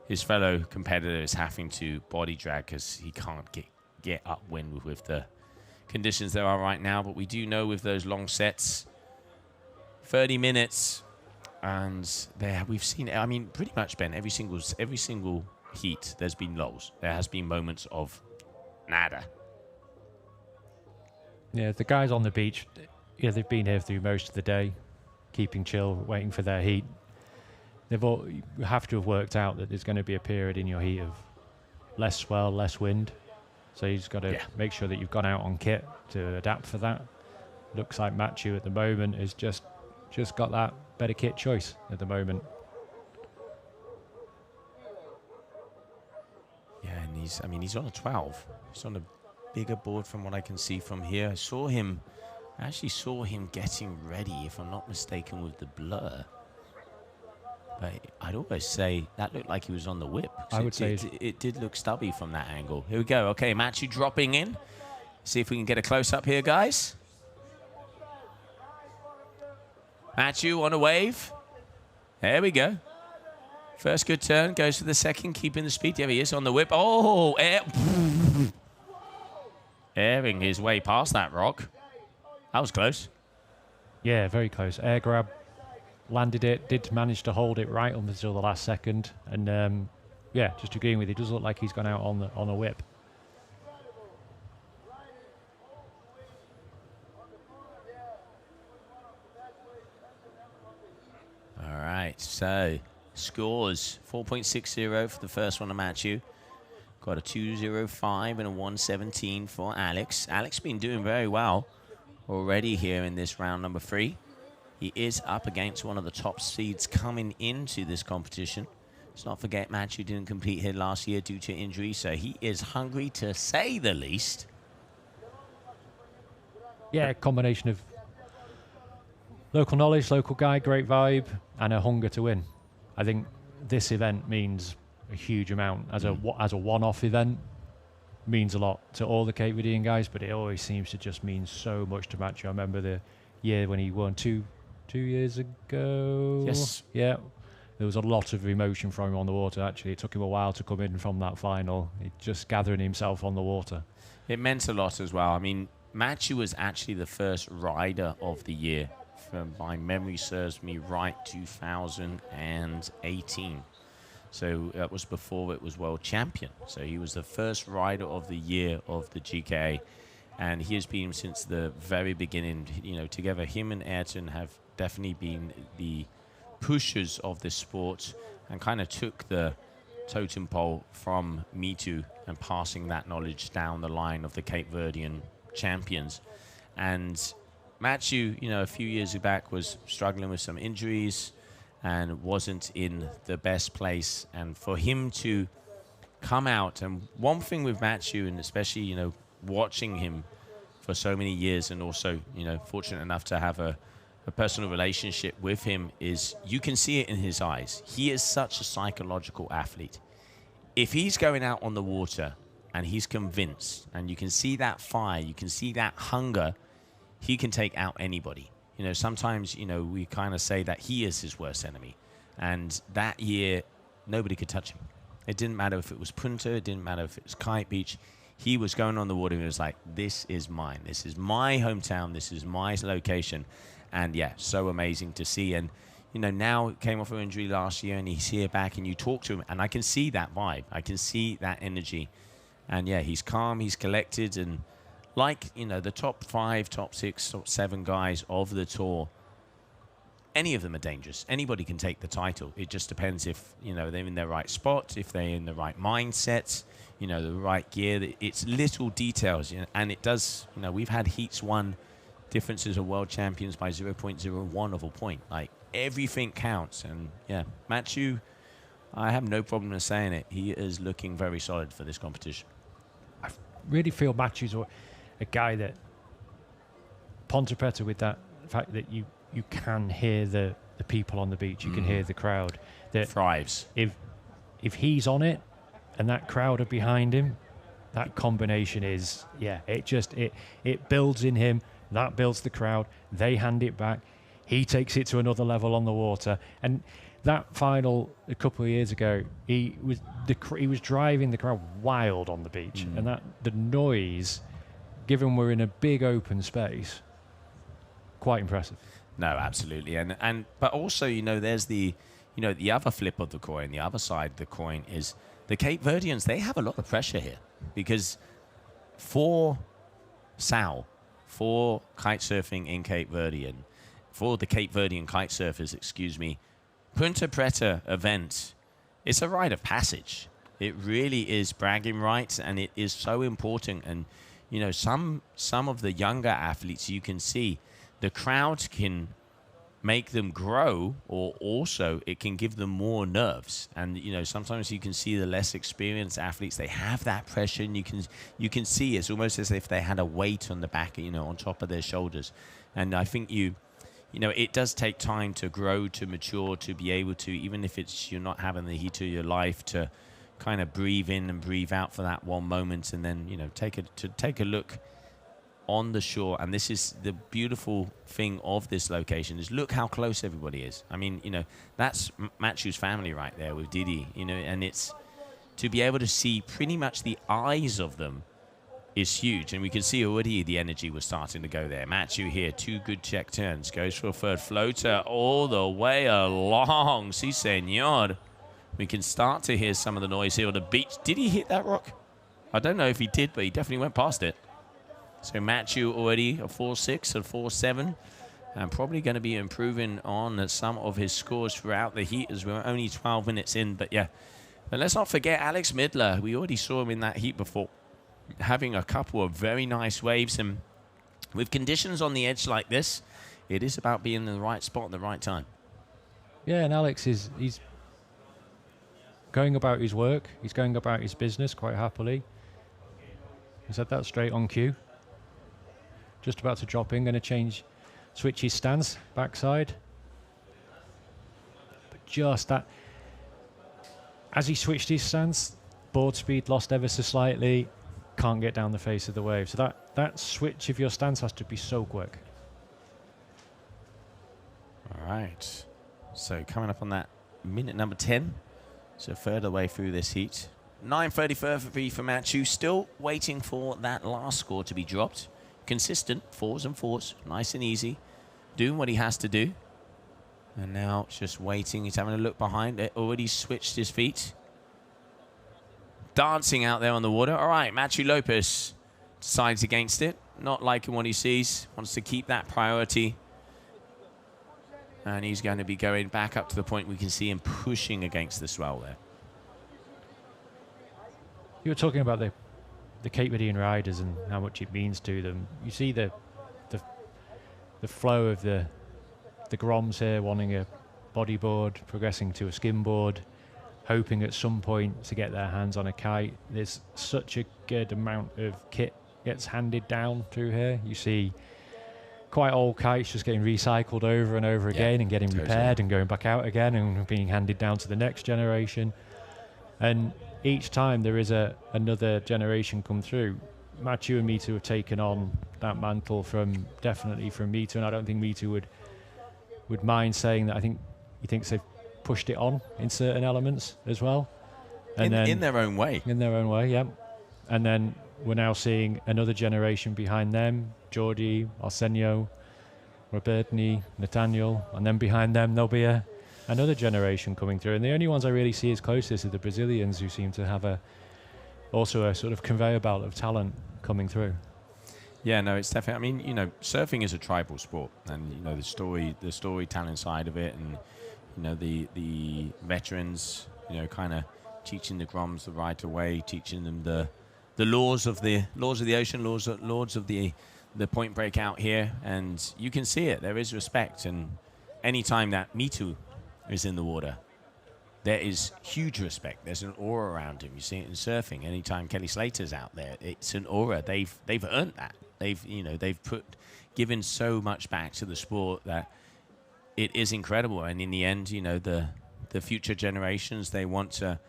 Speaker 2: his fellow competitor is having to body drag because he can't get upwind with the conditions there are right now. But we do know with those long sets, 30 minutes... And there we've seen, I mean, pretty much, Ben, every single heat, there's been lulls. There has been moments of nada.
Speaker 3: Yeah, the guys on the beach, they've been here through most of the day, keeping chill, waiting for their heat. You have to have worked out that there's going to be a period in your heat of less swell, less wind. So you just got to make sure that you've gone out on kit to adapt for that. Looks like Matthew at the moment is just got that better kit choice at the moment.
Speaker 2: Yeah, and he's on a 12. He's on a bigger board from what I can see from here. I actually saw him getting ready, if I'm not mistaken, with the blur. But I'd always say that looked like he was on the whip.
Speaker 3: I would say
Speaker 2: it did look stubby from that angle. Here we go. Okay, Matthew dropping in. See if we can get a close-up here, guys. Matthew on a wave. There we go. First good turn. Goes for the second, keeping the speed. There he is on the whip. Oh, airing his way past that rock. That was close.
Speaker 3: Yeah, very close. Air grab. Landed it. Did manage to hold it right up until the last second. And, just agreeing with you. It does look like he's gone out on a whip.
Speaker 2: All right, so scores 4.60 for the first one to Matthew. Got a 2.05 and a 1.17 for Alex. Alex been doing very well already here in this round number 3. He is up against one of the top seeds coming into this competition. Let's not forget Matthew didn't compete here last year due to injury, so he is hungry to say the least.
Speaker 3: Yeah, combination of local knowledge, local guy, great vibe, and a hunger to win. I think this event means a huge amount. As a one-off event, means a lot to all the Cape Verdean guys, but it always seems to just mean so much to Matthew. I remember the year when he won two years ago.
Speaker 2: Yes.
Speaker 3: Yeah. There was a lot of emotion from him on the water, actually. It took him a while to come in from that final. Just gathering himself on the water.
Speaker 2: It meant a lot as well. I mean, Matthew was actually the first rider of the year. If my memory serves me right, 2018. So that was before it was world champion. So he was the first rider of the year of the GKA. And he has been since the very beginning. You know, together, him and Ayrton have definitely been the pushers of this sport and kind of took the totem pole from Mitu and passing that knowledge down the line of the Cape Verdean champions. And Matthew, you know, a few years back was struggling with some injuries and wasn't in the best place. And for him to come out, and one thing with Matthew, and especially, you know, watching him for so many years and also, you know, fortunate enough to have a personal relationship with him, is you can see it in his eyes. He is such a psychological athlete. If he's going out on the water and he's convinced, and you can see that fire, you can see that hunger, he can take out anybody. You know, sometimes, you know, we kind of say that he is his worst enemy. And that year, nobody could touch him. It didn't matter if it was Punta, it didn't matter if it was Kite Beach. He was going on the water and he was like, this is mine. This is my hometown. This is my location. And yeah, so amazing to see. And, you know, now came off an injury last year and he's here back and you talk to him and I can see that vibe. I can see that energy. And yeah, he's calm, he's collected. And like, you know, the top 5, top 6, top 7 guys of the tour, any of them are dangerous. Anybody can take the title. It just depends if, you know, they're in their right spot, if they're in the right mindset, you know, the right gear. It's little details, you know, and it does, you know, we've had heats won differences of world champions by 0.01 of a point. Like, everything counts. And yeah, Matthew, I have no problem in saying it. He is looking very solid for this competition.
Speaker 3: I really feel Matthew's a guy that Ponte Preta, with that fact that you can hear the people on the beach, you can hear the crowd. That
Speaker 2: thrives.
Speaker 3: If he's on it and that crowd are behind him, that combination is, yeah, it builds in him, that builds the crowd, they hand it back, he takes it to another level on the water. And that final a couple of years ago, he was driving the crowd wild on the beach, and that the noise, given we're in a big open space, quite impressive.
Speaker 2: No, absolutely. And but also, you know, there's the, you know, the other flip of the coin, the other side of the coin is the Cape Verdeans. They have a lot of pressure here because for Sal, for kitesurfing in Cape Verdean, for the Cape Verdean kite surfers, excuse me, Punta Preta event, it's a rite of passage. It really is bragging rights, and it is so important. And, you know, some of the younger athletes, you can see the crowd can make them grow, or also it can give them more nerves. And, you know, sometimes you can see the less experienced athletes, they have that pressure, and you can see it's almost as if they had a weight on the back, you know, on top of their shoulders. And I think you know, it does take time to grow, to mature, to be able to, even if it's you're not having the heat of your life, to kind of breathe in and breathe out for that one moment, and then, you know, take a look on the shore. And this is the beautiful thing of this location, is look how close everybody is. I mean, you know, that's Matthew's family right there with Didi, you know, and it's to be able to see pretty much the eyes of them is huge. And we can see already the energy was starting to go there. Matthew here, 2 good check turns, goes for a third floater all the way along. Si senor. We can start to hear some of the noise here on the beach. Did he hit that rock? I don't know if he did, but he definitely went past it. So Matthew already a 4.6 and 4.7, and probably going to be improving on some of his scores throughout the heat, as we're only 12 minutes in. But yeah, but let's not forget Alex Midler. We already saw him in that heat before, having a couple of very nice waves. And with conditions on the edge like this, it is about being in the right spot at the right time.
Speaker 3: Yeah, and Alex he's going about his work. He's going about his business quite happily. He said that straight on cue. Just about to drop in, going to switch his stance, backside. But just that, as he switched his stance, board speed lost ever so slightly, can't get down the face of the wave. So that switch of your stance has to be so quick.
Speaker 2: All right. So coming up on that minute number 10. So further way through this heat. 9.34 for Matthew. Still waiting for that last score to be dropped. Consistent, 4s and 4s, nice and easy. Doing what he has to do. And now just waiting. He's having a look behind it. Already switched his feet. Dancing out there on the water. All right, Matthew Lopez decides against it. Not liking what he sees. Wants to keep that priority. And he's going to be going back up to the point we can see him pushing against the swell there.
Speaker 3: You were talking about the kiteboarding riders and how much it means to them. You see the flow of the Groms here wanting a bodyboard, progressing to a skimboard, hoping at some point to get their hands on a kite. There's such a good amount of kit gets handed down through here. You see quite old kites just getting recycled over and over again and getting repaired and going back out again and being handed down to the next generation. And each time there is another generation come through. Matthew and Mitu have taken on that mantle definitely from Mitu, and I don't think Mitu would mind saying that. I think he thinks they've pushed it on in certain elements as well. And
Speaker 2: in their own way.
Speaker 3: In their own way, yeah. And then we're now seeing another generation behind them, Georgie, Arsenio, Robertini, Nathaniel, and then behind them there'll be another generation coming through. And the only ones I really see as closest are the Brazilians, who seem to have also a sort of conveyor belt of talent coming through.
Speaker 2: Yeah, no, it's definitely, I mean, you know, surfing is a tribal sport, and, you know, the storytelling side of it, and, you know, the veterans, you know, kind of teaching the Groms the right way, teaching them the laws of the ocean, laws of the point break out here, and you can see it. There is respect, and anytime that Mitu is in the water, there is huge respect. There's an aura around him. You see it in surfing. Anytime Kelly Slater's out there, it's an aura. They've earned that. They've given so much back to the sport that it is incredible. And in the end, you know, the future generations, they want to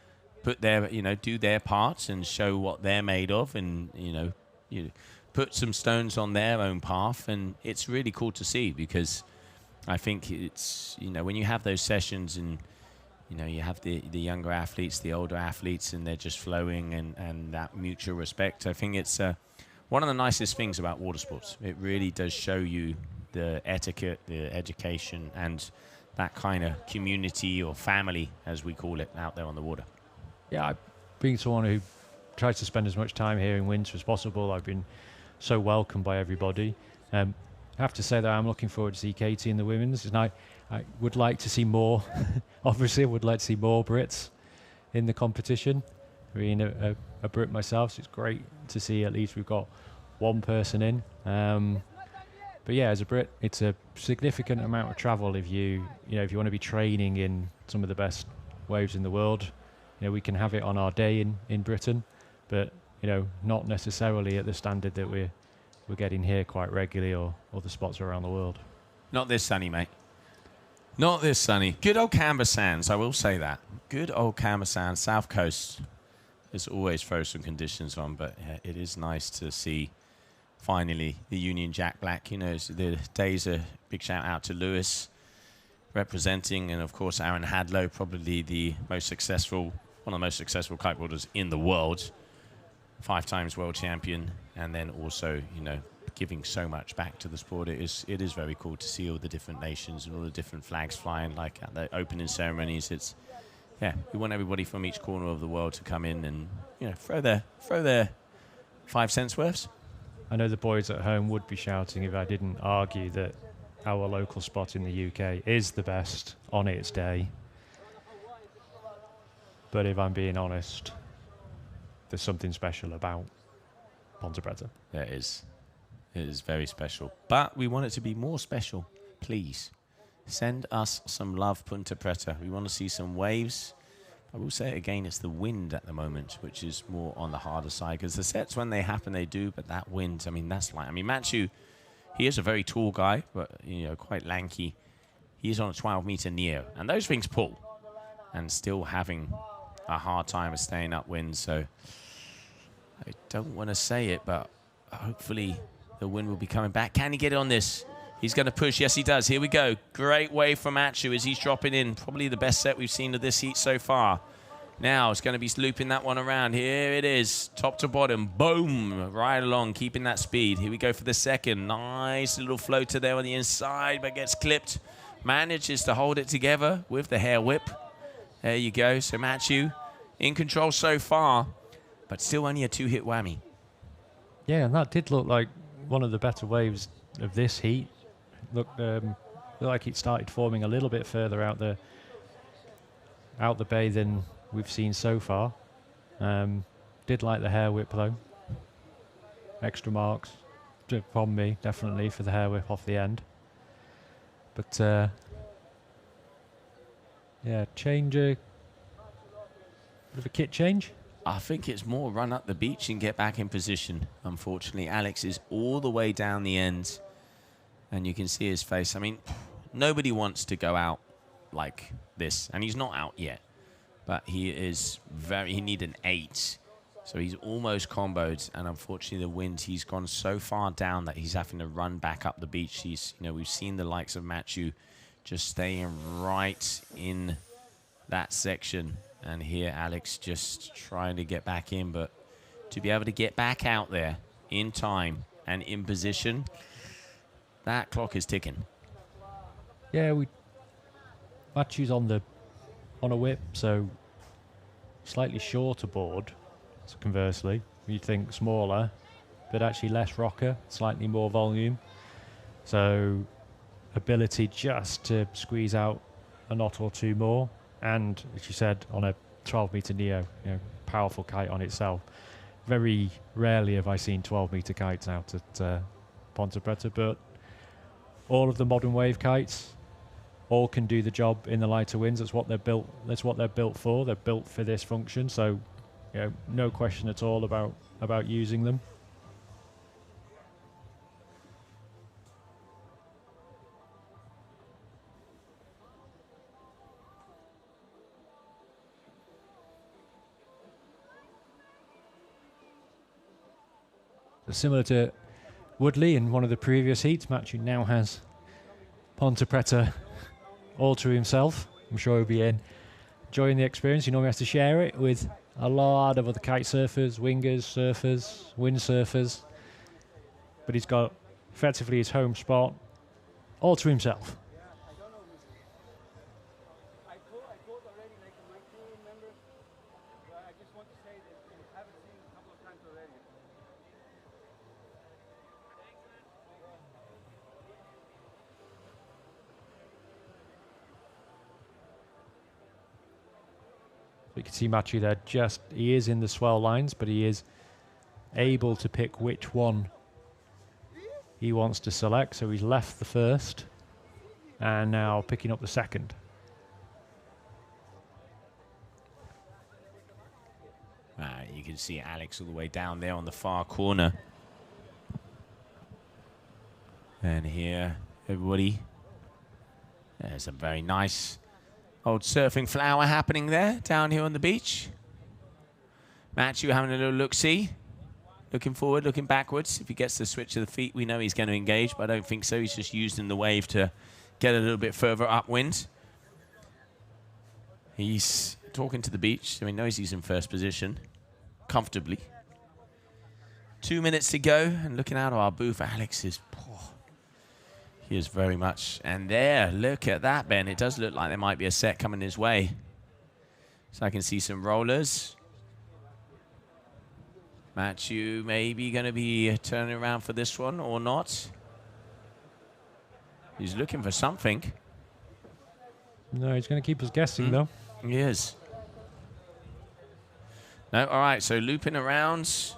Speaker 2: put their, you know, do their parts and show what they're made of, and, you know, put some stones on their own path. And it's really cool to see, because I think it's, you know, when you have those sessions and, you know, you have the younger athletes, the older athletes, and they're just flowing, and that mutual respect. I think it's one of the nicest things about water sports. It really does show you the etiquette, the education, and that kind of community or family, as we call it, out there on the water.
Speaker 3: Yeah, being someone who tries to spend as much time here in winter as possible, I've been so welcomed by everybody. I have to say that I'm looking forward to see Katie in the women's, and I would like to see more. Obviously, I would like to see more Brits in the competition. Being a Brit myself, so it's great to see at least we've got one person in. But yeah, as a Brit, it's a significant amount of travel if you want to be training in some of the best waves in the world. You know, we can have it on our day in Britain, but, you know, not necessarily at the standard that we're getting here quite regularly, or other spots around the world.
Speaker 2: Not this sunny, mate. Not this sunny. Good old Canberra Sands, I will say that. Good old Canberra Sands, South Coast. There's always throw some conditions on, but yeah, it is nice to see finally the Union Jack Black. You know, the days, a big shout out to Lewis representing, and of course Aaron Hadlow, probably one of the most successful kiteboarders in the world, 5 times world champion, and then also, you know, giving so much back to the sport. It is very cool to see all the different nations and all the different flags flying, like at the opening ceremonies. It's, yeah, we want everybody from each corner of the world to come in and, you know, throw their 5 cents worths.
Speaker 3: I know the boys at home would be shouting if I didn't argue that our local spot in the UK is the best on its day. But if I'm being honest, there's something special about Ponta Preta.
Speaker 2: There is. It is very special. But we want it to be more special. Please send us some love, Punta Preta. We want to see some waves. I will say it again, it's the wind at the moment, which is more on the harder side, because the sets, when they happen, they do, but that wind, I mean, Matthew, he is a very tall guy, but, you know, quite lanky. He is on a 12-meter Neo, and those things pull, and still having a hard time of staying upwind. So I don't want to say it, but hopefully the wind will be coming back. Can he get it on this? He's going to push. Yes, he does. Here we go. Great wave from Atsu as he's dropping in. Probably the best set we've seen of this heat so far. Now it's going to be looping that one around. Here it is. Top to bottom. Boom. Right along, keeping that speed. Here we go for the second. Nice little floater there on the inside, but gets clipped manages to hold it together with the hair whip. There you go. So Matthew in control so far, but still only a 2-hit whammy.
Speaker 3: Yeah, and that did look like one of the better waves of this heat. Looked like it started forming a little bit further out the bay than we've seen so far. Did like the hair whip though. Extra marks from me, definitely, for the hair whip off the end. But yeah, change a bit of a kit change.
Speaker 2: I think it's more run up the beach and get back in position. Unfortunately, Alex is all the way down the end, and you can see his face. I mean, nobody wants to go out like this, and he's not out yet. But he is he need an 8. So he's almost comboed, and unfortunately the wind, he's gone so far down that he's having to run back up the beach. He's, you know, we've seen the likes of Matthew just staying right in that section. And here Alex just trying to get back in, but to be able to get back out there in time and in position, that clock is ticking.
Speaker 3: Yeah, Matthew's on a whip, so slightly shorter board. So conversely, you'd think smaller, but actually less rocker, slightly more volume. So ability just to squeeze out a knot or two more. And as you said, on a 12-meter neo, you know, powerful kite on itself. Very rarely have I seen 12-meter kites out at Ponte Preta, but all of the modern wave kites all can do the job in the lighter winds. That's what they're built. That's what they're built for. They're built for this function. So, you know, no question at all about using them. Similar to Woodley in one of the previous heats, Matthew now has Ponte Preta all to himself. I'm sure he'll be enjoying the experience. He normally has to share it with a lot of other kite surfers, wingers, surfers, windsurfers. But he's got effectively his home spot all to himself. You can see Matthew there, he is in the swell lines, but he is able to pick which one he wants to select. So he's left the first and now picking up the second.
Speaker 2: You can see Alex all the way down there on the far corner. And here, everybody, there's a very nice old surfing flower happening there, down here on the beach. Matthew having a little look-see. Looking forward, looking backwards. If he gets the switch of the feet, we know he's going to engage, but I don't think so. He's just using the wave to get a little bit further upwind. He's talking to the beach, so he knows he's in first position, comfortably. 2 minutes to go, and looking out of our booth, Alex is... He is very much, and there, look at that, Ben. It does look like there might be a set coming his way. So I can see some rollers. Matthew maybe going to be turning around for this one or not. He's looking for something.
Speaker 3: No, he's going to keep us guessing, though.
Speaker 2: He is. No, all right, so looping around.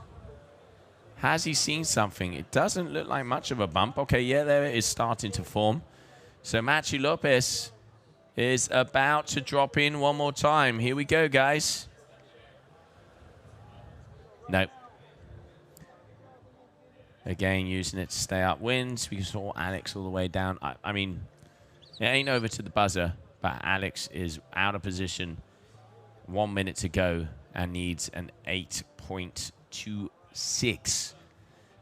Speaker 2: Has he seen something? It doesn't look like much of a bump. Okay, yeah, there it is starting to form. So Matthew Lopez is about to drop in one more time. Here we go, guys. Nope. Again, using it to stay upwind. We saw Alex all the way down. I mean, it ain't over to the buzzer, but Alex is out of position. 1 minute to go and needs an 8.26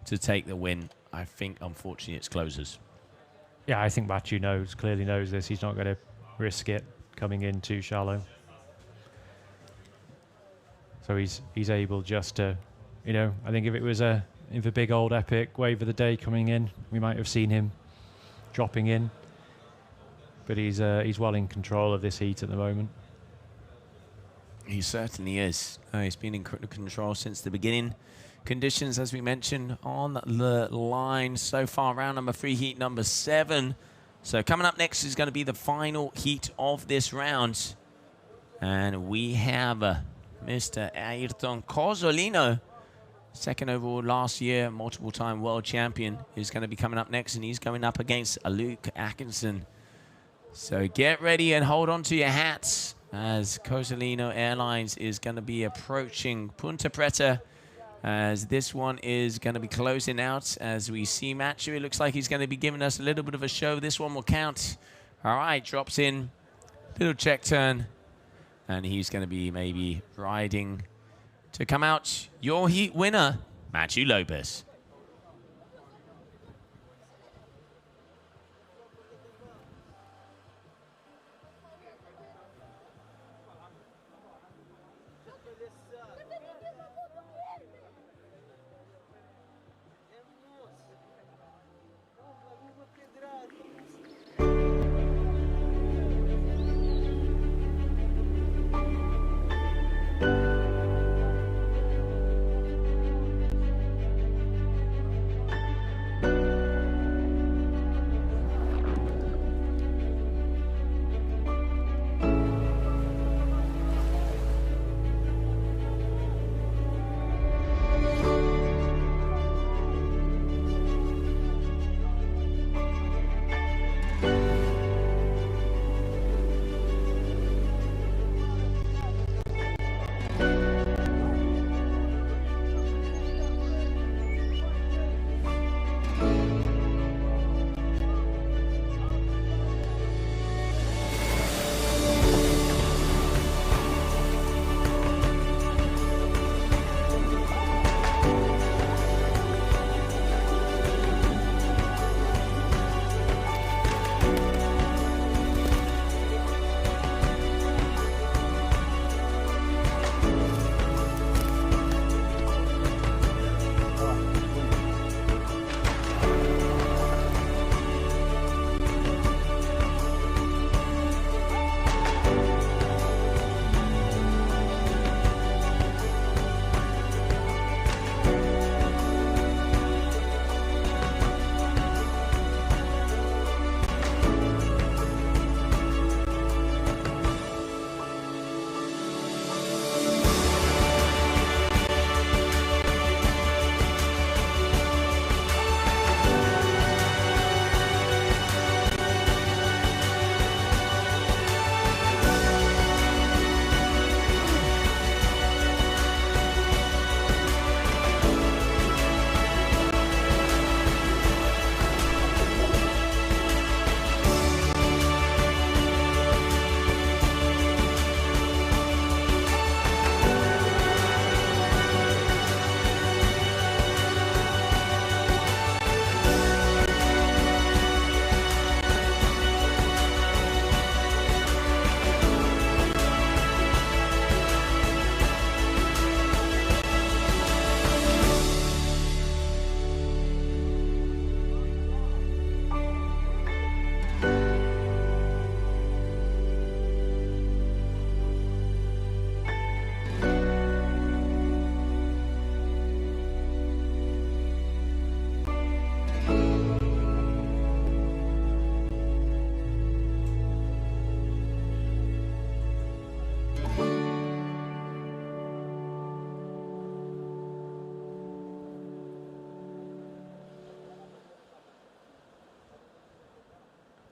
Speaker 2: to take the win. I think, unfortunately, it's closers.
Speaker 3: Yeah, I think Matthew clearly knows this. He's not going to risk it coming in too shallow. So he's able just to, you know, I think if it was a big old epic wave of the day coming in, we might have seen him dropping in. but he's well in control of this heat at the moment.
Speaker 2: He certainly is. He's been in control since the beginning. Conditions, as we mentioned, on the line so far. Round number 3, heat number 7. So coming up next is going to be the final heat of this round. And we have Mr. Ayrton Coalino, second overall last year, multiple-time world champion, who's going to be coming up next, and he's going up against Luke Atkinson. So get ready and hold on to your hats, as Coalino Airlines is going to be approaching Punta Preta, as this one is going to be closing out. As we see Matthew, it looks like he's going to be giving us a little bit of a show. This one will count. All right, drops in, little check turn, and he's going to be maybe riding to come out your heat winner, Matthew Lopez.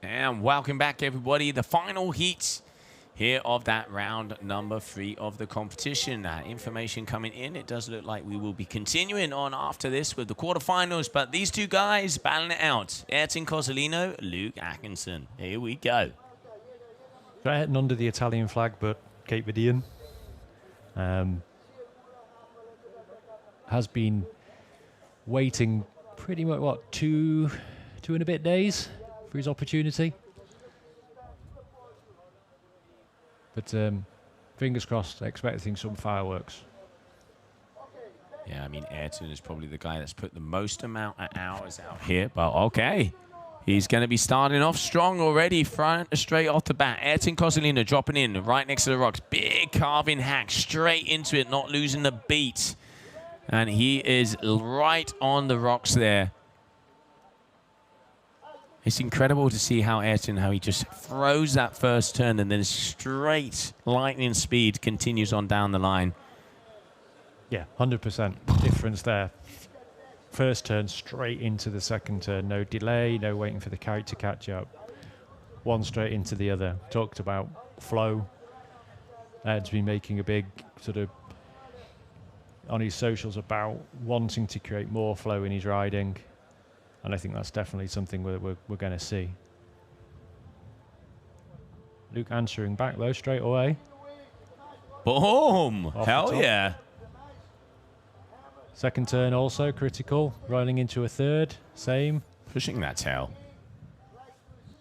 Speaker 2: And welcome back, everybody. The final heat here of that round number 3 of the competition. Information coming in. It does look like we will be continuing on after this with the quarterfinals, but these two guys battling it out. Ayrton Coalino, Luke Atkinson. Here we go.
Speaker 3: Ayrton under the Italian flag, but Cape Verdean. Has been waiting pretty much, what, two and a bit days for his opportunity. But fingers crossed, expecting some fireworks. Yeah,
Speaker 2: I mean, Ayrton is probably the guy that's put the most amount of hours out here, but okay. He's going to be starting off strong already, front straight off the bat. Ayrton Coalino dropping in right next to the rocks. Big carving hack straight into it, not losing the beat. And he is right on the rocks there. It's incredible to see how Ayrton, how he just throws that first turn and then straight lightning speed continues on down the line.
Speaker 3: Yeah, 100% difference there. First turn straight into the second turn. No delay, no waiting for the kite to catch up. One straight into the other. Talked about flow. Ed's been making a big sort of on his socials about wanting to create more flow in his riding. And I think that's definitely something we're going to see. Luke answering back though straight away.
Speaker 2: Boom! Hell yeah.
Speaker 3: Second turn also critical, rolling into a third, same.
Speaker 2: Pushing that tail.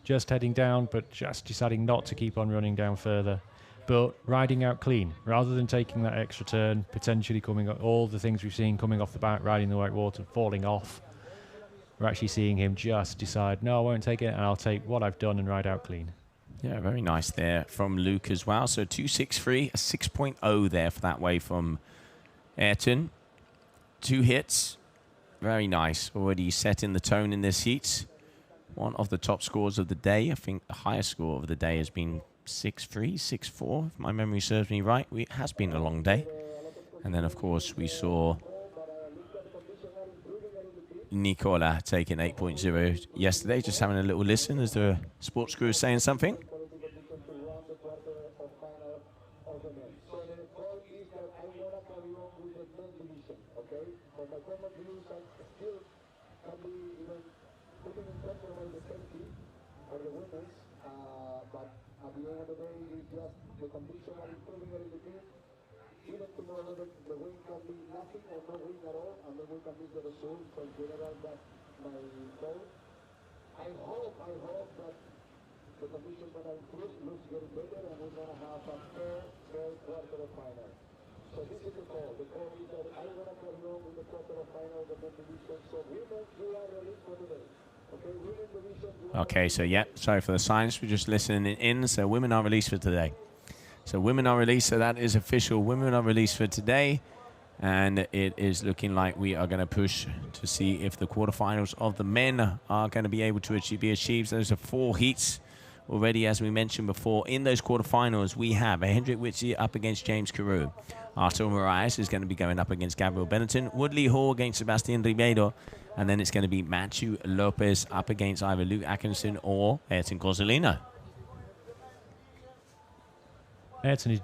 Speaker 3: Just heading down, but just deciding not to keep on running down further. But riding out clean, rather than taking that extra turn, potentially coming up, all the things we've seen coming off the back, riding the white water, falling off. We're actually seeing him just decide, no, I won't take it, and I'll take what I've done and ride out clean.
Speaker 2: Yeah, very nice there from Luke as well. So 2.63, a 6.0 there for that way from Ayrton. 2 hits. Very nice. Already setting the tone in this heat. One of the top scores of the day. I think the highest score of the day has been 6.3, 6.4, if my memory serves me right. It has been a long day. And then, of course, we saw Nicola taking 8.0 yesterday. Just having a little listen as the sports crew is saying something. Okay, so yeah, sorry for the silence. We're just listening in. So women are released for today. So women are released, so that is official. Women are released for today. And it is looking like we are going to push to see if the quarterfinals of the men are going to be able to be achieved. Those are 4 heats already, as we mentioned before. In those quarterfinals, we have a Hendrik Witschi up against James Karu. Arthur Morazz is going to be going up against Gabriel Benitin. Woodley Hall against Sebastian Ribeiro. And then it's going to be Matthew Lopez up against either Luke Atkinson or Ayrton Coalino.
Speaker 3: Ayrton is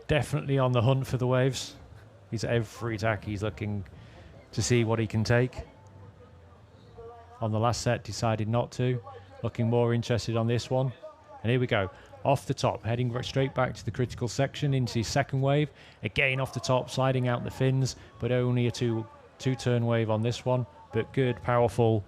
Speaker 3: definitely on the hunt for the waves. He's at every tack. He's looking to see what he can take. On the last set, decided not to. Looking more interested on this one. And here we go. Off the top, heading straight back to the critical section into his second wave. Again off the top, sliding out the fins, but only a two-turn wave on this one. But good, powerful,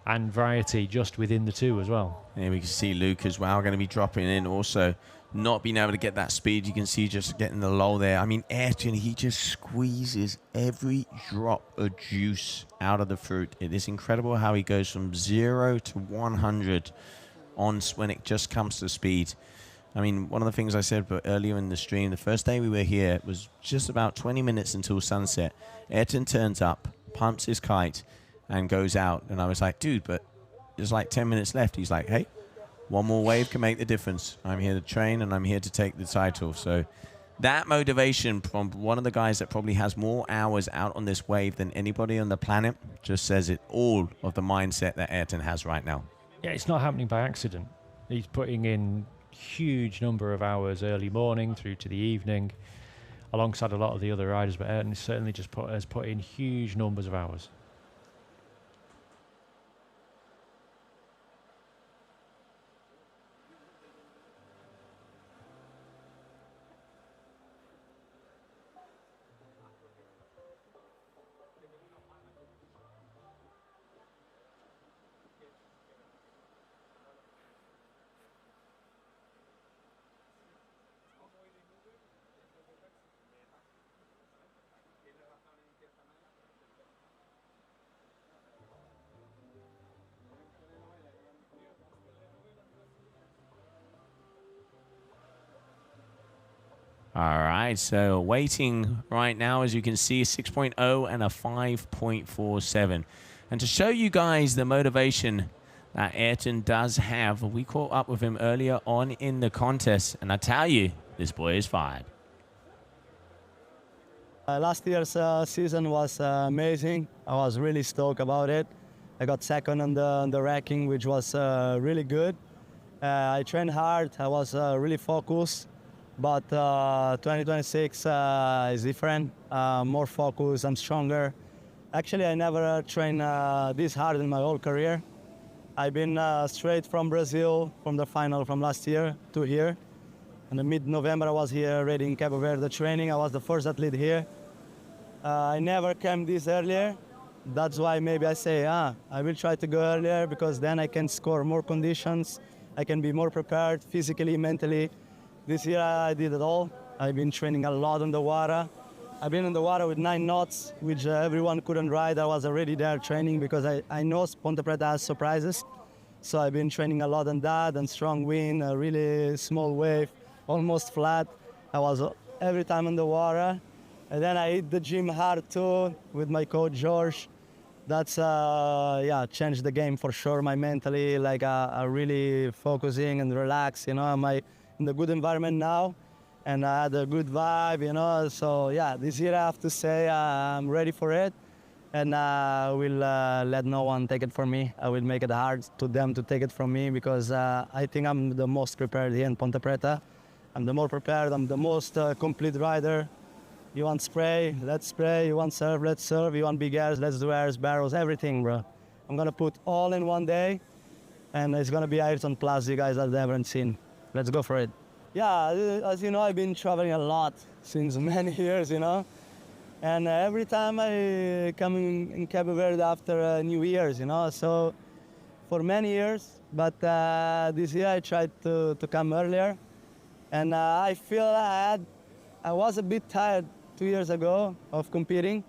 Speaker 3: and variety just within the 2 as well.
Speaker 2: Here we can see Luke as well going to be dropping in also. Not being able to get that speed, you can see just getting the lull there. I mean, Ayrton, he just squeezes every drop of juice out of the fruit. It is incredible how he goes from 0 to 100 on when it just comes to speed. I mean, one of the things I said earlier in the stream, the first day we were here, it was just about 20 minutes until sunset. Ayrton turns up, pumps his kite, and goes out. And I was like, dude, but there's like 10 minutes left. He's like, hey, one more wave can make the difference. I'm here to train, and I'm here to take the title. So that motivation from one of the guys that probably has more hours out on this wave than anybody on the planet just says it all of the mindset that Ayrton has right now.
Speaker 3: Yeah, it's not happening by accident. He's putting in huge number of hours early morning through to the evening, alongside a lot of the other riders, but Ayrton certainly just has put in huge numbers of hours.
Speaker 2: All right, so waiting right now, as you can see, 6.0 and a 5.47. And to show you guys the motivation that Ayrton does have, we caught up with him earlier on in the contest, and I tell you, this boy is fired.
Speaker 8: Last year's season was amazing. I was really stoked about it. I got second on the ranking, which was really good. I trained hard. I was really focused. But 2026 is different. More focused. I'm stronger. Actually, I never trained this hard in my whole career. I've been straight from Brazil, from the final from last year to here. In the mid-November, I was here already in Cabo Verde training. I was the first athlete here. I never came this earlier. That's why maybe I say, I will try to go earlier because then I can score more conditions. I can be more prepared physically, mentally. This year I did it all. I've been training a lot on the water. I've been in the water with 9 knots, which everyone couldn't ride. I was already there training because I know Ponte Preta has surprises. So I've been training a lot on that, and strong wind, a really small wave, almost flat. I was every time in the water. And then I hit the gym hard too with my coach George. That's changed the game for sure. My mentally, like really focusing and relaxed. You know, I'm in the good environment now, and I had a good vibe. You know, so yeah, this year I have to say I'm ready for it, and I will let no one take it from me. I will make it hard to them to take it from me because I think I'm the most prepared here in Ponte Preta. I'm the more prepared. I'm the most complete rider. You want spray, let's spray. You want serve, let's serve. You want big airs, let's do airs, barrels, everything, bro. I'm gonna put all in one day, and it's gonna be Ayrton Plus you guys have never seen. Let's go for it. Yeah, as you know, I've been traveling a lot since many years, you know. And every time I come in Cabo Verde after New Year's, you know. So for many years, but this year I tried to come earlier. And I feel I was a bit tired 2 years ago of competing.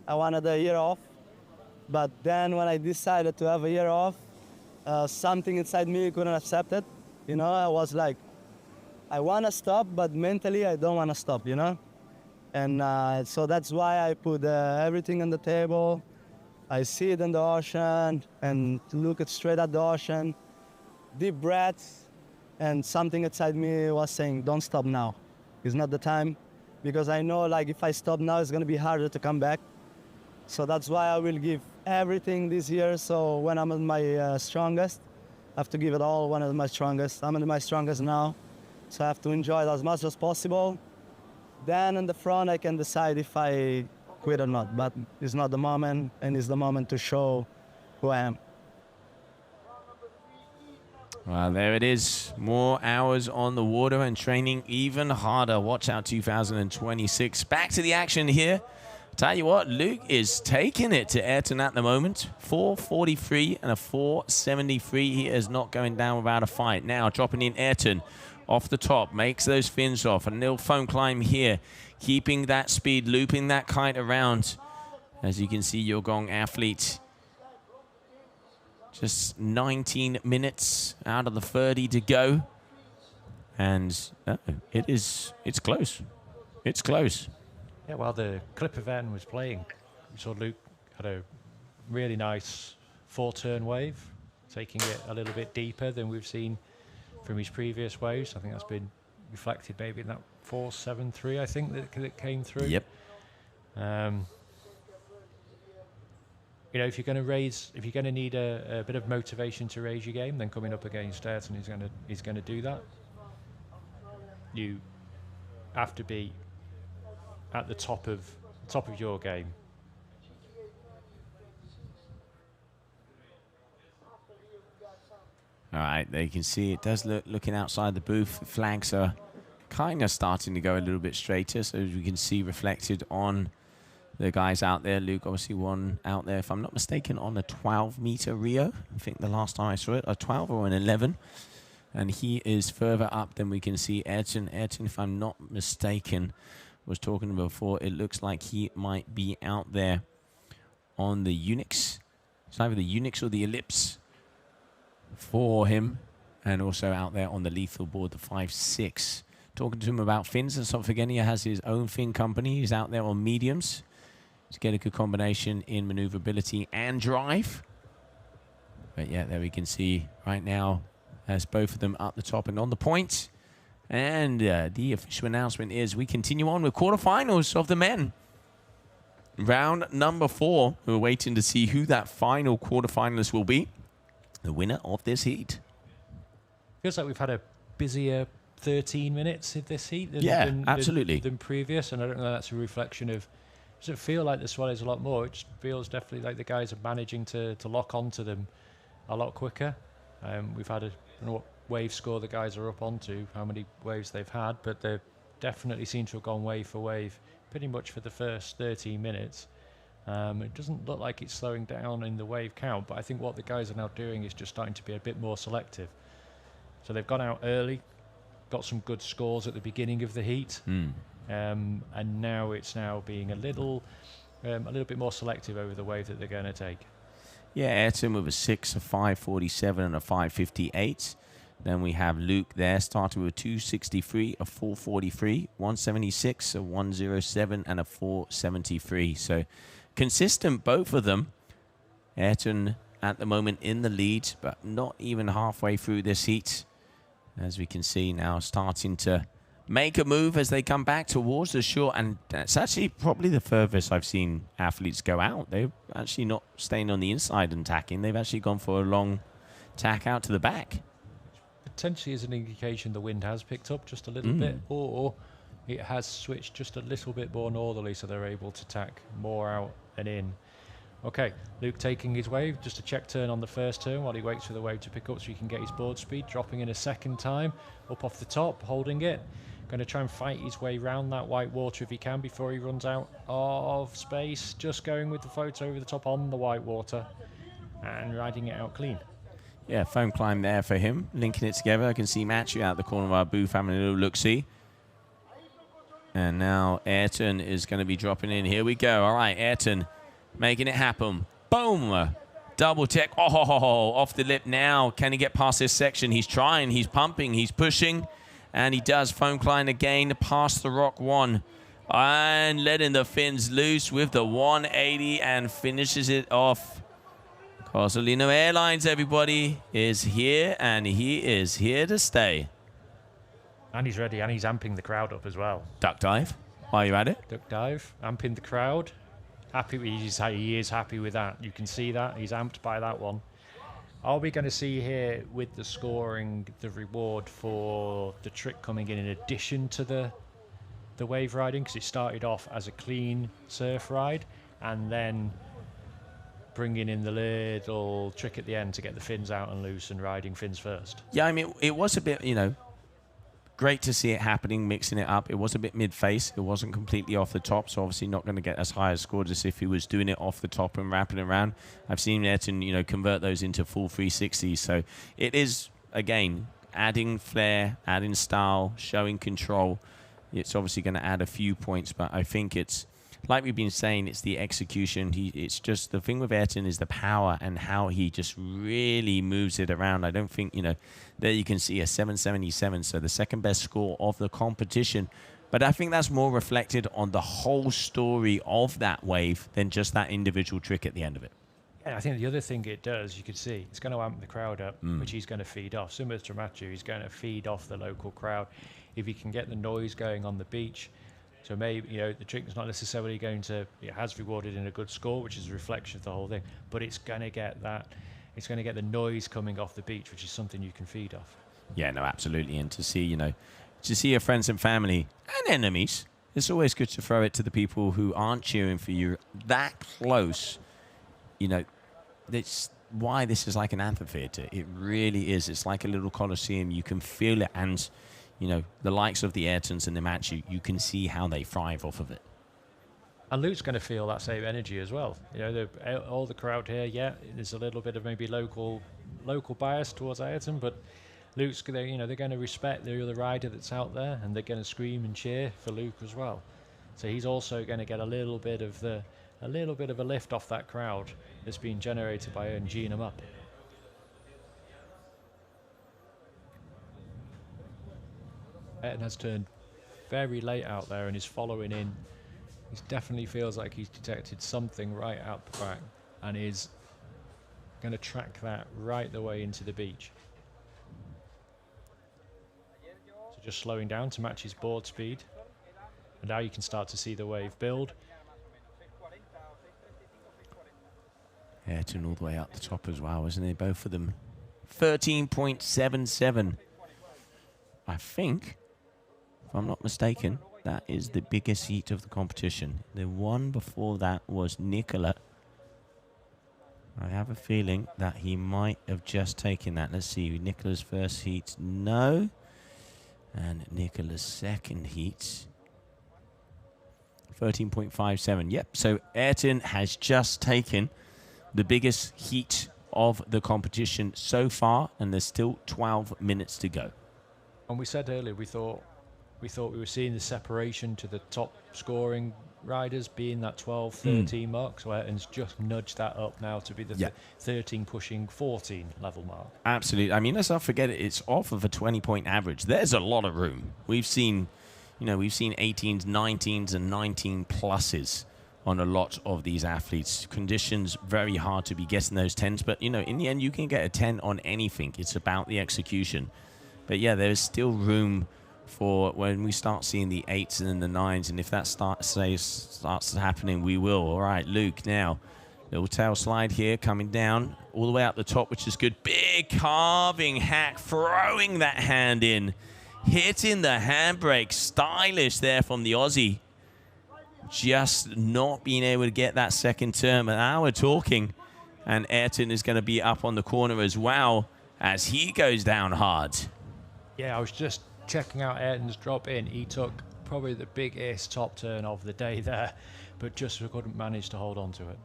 Speaker 8: I wanted a year off. But then when I decided to have a year off, something inside me couldn't accept it. You know, I was like, I want to stop, but mentally I don't want to stop, you know? And so that's why I put everything on the table. I sit in the ocean and look straight at the ocean, deep breaths, and something inside me was saying, don't stop now. It's not the time, because I know like if I stop now, it's gonna be harder to come back. So that's why I will give everything this year. So when I'm at my strongest, I have to give it all when I'm at my strongest. I'm at my strongest now, so I have to enjoy it as much as possible. Then in the front, I can decide if I quit or not, but it's not the moment, and it's the moment to show who I am.
Speaker 2: Well, there it is. More hours on the water and training even harder. Watch out 2026. Back to the action here. Tell you what, Luke is taking it to Ayrton at the moment. 4:43 and a 4:73. He is not going down without a fight. Now dropping in Ayrton off the top. Makes those fins off. A nil foam climb here. Keeping that speed, looping that kite around. As you can see, your Gong athlete. Just 19 minutes out of the 30 to go. And it's close. It's close.
Speaker 3: Yeah, while the clip event was playing, we saw Luke had a really nice 4-turn wave, taking it a little bit deeper than we've seen from his previous waves. I think that's been reflected maybe in that 4.73, I think, that came through.
Speaker 2: Yep.
Speaker 3: You know, if you're going to need a bit of motivation to raise your game, then coming up against Ayrton is going to do that. You have to be at the top of your game.
Speaker 2: All right, there you can see it does look, looking outside the booth, flags are kind of starting to go a little bit straighter, so as we can see reflected on the guys out there. Luke obviously one out there, if I'm not mistaken, on a 12-meter Rio. I think the last time I saw it, a 12 or an 11. And he is further up than we can see Ayrton. Ayrton, if I'm not mistaken, was talking before, it looks like he might be out there on the Unix. It's either the Unix or the Ellipse for him. And also out there on the lethal board, the 5.6. talking to him about fins. Let's not forget he has his own fin company. He's out there on mediums to get a good combination in maneuverability and drive. But yeah, there we can see right now as both of them up the top and on the point. And the official announcement is we continue on with quarterfinals of the men. Round number 4. We're waiting to see who that final quarterfinalist will be. The winner of this heat.
Speaker 3: Feels like we've had a busier 13 minutes of this heat
Speaker 2: absolutely.
Speaker 3: than previous, and I don't know if that's a reflection of, does it feel like the swell is a lot more? It just feels definitely like the guys are managing to lock onto them a lot quicker. We've had I don't know what wave score the guys are up onto, how many waves they've had, but they definitely seem to have gone wave for wave pretty much for the first 13 minutes. It doesn't look like it's slowing down in the wave count, but I think what the guys are now doing is just starting to be a bit more selective. So they've gone out early, got some good scores at the beginning of the heat, and now it's being a little bit more selective over the wave that they're going to take.
Speaker 2: Yeah, Ayrton with a 6, a 5.47, and a 5.58. Then we have Luke there, starting with a 2.63, a 4.43, 1.76, a 1.07, and a 4.73. So consistent, both of them. Ayrton at the moment in the lead, but not even halfway through this heat. As we can see now, starting to make a move as they come back towards the shore. And that's actually probably the furthest I've seen athletes go out. They're actually not staying on the inside and tacking. They've actually gone for a long tack out to the back.
Speaker 3: Potentially is an indication the wind has picked up just a little bit, or it has switched just a little bit more northerly, so they're able to tack more out and in. Okay, Luke taking his wave, just a check turn on the first turn while he waits for the wave to pick up so he can get his board speed, dropping in a second time, up off the top, holding it. Going to try and fight his way round that white water if he can before he runs out of space. Just going with the floats over the top on the white water and riding it out clean.
Speaker 2: Yeah, foam climb there for him, linking it together. I can see Matthew out the corner of our booth having a little look-see. And now Ayrton is going to be dropping in. Here we go. All right, Ayrton making it happen. Boom. Double check. Oh, off the lip now. Can he get past this section? He's trying. He's pumping. He's pushing. And he does foam climb again past the rock one. And letting the fins loose with the 180 and finishes it off. Coalino Airlines, everybody, is here. And he is here to stay.
Speaker 3: And he's ready. And he's amping the crowd up as well.
Speaker 2: Duck dive. While you're at it.
Speaker 3: Duck dive. Amping the crowd. He is happy with that. You can see that. He's amped by that one. Are we going to see here with the scoring the reward for the trick coming in addition to the wave riding? Because it started off as a clean surf ride and then bringing in the little trick at the end to get the fins out and loose and riding fins first.
Speaker 2: Yeah, I mean, it was a bit, great to see it happening, mixing it up. It was a bit mid-face. It wasn't completely off the top, so obviously not going to get as high a score as if he was doing it off the top and wrapping around. I've seen Ayrton, convert those into full 360s. So it is, again, adding flair, adding style, showing control. It's obviously going to add a few points, but I think it's, like we've been saying, it's the execution. It's just the thing with Ayrton is the power and how he just really moves it around. I don't think, there you can see a 777, so the second best score of the competition. But I think that's more reflected on the whole story of that wave than just that individual trick at the end of it.
Speaker 3: Yeah, I think the other thing it does, you can see, it's going to amp the crowd up, which he's going to feed off. Similar to Matthew, he's going to feed off the local crowd. If he can get the noise going on the beach, so maybe, the trick is not necessarily going to, it has rewarded in a good score, which is a reflection of the whole thing, but it's going to get it's going to get the noise coming off the beach, which is something you can feed off.
Speaker 2: Yeah, no, absolutely. And to see, your friends and family and enemies, it's always good to throw it to the people who aren't cheering for you that close. That's why this is like an amphitheater. It really is. It's like a little coliseum. You can feel it. And, the likes of the Ayrtons and the Matthew, you can see how they thrive off of it.
Speaker 3: And Luke's going to feel that same energy as well. All the crowd here, there's a little bit of maybe local bias towards Ayrton, but Luke's, they're going to respect the other rider that's out there, and they're going to scream and cheer for Luke as well. So he's also going to get a little bit of a lift off that crowd that's being generated by G'ing him up. Ayrton has turned very late out there and is following in. He definitely feels like he's detected something right out the back and is going to track that right the way into the beach. So just slowing down to match his board speed. And now you can start to see the wave build.
Speaker 2: Ayrton all the way up the top as well, isn't he? Both of them. 13.77. I think, if I'm not mistaken, that is the biggest heat of the competition. The one before that was Nicola. I have a feeling that he might have just taken that. Let's see, Nicola's first heat, no. And Nicola's second heat, 13.57. Yep, so Ayrton has just taken the biggest heat of the competition so far, and there's still 12 minutes to go.
Speaker 3: And we said earlier, we thought we were seeing the separation to the top scoring riders being that 12, 13 mark. So Ayrton's just nudged that up now to be the 13 pushing 14 level mark.
Speaker 2: Absolutely. I mean, let's not forget it. It's off of a 20-point average. There's a lot of room. We've seen 18s, 19s, and 19 pluses on a lot of these athletes. Conditions very hard to be getting those 10s, but in the end you can get a 10 on anything. It's about the execution. But yeah, there's still room for when we start seeing the 8s and then the 9s, and if that starts happening, we will. All right, Luke now. Little tail slide here, coming down all the way up the top, which is good. Big carving hack, throwing that hand in, hitting the handbrake. Stylish there from the Aussie. Just not being able to get that second turn. And now we're talking, and Ayrton is going to be up on the corner as well as he goes down hard.
Speaker 3: Yeah, I was just checking out Ayrton's drop in. He took probably the biggest top turn of the day there, but just couldn't manage to hold on to it.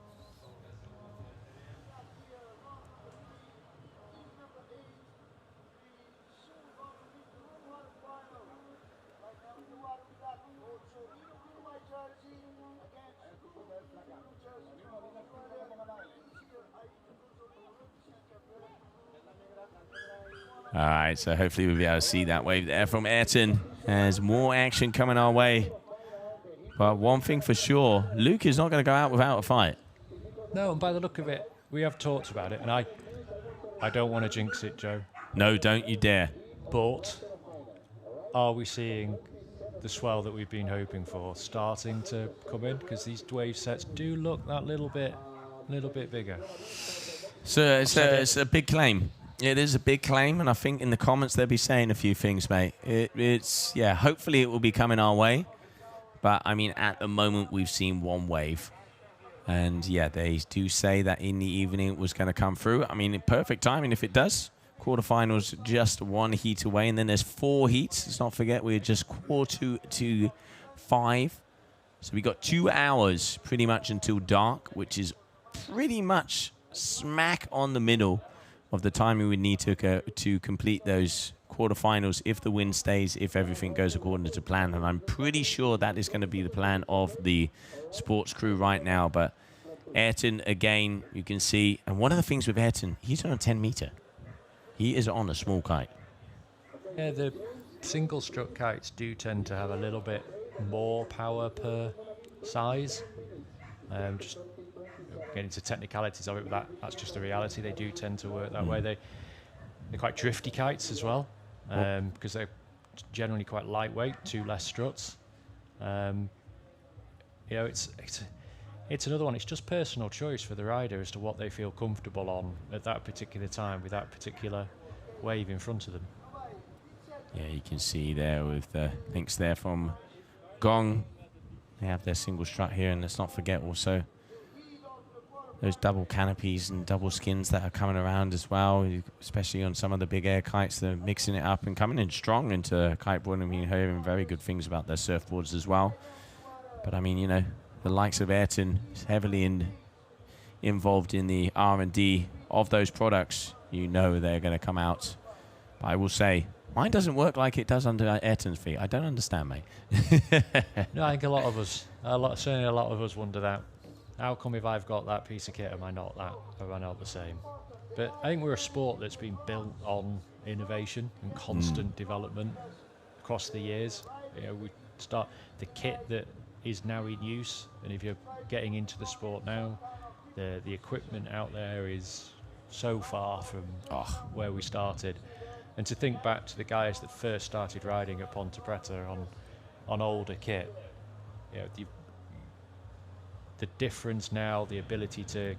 Speaker 2: All right, so hopefully we'll be able to see that wave there from Ayrton. There's more action coming our way. But one thing for sure, Luke is not going to go out without a fight.
Speaker 3: No, and by the look of it, we have talked about it, and I don't want to jinx it, Joe.
Speaker 2: No, don't you dare.
Speaker 3: But are we seeing the swell that we've been hoping for starting to come in? Because these wave sets do look that little bit bigger.
Speaker 2: So it's a big claim. It is a big claim, and I think in the comments they'll be saying a few things, mate. Hopefully it will be coming our way. But, I mean, at the moment we've seen one wave. And, yeah, they do say that in the evening it was going to come through. I mean, perfect timing if it does. Quarterfinals just one heat away, and then there's 4 heats. Let's not forget we're just 4:45. So we got 2 hours pretty much until dark, which is pretty much smack on the middle of the time we would need to complete those quarterfinals if the wind stays, if everything goes according to plan. And I'm pretty sure that is going to be the plan of the sports crew right now. But Ayrton, again, you can see. And one of the things with Ayrton, he's on a 10-meter. He is on a small kite.
Speaker 3: Yeah, the single strut kites do tend to have a little bit more power per size. Just getting into technicalities of it, but that's just the reality. They do tend to work that way. They're quite drifty kites as well, because they're generally quite lightweight, 2 less struts. It's another one. It's just personal choice for the rider as to what they feel comfortable on at that particular time with that particular wave in front of them.
Speaker 2: Yeah, you can see there with the links there from Gong. They have their single strut here, and let's not forget also those double canopies and double skins that are coming around as well, especially on some of the big air kites. They're mixing it up and coming in strong into kiteboarding. I mean, hearing very good things about their surfboards as well. But I mean, the likes of Ayrton is heavily involved in the R&D of those products. They're going to come out. But I will say, mine doesn't work like it does under Ayrton's feet. I don't understand, mate.
Speaker 3: No, I think certainly a lot of us wonder that. How come if I've got that piece of kit, am I not the same? But I think we're a sport that's been built on innovation and constant development, across the years. We start the kit that is now in use, and if you're getting into the sport now, the equipment out there is so far from where we started. And to think back to the guys that first started riding at Ponte Preta on older kit, the difference now, the ability to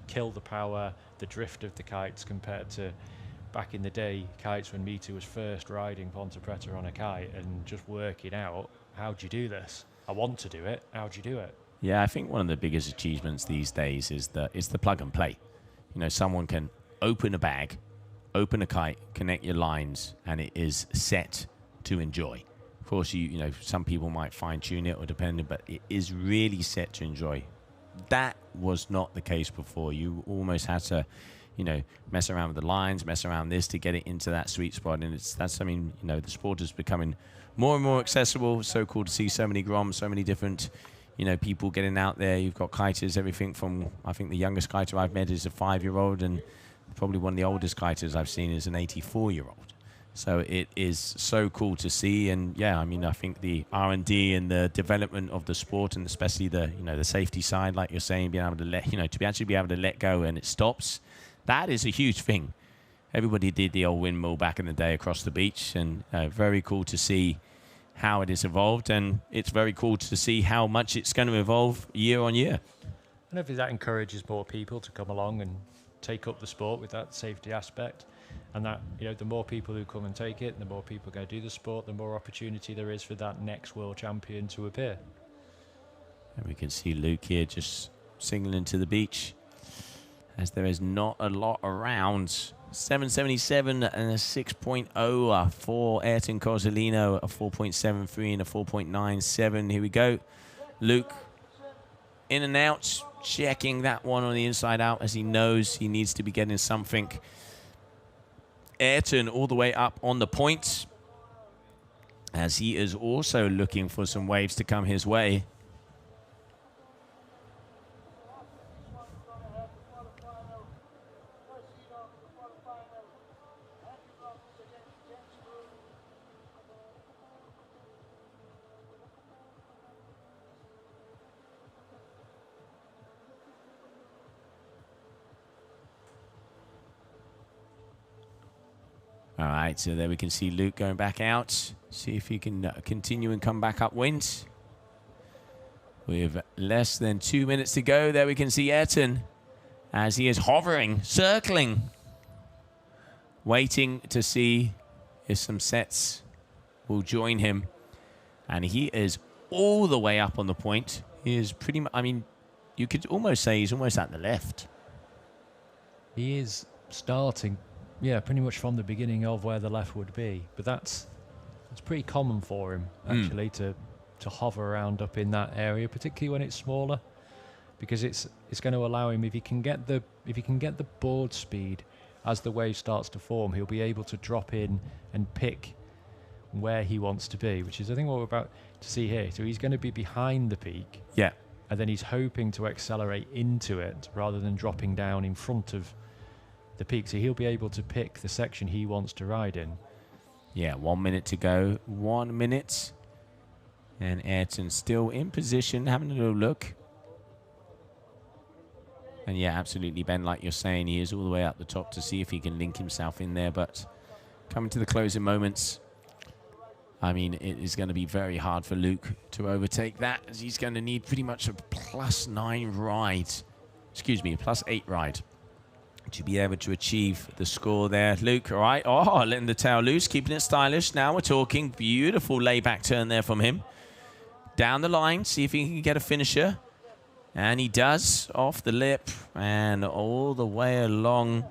Speaker 3: kill the power, the drift of the kites compared to back in the day kites when Mita was first riding Ponte Preta on a kite and just working out, how'd you do this? I want to do it. How'd you do it?
Speaker 2: Yeah, I think one of the biggest achievements these days is the plug and play. Someone can open a bag, open a kite, connect your lines, and it is set to enjoy. Of course, some people might fine tune it or depending, but it is really set to enjoy. That was not the case before. You almost had to, mess around with the lines, mess around this to get it into that sweet spot. And the sport is becoming more and more accessible. So cool to see so many groms, so many different, people getting out there. You've got kiters, everything from, I think the youngest kiter I've met is a 5-year-old, and probably one of the oldest kiters I've seen is an 84-year-old. So it is so cool to see. And yeah, I think the R&D and the development of the sport, and especially the safety side, like you're saying, being able to be able to let go and it stops, that is a huge thing. Everybody did the old windmill back in the day across the beach, and very cool to see how it has evolved, and it's very cool to see how much it's going to evolve year on year.
Speaker 3: And hopefully that encourages more people to come along and take up the sport with that safety aspect. And that, the more people who come and take it, the more people go do the sport, the more opportunity there is for that next world champion to appear.
Speaker 2: And we can see Luke here just signaling to the beach, as there is not a lot around. 777 and a 6.0 for Ayrton Coalino, a 4.73 and a 4.97. Here we go. Luke in and out, checking that one on the inside out, as he knows he needs to be getting something. Ayrton all the way up on the point, as he is also looking for some waves to come his way. All right, so there we can see Luke going back out. See if he can continue and come back upwind. With less than 2 minutes to go, there we can see Ayrton as he is hovering, circling, waiting to see if some sets will join him. And he is all the way up on the point. He is pretty much, you could almost say he's almost at the left.
Speaker 3: He is starting, pretty much from the beginning of where the left would be. But it's pretty common for him, actually, to hover around up in that area, particularly when it's smaller, because it's going to allow him, if he can get the board speed as the wave starts to form, he'll be able to drop in and pick where he wants to be, which is, I think, what we're about to see here. So he's going to be behind the peak.
Speaker 2: Yeah.
Speaker 3: And then he's hoping to accelerate into it rather than dropping down in front of the peak. So he'll be able to pick the section he wants to ride in.
Speaker 2: Yeah, 1 minute to go. 1 minute. And Ayrton still in position, having a little look. And yeah, absolutely, Ben, like you're saying, he is all the way up the top to see if he can link himself in there. But coming to the closing moments, it is going to be very hard for Luke to overtake that, as he's going to need pretty much a +9 ride. Excuse me, a +8 ride to be able to achieve the score there. Luke, all right. Oh, letting the tail loose, keeping it stylish. Now we're talking. Beautiful layback turn there from him. Down the line, see if he can get a finisher. And he does, off the lip and all the way along.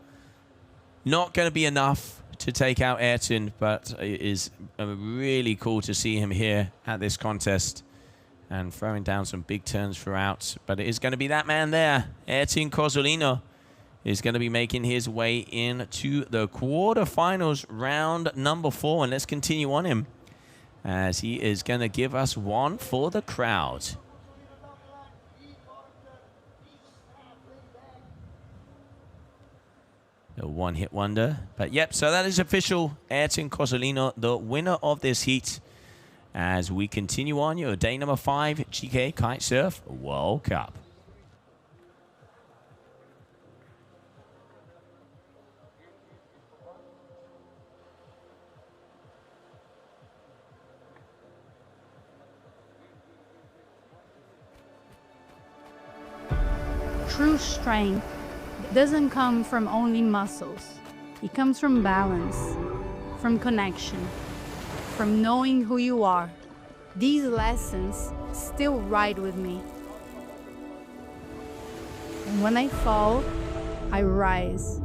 Speaker 2: Not going to be enough to take out Ayrton, but it is really cool to see him here at this contest and throwing down some big turns throughout. But it is going to be that man there, Ayrton Coalino, is going to be making his way into the quarterfinals, round number 4. And let's continue on him, as he is going to give us one for the crowd. A one-hit wonder. But yep, so that is official. Ayrton Coalino, the winner of this heat. as we continue on your day number 5 GKA Kitesurf World Cup.
Speaker 1: True strength doesn't come from only muscles. It comes from balance, from connection, from knowing who you are. These lessons still ride with me. And when I fall, I rise,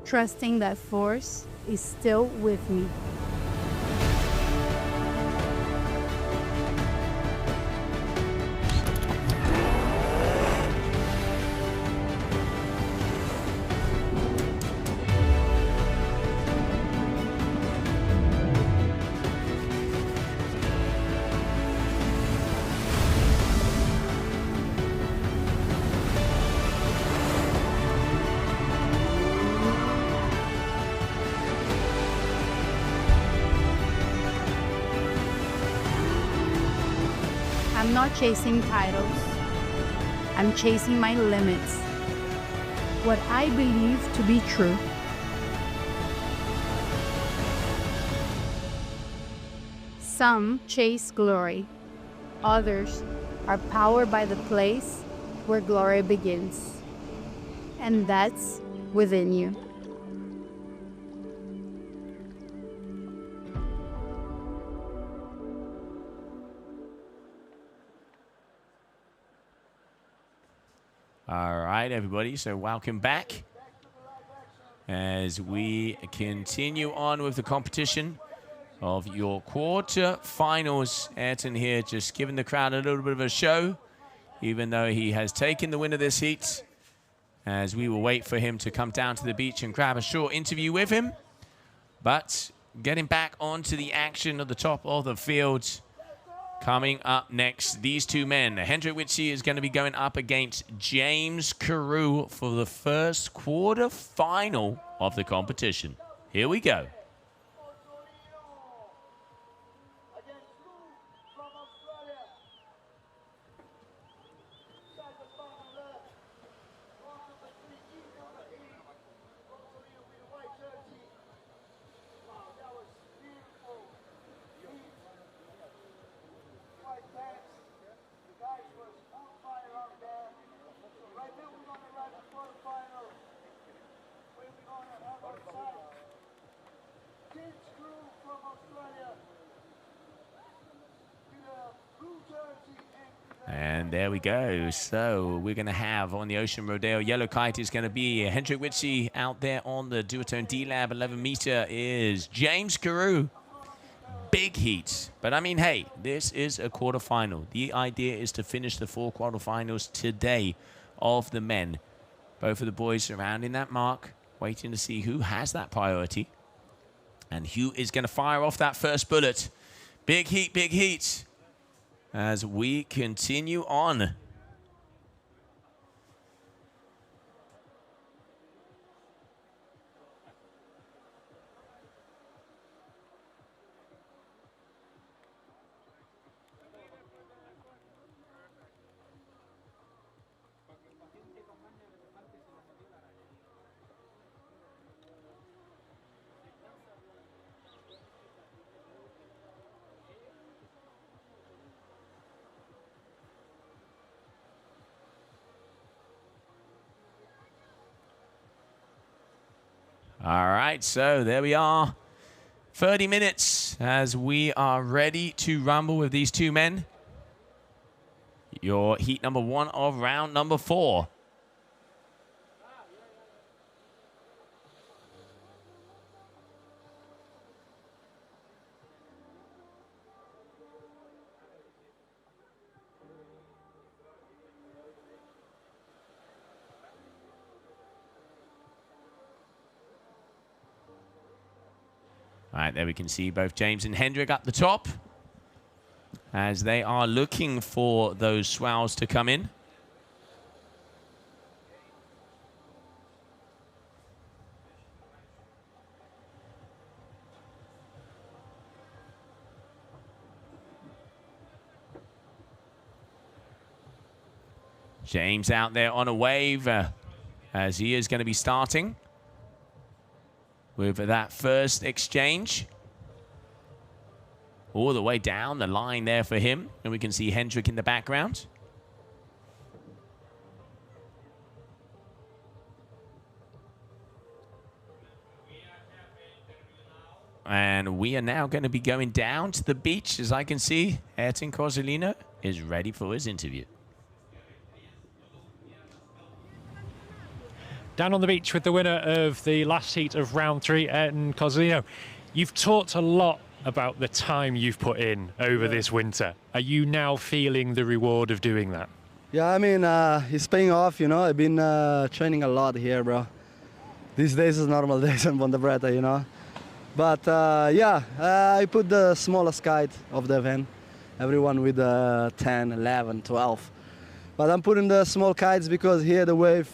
Speaker 1: trusting that force is still with me. I'm not chasing titles. I'm chasing my limits. What I believe to be true. Some chase glory. Others are powered by the place where glory begins. And that's within you.
Speaker 2: All right, everybody, so welcome back as we continue on with the competition of your quarterfinals. Ayrton here just giving the crowd a little bit of a show, even though he has taken the win of this heat, as we will wait for him to come down to the beach and grab a short interview with him. But getting back onto the action at the top of the field, coming up next, these two men. Hendrik Witschi is going to be going up against James Karu for the first quarter-final of the competition. Here we go. And there we go. So we're going to have on the Ocean Rodeo, yellow kite is going to be Hendrik Witschi. Out there on the duotone D-Lab 11 meter is James Karu. Big heat. But I mean, hey, this is a quarterfinal. The idea is to finish the 4 quarterfinals today of the men. Both of the boys surrounding that mark, waiting to see who has that priority and who is going to fire off that first bullet. Big heat, big heat. As we continue on. All right, so there we are. 30 minutes as we are ready to rumble with these two men. Your heat number 1 of round number 4. All right, there we can see both James and Hendrik up the top as they are looking for those swells to come in. James out there on a wave as he is going to be starting with that first exchange. All the way down the line there for him. And we can see Hendrik in the background. And we are now going to be going down to the beach. As I can see, Ayrton Coalino is ready for his interview.
Speaker 3: Down on the beach with the winner of the last heat of round 3, Ayrton Coalino. You've talked a lot about the time you've put in over this winter. Are you now feeling the reward of doing that?
Speaker 8: Yeah, I mean, it's paying off, you know. I've been training a lot here, bro. These days is normal days on Ponte Preta, you know. But yeah, I put the smallest kite of the event. Everyone with 10, 11, 12. But I'm putting the small kites because here the wave,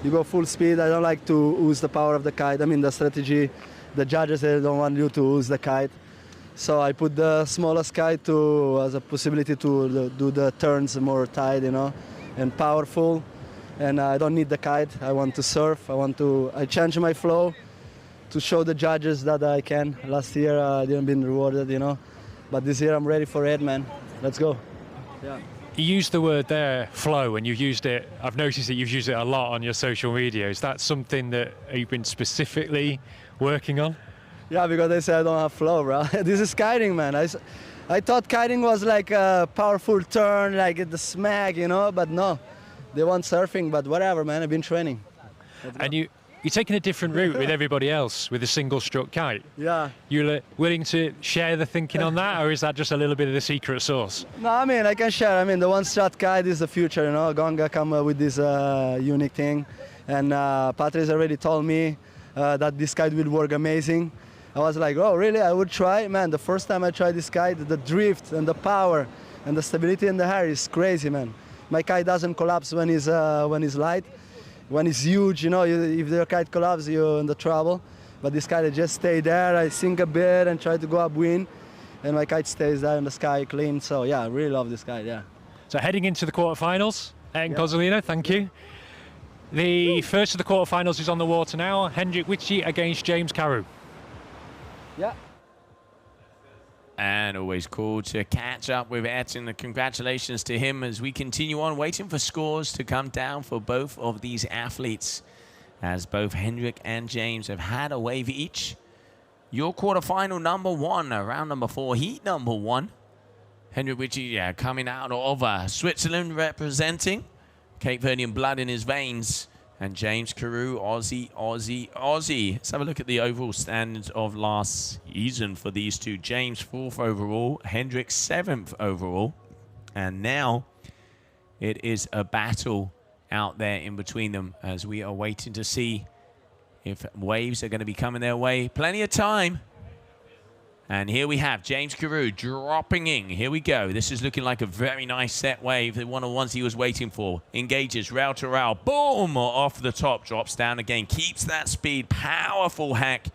Speaker 8: you go full speed. I don't like to use the power of the kite. I mean, the strategy, the judges, they don't want you to use the kite. So I put the smallest kite as a possibility to do the turns more tight, you know, and powerful. And I don't need the kite. I want to surf. I change my flow to show the judges that I can. Last year I didn't been rewarded, you know, but this year I'm ready for it, man. Let's go. Yeah.
Speaker 3: You used the word there, flow, and you've used it. I've noticed that you've used it a lot on your social media. Is that something that you've been specifically working on?
Speaker 8: Yeah, because they say I don't have flow, bro. This is kiting, man. I thought kiting was like a powerful turn, like the smack, you know, but no. They want surfing, but whatever, man. I've been training.
Speaker 3: And you're taking a different route with everybody else with a single stroke kite.
Speaker 8: Yeah.
Speaker 3: You're willing to share the thinking on that, or is that just a little bit of the secret sauce?
Speaker 8: No, I mean, I can share. I mean, the one-shot kite is the future, you know. Gonga come with this unique thing. And Patrice already told me that this kite will work amazing. I was like, oh, really? I would try? Man, the first time I tried this kite, the drift and the power and the stability in the hair is crazy, man. My kite doesn't collapse when it's light. When it's huge, you know, if the kite collapses, you're in the trouble. But this kite, I just stay there, I sink a bit and try to go upwind, and my kite stays there in the sky clean. So yeah, I really love this kite, yeah.
Speaker 3: So heading into the quarterfinals, Ayrton Coalino, thank you. The first of the quarterfinals is on the water now. Hendrik Witschi against James Karu.
Speaker 8: Yeah.
Speaker 2: And always cool to catch up with Ayrton. Congratulations to him as we continue on, waiting for scores to come down for both of these athletes, as both Hendrik and James have had a wave each. Your quarterfinal number 1, round number 4, heat number 1. Hendrik Witschi, coming out of Switzerland, representing Cape Verdean blood in his veins. And James Karu, Aussie, Aussie, Aussie. Let's have a look at the overall standings of last season for these two. James 4th overall, Hendrik 7th overall. And now it is a battle out there in between them as we are waiting to see if waves are going to be coming their way. Plenty of time. And here we have James Karu dropping in. Here we go. This is looking like a very nice set wave. One of the ones he was waiting for. Engages, rail to rail. Boom! Off the top. Drops down again. Keeps that speed. Powerful hack.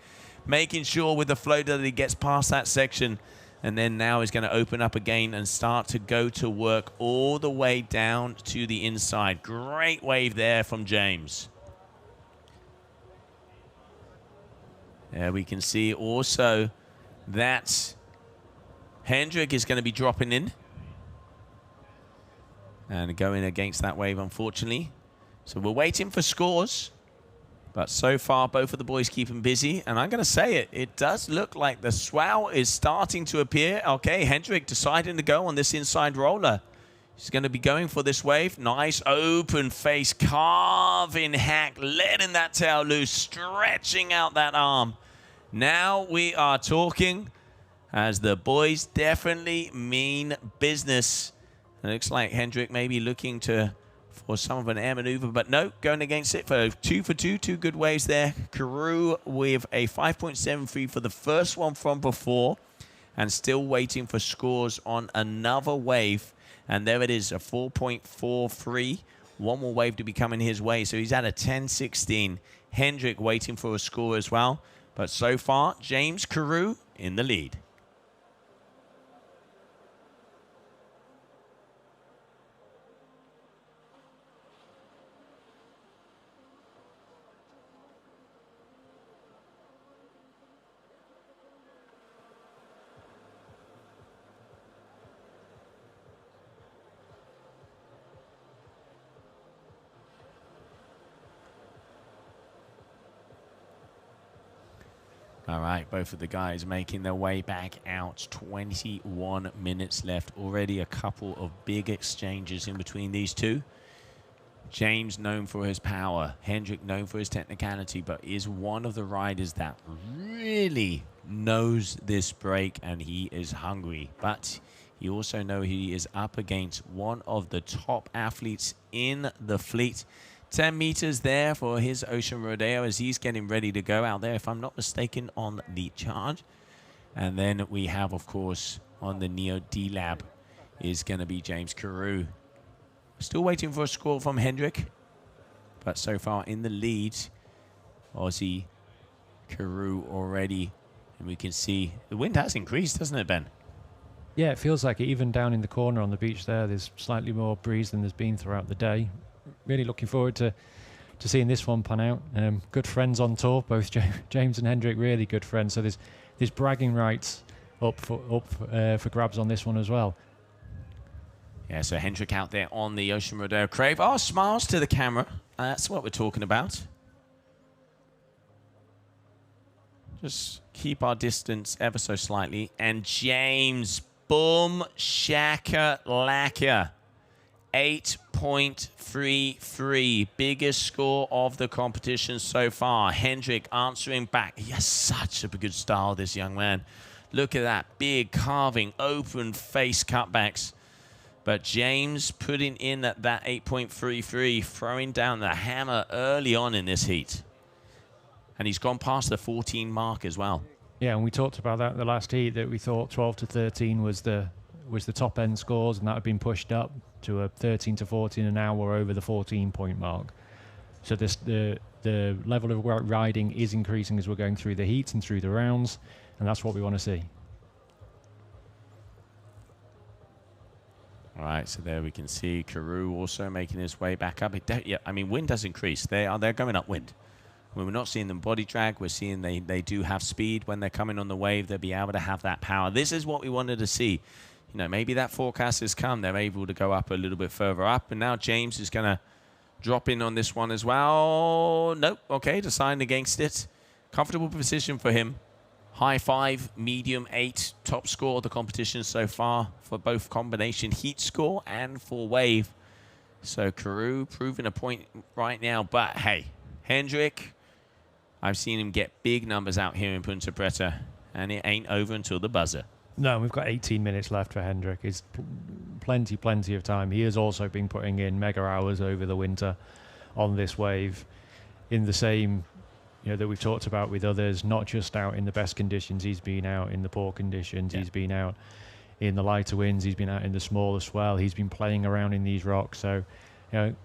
Speaker 2: Making sure with the flow that he gets past that section. And then now he's going to open up again and start to go to work all the way down to the inside. Great wave there from James. There we can see also that Hendrik is going to be dropping in and going against that wave, unfortunately. So we're waiting for scores. But so far, both of the boys keep him busy. And I'm going to say it, it does look like the swell is starting to appear. Okay, Hendrik deciding to go on this inside roller. He's going to be going for this wave. Nice open face, carving hack, letting that tail loose, stretching out that arm. Now we are talking as the boys definitely mean business. It looks like Hendrik may be looking for some of an air maneuver, but no, going against it for 2 for 2. 2 good waves there. Karu with a 5.73 for the first one from before, and still waiting for scores on another wave. And there it is, a 4.43. One more wave to be coming his way. So he's at a 10.16. Hendrik waiting for a score as well. But so far, James Karu in the lead. All right, both of the guys making their way back out. 21 minutes left. Already a couple of big exchanges in between these two. James known for his power. Hendrik known for his technicality, but is one of the riders that really knows this break, and he is hungry. But you also know he is up against one of the top athletes in the fleet. 10 meters there for his Ocean Rodeo as he's getting ready to go out there, if I'm not mistaken, on the charge. And then we have, of course, on the Neo D-Lab is going to be James Karu. Still waiting for a score from Hendrik, but so far in the lead, Aussie Karu already. And we can see the wind has increased, hasn't it, Ben?
Speaker 3: Yeah, it feels like it. Even down in the corner on the beach there's slightly more breeze than there's been throughout the day. Really looking forward to seeing this one pan out. Good friends on tour, both James and Hendrik, really good friends. So there's bragging rights up for grabs on this one as well.
Speaker 2: Yeah, so Hendrik out there on the Ocean Rodeo Crave. Oh, smiles to the camera. That's what we're talking about. Just keep our distance ever so slightly. And James, boom, shaka laka. 8.33, biggest score of the competition so far. Hendrik answering back. He has such a good style, this young man. Look at that, big carving, open face cutbacks. But James putting in that 8.33, throwing down the hammer early on in this heat. And he's gone past the 14 mark as well.
Speaker 3: Yeah, and we talked about that in the last heat, that we thought 12 to 13 was the top end scores, and that had been pushed up to a 13 to 14, and now we're over the 14-point mark. So the level of riding is increasing as we're going through the heats and through the rounds, and that's what we want to see.
Speaker 2: All right, so there we can see Karu also making his way back up. I mean, wind does increase. They're going upwind. When we're not seeing them body drag, we're seeing they do have speed. When they're coming on the wave, they'll be able to have that power. This is what we wanted to see. You know, maybe that forecast has come. They're able to go up a little bit further up. And now James is going to drop in on this one as well. Nope. Okay, deciding against it. Comfortable position for him. High 5, medium 8. Top score of the competition so far for both combination heat score and for wave. So Karu proving a point right now. But hey, Hendrik, I've seen him get big numbers out here in Punta Preta. And it ain't over until the buzzer.
Speaker 3: No, we've got 18 minutes left for Hendrik. It's plenty of time. He has also been putting in mega hours over the winter on this wave in the same, that we've talked about with others, not just out in the best conditions. He's been out in the poor conditions. Yeah. He's been out in the lighter winds. He's been out in the smaller swell. He's been playing around in these rocks. So, I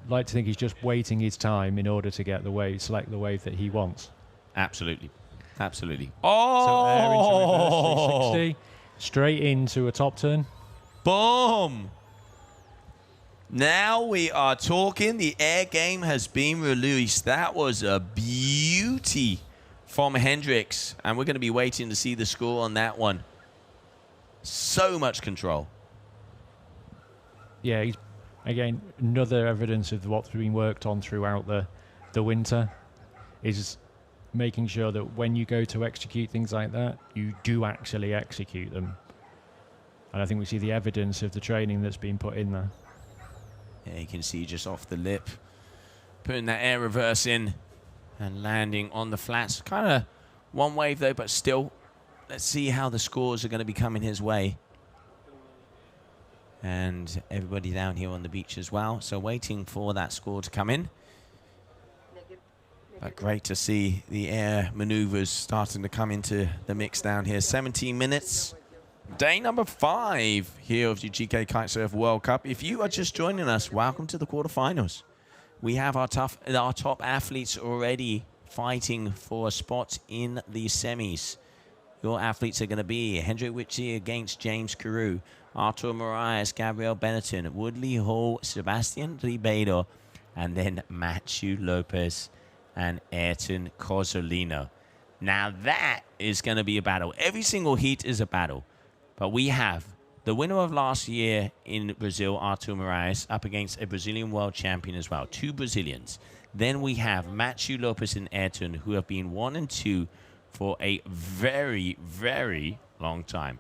Speaker 3: like to think he's just waiting his time in order to get select the wave that he wants.
Speaker 2: Absolutely. Absolutely.
Speaker 3: Oh! So air into reverse 360, straight into a top turn.
Speaker 2: Boom! Now we are talking. The air game has been released. That was a beauty from Hendricks. And we're going to be waiting to see the score on that one. So much control.
Speaker 3: Yeah, he's, again, another evidence of what's been worked on throughout the winter is making sure that when you go to execute things like that, you do actually execute them. And I think we see the evidence of the training that's been put in there.
Speaker 2: Yeah, you can see just off the lip, putting that air reverse in and landing on the flats. Kind of one wave though, but still, let's see how the scores are going to be coming his way. And everybody down here on the beach as well. So waiting for that score to come in. But great to see the air maneuvers starting to come into the mix down here. 17 minutes. Day number 5 here of the GKA Kitesurf World Cup. If you are just joining us, welcome to the quarterfinals. We have our top athletes already fighting for a spot in the semis. Your athletes are going to be Hendrik Witschi against James Karu, Artur Morazz, Gabriel Benitin, Woodley Hall, Sebastian Ribeiro, and then Matthew Lopez and Ayrton Coalino. Now that is going to be a battle. Every single heat is a battle. But we have the winner of last year in Brazil, Artur Morazz, up against a Brazilian world champion as well. 2 Brazilians. Then we have Matthew Lopez and Ayrton, who have been 1 and 2 for a very, very long time.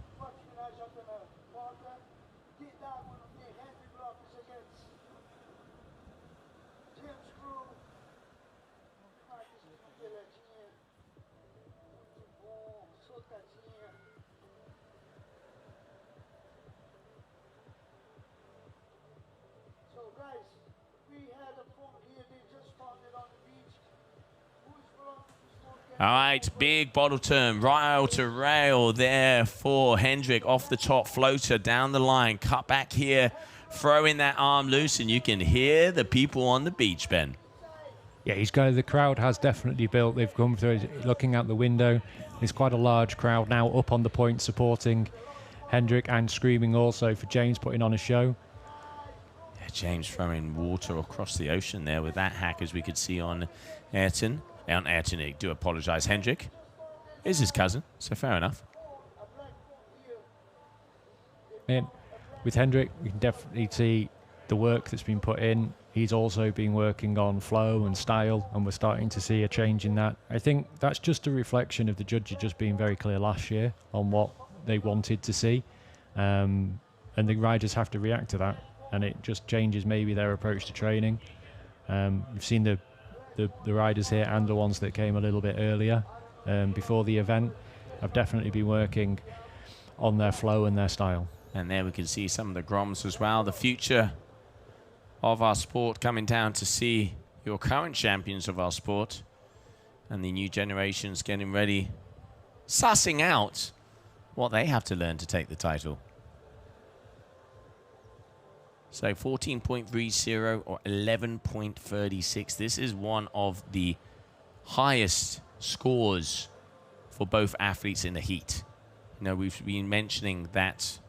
Speaker 2: All right, big bottle turn, rail to rail there for Hendrik off the top floater down the line. Cut back here, throwing that arm loose, and you can hear the people on the beach, Ben.
Speaker 3: Yeah, the crowd has definitely built. They've come through, looking out the window. There's quite a large crowd now up on the point supporting Hendrik and screaming also for James putting on a show.
Speaker 2: Yeah, James throwing water across the ocean there with that hack, as we could see on Ayrton. On Ayrton, I do apologise. Hendrik is his cousin, so fair enough.
Speaker 3: And with Hendrik, you can definitely see the work that's been put in. He's also been working on flow and style, and we're starting to see a change in that. I think that's just a reflection of the judges just being very clear last year on what they wanted to see. And the riders have to react to that, and it just changes maybe their approach to training. You've seen the riders here and the ones that came a little bit earlier before the event have definitely been working on their flow and their style.
Speaker 2: And there we can see some of the Groms as well. The future of our sport, coming down to see your current champions of our sport and the new generations getting ready, sussing out what they have to learn to take the title. So 14.30 or 11.36. This is one of the highest scores for both athletes in the heat. You know, we've been mentioning that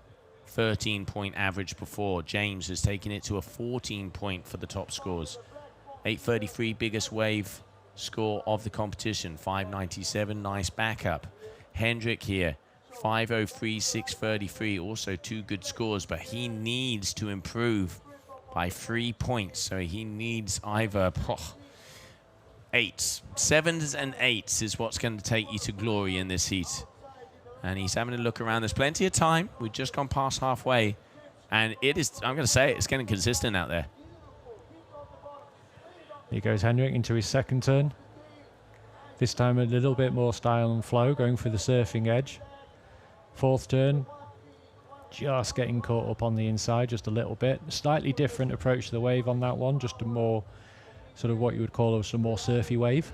Speaker 2: 13-point average before. James has taken it to a 14-point for the top scores. 8:33, biggest wave score of the competition. 5:97, nice backup. Hendrik here, 5:03, 6:33, also two good scores, but he needs to improve by 3 points. So he needs either 8s, 7s and 8s is what's going to take you to glory in this heat. And he's having a look around. There's plenty of time. We've just gone past halfway. And it is, I'm going to say, it's getting consistent out there.
Speaker 3: Here goes Hendrik into his second turn. This time a little bit more style and flow, going for the surfing edge. Fourth turn, just getting caught up on the inside just a little bit. Slightly different approach to the wave on that one, just a more sort of what you would call a more surfy wave.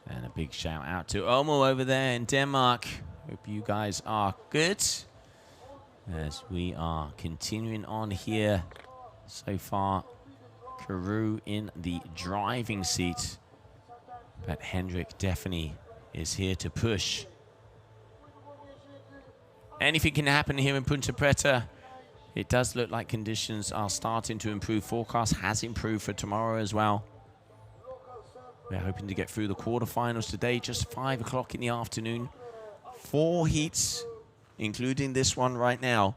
Speaker 2: And a big shout out to Omo over there in Denmark. Hope you guys are good. As we are continuing on here. So far, Karu in the driving seat. But Hendrik definitely is here to push. Anything can happen here in Punta Preta. It does look like conditions are starting to improve. Forecast has improved for tomorrow as well. We're hoping to get through the quarterfinals today, just 5 o'clock in the afternoon. 4 heats, including this one right now.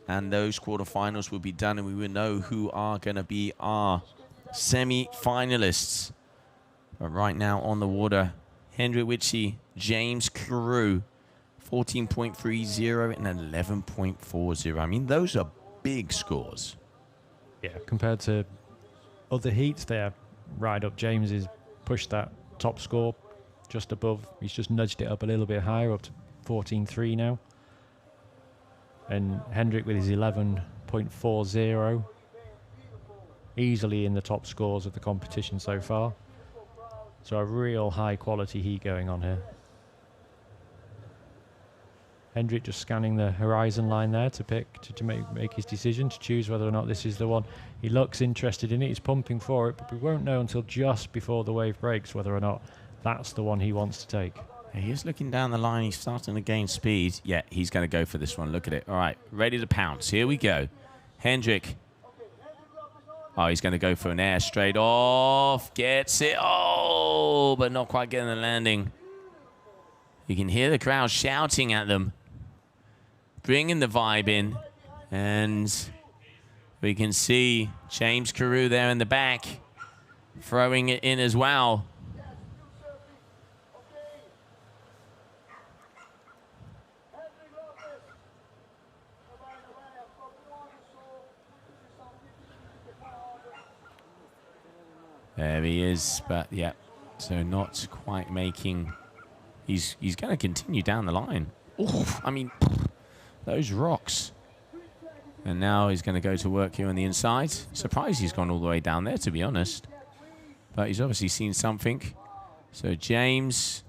Speaker 2: And those quarterfinals will be done, and we will know who are going to be our semi-finalists. But right now on the water, Hendrik Witschi, James Karu, 14.30 and 11.40. I mean, those are big scores.
Speaker 3: Yeah, compared to other heats there, Ride Up James has pushed that top score just above. He's just nudged it up a little bit higher, up to 14.3 now. And Hendrik with his 11.40, easily in the top scores of the competition so far. So a real high quality heat going on here. Hendrik just scanning the horizon line there to pick, to make his decision, to choose whether or not this is the one. He looks interested in it, he's pumping for it, but we won't know until just before the wave breaks whether or not that's the one he wants to take.
Speaker 2: He is looking down the line. He's starting to gain speed. Yeah, he's going to go for this one. Look at it. All right, ready to pounce. Here we go. Hendrik. Oh, he's going to go for an air straight off. Gets it. Oh, but not quite getting the landing. You can hear the crowd shouting at them, bringing the vibe in. And we can see James Karu there in the back, throwing it in as well. There he is, but yeah, so not quite making. He's going to continue down the line. Oof, I mean, those rocks. And now he's going to go to work here on the inside. Surprised he's gone all the way down there, to be honest. But he's obviously seen something. So James,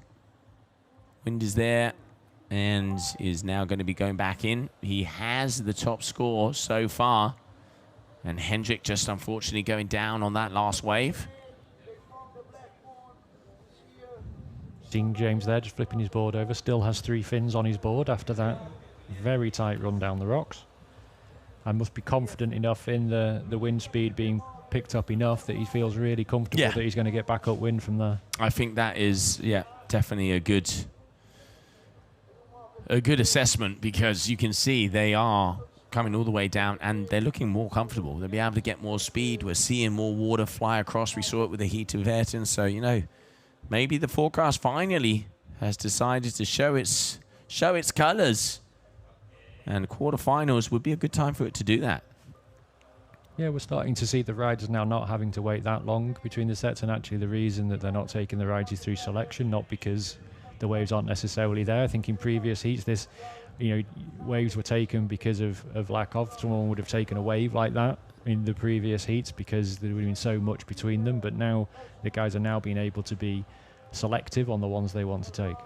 Speaker 2: wind is there and is now going to be going back in. He has the top score so far. And Hendrik just unfortunately going down on that last wave.
Speaker 3: Seeing James there, just flipping his board over. Still has 3 fins on his board after that very tight run down the rocks. I must be confident enough in the wind speed being picked up enough that he feels really comfortable that he's going to get back upwind from there.
Speaker 2: I think that is, yeah, definitely a good assessment, because you can see they are coming all the way down and they're looking more comfortable. They'll be able to get more speed. We're seeing more water fly across. We saw it with the heat of Verde. So, you know, maybe the forecast finally has decided to show its colors. And quarterfinals would be a good time for it to do that.
Speaker 3: Yeah, we're starting to see the riders now not having to wait that long between the sets, and actually the reason that they're not taking the riders is through selection, not because the waves aren't necessarily there. I think in previous heats, waves were taken because of lack of. Someone would have taken a wave like that in the previous heats because there would have been so much between them, but now the guys are now being able to be selective on the ones they want to take.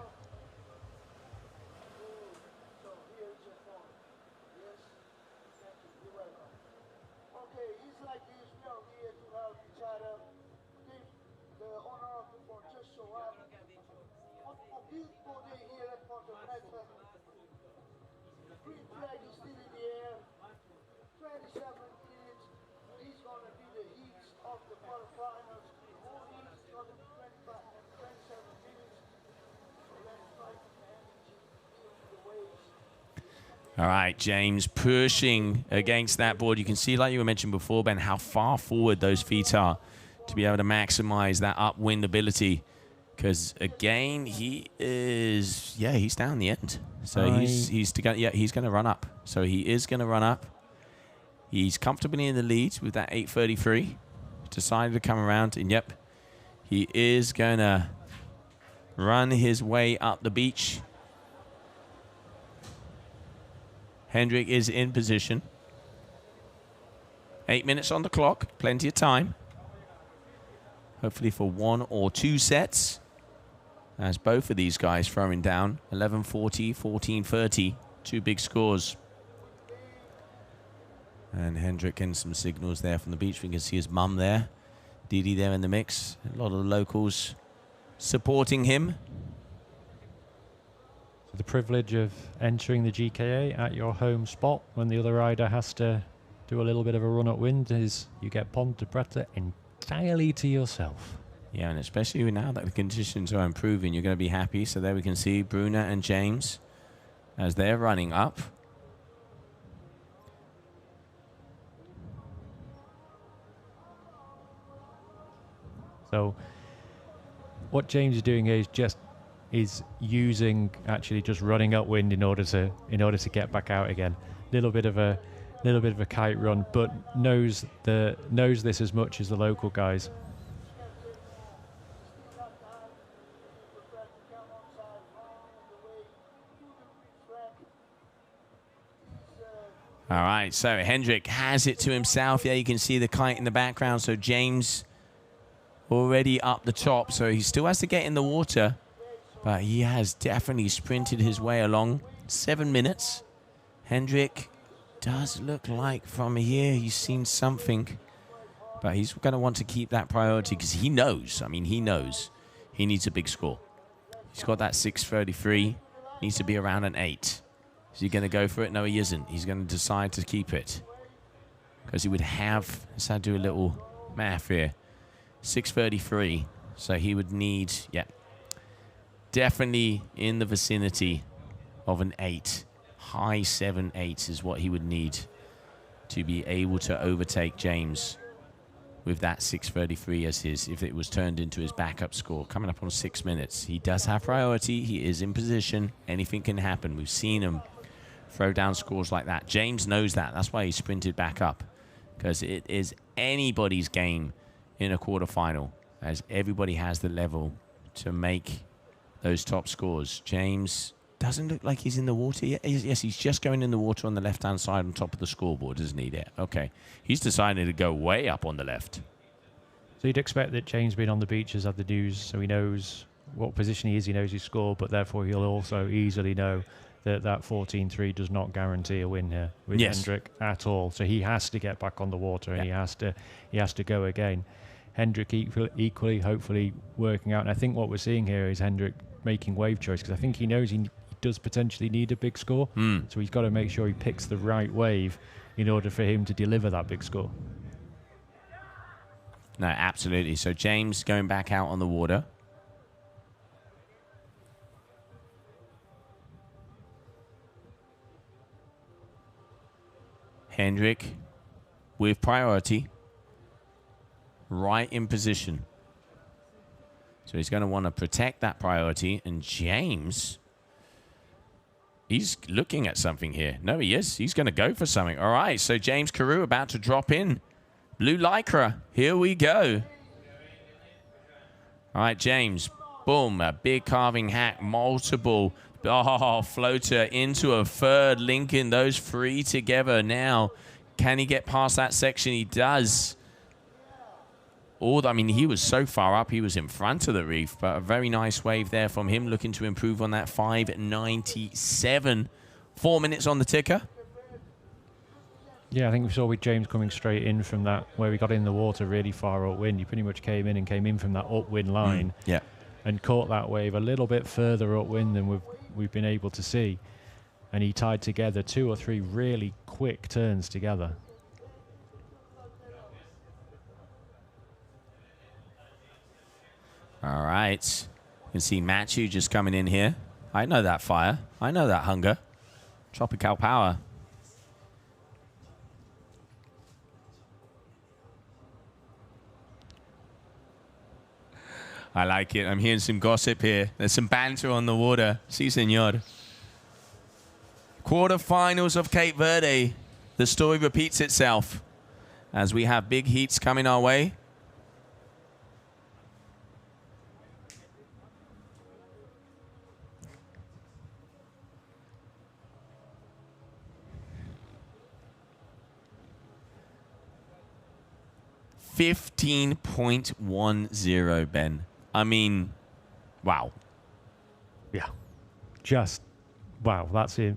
Speaker 2: All right, James pushing against that board. You can see, like you were mentioned before, Ben, how far forward those feet are to be able to maximize that upwind ability. Because again, he is, he's down the end. So he's going to run up. So he is going to run up. He's comfortably in the lead with that 8:33. Decided to come around, and yep, he is going to run his way up the beach. Hendrik is in position. 8 minutes on the clock, plenty of time. Hopefully for 1 or 2 sets. As both of these guys throwing down 11:40, 14:30, 2 big scores. And Hendrik getting some signals there from the beach. We can see his mum there. Didi there in the mix. A lot of the locals supporting him.
Speaker 3: The privilege of entering the GKA at your home spot when the other rider has to do a little bit of a run up wind is you get Ponte Preta entirely to yourself.
Speaker 2: Yeah, and especially now that the conditions are improving, you're going to be happy. So there we can see Bruna and James as they're running up.
Speaker 3: So what James is doing here is using actually just running upwind in order to get back out again. Little bit of a kite run, but knows this as much as the local guys.
Speaker 2: All right, so Hendrik has it to himself. Yeah, you can see the kite in the background. So James already up the top, so he still has to get in the water. But he has definitely sprinted his way along. 7 minutes. Hendrik does look like from here he's seen something. But he's going to want to keep that priority because he knows. I mean, he knows he needs a big score. He's got that 6:33. Needs to be around an 8. Is he going to go for it? No, he isn't. He's going to decide to keep it. Because he would have, let's do a little math here. 6:33. So he would need, definitely in the vicinity of an 8. High 7/8 is what he would need to be able to overtake James with that 6:33 as his, if it was turned into his backup score, coming up on 6 minutes. He does have priority. He is in position. Anything can happen. We've seen him throw down scores like that. James knows that. That's why he sprinted back up, because it is anybody's game in a quarterfinal, as everybody has the level to make those top scores. James doesn't look like he's in the water yet. Yes, he's just going in the water on the left-hand side on top of the scoreboard, isn't he there? Okay. He's decided to go way up on the left.
Speaker 3: So you'd expect that James being on the beach has had the news, so he knows what position he is, he knows his score, but therefore he'll also easily know that that 14-3 does not guarantee a win here with Hendrik at all. So he has to get back on the water, and he has to go again. Hendrik equally, hopefully working out. And I think what we're seeing here is Hendrik making wave choice, because I think he knows he does potentially need a big score. So he's got to make sure he picks the right wave in order for him to deliver that big score.
Speaker 2: No, absolutely. So James going back out on the water. Hendrik with priority, right in position. So he's going to want to protect that priority. And James, he's looking at something here. No, he is. He's going to go for something. All right, so James Karu about to drop in. Blue Lycra, here we go. All right, James, boom, a big carving hack, multiple. Oh, floater into a third, linking those three together now. Can he get past that section? He does. I mean, he was so far up, he was in front of the reef, but a very nice wave there from him, looking to improve on that 5.97. 4 minutes on the ticker.
Speaker 3: Yeah, I think we saw with James coming straight in from that, where we got in the water really far upwind. He pretty much came in from that upwind line.
Speaker 2: Yeah.
Speaker 3: And caught that wave a little bit further upwind than we've been able to see. And he tied together 2 or 3 really quick turns together.
Speaker 2: All right. You can see Matthew just coming in here. I know that fire. I know that hunger. Tropical power. I like it. I'm hearing some gossip here. There's some banter on the water. Si, senor. Quarterfinals of Cape Verde. The story repeats itself as we have big heats coming our way. $15.10, Ben. I mean, wow.
Speaker 3: Yeah. Just, wow. That's it.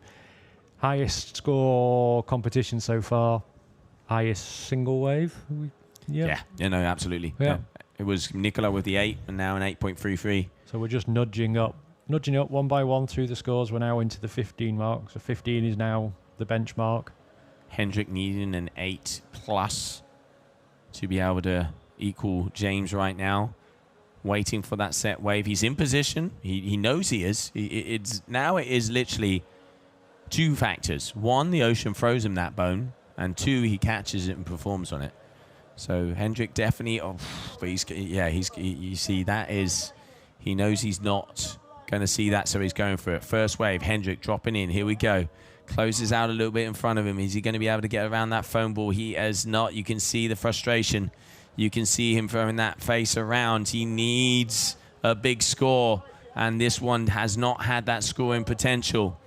Speaker 3: Highest score competition so far. Highest single wave.
Speaker 2: Yeah, no, absolutely.
Speaker 3: Yeah.
Speaker 2: It was Nicola with the 8 and now an 8.33.
Speaker 3: So we're just nudging up one by one through the scores. We're now into the 15 mark. So 15 is now the benchmark.
Speaker 2: Hendrik needing an 8+ to be able to equal James right now. Waiting for that set wave. He's in position. He knows he is. It is literally 2 factors. 1, the ocean throws him that bone. And 2, he catches it and performs on it. So Hendrik definitely, but you see that is, he knows he's not going to see that, so he's going for it. First wave, Hendrik dropping in. Here we go. Closes out a little bit in front of him. Is he going to be able to get around that foam ball? He is not. You can see the frustration. You can see him throwing that face around. He needs a big score, and this one has not had that scoring potential,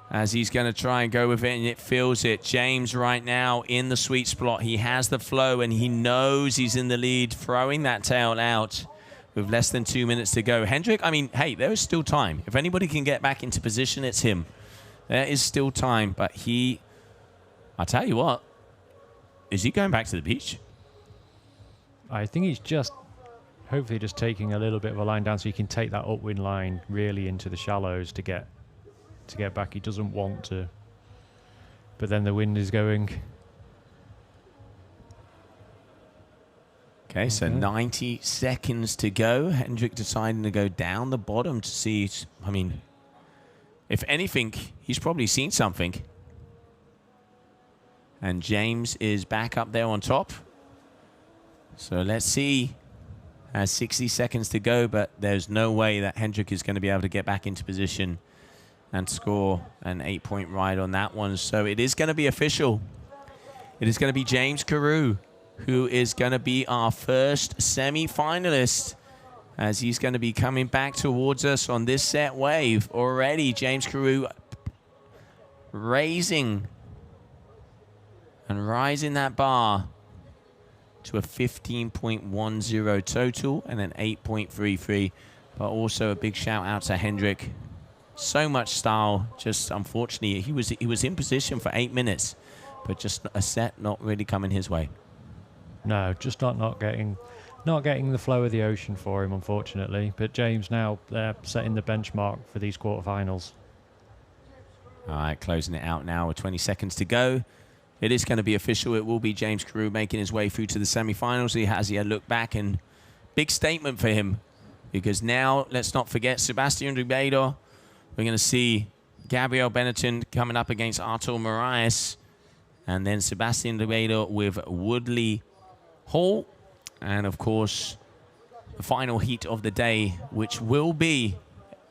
Speaker 2: as he's going to try and go with it, and it feels it. James right now in the sweet spot. He has the flow, and he knows he's in the lead, throwing that tail out with less than 2 minutes to go. Hendrik, I mean, hey, there is still time. If anybody can get back into position, it's him. There is still time, but I'll tell you what, is he going back to the beach?
Speaker 3: I think he's hopefully just taking a little bit of a line down so he can take that upwind line really into the shallows to get back. He doesn't want to, but then the wind is going.
Speaker 2: Okay, so 90 seconds to go. Hendrik deciding to go down the bottom to see, I mean, if anything, he's probably seen something. And James is back up there on top. So let's see. Has 60 seconds to go, but there's no way that Hendrik is going to be able to get back into position and score an 8-point ride on that one. So it is going to be official. It is going to be James Karu, who is going to be our first semi-finalist, as he's going to be coming back towards us on this set wave. Already, James Karu raising and rising that bar to a 15.10 total and an 8.33. But also a big shout out to Hendrik. So much style. Just unfortunately, he was in position for 8 minutes, but just a set not really coming his way.
Speaker 3: No, just not getting the flow of the ocean for him, unfortunately. But James now setting the benchmark for these quarterfinals.
Speaker 2: All right, closing it out now with 20 seconds to go. It is going to be official. It will be James Karu making his way through to the semi-finals. He has a look back, and big statement for him, because now let's not forget Sebastian Ribeiro. We're going to see Gabriel Benitin coming up against Artur Morazz, and then Sebastian Ribeiro with Woodley Hall, and of course the final heat of the day, which will be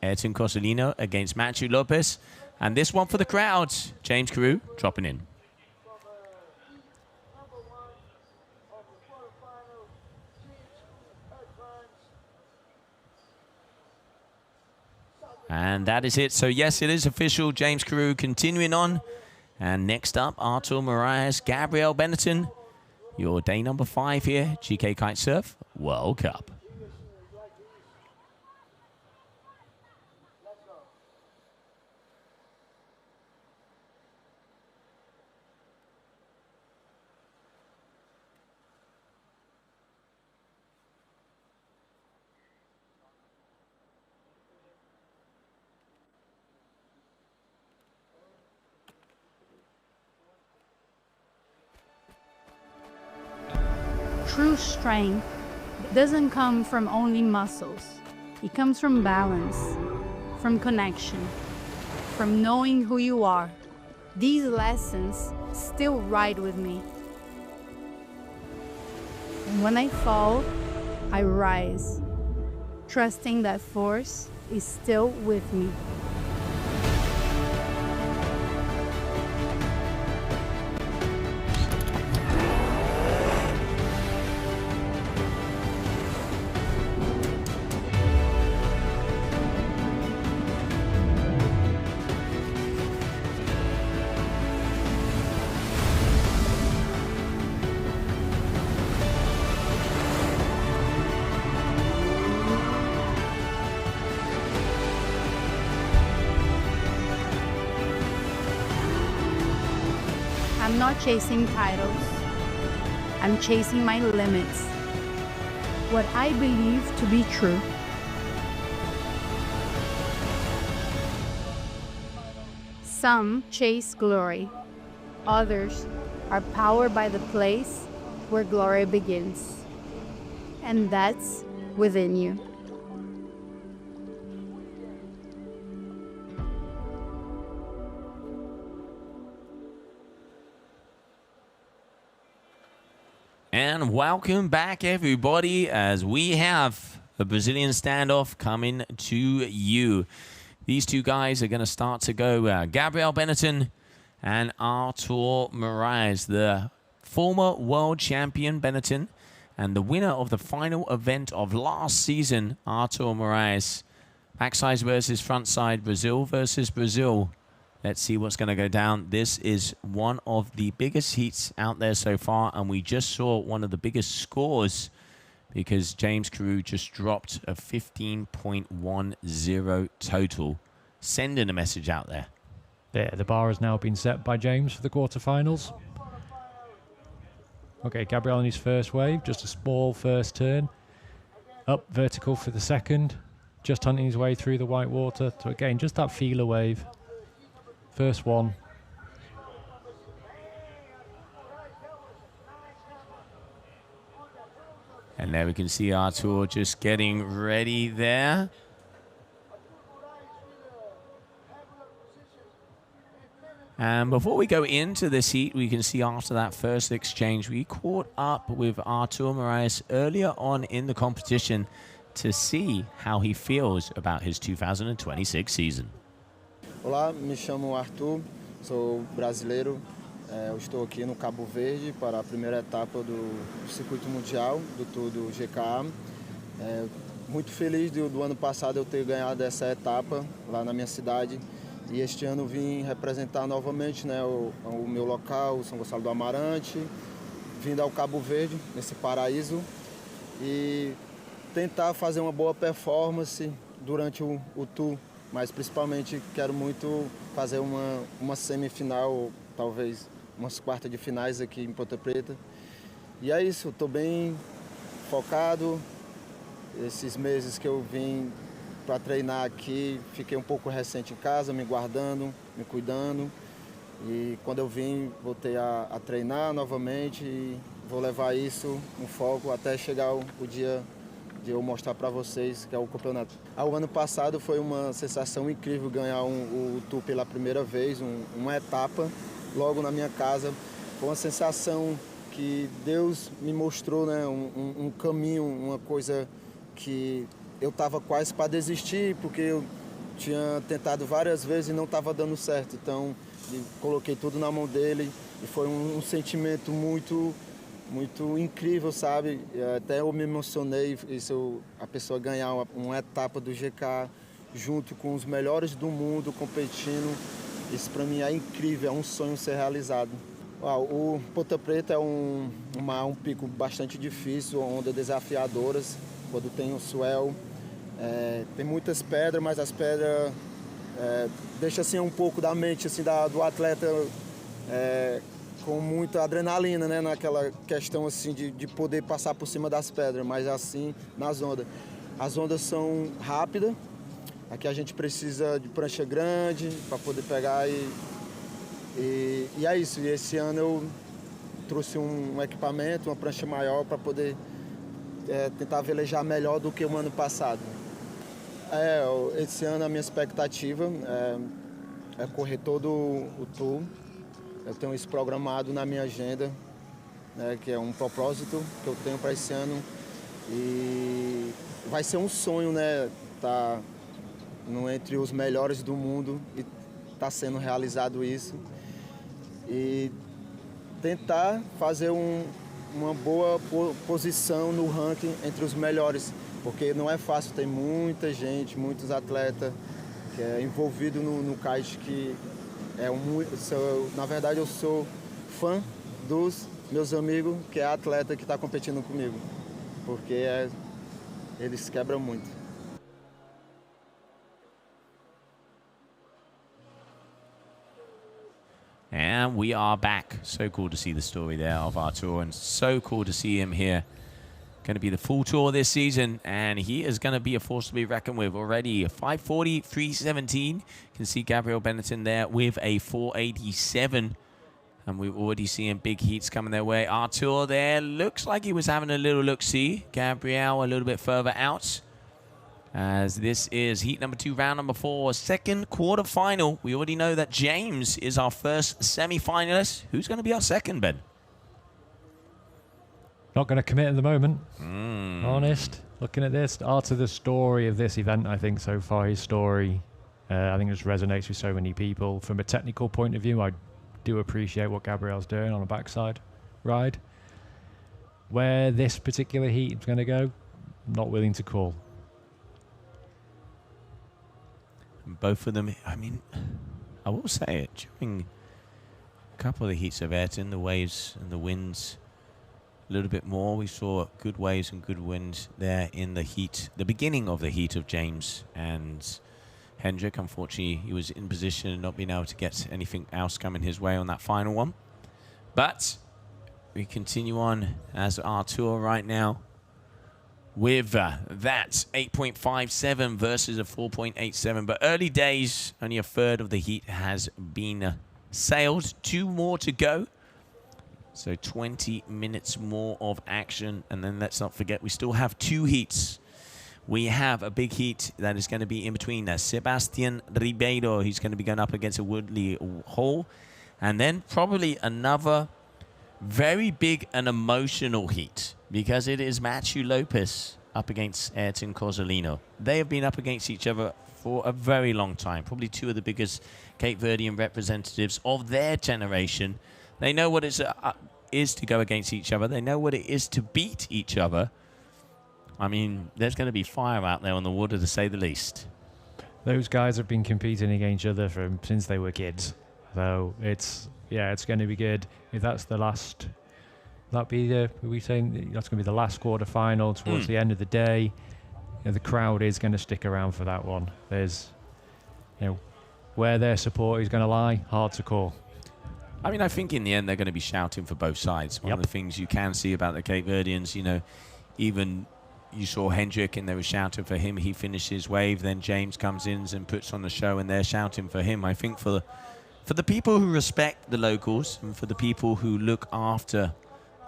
Speaker 2: Ayrton Coalino against Matthew Lopez. And this one for the crowd, James Karu dropping in. And that is it. So yes, it is official. James Karu continuing on. And next up, Artur Morazz, Gabriel Benitin. Your day number 5 here, GK Kitesurf World Cup.
Speaker 1: True strength doesn't come from only muscles. It comes from balance, from connection, from knowing who you are. These lessons still ride with me. And when I fall, I rise, trusting that force is still with me. I'm not chasing titles. I'm chasing my limits. What I believe to be true. Some chase glory. Others are powered by the place where glory begins. And that's within you.
Speaker 2: And welcome back, everybody, as we have a Brazilian standoff coming to you. These two guys are going to start to go. Gabriel Benitin and Artur Morazz, the former world champion Benitin and the winner of the final event of last season, Artur Morazz. Backside versus frontside, Brazil versus Brazil. Let's see what's going to go down. This is one of the biggest heats out there so far, and we just saw one of the biggest scores because James Karu just dropped a 15.10 total, sending a message out there.
Speaker 3: Yeah, the bar has now been set by James for the quarterfinals. Okay, Gabriel on his first wave, just a small first turn. Up vertical for the second, just hunting his way through the white water. So again, just that feeler wave. First one.
Speaker 2: And there we can see Artur just getting ready there. And before we go into this heat, we can see after that first exchange, we caught up with Artur Morazz earlier on in the competition to see how he feels about his 2026 season.
Speaker 9: Olá, me chamo Arthur, sou brasileiro. Eu estou aqui no Cabo Verde para a primeira etapa do circuito mundial do Tour do GKA. Muito feliz do ano passado eu ter ganhado essa etapa lá na minha cidade. E este ano vim representar novamente, né, o meu local, São Gonçalo do Amarante, vindo ao Cabo Verde, nesse paraíso, e tentar fazer uma boa performance durante o Tour, mas principalmente quero muito fazer uma semifinal, ou talvez umas quartas de finais aqui em Ponta Preta. E é isso, estou bem focado. Esses meses que eu vim para treinar aqui, fiquei um pouco recente em casa, me guardando, me cuidando. E quando eu vim, voltei a treinar novamente e vou levar isso no foco até chegar o dia de eu mostrar para vocês que é o campeonato. O ano passado foi uma sensação incrível ganhar o Tour pela primeira vez, uma etapa logo na minha casa. Foi uma sensação que Deus me mostrou, né, um caminho, uma coisa que eu estava quase para desistir, porque eu tinha tentado várias vezes e não estava dando certo. Então, coloquei tudo na mão dele e foi um sentimento muito incrível, sabe? Até eu me emocionei, a pessoa ganhar uma etapa do GK junto com os melhores do mundo competindo. Isso para mim é incrível, é um sonho ser realizado. O Ponta Preta é um pico bastante difícil, ondas desafiadoras, quando tem o swell. Tem muitas pedras, mas as pedras deixam assim, um pouco da mente assim, do atleta com muita adrenalina, né? Naquela questão assim, de poder passar por cima das pedras, mas assim nas ondas. As ondas são rápidas, aqui a gente precisa de prancha grande para poder pegar e é isso. E esse ano eu trouxe um equipamento, uma prancha maior para poder tentar velejar melhor do que o ano passado. Esse ano a minha expectativa é correr todo o Tour. Eu tenho isso programado na minha agenda, né, que é um propósito que eu tenho para esse ano. E vai ser um sonho, né, estar entre os melhores do mundo e está sendo realizado isso. E tentar fazer uma boa posição no ranking entre os melhores, porque não é fácil, tem muita gente, muitos atletas que é envolvido no kite, que na verdade eu sou fã dos meus amigos que é atleta que está competindo comigo, porque eles quebram muito.
Speaker 2: And we are back. So cool to see the story there of Artur, and so cool to see him here. Going to be the full tour this season, and he is going to be a force to be reckoned with already. 540, 317. You can see Gabriel Benitin there with a 487. And we're already seeing big heats coming their way. Artur there looks like he was having a little look-see. Gabriel a little bit further out, as this is heat number 2, round number 4, second quarterfinal. We already know that James is our first semi-finalist. Who's going to be our second, Ben?
Speaker 3: Not going to commit at the moment. Honest. Looking at this, Artur, the story of this event, I think so far, his story, I think just resonates with so many people. From a technical point of view, I do appreciate what Gabriel's doing on a backside ride. Where this particular heat is going to go, not willing to call.
Speaker 2: Both of them, I mean, I will say it, during a couple of the heats of Ayrton, the waves and the winds a little bit more. We saw good waves and good winds there in the heat, the beginning of the heat of James and Hendrik. Unfortunately, he was in position and not being able to get anything else coming his way on that final one. But we continue on as Artur right now with that 8.57 versus a 4.87. But early days, only a third of the heat has been sailed. 2 more to go. So 20 minutes more of action. And then let's not forget, we still have 2 heats. We have a big heat that is going to be in between Sebastian Ribeiro. He's going to be going up against a Woodley Hall. And then probably another very big and emotional heat, because it is Matthew Lopez up against Ayrton Coalino. They have been up against each other for a very long time, probably two of the biggest Cape Verdean representatives of their generation. They know what it is to go against each other. They know what it is to beat each other. I mean, there's going to be fire out there on the water, to say the least.
Speaker 3: Those guys have been competing against each other since they were kids. So it's going to be good. If that's the last, are we saying that's going to be the last quarter-final towards the end of the day? The crowd is going to stick around for that one. There's, where their support is going to lie, hard to call.
Speaker 2: I mean, I think in the end they're going to be shouting for both sides. One of the things you can see about the Cape Verdeans, even you saw Hendrik and they were shouting for him. He finished his wave. Then James comes in and puts on the show and they're shouting for him. I think for the people who respect the locals and for the people who look after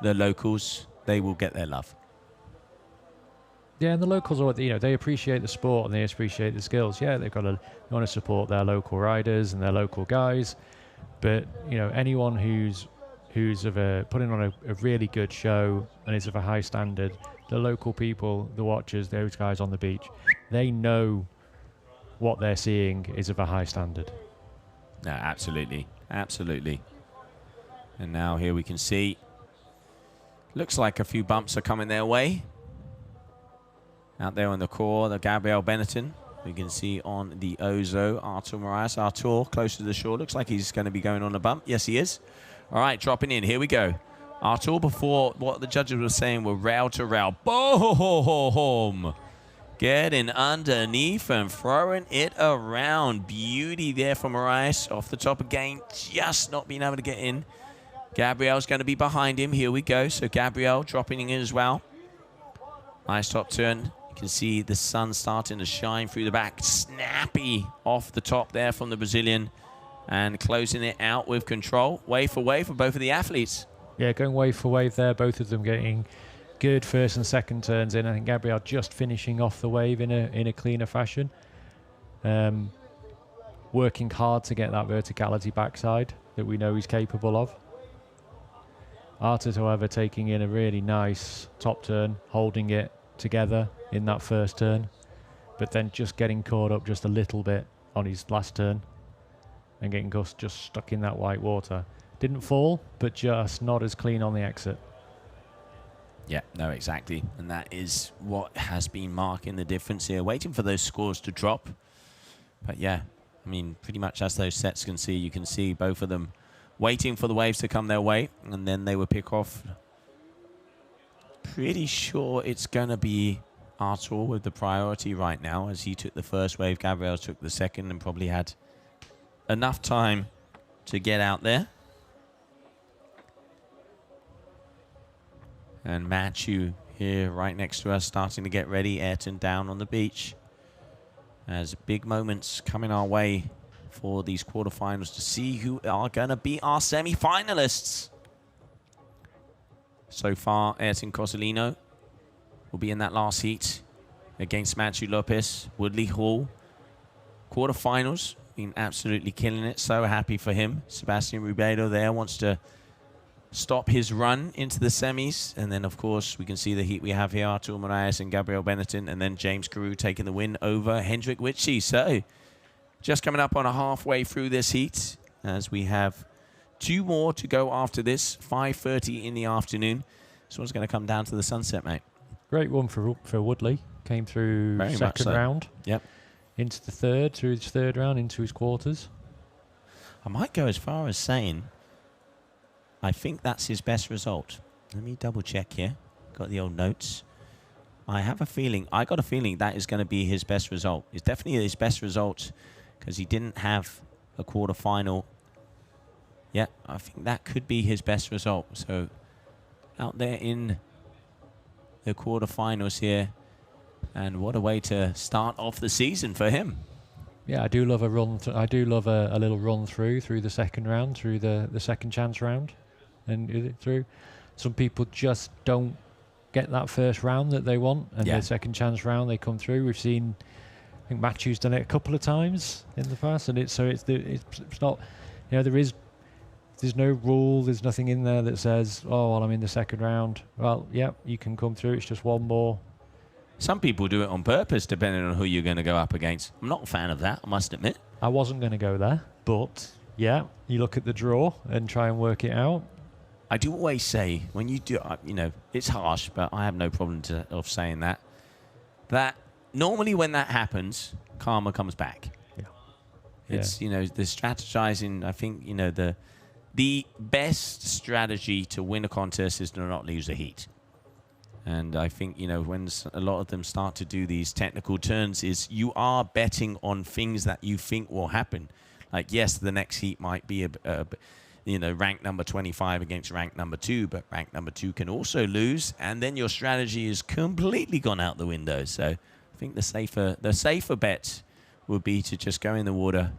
Speaker 2: the locals, they will get their love.
Speaker 3: Yeah, and the locals are, they appreciate the sport and they appreciate the skills. Yeah, they want to support their local riders and their local guys. But, anyone who's putting on a really good show and is of a high standard, the local people, the watchers, those guys on the beach, they know what they're seeing is of a high standard.
Speaker 2: No, absolutely. Absolutely. And now here we can see, looks like a few bumps are coming their way. Out there on the core, the Gabriel Benitin. We can see on the Ozo, Artur Morazz. Artur close to the shore. Looks like he's going to be going on a bump. Yes, he is. All right, dropping in. Here we go. Artur, before what the judges were saying were rail to rail. Boom! Getting underneath and throwing it around. Beauty there for Morazz. Off the top again, just not being able to get in. Gabriel's going to be behind him. Here we go. So Gabriel dropping in as well. Nice top turn. You can see the sun starting to shine through the back. Snappy off the top there from the Brazilian. And closing it out with control. Wave for both of the athletes.
Speaker 3: Yeah, going wave for wave there. Both of them getting good first and second turns in. I think Gabriel just finishing off the wave in a cleaner fashion. Working hard to get that verticality backside that we know he's capable of. Artur, however, taking in a really nice top turn, holding it together in that first turn, but then just getting caught up just a little bit on his last turn and getting Gus just stuck in that white water. Didn't fall, but just not as clean on the exit.
Speaker 2: Yeah, no, exactly. And that is what has been marking the difference here. Waiting for those scores to drop. But yeah, I mean, pretty much as those sets can see, you can see both of them waiting for the waves to come their way, and then they will pick off. Pretty sure it's going to be Artur with the priority right now, as he took the first wave. Gabriel took the second and probably had enough time to get out there. And Matthew here right next to us starting to get ready. Ayrton down on the beach. As big moments coming our way for these quarterfinals to see who are going to be our semi-finalists. So far, Ayrton Coalino will be in that last heat against Matthew Lopez. Woodley Hall, quarterfinals, been absolutely killing it. So happy for him. Sebastian Ribeiro there wants to stop his run into the semis. And then, of course, we can see the heat we have here. Artur Morazz and Gabriel Benitin. And then James Karu taking the win over Hendrik Witschi. So just coming up on a halfway through this heat, as we have two more to go after this. 5:30 in the afternoon. This one's going to come down to the sunset, mate.
Speaker 3: Great one for Woodley. Came through
Speaker 2: Very
Speaker 3: second round.
Speaker 2: Yep.
Speaker 3: Into the third, through his third round, into his quarters.
Speaker 2: I might go as far as saying I think that's his best result. Let me double check here. Got the old notes. I got a feeling that is going to be his best result. It's definitely his best result because he didn't have a quarterfinal. Yeah, I think that could be his best result. So out there in the quarterfinals here. And what a way to start off the season for him.
Speaker 3: Yeah, I do love a run. I do love a little run through the second round, through the second chance round, and through. Some people just don't get that first round that they want, and the second chance round they come through. We've seen, I think Matthew's done it a couple of times in the past, and it's not. There is there's no rule. There's nothing in there that says, oh, well, I'm in the second round. Well, yeah, you can come through. It's just one more.
Speaker 2: Some people do it on purpose, depending on who you're going to go up against. I'm not a fan of that, I must admit.
Speaker 3: I wasn't going to go there, but yeah, you look at the draw and try and work it out.
Speaker 2: I do always say, when you do, it's harsh, but I have no problem of saying that normally when that happens, karma comes back.
Speaker 3: Yeah.
Speaker 2: It's, the strategizing, I think, the best strategy to win a contest is to not lose a heat. And I think, when a lot of them start to do these technical turns, is you are betting on things that you think will happen. Like, yes, the next heat might be rank number 25 against rank number 2, but rank number 2 can also lose, and then your strategy is completely gone out the window. So I think the safer bet would be to just go in the water,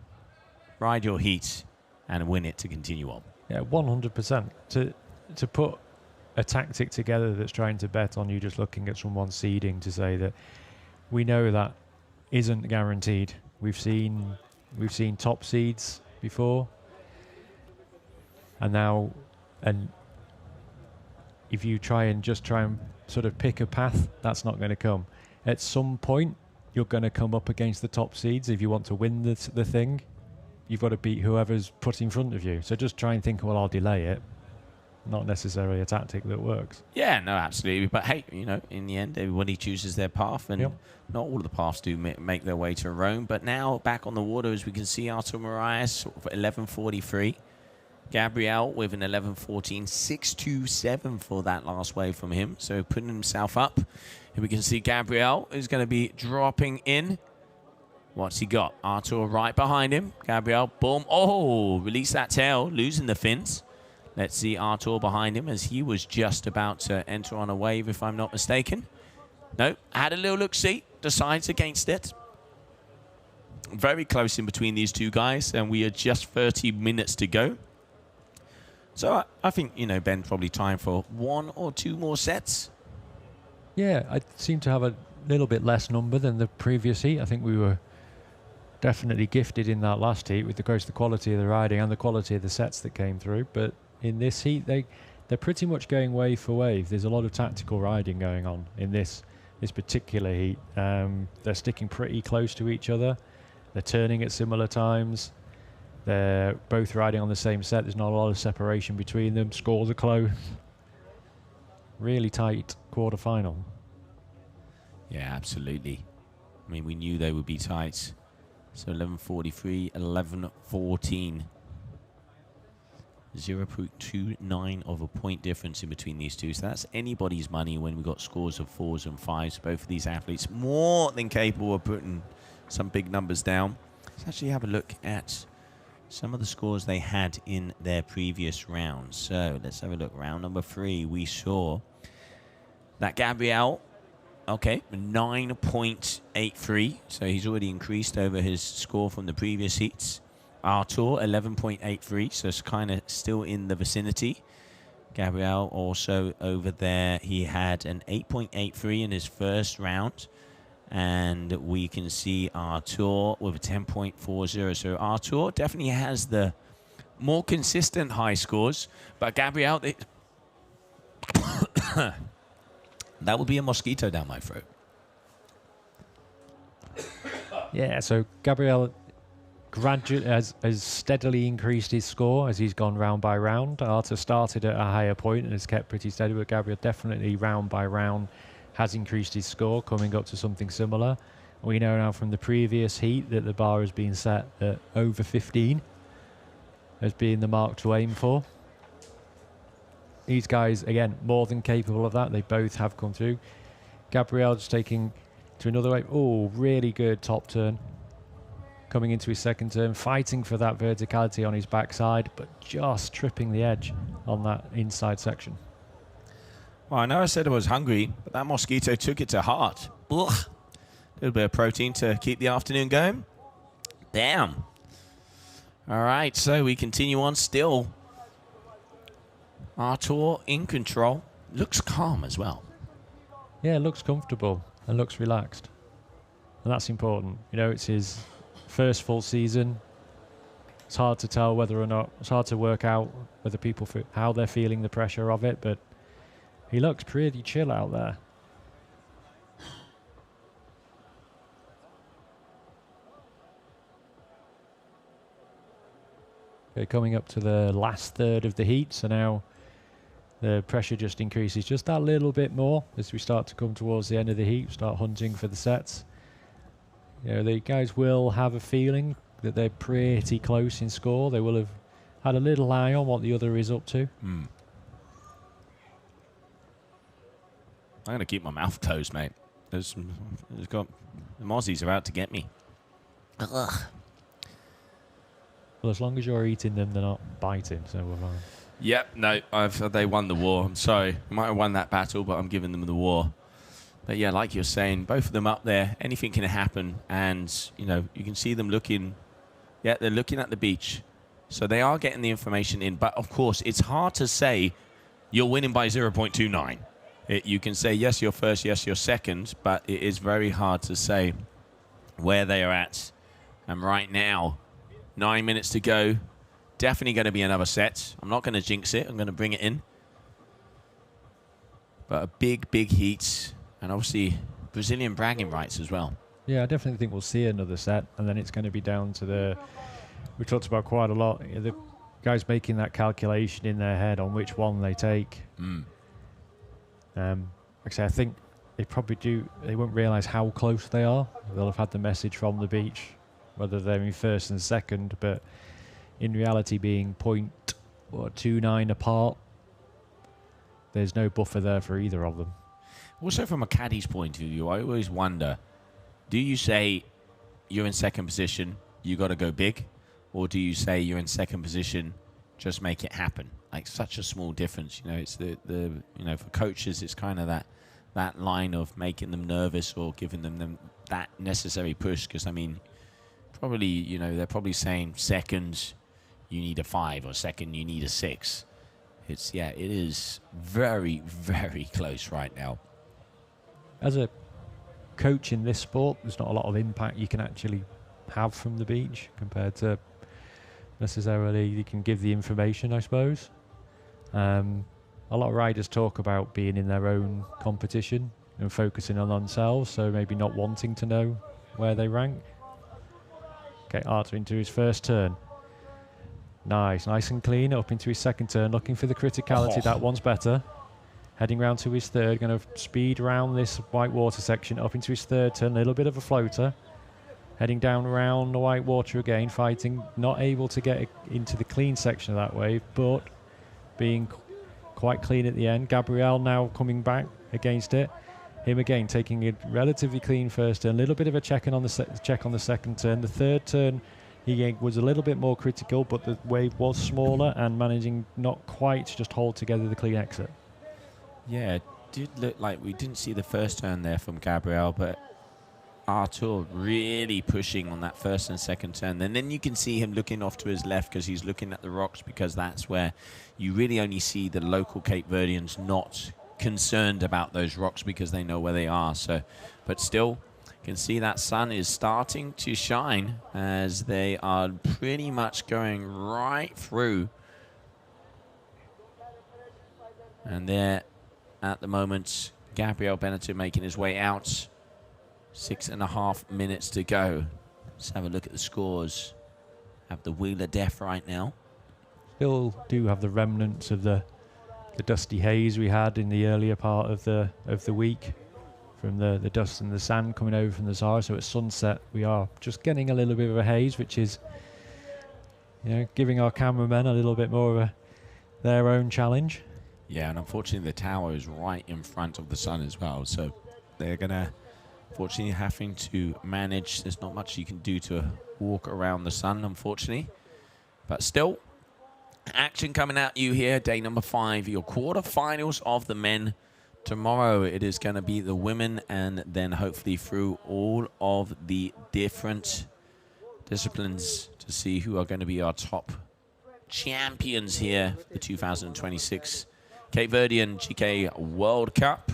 Speaker 2: ride your heat, and win it to continue on.
Speaker 3: Yeah, 100%. To put a tactic together that's trying to bet on you just looking at someone's seeding to say that we know that isn't guaranteed. We've seen top seeds before, and if you try and sort of pick a path, that's not going to come. At some point, you're going to come up against the top seeds. If you want to win the thing, you've got to beat whoever's put in front of you. So just try and think, well, I'll delay it. Not necessarily a tactic that works.
Speaker 2: Yeah, no, absolutely. But hey, in the end, everybody chooses their path, and not all of the paths do make their way to Rome. But now back on the water, as we can see, Artur Morazz, 11:43. Gabriel with an 11:14, 6:27 for that last wave from him. So putting himself up. Here we can see Gabriel is going to be dropping in. What's he got? Artur right behind him. Gabriel, boom. Oh, release that tail, losing the fins. Let's see Artur behind him as he was just about to enter on a wave, if I'm not mistaken. No, had a little look-see, decides against it. Very close in between these two guys, and we are just 30 minutes to go. So I think, Ben, probably time for 1 or 2 more sets.
Speaker 3: Yeah, I seem to have a little bit less number than the previous heat. I think we were definitely gifted in that last heat with the quality of the riding and the quality of the sets that came through. But in this heat, they're pretty much going wave for wave. There's a lot of tactical riding going on in this particular heat. They're sticking pretty close to each other. They're turning at similar times. They're both riding on the same set. There's not a lot of separation between them. Scores are close. Really tight quarterfinal.
Speaker 2: Yeah, absolutely. I mean, we knew they would be tight. So 11:43, 11:14. 0.29 of a point difference in between these two. So that's anybody's money when we've got scores of 4s and 5s. Both of these athletes more than capable of putting some big numbers down. Let's actually have a look at some of the scores they had in their previous rounds. So let's have a look. Round number 3, we saw that Gabriel, 9.83. So he's already increased over his score from the previous heats. Artur, 11.83, so it's kind of still in the vicinity. Gabriel also over there, he had an 8.83 in his first round. And we can see Artur with a 10.40. So Artur definitely has the more consistent high scores. But Gabriel, that would be a mosquito down my throat.
Speaker 3: Yeah, so Gabriel gradually has steadily increased his score as he's gone round by round. Artur started at a higher point and has kept pretty steady, but Gabriel definitely round by round has increased his score, coming up to something similar. We know now from the previous heat that the bar has been set at over 15 as being the mark to aim for. These guys, again, more than capable of that. They both have come through. Gabriel just taking to another wave. Oh, really good top turn. Coming into his second turn, fighting for that verticality on his backside, but just tripping the edge on that inside section.
Speaker 2: Well, I know I said I was hungry, but that mosquito took it to heart. Ugh. A little bit of protein to keep the afternoon going. Damn. All right, so we continue on still. Artur in control. Looks calm as well.
Speaker 3: Yeah, looks comfortable and looks relaxed. And that's important. It's his first full season. It's hard to tell whether or not, it's hard to work out whether people, how they're feeling the pressure of it, but he looks pretty chill out there. Okay, coming up to the last third of the heat, so now the pressure just increases just that little bit more as we start to come towards the end of the heat, start hunting for the sets. You know, the guys will have a feeling that they're pretty close in score. They will have had a little eye on what the other is up to.
Speaker 2: I'm going to keep my mouth closed, mate. The Mozzies are out to get me. Ugh.
Speaker 3: Well, as long as you're eating them, they're not biting, so we're fine.
Speaker 2: Yep, no, they won the war. I'm sorry. I might have won that battle, but I'm giving them the war. But yeah, like you're saying, both of them up there, anything can happen. And, you know, you can see them looking. Yeah, they're looking at the beach. So they are getting the information in. But, of course, it's hard to say you're winning by 0.29. You can say, yes, you're first, yes, you're second. But it is very hard to say where they are at. And right now, 9 minutes to go. Definitely going to be another set. I'm not going to jinx it. I'm going to bring it in. But a big, big heat. And obviously, Brazilian bragging rights as well.
Speaker 3: Yeah, I definitely think we'll see another set. And then it's going to be down to the... We talked about quite a lot. The guys making that calculation in their head on which one they take. Like I say, I think they probably do... They won't realise how close they are. They'll have had the message from the beach, whether they're in first and second. But in reality, being 0.29 apart, there's no buffer there for either of them.
Speaker 2: Also, from a caddy's point of view, I always wonder, do you say you're in second position, you got to go big? Or do you say you're in second position, just make it happen? Like, such a small difference. You know, it's the you know, for coaches, it's kind of that line of making them nervous or giving them that necessary push. Because, I mean, probably, you know, they're probably saying second, you need a 5, or second, you need a 6. It's, yeah, it is very, very close right now.
Speaker 3: As a coach in this sport, there's not a lot of impact you can actually have from the beach compared to necessarily you can give the information, I suppose. A lot of riders talk about being in their own competition and focusing on themselves, so maybe not wanting to know where they rank. Okay, Arthur into his first turn. Nice and clean. Up into his second turn, looking for the criticality. That one's better. Heading round to his third, going to speed around this white water section. Up into his third turn, a little bit of a floater. Heading down around the white water again, fighting. Not able to get into the clean section of that wave, but being quite clean at the end. Gabriel now coming back against it. Him again taking a relatively clean first turn. A little bit of a check on the second turn. The third turn, he was a little bit more critical, but the wave was smaller and managing not quite to just hold together the clean exit.
Speaker 2: Yeah, it did look like we didn't see the first turn there from Gabriel, but Artur really pushing on that first and second turn. And then you can see him looking off to his left because he's looking at the rocks, because that's where you really only see the local Cape Verdeans not concerned about those rocks because they know where they are. So, but still, you can see that sun is starting to shine as they are pretty much going right through. And there, at the moment, Gabriel Benitin making his way out. 6.5 minutes to go. Let's have a look at the scores. Have the Wheel of Death right now.
Speaker 3: Still do have the remnants of the dusty haze we had in the earlier part of the week, from the dust and the sand coming over from the Sahara. So at sunset, we are just getting a little bit of a haze, which is, you know, giving our cameramen a little bit more of their own challenge.
Speaker 2: Yeah, and unfortunately the tower is right in front of the sun as well, so they're gonna unfortunately having to manage. There's not much you can do to walk around the sun, unfortunately, but still action coming at you here. Day number 5, your quarterfinals of the men. Tomorrow it is going to be the women, and then hopefully through all of the different disciplines to see who are going to be our top champions here, the 2026 Cape Verdean GKA World Cup.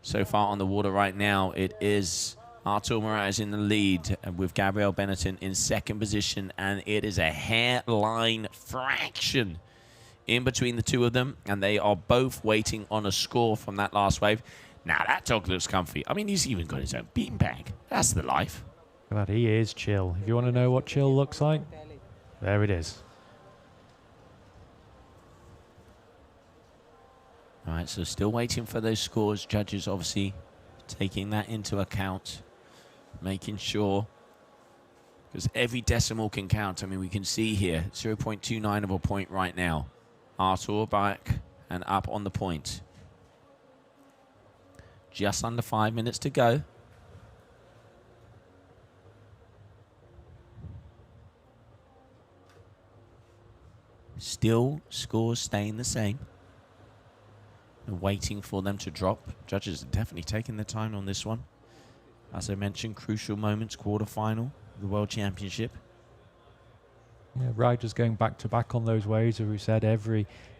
Speaker 2: So far on the water right now, it is Artur Morazz in the lead with Gabriel Benitin in second position, and it is a hairline fraction in between the two of them, and they are both waiting on a score from that last wave. Now, that dog looks comfy. I mean, he's even got his own beanbag. That's the life.
Speaker 3: But he is chill. If you want to know what chill looks like, there it is.
Speaker 2: All right, so still waiting for those scores. Judges obviously taking that into account, making sure, because every decimal can count. I mean, we can see here 0.29 of a point right now. Artur back and up on the point. Just under 5 minutes to go. Still scores staying the same. And waiting for them to drop. Judges are definitely taking their time on this one. As I mentioned, crucial moments, quarterfinal, the World Championship.
Speaker 3: Yeah, riders going back to back on those waves. As we said,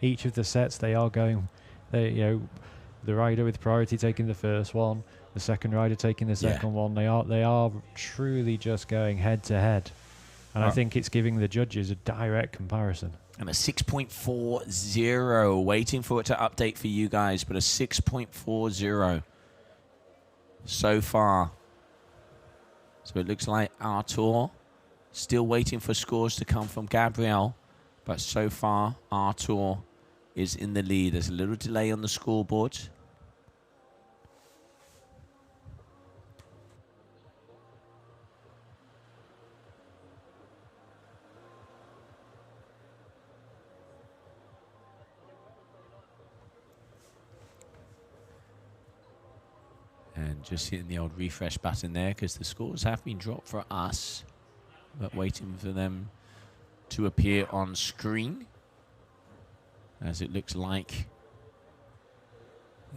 Speaker 3: each of the sets they are going. The rider with priority taking the first one, the second rider taking the second one. They are truly just going head to head, and I think it's giving the judges a direct comparison.
Speaker 2: And a 6.40, waiting for it to update for you guys, but a 6.40 so far. So it looks like Artur still waiting for scores to come from Gabriel, but so far Artur is in the lead. There's a little delay on the scoreboard. And just hitting the old refresh button there because the scores have been dropped for us, but waiting for them to appear on screen, as it looks like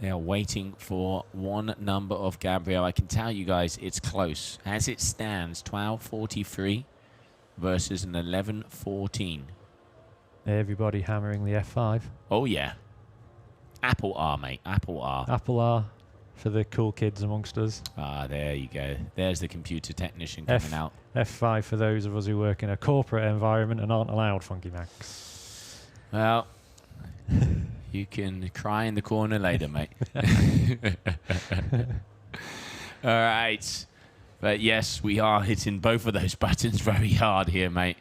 Speaker 2: they are waiting for one number of Gabriel. I can tell you guys it's close. As it stands, 12.43 versus an 11.14.
Speaker 3: Everybody hammering the F5.
Speaker 2: Oh, yeah. Apple R, mate. Apple R.
Speaker 3: Apple R for the cool kids amongst us.
Speaker 2: Ah, there you go. There's the computer technician coming out.
Speaker 3: F5 for those of us who work in a corporate environment and aren't allowed Funky Max.
Speaker 2: Well, you can cry in the corner later, mate. All right. But yes, we are hitting both of those buttons very hard here, mate.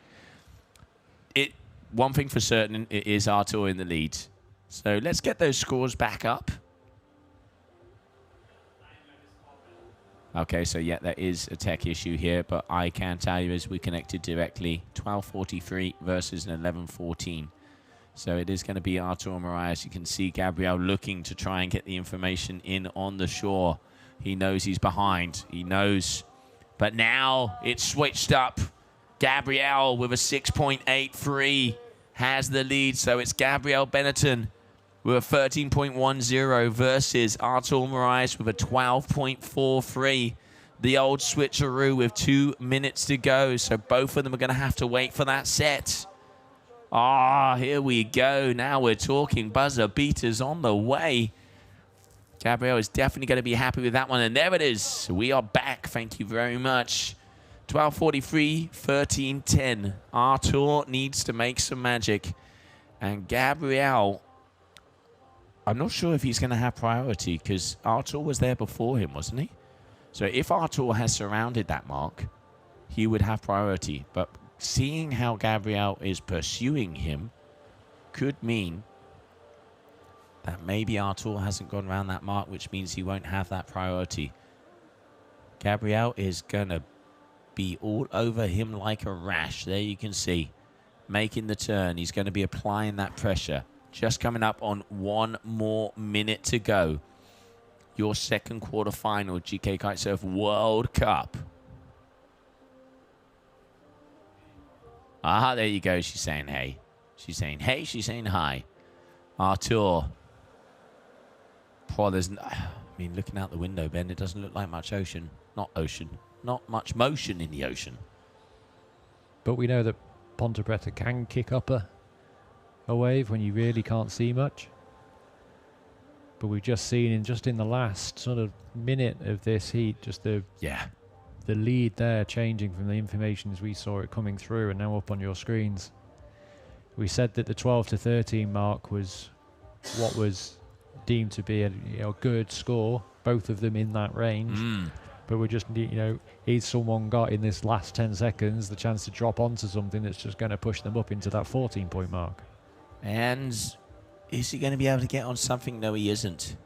Speaker 2: One thing for certain, it is Artur in the lead. So let's get those scores back up. Okay, so yeah, there is a tech issue here, but I can tell you as we connected directly, 12.43 versus an 11.14. So it is going to be Artur Morazz. You can see Gabriel looking to try and get the information in on the shore. He knows he's behind. He knows. But now it's switched up. Gabriel with a 6.83 has the lead. So it's Gabriel Benitin with a 13.10 versus Artur Morazz with a 12.43. The old switcheroo with 2 minutes to go. So both of them are going to have to wait for that set. Ah, here we go. Now we're talking. Buzzer beaters on the way. Gabriel is definitely going to be happy with that one. And there it is. We are back. Thank you very much. 12.43, 13.10. Artur needs to make some magic. And Gabriel, I'm not sure if he's going to have priority because Artur was there before him, wasn't he? So if Artur has surrounded that mark, he would have priority. But seeing how Gabriel is pursuing him could mean that maybe Artur hasn't gone around that mark, which means he won't have that priority. Gabriel is going to be all over him like a rash. There you can see. Making the turn. He's going to be applying that pressure. Just coming up on 1 more minute to go. Your second quarterfinal GKA Kitesurf World Cup. Ah, there you go. She's saying hey. She's saying hey. She's saying hi. Artur. I mean, looking out the window, Ben, it doesn't look like much ocean. Not much motion in the ocean.
Speaker 3: But we know that Ponte Preta can kick up a wave when you really can't see much. But we've just seen in the last sort of minute of this heat, just the lead there changing from the information as we saw it coming through and now up on your screens. We said that the 12 to 13 mark was what was deemed to be a good score, both of them in that range. But we're just, is someone got in this last 10 seconds the chance to drop onto something that's just going to push them up into that 14-point mark?
Speaker 2: And is he going to be able to get on something? No, he isn't.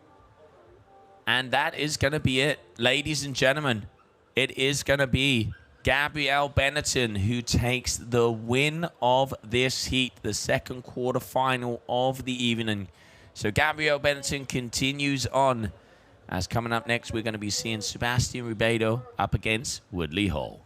Speaker 2: And that is going to be it, ladies and gentlemen. It is going to be Gabriel Benitin who takes the win of this heat, the second quarterfinal of the evening. So Gabriel Benitin continues on. As coming up next, we're going to be seeing Sebastian Ribeiro up against Woodley Hall.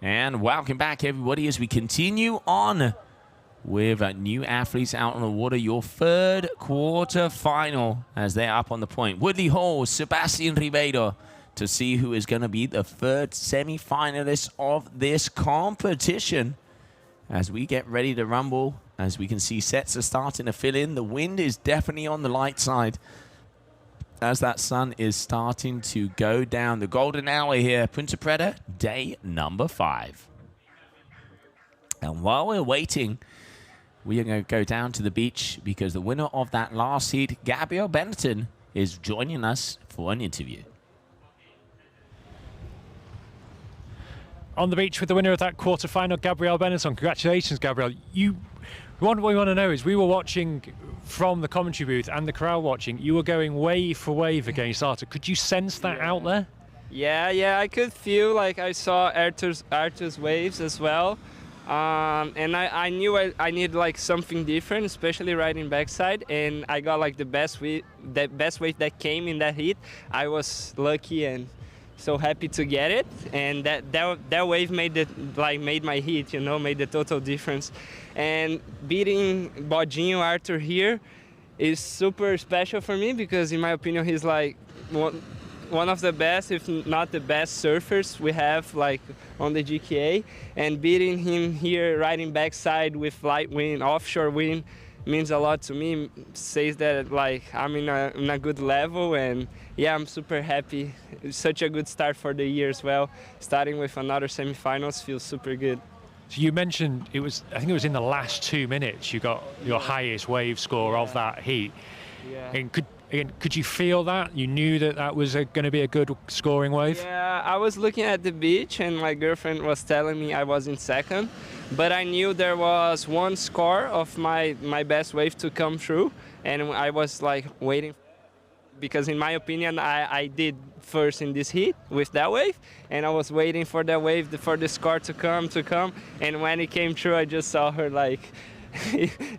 Speaker 2: And welcome back, everybody, as we continue on with new athletes out on the water. Your third quarter final as they're up on the point. Woodley Hall, Sebastian Ribeiro, to see who is going to be the third semi-finalist of this competition. As we get ready to rumble, as we can see sets are starting to fill in. The wind is definitely on the light side as that sun is starting to go down. The golden hour here, Punta Preta, day number 5. And while we're waiting, we are going to go down to the beach because the winner of that last heat, Gabriel Benitin, is joining us for an interview.
Speaker 3: on the beach with the winner of that quarterfinal, Gabriel Benitin. Congratulations, Gabriel. What we want to know is, we were watching from the commentary booth and the crowd watching, you were going wave for wave against Arthur. Could you sense that out there?
Speaker 6: Yeah, I could feel like I saw Arthur's waves as well. And I knew I needed like something different, especially riding backside, and I got like the best wave that came in that heat. I was lucky and so happy to get it, and that wave made my heat, you know, made the total difference. And beating Bodinho Arthur here is super special for me, because in my opinion he's like one of the best, if not the best surfers we have like on the GKA, and beating him here riding backside with light wind, offshore wind, means a lot to me. Says that like I'm in a good level, and yeah, I'm super happy. It's such a good start for the year as well. Starting with another semifinals feels super good.
Speaker 3: So you mentioned I think it was in the last 2 minutes you got your highest wave score of that heat.
Speaker 6: Yeah.
Speaker 3: And could you feel that? You knew that was going to be a good scoring wave?
Speaker 6: Yeah, I was looking at the beach and my girlfriend was telling me I was in second, but I knew there was one score of my best wave to come through, and I was like waiting, because in my opinion I did first in this heat with that wave, and I was waiting for that wave for the score to come, and when it came through I just saw her like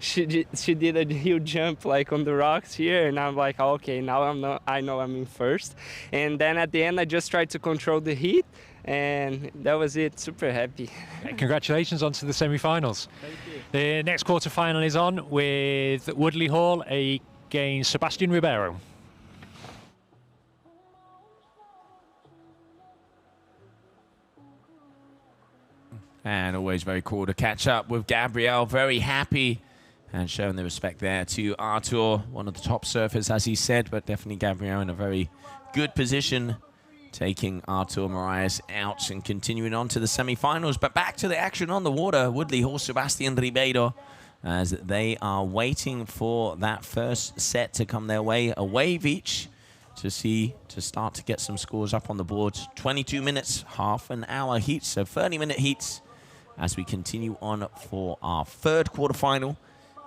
Speaker 6: she did a huge jump like on the rocks here, and I'm like, okay, now I know I'm in first. And then at the end I just tried to control the heat, and that was it. Super happy.
Speaker 3: Congratulations on to the semi-finals.
Speaker 6: Thank you.
Speaker 3: The next quarter-final is on with Woodley Hall against Sebastian Ribeiro.
Speaker 2: And always very cool to catch up with Gabriel. Very happy and showing the respect there to Artur, one of the top surfers, as he said, but definitely Gabriel in a very good position, taking Artur Morazz out and continuing on to the semi-finals. But back to the action on the water, Woodley Hall, Sebastian Ribeiro, as they are waiting for that first set to come their way, a wave each, to start to get some scores up on the board. 22 minutes, half an hour heats, so 30-minute heats, as we continue on for our third quarterfinal.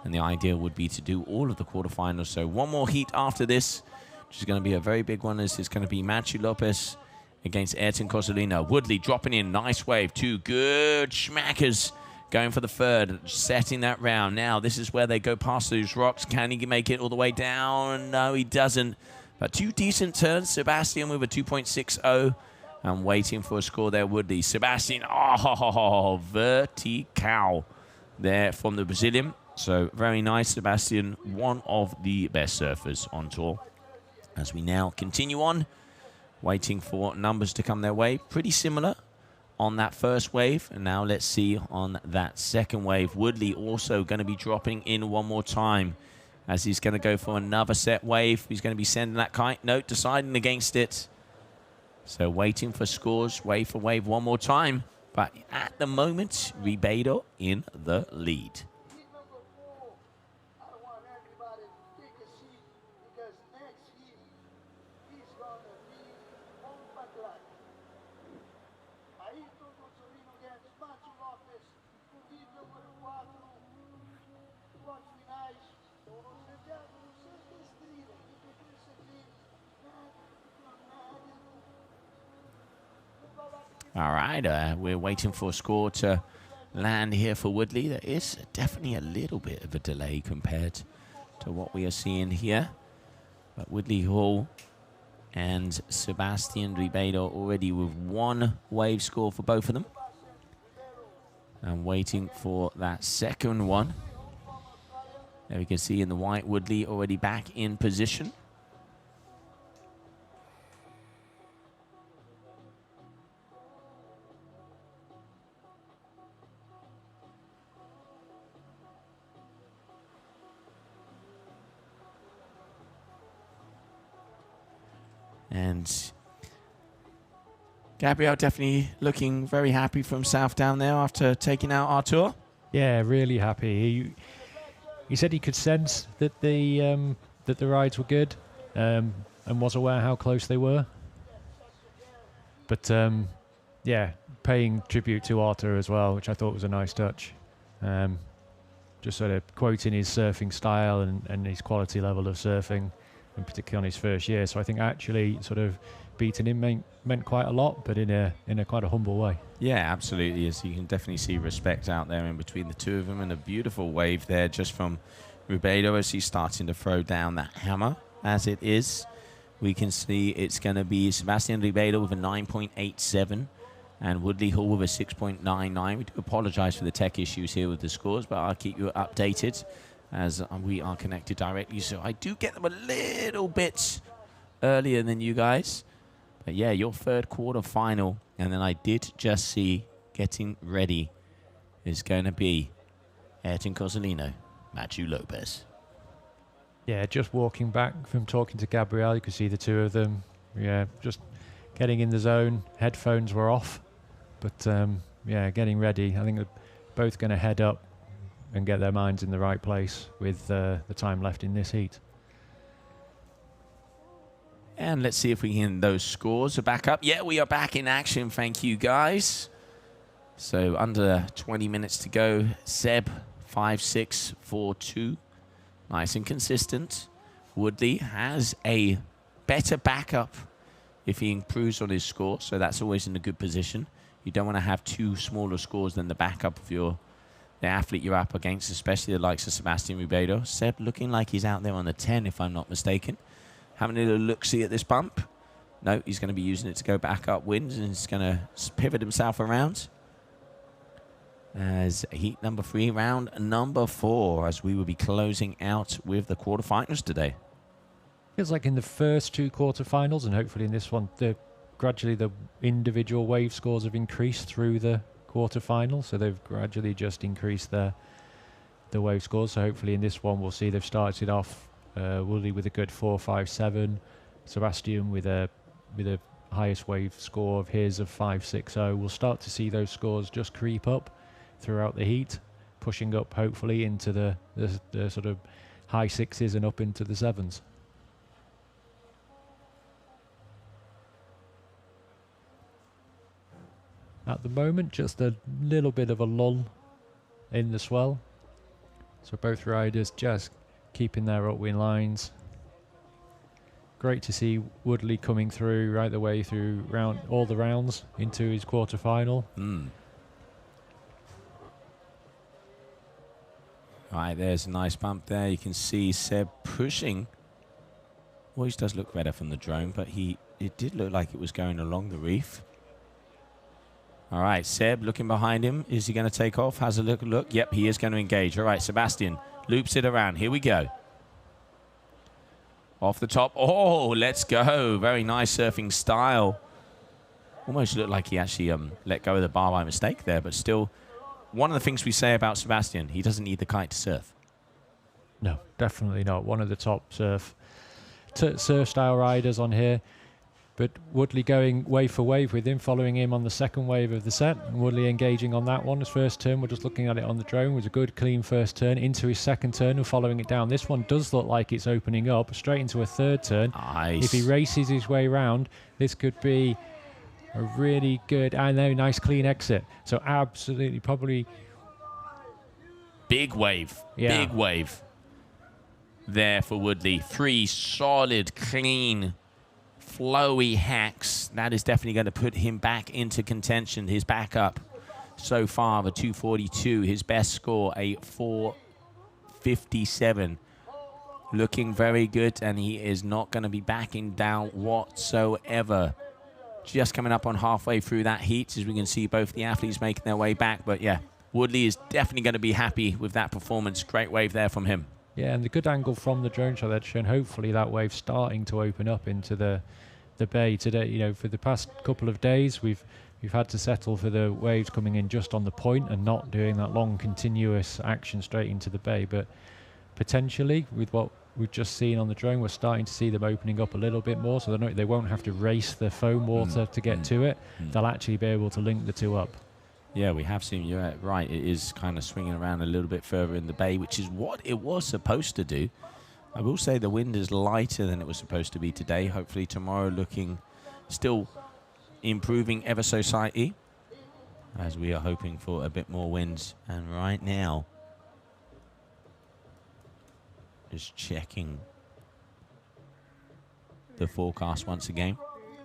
Speaker 2: And the idea would be to do all of the quarterfinals. So one more heat after this, which is going to be a very big one. This is going to be Matthew Lopez against Ayrton Coalino. Woodley dropping in, nice wave, 2 good schmackers going for the third, setting that round. Now this is where they go past those rocks. Can he make it all the way down? No, he doesn't. But 2 decent turns. Sebastian with a 2.60. And waiting for a score there, Woodley. Sebastian, vertical there from the Brazilian. So very nice, Sebastian, one of the best surfers on tour. As we now continue on, waiting for numbers to come their way. Pretty similar on that first wave. And now let's see on that second wave. Woodley also going to be dropping in one more time, as he's going to go for another set wave. He's going to be sending that kite. Note, deciding against it. So waiting for scores, wave for wave one more time. But at the moment, Ribeiro in the lead.
Speaker 7: Heat number 4, I want everybody to take a seat, because next heat is gonna be on patrulha. Ayrton Coalino against Matthew Lopez, heat number 4, quarterfinais. Vocês decidem,
Speaker 2: All right, we're waiting for a score to land here for Woodley. There is definitely a little bit of a delay compared to what we are seeing here. But Woodley Hall and Sebastian Ribeiro already with 1 wave score for both of them. And waiting for that second one. There we can see in the white, Woodley already back in position. And Gabriel definitely looking very happy from South down there after taking out Artur.
Speaker 3: Yeah, really happy. He said he could sense that the rides were good, and was aware how close they were. But yeah, paying tribute to Arthur as well, which I thought was a nice touch. Just sort of quoting his surfing style and his quality level of surfing, and particularly on his first year. So I think actually sort of beating him meant quite a lot, but in a quite a humble way.
Speaker 2: Yeah, absolutely. As you can definitely see respect out there in between the two of them, and a beautiful wave there just from Ribo as he's starting to throw down that hammer. As it is, we can see it's going to be Sebastian Ribeiro with a 9.87 and Woodley Hall with a 6.99. We do apologize for the tech issues here with the scores, but I'll keep you updated as we are connected directly. So I do get them a little bit earlier than you guys. But yeah, your third quarter final. And then I did just see getting ready is going to be Ayrton Coalino, Matthew Lopez.
Speaker 3: Yeah, just walking back from talking to Gabrielle, you could see the two of them. Yeah, just getting in the zone. Headphones were off. But yeah, getting ready. I think they're both going to head up and get their minds in the right place with the time left in this heat.
Speaker 2: And let's see if we can those scores are back up. Yeah, we are back in action. Thank you, guys. So under 20 minutes to go. Seb, 5-6, 4-2. Nice and consistent. Woodley has a better backup if he improves on his score. So that's always in a good position. You don't want to have two smaller scores than the backup of the athlete you're up against, especially the likes of Sebastian Ribeiro. Seb looking like he's out there on the 10, if I'm not mistaken. Having a little look-see at this bump. No, he's going to be using it to go back upwind, and he's going to pivot himself around. As heat number 3, round number 4, as we will be closing out with the quarterfinals today.
Speaker 3: Feels like in the first two quarterfinals, and hopefully in this one, gradually the individual wave scores have increased through the quarterfinal, so they've gradually just increased the wave scores. So hopefully in this one we'll see they've started off Woodley with a good 4.57, Sebastian with a highest wave score of his of 5.60. We'll start to see those scores just creep up throughout the heat, pushing up hopefully into the sort of high 6s and up into the 7s. At the moment, just a little bit of a lull in the swell. So both riders just keeping their upwind lines. Great to see Woodley coming through right the way through all the rounds into his quarterfinal.
Speaker 2: Right, there's a nice bump there. You can see Seb pushing. Well, he does look better from the drone, but it did look like it was going along the reef. All right, Seb looking behind him. Is he going to take off? Has a look. Yep, he is going to engage. All right, Sebastian loops it around. Here we go. Off the top. Oh, let's go. Very nice surfing style. Almost looked like he actually let go of the bar by mistake there, but still, one of the things we say about Sebastian, he doesn't need the kite to surf.
Speaker 3: No, definitely not. One of the top surf style riders on here. But Woodley going wave for wave with him, following him on the second wave of the set. And Woodley engaging on that one. His first turn, we're just looking at it on the drone, was a good, clean first turn into his second turn and following it down. This one does look like it's opening up straight into a third turn.
Speaker 2: Nice.
Speaker 3: If he races his way round, this could be a really good, and very nice, clean exit. So absolutely, probably...
Speaker 2: Big wave.
Speaker 3: Yeah.
Speaker 2: Big wave there for Woodley. 3 solid, clean, flowy hacks. That is definitely going to put him back into contention. His backup so far, the 242. His best score, a 457. Looking very good, and he is not going to be backing down whatsoever. Just coming up on halfway through that heat, as we can see both the athletes making their way back. But yeah, Woodley is definitely going to be happy with that performance. Great wave there from him.
Speaker 3: Yeah, and the good angle from the drone shot that's shown, hopefully that wave starting to open up into the bay today. You know, for the past couple of days, we've had to settle for the waves coming in just on the point and not doing that long continuous action straight into the bay. But potentially, with what we've just seen on the drone, we're starting to see them opening up a little bit more, so they won't have to race the foam water to get to it. They'll actually be able to link the two up.
Speaker 2: Yeah, we have seen, you're right, it is kind of swinging around a little bit further in the bay, which is what it was supposed to do. I will say the wind is lighter than it was supposed to be today. Hopefully tomorrow looking still improving ever so slightly. as we are hoping for a bit more winds. And right now, just checking the forecast once again.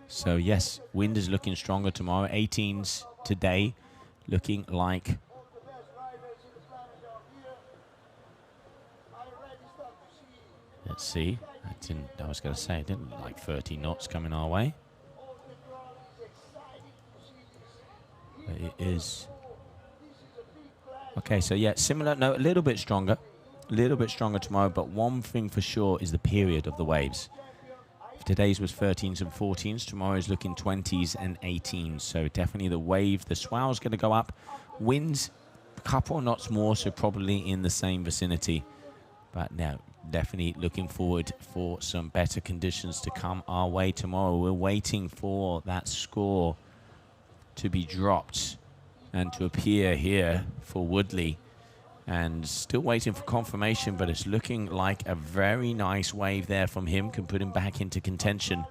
Speaker 2: So yes, wind is looking stronger tomorrow. 18s today, looking like. Let's see. I was going to say, it didn't look like 30 knots coming our way. But it is. Okay, so yeah, similar. No, a little bit stronger. A little bit stronger tomorrow, but one thing for sure is the period of the waves. If today's was 13s and 14s, tomorrow's looking 20s and 18s. So definitely the wave, the swell's going to go up. Winds, a couple of knots more, so probably in the same vicinity. But no, definitely looking forward for some better conditions to come our way tomorrow. We're waiting for that score to be dropped and to appear here for Woodley. And still waiting for confirmation, but it's looking like a very nice wave there from him. Can put him back into contention.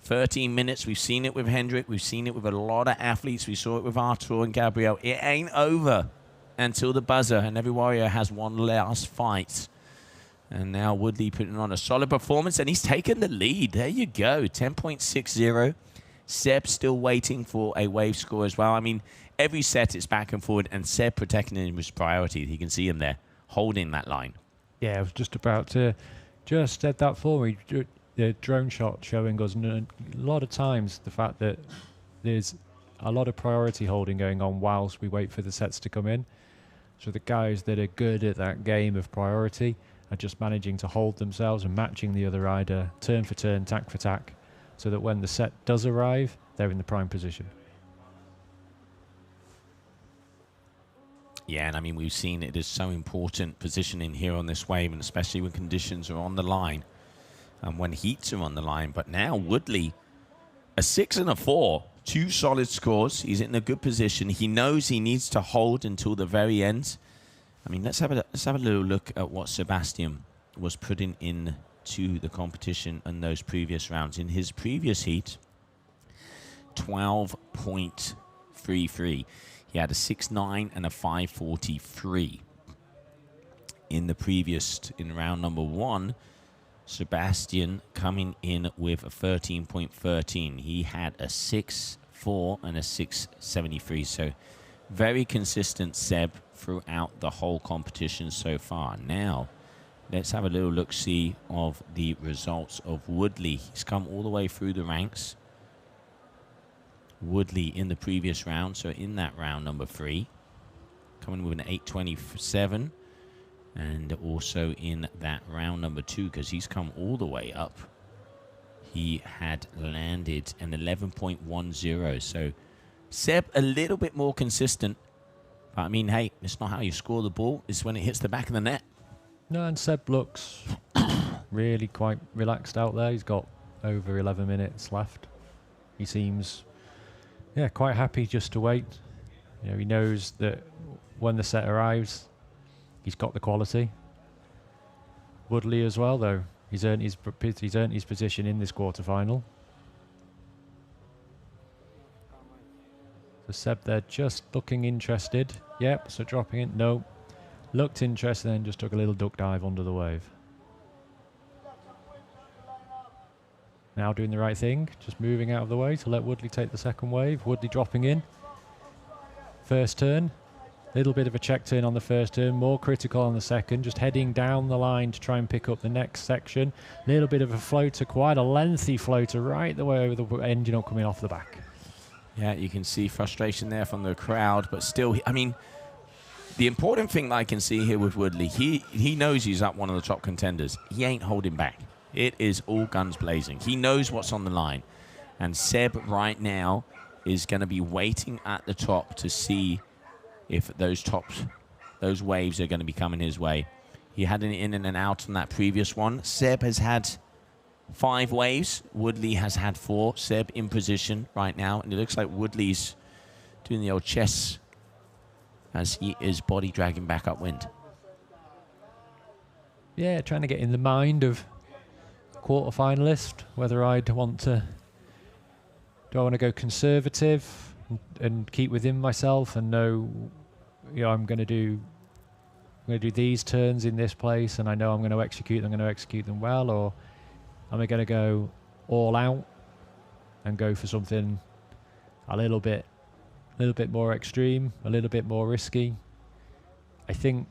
Speaker 2: 13 minutes. We've seen it with Hendrik. We've seen it with a lot of athletes. We saw it with Artur and Gabriel. It ain't over until the buzzer, and every warrior has one last fight. And now Woodley putting on a solid performance, and he's taken the lead. There you go, 10.60. Seb still waiting for a wave score as well. I mean, every set it's back and forward, and Seb protecting him was priority. You can see him there, holding that line.
Speaker 3: Yeah, I was just about to just said that for me. The drone shot showing us a lot of times the fact that there's a lot of priority holding going on whilst we wait for the sets to come in. So the guys that are good at that game of priority are just managing to hold themselves and matching the other rider turn for turn, tack for tack, so that when the set does arrive, they're in the prime position.
Speaker 2: Yeah, and I mean, we've seen it is so important positioning here on this wave, and especially when conditions are on the line and when heats are on the line. But now Woodley, a 6 and a 4, 2 solid scores. He's in a good position. He knows he needs to hold until the very end. I mean, let's have a little look at what Sebastian was putting in to the competition in those previous rounds. In his previous heat, 12.33. He had a 6.9 and a 5.43. In the previous, in round number 1, Sebastian coming in with a 13.13. He had a 6.4 and a 6.73. So very consistent Seb throughout the whole competition so far. Now, let's have a little look-see of the results of Woodley. He's come all the way through the ranks. Woodley in the previous round, so in that round number 3, coming with an 8.27, and also in that round number 2, because he's come all the way up, he had landed an 11.10. So Seb a little bit more consistent, but I mean, hey, it's not how you score the ball, it's when it hits the back of the net.
Speaker 3: No, and Seb looks really quite relaxed out there. He's got over 11 minutes left. He seems, yeah, quite happy just to wait. You know, he knows that when the set arrives, he's got the quality. Woodley as well, though. He's earned his position in this quarterfinal. So Seb there just looking interested. Yep, so dropping it. No. Looked interested, then just took a little duck dive under the wave. Now doing the right thing, just moving out of the way to let Woodley take the second wave. Woodley dropping in. First turn. Little bit of a check turn on the first turn, more critical on the second, just heading down the line to try and pick up the next section. Little bit of a floater, quite a lengthy floater, right the way over the engine up coming off the back.
Speaker 2: Yeah, you can see frustration there from the crowd, but still, I mean, the important thing that I can see here with Woodley, he knows he's up one of the top contenders. He ain't holding back. It is all guns blazing. He knows what's on the line. And Seb right now is going to be waiting at the top to see if those waves are going to be coming his way. He had an in and an out on that previous one. Seb has had 5 waves. Woodley has had 4. Seb in position right now. And it looks like Woodley's doing the old chess as he is body dragging back upwind.
Speaker 3: Yeah, trying to get in the mind of quarter-finalist, whether I'd want to... Do I want to go conservative, and keep within myself and know, I'm going to do these turns in this place, and I know I'm going to execute them well, or am I going to go all out and go for something a little bit more extreme, a little bit more risky? I think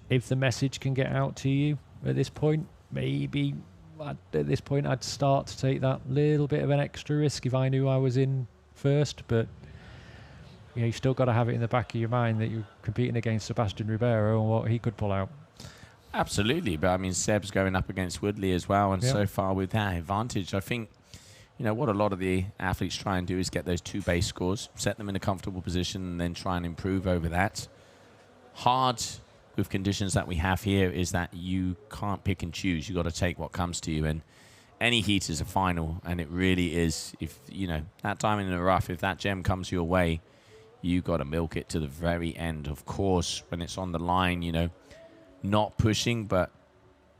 Speaker 3: if the message can get out to you at this point, maybe at this point I'd start to take that little bit of an extra risk if I knew I was in first. But you still got to have it in the back of your mind that you're competing against Sebastian Ribeiro and what he could pull out.
Speaker 2: Absolutely, but I mean, Seb's going up against Woodley as well, and so far with that advantage, I think, what a lot of the athletes try and do is get those 2 base scores, set them in a comfortable position, and then try and improve over that. Hard with conditions that we have here is that you can't pick and choose. You got to take what comes to you, and any heat is a final, and it really is. If that time in the rough, if that gem comes your way, you got to milk it to the very end. Of course, when it's on the line, not pushing, but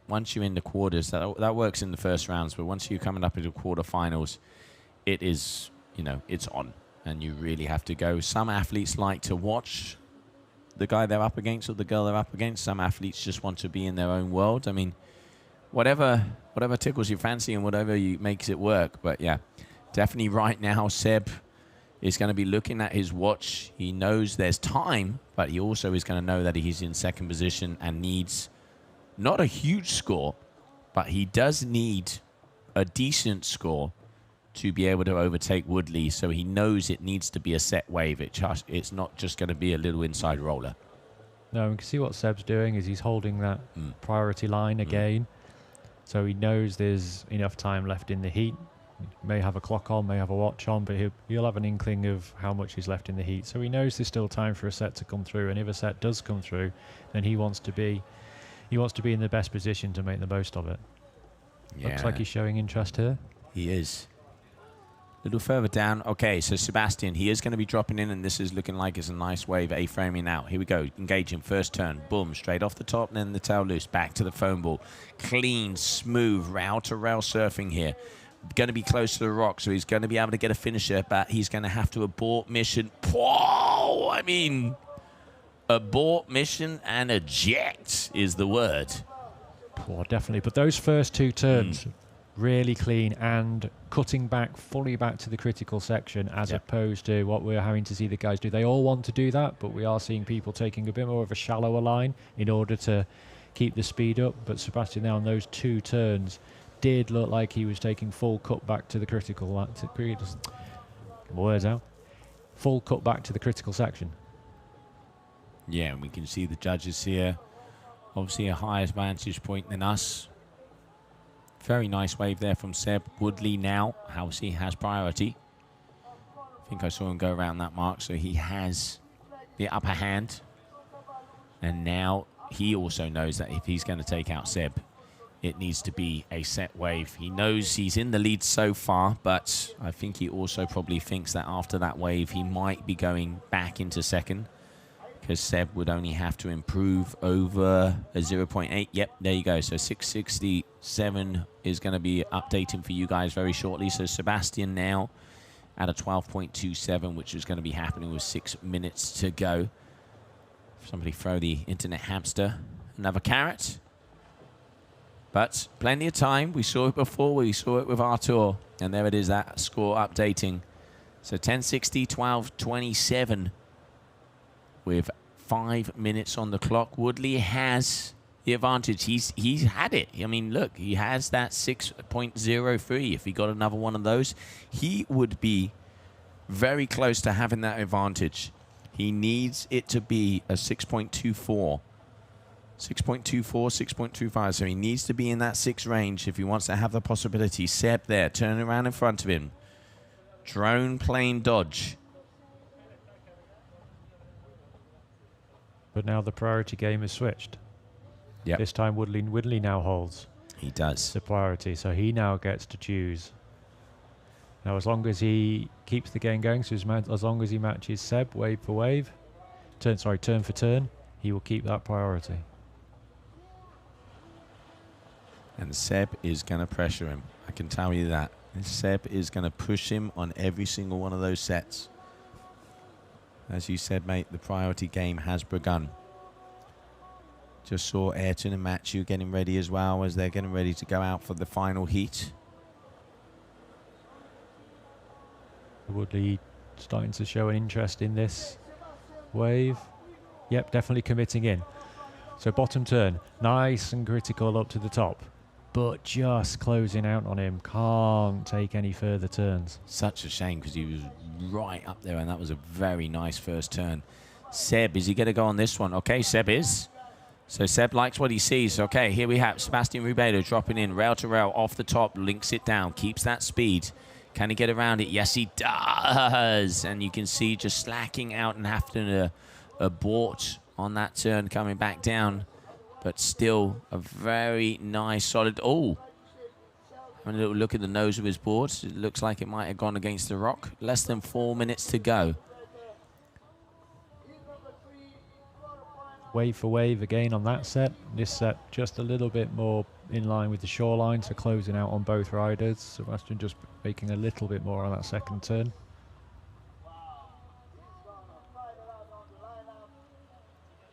Speaker 2: once you're in the quarters, that works in the first rounds, but once you're coming up into quarterfinals, it is, it's on, and you really have to go. Some athletes like to watch the guy they're up against or the girl they're up against. Some athletes just want to be in their own world. I mean, whatever tickles your fancy and whatever makes it work. But yeah, definitely right now, Seb is going to be looking at his watch. He knows there's time, but he also is going to know that he's in second position and needs not a huge score, but he does need a decent score to be able to overtake Woodley. So he knows it needs to be a set wave. It's not just going to be a little inside roller.
Speaker 3: No, we can see what Seb's doing is he's holding that priority line again. So he knows there's enough time left in the heat. He may have a clock on, may have a watch on, but he'll have an inkling of how much is left in the heat. So he knows there's still time for a set to come through, and if a set does come through, then he wants to be in the best position to make the most of it. Yeah. Looks like he's showing interest here.
Speaker 2: He is. A little further down. Okay, so Sebastian, he is going to be dropping in, and this is looking like it's a nice wave. A-framing out. Here we go. Engaging. First turn. Boom. Straight off the top, and then the tail loose. Back to the foam ball. Clean, smooth, rail-to-rail surfing here. Going to be close to the rock, so he's going to be able to get a finisher, but he's going to have to abort mission. Whoa! I mean, abort mission and eject is the word.
Speaker 3: Oh, definitely. But those first 2 turns... really clean and cutting back fully back to the critical section as opposed to what we're having to see the guys do. They all want to do that, but we are seeing people taking a bit more of a shallower line in order to keep the speed up. But Sebastian now on those 2 turns did look like he was taking full cut back to the critical words out. Full cut back to the critical section.
Speaker 2: Yeah, and we can see the judges here. Obviously a higher vantage point than us. Very nice wave there from Seb. Woodley now, Housey has priority. I think I saw him go around that mark, so he has the upper hand. And now he also knows that if he's going to take out Seb, it needs to be a set wave. He knows he's in the lead so far, but I think he also probably thinks that after that wave, he might be going back into second, because Seb would only have to improve over a 0.8. Yep, there you go. So 667 is going to be updating for you guys very shortly. So Sebastian now at a 12.27, which is going to be happening with 6 minutes to go. Somebody throw the internet hamster another carrot. But plenty of time. We saw it before. We saw it with Artur. And there it is, that score updating. So 10.60, 12.27. With 5 minutes on the clock. Woodley has the advantage. He's had it. I mean, look, he has that 6.03. If he got another one of those, he would be very close to having that advantage. He needs it to be a 6.24. 6.24, 6.25. So he needs to be in that 6 range if he wants to have the possibility. Seb there, turning around in front of him. Drone plane dodge.
Speaker 3: But now the priority game is switched.
Speaker 2: Yep.
Speaker 3: This time Woodley now holds.
Speaker 2: He does.
Speaker 3: The priority, so he now gets to choose. Now as long as he keeps the game going, so as long as he matches Seb wave for wave, turn for turn, he will keep that priority.
Speaker 2: And Seb is going to pressure him. I can tell you that. And Seb is going to push him on every single one of those sets. As you said, mate, the priority game has begun. Just saw Ayrton and Matthew getting ready as well as they're getting ready to go out for the final heat.
Speaker 3: Woodley starting to show an interest in this wave. Yep, definitely committing in. So bottom turn, nice and critical up to the top, but just closing out on him. Can't take any further turns.
Speaker 2: Such a shame because he was right up there and that was a very nice first turn. Seb, is he going to go on this one? Okay, Seb is. So Seb likes what he sees. Okay, here we have Sebastian Ribeiro dropping in, rail to rail, off the top, links it down, keeps that speed. Can he get around it? Yes, he does. And you can see just slacking out and having to abort on that turn coming back down. But still a very nice, solid... Oh! Having a little look at the nose of his board. It looks like it might have gone against the rock. Less than 4 minutes to go.
Speaker 3: Wave for wave again on that set. This set just a little bit more in line with the shoreline, so closing out on both riders. Sebastian just making a little bit more on that second turn.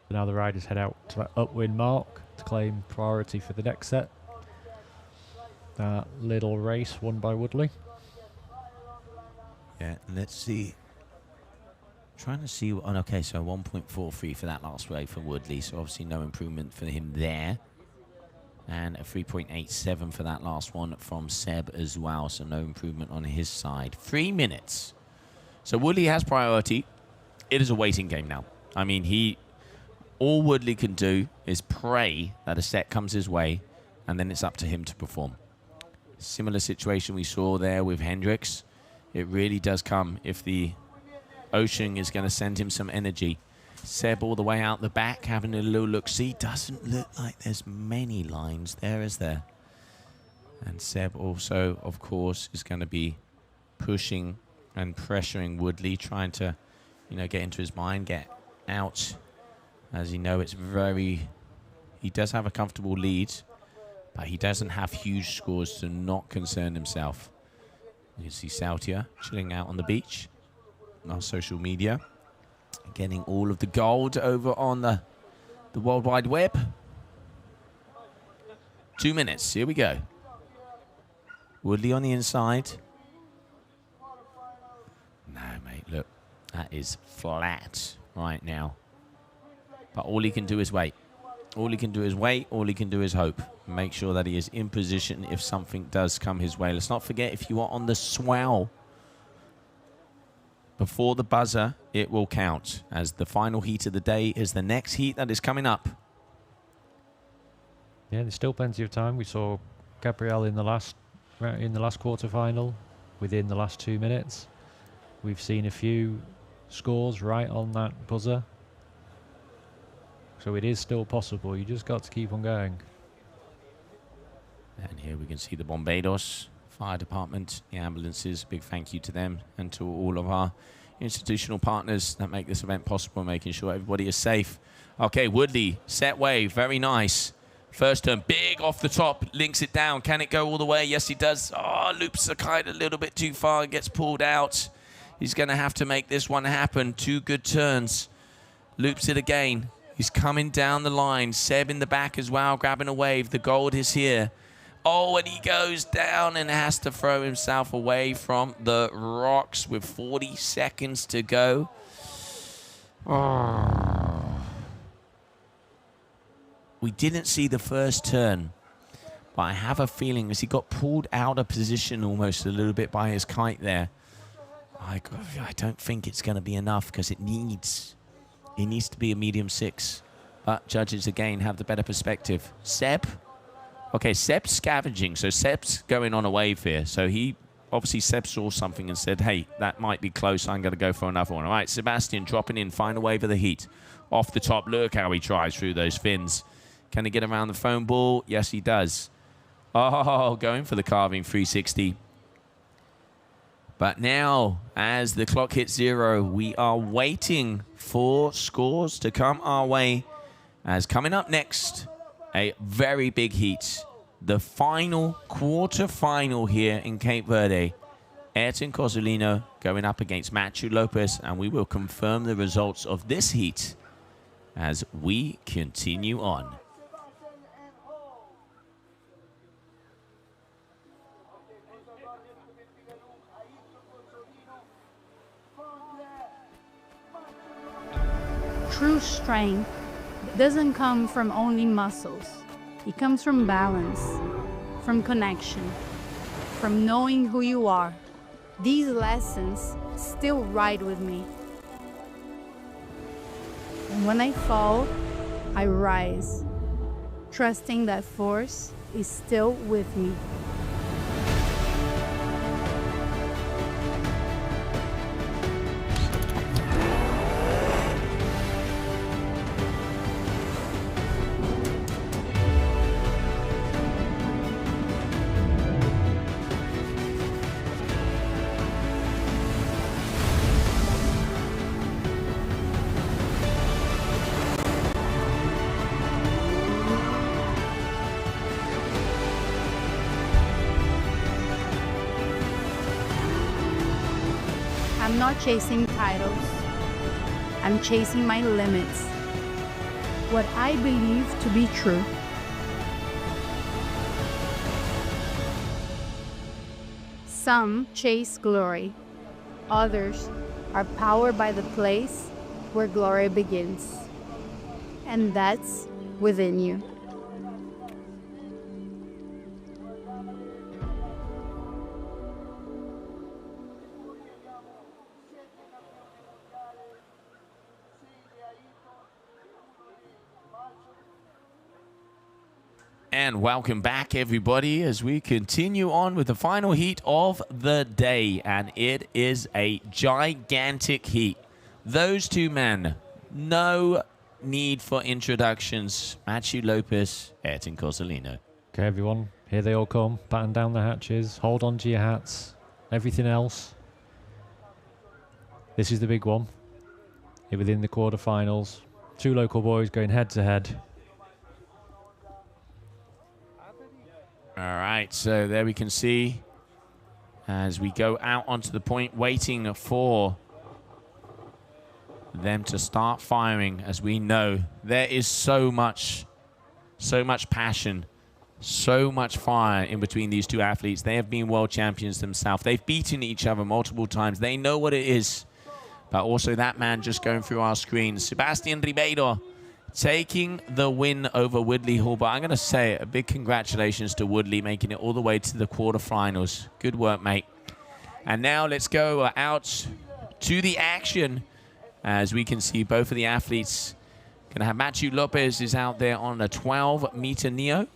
Speaker 3: So now the riders head out to that upwind mark to claim priority for the next set. That little race won by Woodley.
Speaker 2: Yeah, let's see. Trying to see, okay, so 1.43 for that last wave for Woodley, so obviously no improvement for him there. And a 3.87 for that last one from Seb as well, so no improvement on his side. 3 minutes. So Woodley has priority. It is a waiting game now. I mean, all Woodley can do is pray that a set comes his way, and then it's up to him to perform. Similar situation we saw there with Hendricks. It really does come if the ocean is going to send him some energy. Seb all the way out the back, having a little look-see. Doesn't look like there's many lines there, is there? And Seb also, of course, is going to be pushing and pressuring Woodley, trying to, you know, get into his mind, get out. As you know, it's very... He does have a comfortable lead, but he doesn't have huge scores to not concern himself. You see Sautia chilling out on the beach on social media, getting all of the gold over on the World Wide Web. 2 minutes, here we go. Woodley on the inside. No, mate, look, that is flat right now. But all he can do is wait. All he can do is wait, all he can do is hope. Make sure that he is in position if something does come his way. Let's not forget, if you are on the swell before the buzzer, it will count, as the final heat of the day is the next heat that is coming up.
Speaker 3: Yeah, there's still plenty of time. We saw Gabriel in the last quarterfinal within the last 2 minutes. We've seen a few scores right on that buzzer. So it is still possible. You just got to keep on going.
Speaker 2: And here we can see the Bombados Fire Department, the ambulances. Big thank you to them and to all of our institutional partners that make this event possible, making sure everybody is safe. Okay, Woodley, set wave, very nice. First turn, big off the top, links it down. Can it go all the way? Yes, he does. Oh, loops the kite a little bit too far and gets pulled out. He's going to have to make this one happen. 2 good turns. Loops it again. He's coming down the line. Seb in the back as well, grabbing a wave. The gold is here. Oh, and he goes down and has to throw himself away from the rocks with 40 seconds to go. Oh. We didn't see the first turn, but I have a feeling as he got pulled out of position almost a little bit by his kite there. I don't think it's going to be enough because it needs to be a medium 6. But judges, again, have the better perspective. Seb. Okay, Seb's scavenging, so Seb's going on a wave here. So obviously Seb saw something and said, hey, that might be close. I'm going to go for another one. All right, Sebastian dropping in, final wave of the heat. Off the top, look how he tries through those fins. Can he get around the foam ball? Yes, he does. Oh, going for the carving 360. But now, as the clock hits 0, we are waiting for scores to come our way. As coming up next, a very big heat. The final quarter-final here in Cape Verde. Ayrton Coalino going up against Matthew Lopez, and we will confirm the results of this heat as we continue on.
Speaker 1: True strength doesn't come from only muscles. It comes from balance, from connection, from knowing who you are. These lessons still ride with me. And when I fall, I rise, trusting that force is still with me. I'm not chasing titles. I'm chasing my limits. What I believe to be true. Some chase glory. Others are powered by the place where glory begins. And that's within you.
Speaker 2: And welcome back, everybody, as we continue on with the final heat of the day. And it is a gigantic heat. Those two men, no need for introductions. Matthew Lopez, Ayrton Coalino.
Speaker 3: Okay, everyone, here they all come. Batten down the hatches, hold on to your hats, everything else. This is the big one. Here within the quarterfinals. Two local boys going head to head.
Speaker 2: All right, so there we can see as we go out onto the point, waiting for them to start firing. As we know, there is so much passion, so much fire in between these two athletes. They have been world champions themselves. They've beaten each other multiple times. They know what it is. But also that man just going through our screen, Sebastian Ribeiro, taking the win over Woodley Hall. But I'm going to say a big congratulations to Woodley, making it all the way to the quarterfinals. Good work, mate. And now let's go out to the action. As we can see, both of the athletes going to have Matthew Lopez is out there on a 12-meter neo.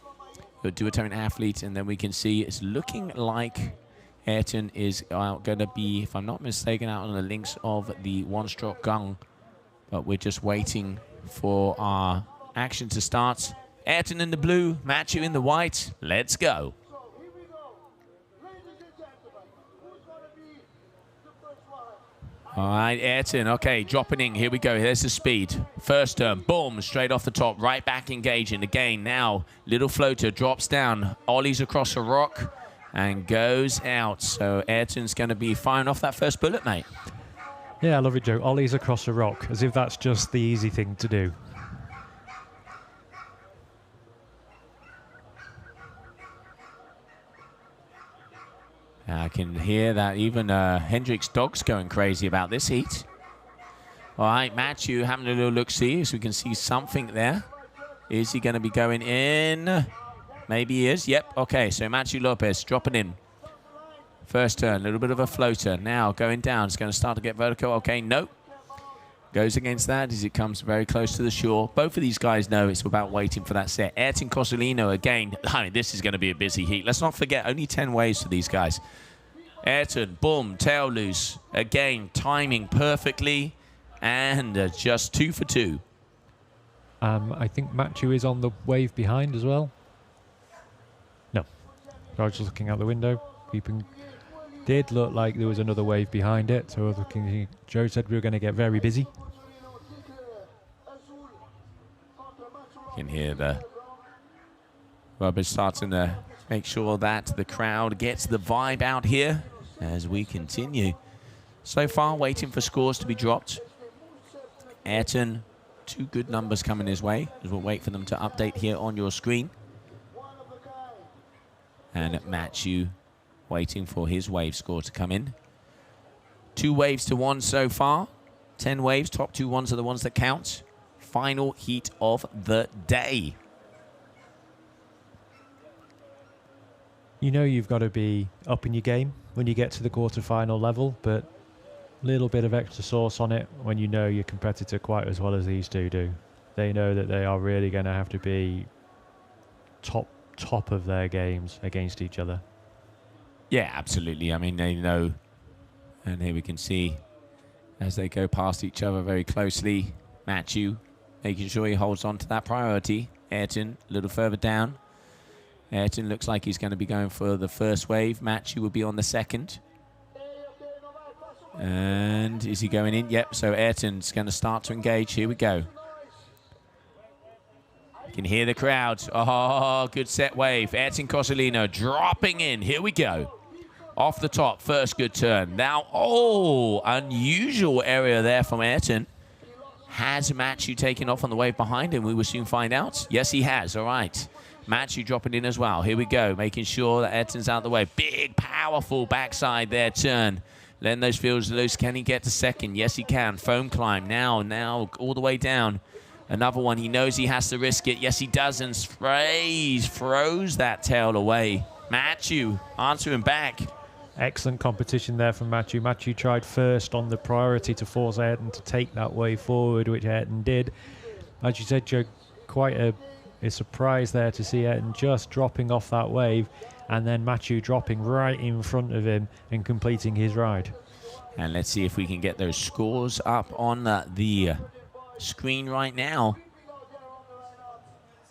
Speaker 2: The duotone athlete. And then we can see it's looking like Ayrton is going to be, if I'm not mistaken, out on the links of the one-stroke gun. But we're just waiting for our action to start. Ayrton in the blue, Matthew in the white. Let's go. All right, Ayrton, okay, dropping in. Here we go. Here's the speed. First turn, boom, straight off the top, right back engaging. Again, now, little floater drops down, ollies across a rock, and goes out. So Ayrton's going to be firing off that first bullet, mate.
Speaker 3: Yeah, I love it, Joe. Ollies across a rock, as if that's just the easy thing to do.
Speaker 2: I can hear that even Hendrick's dog's going crazy about this heat. All right, Matthew having a little look-see, so we can see something there. Is he going to be going in? Maybe he is. Yep, okay, so Matthew Lopez dropping in. First turn, a little bit of a floater. Now going down, it's going to start to get vertical. Okay, nope. Goes against that as it comes very close to the shore. Both of these guys know it's about waiting for that set. Ayrton Coalino again. I mean, this is going to be a busy heat. Let's not forget, only 10 waves for these guys. Ayrton, boom, tail loose. Again, timing perfectly. And just 2 for 2.
Speaker 3: I think Matthew is on the wave behind as well. No. I was just looking out the window, keeping... Did look like there was another wave behind it, so I was looking. Joe said we were going to get very busy.
Speaker 2: You can hear the rubber starting to make sure that the crowd gets the vibe out here as we continue. So far, waiting for scores to be dropped. Ayrton, 2 good numbers coming his way, as we'll wait for them to update here on your screen. And Matthew waiting for his wave score to come in. 2 waves to 1 so far. 10 waves, top 2 ones are the ones that count. Final heat of the day.
Speaker 3: You know you've got to be up in your game when you get to the quarterfinal level, but a little bit of extra sauce on it when you know your competitor quite as well as these two do. They know that they are really going to have to be top of their games against each other.
Speaker 2: Yeah, absolutely. I mean, they know. And here we can see as they go past each other very closely, Matthew making sure he holds on to that priority. Ayrton a little further down. Ayrton looks like he's going to be going for the first wave. Matthew will be on the second. And is he going in? Yep, so Ayrton's going to start to engage. Here we go. You can hear the crowd. Oh, good set wave. Ayrton Coalino dropping in. Here we go. Off the top, first good turn. Now, oh, unusual area there from Ayrton. Has Matthew taken off on the wave behind him? We will soon find out. Yes, he has. All right. Matthew dropping in as well. Here we go, making sure that Ayrton's out of the way. Big, powerful backside there turn. Letting those fields loose. Can he get to second? Yes, he can. Foam climb now, all the way down. Another one. He knows he has to risk it. Yes, he does, and throws that tail away. Matthew answering back.
Speaker 3: Excellent competition there from Matthew. Matthew tried first on the priority to force Ayrton to take that wave forward, which Ayrton did. As you said, Joe, quite a surprise there to see Ayrton just dropping off that wave and then Matthew dropping right in front of him and completing his ride.
Speaker 2: And let's see if we can get those scores up on the screen right now,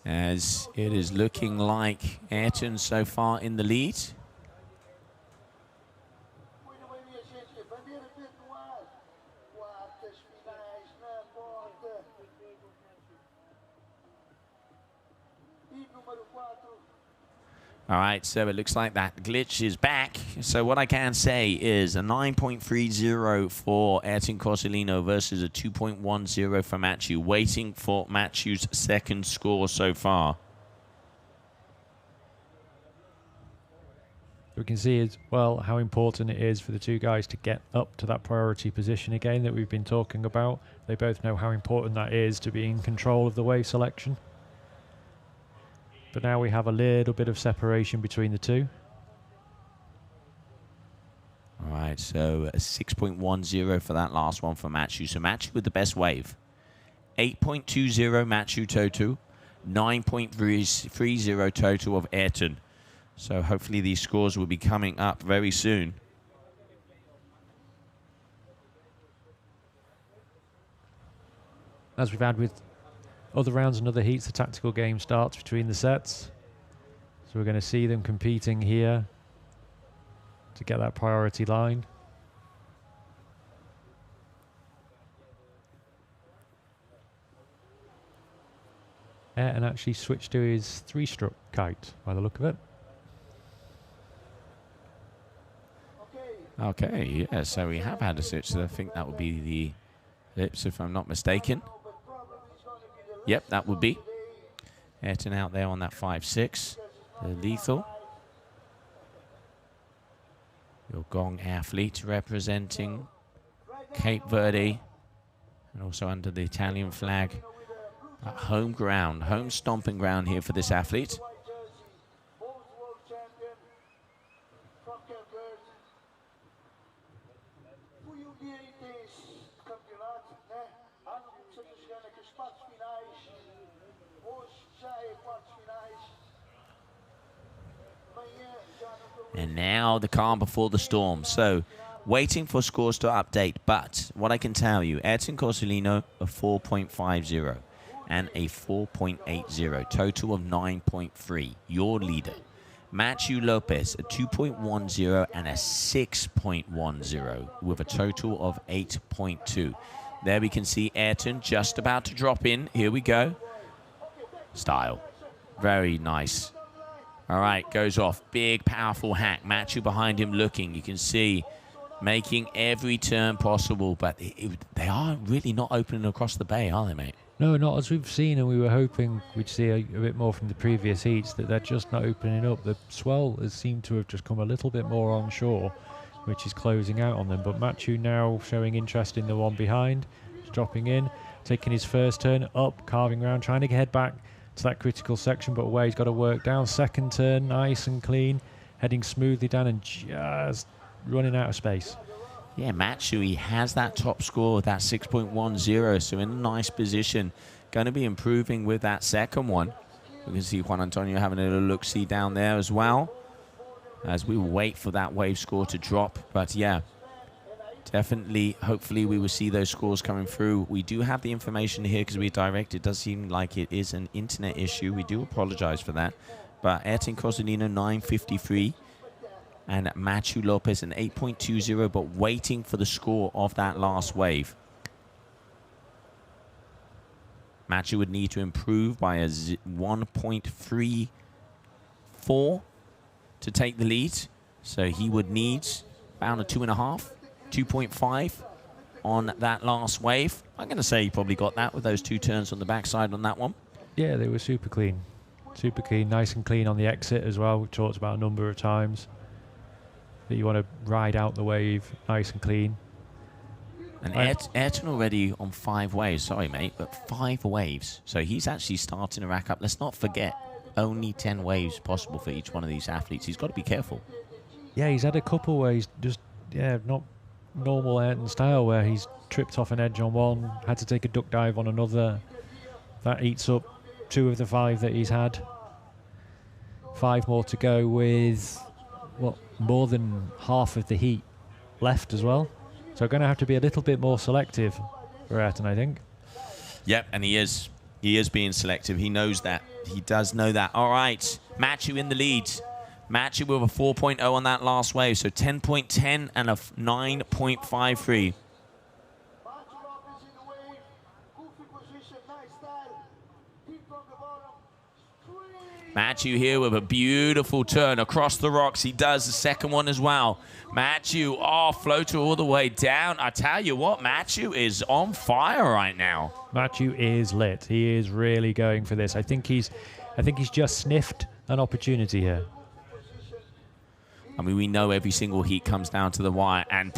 Speaker 2: as it is looking like Ayrton so far in the lead. All right, so it looks like that glitch is back. So what I can say is a 9.30 for Ayrton Coalino versus a 2.10 for Matthew. Waiting for Matthew's second score so far.
Speaker 3: We can see as well how important it is for the two guys to get up to that priority position again that we've been talking about. They both know how important that is to be in control of the wave selection. But now we have a little bit of separation between the two.
Speaker 2: All right, so a 6.10 for that last one for Matthew. So Matthew with the best wave. 8.20 Matthew total. 9.30 total of Ayrton. So hopefully these scores will be coming up very soon.
Speaker 3: As we've had with other rounds and other heats, the tactical game starts between the sets. So we're going to see them competing here to get that priority line. And actually switched to his 3-stroke kite by the look of it.
Speaker 2: Okay, yeah, so we have had a switch. So I think that would be the lips, if I'm not mistaken. Yep, that would be. Ayrton out there on that 5.6. The lethal. Your gong athlete representing Cape Verde. And also under the Italian flag. Home ground, home stomping ground here for this athlete. And now the calm before the storm. So waiting for scores to update. But what I can tell you, Ayrton Coalino a 4.50 and a 4.80. Total of 9.3. Your leader. Matthew Lopez a 2.10 and a 6.10 with a total of 8.2. There we can see Ayrton just about to drop in. Here we go. Style. Very nice. All right, goes off. Big, powerful hack. Matthew behind him looking. You can see making every turn possible, but they are really not opening across the bay, are they, mate?
Speaker 3: No, not as we've seen, and we were hoping we'd see a bit more from the previous heats, that they're just not opening up. The swell has seemed to have just come a little bit more on shore, which is closing out on them. But Matthew now showing interest in the one behind. He's dropping in, taking his first turn up, carving around, trying to head back to that critical section, but where he's got to work down. Second turn, nice and clean, heading smoothly down and just running out of space.
Speaker 2: Yeah, Matthew, he has that top score, that 6.10, so in a nice position. Going to be improving with that second one. We can see Juan Antonio having a little look-see down there as well, as we wait for that wave score to drop. But yeah, definitely, hopefully we will see those scores coming through. We do have the information here because we direct. It does seem like it is an internet issue. We do apologize for that. But Ayrton Coalino, 9.53. And Matthew Lopez, an 8.20, but waiting for the score of that last wave. Matthew would need to improve by a 1.34 to take the lead. So he would need about a 2.5, 2.5 on that last wave. I'm going to say he probably got that with those 2 turns on the backside on that one.
Speaker 3: Yeah, they were super clean. Super clean, nice and clean on the exit as well. We've talked about a number of times that you want to ride out the wave nice and clean.
Speaker 2: And Ayrton already on 5 waves. Sorry, mate, but 5 waves. So he's actually starting to rack up. Let's not forget, only 10 waves possible for each one of these athletes. He's got to be careful.
Speaker 3: Yeah, he's had a couple where he's just, not normal Ayrton style, where he's tripped off an edge on one, had to take a duck dive on another. That eats up 2 of the 5 that he's had. 5 more to go with, more than half of the heat left as well. So going to have to be a little bit more selective for Ayrton, I think.
Speaker 2: Yep, and he is. He is being selective. He knows that. He does know that. All right, Matthew in the lead. Matthew with a 4.0 on that last wave. So 10.10 and a 9.53. Matthew here with a beautiful turn across the rocks. He does the second one as well. Matthew, floater all the way down. I tell you what, Matthew is on fire right now.
Speaker 3: Matthew is lit. He is really going for this. I think he's just sniffed an opportunity here.
Speaker 2: I mean, we know every single heat comes down to the wire. And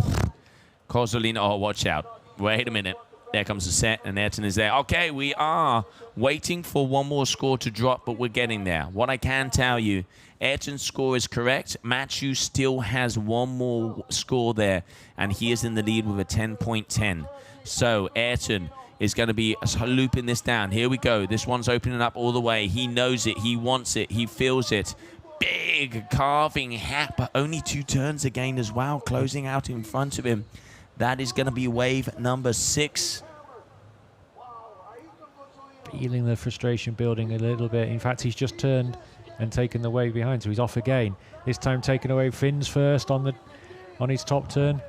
Speaker 2: Coalino, watch out. Wait a minute. There comes the set, and Ayrton is there. Okay, we are waiting for one more score to drop, but we're getting there. What I can tell you, Ayrton's score is correct. Matthew still has one more score there, and he is in the lead with a 10.10. So Ayrton is going to be looping this down. Here we go. This one's opening up all the way. He knows it. He wants it. He feels it. Big carving hack, but only 2 turns again as well, closing out in front of him. That is going to be wave number 6.
Speaker 3: Feeling the frustration building a little bit. In fact, he's just turned and taken the wave behind, so he's off again. This time taking away fins first on his top turn,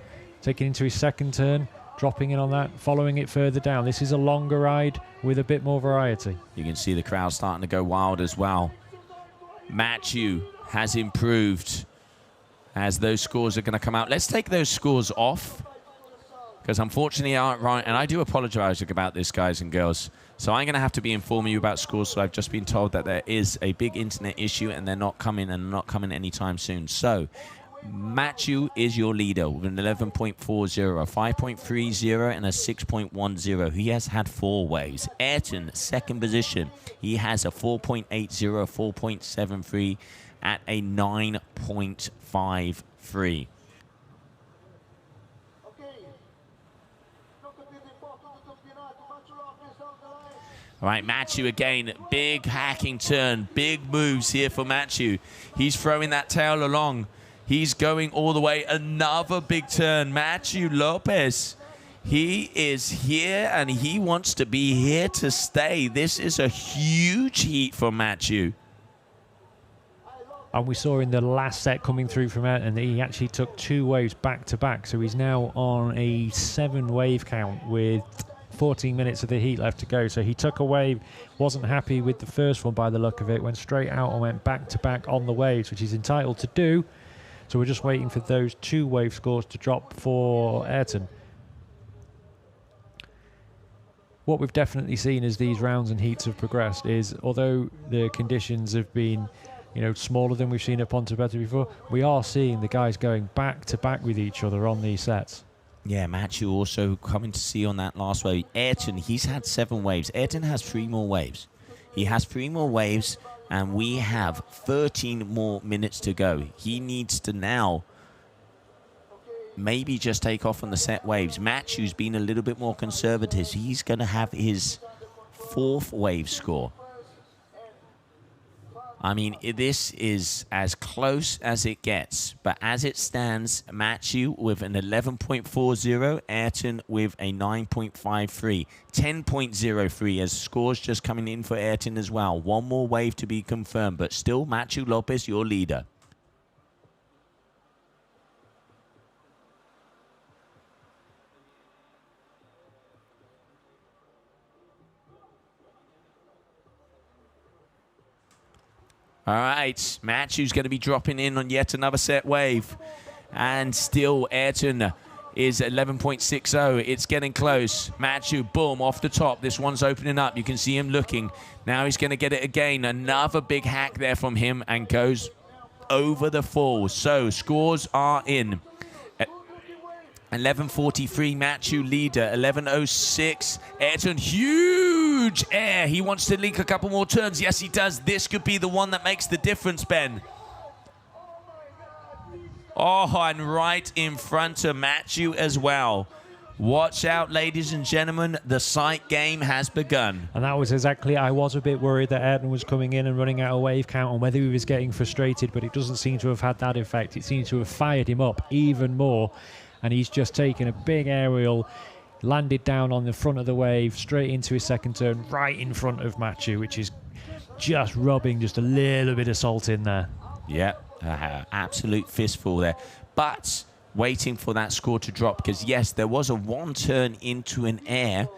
Speaker 3: taking into his second turn, dropping in on that, following it further down. This is a longer ride with a bit more variety.
Speaker 2: You can see the crowd starting to go wild as well. Matthew has improved as those scores are going to come out. Let's take those scores off, because unfortunately aren't right, and I do apologize about this, guys and girls. So I'm going to have to be informing you about scores. So I've just been told that there is a big internet issue and they're not coming anytime soon. So Matthew is your leader with an 11.40, a 5.30 and a 6.10. He has had 4 waves. Ayrton, second position. He has a 4.80, 4.73 at a 9.53. All right, Matthew again, big hacking turn, big moves here for Matthew. He's throwing that tail along. He's going all the way, another big turn. Matthew Lopez, he is here and he wants to be here to stay. This is a huge heat for Matthew.
Speaker 3: And we saw in the last set coming through from Ayrton that he actually took 2 waves back to back. So he's now on a 7 wave count with 14 minutes of the heat left to go. So he took a wave, wasn't happy with the first one by the look of it, went straight out and went back to back on the waves, which he's entitled to do. So we're just waiting for those 2 wave scores to drop for Ayrton. What we've definitely seen as these rounds and heats have progressed is, although the conditions have been, you know, smaller than we've seen at Ponte Vedra before, we are seeing the guys going back to back with each other on these sets.
Speaker 2: Yeah, Matthew also coming to see on that last wave. Ayrton, he's had 7 waves. Ayrton has 3 more waves. He has 3 more waves, and we have 13 more minutes to go. He needs to now maybe just take off on the set waves. Matthew's been a little bit more conservative. He's going to have his 4th wave score. I mean, this is as close as it gets. But as it stands, Matthew with an 11.40, Ayrton with a 9.53. 10.03 as scores just coming in for Ayrton as well. 1 more wave to be confirmed, but still Matthew Lopez, your leader. All right, Matthew's going to be dropping in on yet another set wave. And still, Ayrton is 11.60. It's getting close. Matthew, boom, off the top. This one's opening up. You can see him looking. Now he's going to get it again. Another big hack there from him and goes over the fall. So scores are in. 11.43, Matthew leader. 11.06, Ayrton, huge air. He wants to link a couple more turns. Yes, he does. This could be the one that makes the difference, Ben. Oh, and right in front of Matthew as well. Watch out, ladies and gentlemen. The sight game has begun.
Speaker 3: And that was exactly, I was a bit worried that Ayrton was coming in and running out of wave count and whether he was getting frustrated, but it doesn't seem to have had that effect. It seems to have fired him up even more. And he's just taken a big aerial, landed down on the front of the wave, straight into his second turn, right in front of Matthew, which is just rubbing just a little bit of salt in there.
Speaker 2: Yeah, absolute fistful there. But waiting for that score to drop, because yes, there was a 1 turn into an air,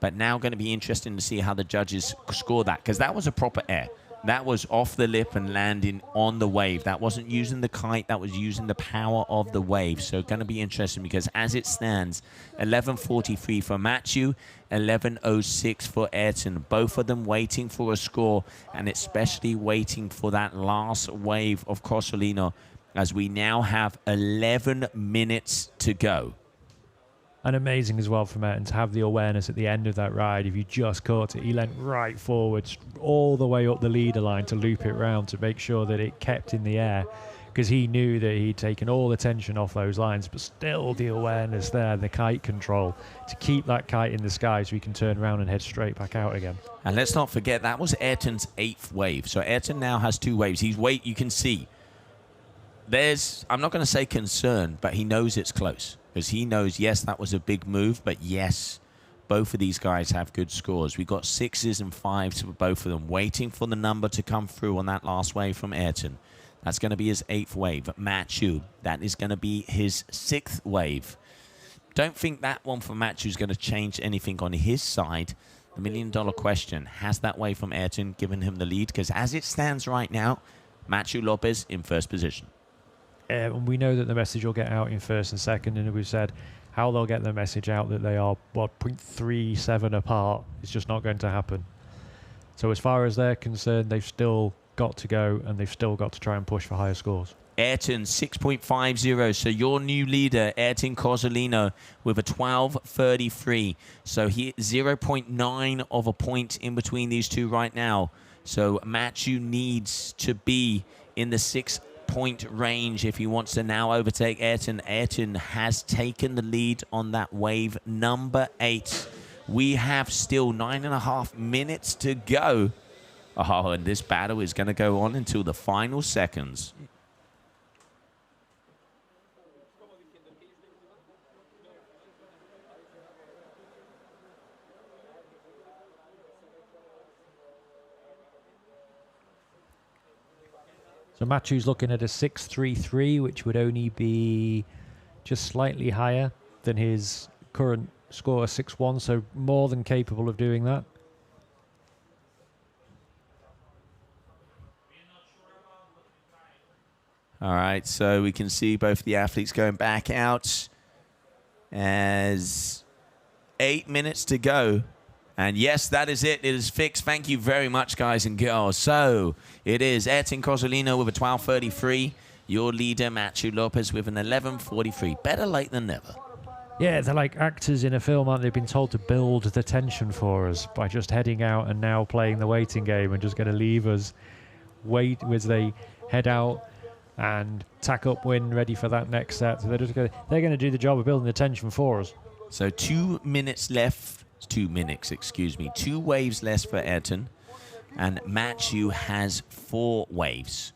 Speaker 2: but now going to be interesting to see how the judges score that, because that was a proper air. That was off the lip and landing on the wave. That wasn't using the kite. That was using the power of the wave. So going to be interesting because as it stands, 11.43 for Matthew, 11.06 for Ayrton. Both of them waiting for a score and especially waiting for that last wave of Coalino as we now have 11 minutes to go.
Speaker 3: And amazing as well from Ayrton to have the awareness at the end of that ride. If you just caught it, he leant right forward all the way up the leader line to loop it round to make sure that it kept in the air, because he knew that he'd taken all the tension off those lines, but still the awareness there, the kite control to keep that kite in the sky so he can turn around and head straight back out again. And
Speaker 2: let's not forget that was Ayrton's 8th wave. So Ayrton now has 2 waves. You can see there's, I'm not going to say concern, but he knows it's close. Because he knows, yes, that was a big move, but yes, both of these guys have good scores. We've got 6s and 5s for both of them, waiting for the number to come through on that last wave from Ayrton. That's going to be his 8th wave. Matthew, that is going to be his 6th wave. Don't think that one for Matthew is going to change anything on his side. The $1 million question, has that wave from Ayrton given him the lead? Because as it stands right now, Matthew Lopez in first position.
Speaker 3: And we know that the message will get out in first and second, and we've said how they'll get the message out that they are, 0.37 apart. It's just not going to happen. So as far as they're concerned, they've still got to go, and they've still got to try and push for higher scores.
Speaker 2: Ayrton, 6.50. So your new leader, Ayrton Coalino, with a 12.33. So he 0.9 of a point in between these two right now. So Matthew needs to be in the 6-point range if he wants to now overtake Ayrton. Ayrton has taken the lead on that wave number 8. We have still 9.5 minutes to go. Oh, and this battle is going to go on until the final seconds.
Speaker 3: So Matthew's looking at a 6.33, which would only be just slightly higher than his current score a 6-1, so more than capable of doing that.
Speaker 2: All right, so we can see both the athletes going back out as 8 minutes to go. And yes, that is it. It is fixed. Thank you very much, guys and girls. So it is Ayrton Coalino with a 12:33. Your leader, Matthew Lopez, with an 11:43. Better late than never.
Speaker 3: Yeah, they're like actors in a film, aren't they? They've been told to build the tension for us by just heading out and now playing the waiting game and just going to leave us wait as they head out and tack up wind ready for that next set. So they're going to do the job of building the tension for us.
Speaker 2: So 2 minutes left. 2 minutes, excuse me. 2 waves less for Ayrton. And Matthew has 4 waves,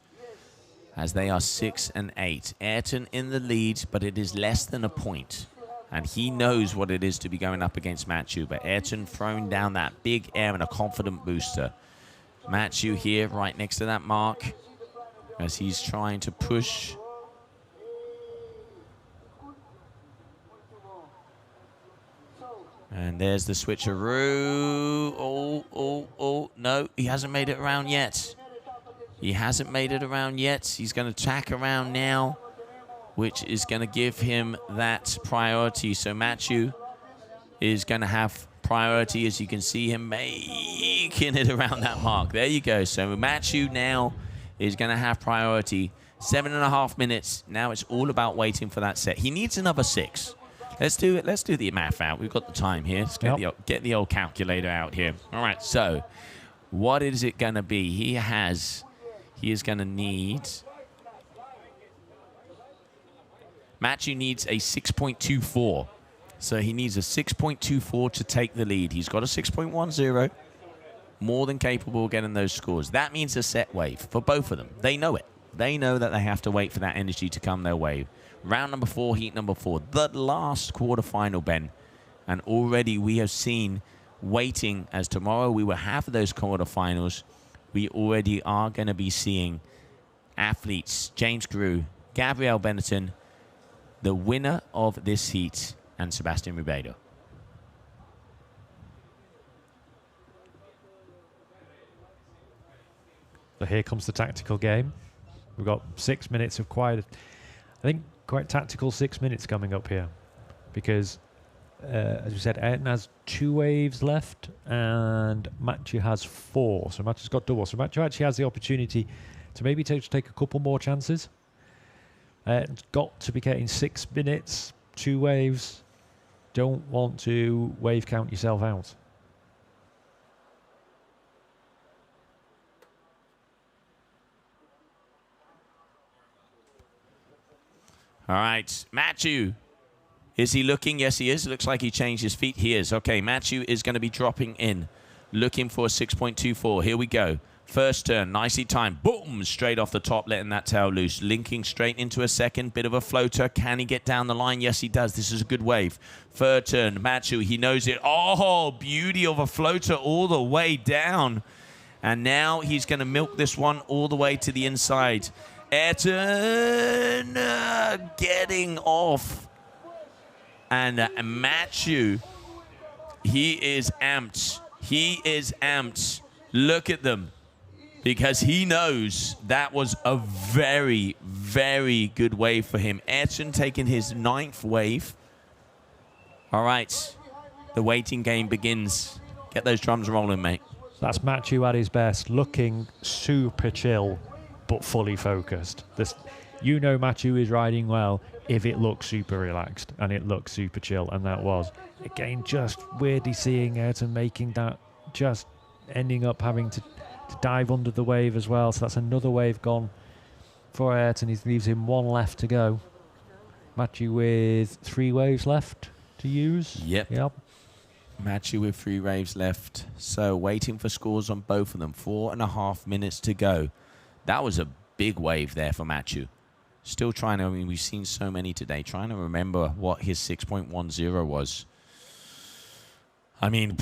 Speaker 2: as they are 6 and 8. Ayrton in the lead, but it is less than a point. And he knows what it is to be going up against Matthew. But Ayrton throwing down that big air and a confident booster. Matthew here right next to that mark as he's trying to push. And there's the switcheroo. Oh, no, he hasn't made it around yet. He hasn't made it around yet. He's going to tack around now, which is going to give him that priority. So Matthew is going to have priority, as you can see him making it around that mark. There you go. So Matthew now is going to have priority. 7.5 minutes. Now it's all about waiting for that set. He needs another 6. Let's do it. Let's do the math out. We've got the time here. Let's get the old calculator out here. All right. So what is it going to be? He is going to need... Matthew needs a 6.24. So he needs a 6.24 to take the lead. He's got a 6.10. More than capable of getting those scores. That means a set wave for both of them. They know it. They know that they have to wait for that energy to come their way. Round number 4, heat number 4. The last quarterfinal, Ben. And already we have seen waiting, as tomorrow we will have those quarterfinals. We already are going to be seeing athletes, James Karu, Gabriel Benitin, the winner of this heat, and Sebastian Ribeiro.
Speaker 3: So here comes the tactical game. We've got 6 minutes of quite tactical 6 minutes coming up here. Because, as we said, Ayrton has 2 waves left and Matthew has 4. So Matthew's got double. So Matthew actually has the opportunity to maybe take a couple more chances. It's got to be getting 6 minutes, 2 waves. Don't want to wave count yourself out.
Speaker 2: All right, Matthew. Is he looking? Yes, he is. Looks like he changed his feet. He is. Okay, Matthew is going to be dropping in, looking for a 6.24. Here we go. First turn, nicely timed. Boom! Straight off the top, letting that tail loose. Linking straight into a second. Bit of a floater. Can he get down the line? Yes, he does. This is a good wave. Third turn, Matthew. He knows it. Oh, beauty of a floater all the way down. And now he's going to milk this one all the way to the inside. Ayrton getting off. And Matthew, he is amped. He is amped. Look at them. Because he knows that was a very, very good wave for him. Ayrton taking his 9th wave. All right. The waiting game begins. Get those drums rolling, mate.
Speaker 3: That's Matthew at his best, looking super chill, but fully focused. You know Matthew is riding well if it looks super relaxed, and it looks super chill, and that was. Again, just weirdly seeing Ayrton making that, just ending up having to dive under the wave as well. So that's another wave gone for Ayrton. He leaves him 1 left to go. Matthew with 3 waves left to use.
Speaker 2: Yep. Matthew with 3 waves left. So waiting for scores on both of them. 4.5 minutes to go. That was a big wave there for Matthew. Still trying to, we've seen so many today, trying to remember what his 6.10 was. I mean,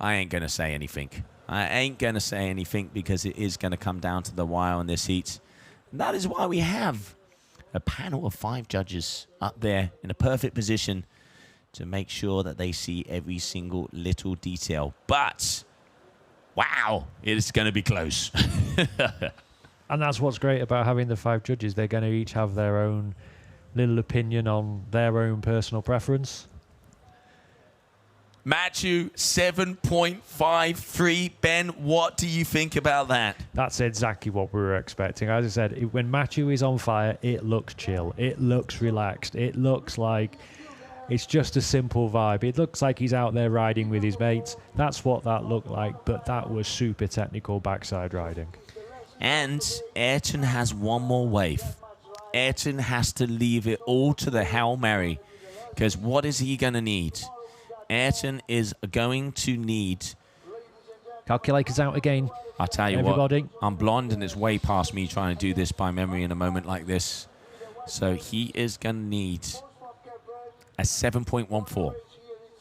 Speaker 2: I ain't going to say anything. I ain't going to say anything because it is going to come down to the wire on this heat. And that is why we have a panel of 5 judges up there in a perfect position to make sure that they see every single little detail. But, wow, it is going to be close.
Speaker 3: And that's what's great about having the 5 judges. They're going to each have their own little opinion on their own personal preference.
Speaker 2: Matthew, 7.53. Ben, what do you think about that?
Speaker 3: That's exactly what we were expecting. As I said, when Matthew is on fire, it looks chill. It looks relaxed. It looks like it's just a simple vibe. It looks like he's out there riding with his mates. That's what that looked like, but that was super technical backside riding.
Speaker 2: And Ayrton has one more wave. Ayrton has to leave it all to the Hail Mary, because what is he going to need? Ayrton is going to need...
Speaker 3: Calculators out again.
Speaker 2: I'll tell you
Speaker 3: Everybody.
Speaker 2: what, I'm blonde and it's way past me trying to do this by memory in a moment like this. So he is going to need a 7.14.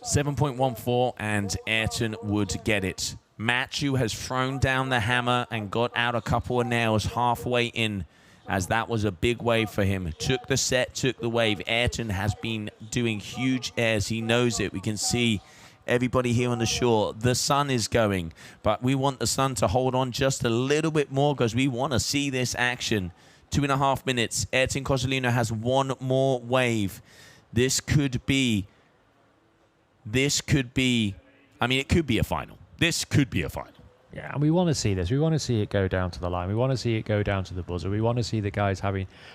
Speaker 2: 7.14 and Ayrton would get it. Matthew has thrown down the hammer and got out a couple of nails halfway in, as that was a big wave for him. Took the set, took the wave. Ayrton has been doing huge airs. He knows it. We can see everybody here on the shore. The sun is going, but we want the sun to hold on just a little bit more because we want to see this action. 2.5 minutes. Ayrton Coalino has one more wave. This could be, I mean, it could be a final. This could be a final.
Speaker 3: Yeah, and we want to see this. We want to see it go down to the line. We want to see it go down to the buzzer. We want to see the guys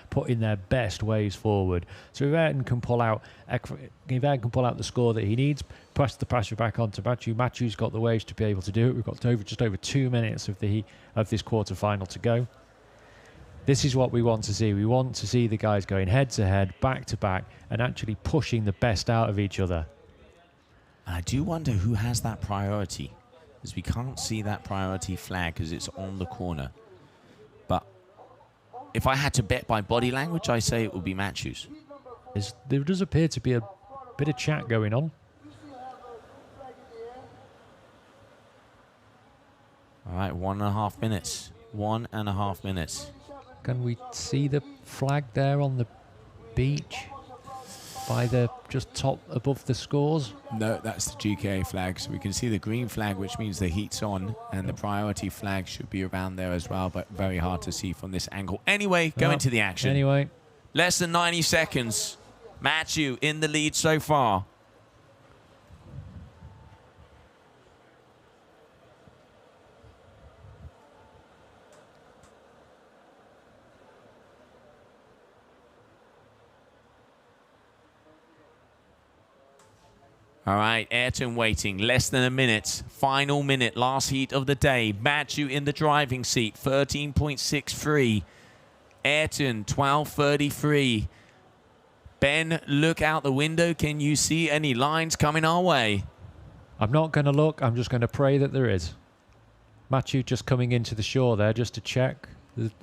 Speaker 3: putting their best waves forward. So if Ayrton can pull out the score that he needs, press the pressure back onto Matthew. Matthew's got the waves to be able to do it. We've got just over 2 minutes of this quarter-final to go. This is what we want to see. We want to see the guys going head-to-head, back-to-back, and actually pushing the best out of each other.
Speaker 2: I do wonder who has that priority, because we can't see that priority flag because it's on the corner. But if I had to bet by body language, I say it would be Matthew's.
Speaker 3: There does appear to be a bit of chat going on.
Speaker 2: All right, 1.5 minutes. 1.5 minutes.
Speaker 3: Can we see the flag there on the beach by the just top above the scores?
Speaker 2: No, that's the GKA flag. So we can see the green flag, which means the heat's on, and the priority flag should be around there as well, but very hard to see from this angle. Anyway, go into the action.
Speaker 3: Anyway.
Speaker 2: Less than 90 seconds. Matthew in the lead so far. All right, Ayrton waiting. Less than a minute. Final minute. Last heat of the day. Matthew in the driving seat. 13.63. Ayrton, 12.33. Ben, look out the window. Can you see any lines coming our way?
Speaker 3: I'm not going to look. I'm just going to pray that there is. Matthew just coming into the shore there just to check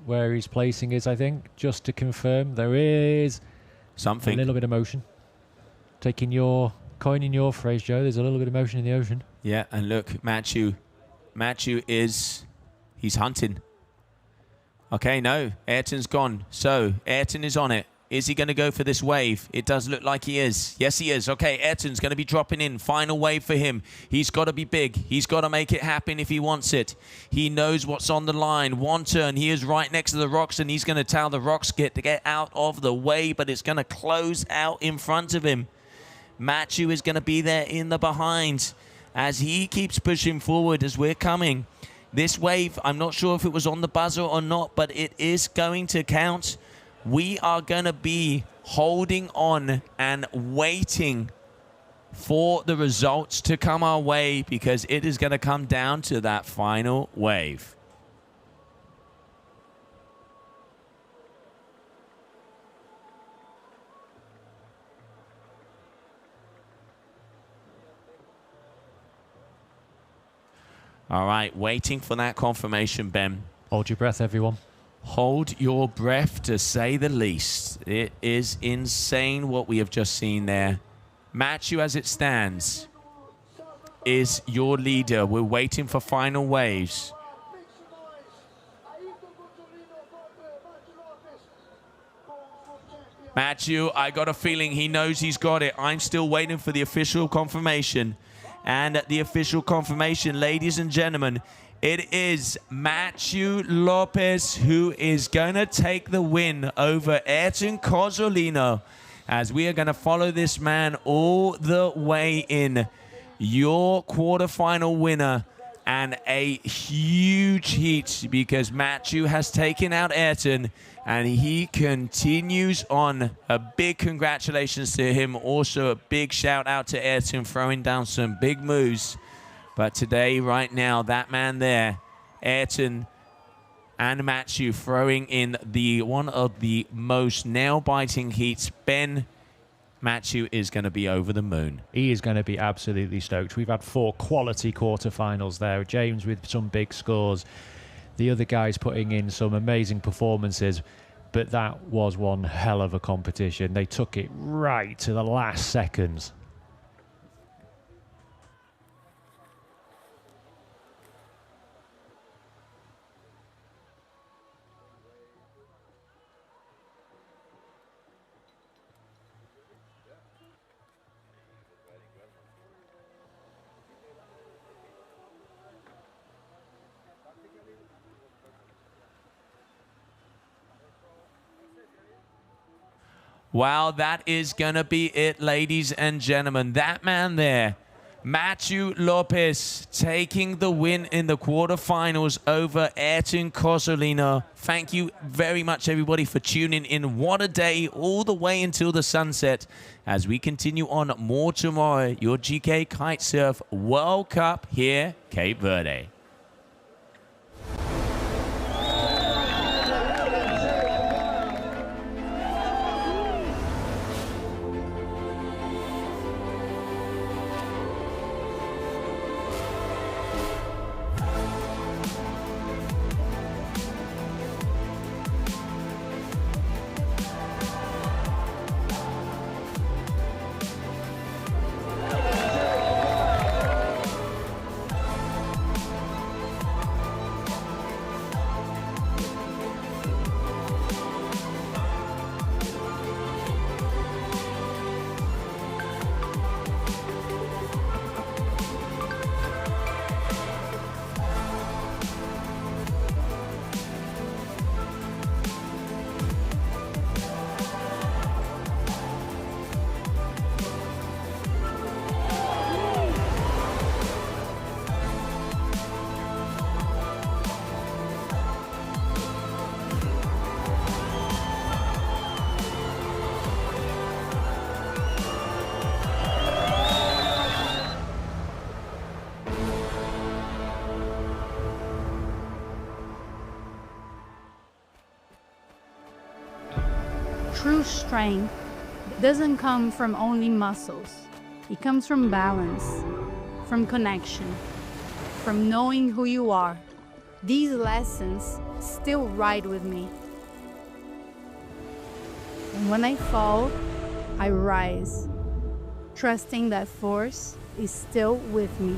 Speaker 3: where his placing is, I think. Just to confirm there is
Speaker 2: something.
Speaker 3: A little bit of motion. Taking your... coining your phrase, Joe, there's a little bit of motion in the ocean.
Speaker 2: Yeah, and look, Matthew he's hunting. Okay, no, Ayrton's gone. So, Ayrton is on it. Is he going to go for this wave? It does look like he is. Yes, he is. Okay, Ayrton's going to be dropping in. Final wave for him. He's got to be big. He's got to make it happen if he wants it. He knows what's on the line. One turn. He is right next to the rocks, and he's going to tell the rocks to get out of the way, but it's going to close out in front of him. Matthew is going to be there in the behind as he keeps pushing forward as we're coming. This wave, I'm not sure if it was on the buzzer or not, but it is going to count. We are going to be holding on and waiting for the results to come our way because it is going to come down to that final wave. All right, waiting for that confirmation, Ben.
Speaker 3: Hold your breath, everyone.
Speaker 2: Hold your breath, to say the least. It is insane what we have just seen there. Matthew, as it stands, is your leader. We're waiting for final waves. Matthew, I got a feeling he knows he's got it. I'm still waiting for the official confirmation. And the official confirmation, ladies and gentlemen, it is Matthew Lopez who is going to take the win over Ayrton Coalino, as we are going to follow this man all the way in. Your quarterfinal winner, and a huge heat because Matthew has taken out Ayrton and he continues on. A big congratulations to him. Also a big shout out to Ayrton, throwing down some big moves. But today, right now, that man there, Ayrton and Matthew, throwing in the one of the most nail-biting heats. Matthew is going to be over the moon.
Speaker 3: He is going to be absolutely stoked. We've had 4 quality quarterfinals there. James with some big scores. The other guys putting in some amazing performances. But that was one hell of a competition. They took it right to the last seconds.
Speaker 2: Wow, that is going to be it, ladies and gentlemen. That man there, Matthew Lopez, taking the win in the quarterfinals over Ayrton Coalino. Thank you very much, everybody, for tuning in. What a day, all the way until the sunset, as we continue on more tomorrow. Your GKA Kitesurf World Cup here, Cape Verde.
Speaker 1: True strength doesn't come from only muscles. It comes from balance, from connection, from knowing who you are. These lessons still ride with me. And when I fall, I rise, trusting that force is still with me.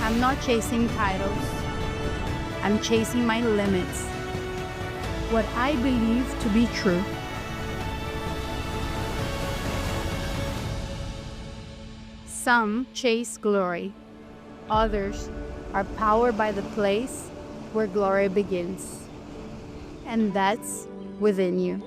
Speaker 1: I'm not chasing titles. I'm chasing my limits. What I believe to be true. Some chase glory. Others are powered by the place where glory begins. And that's within you.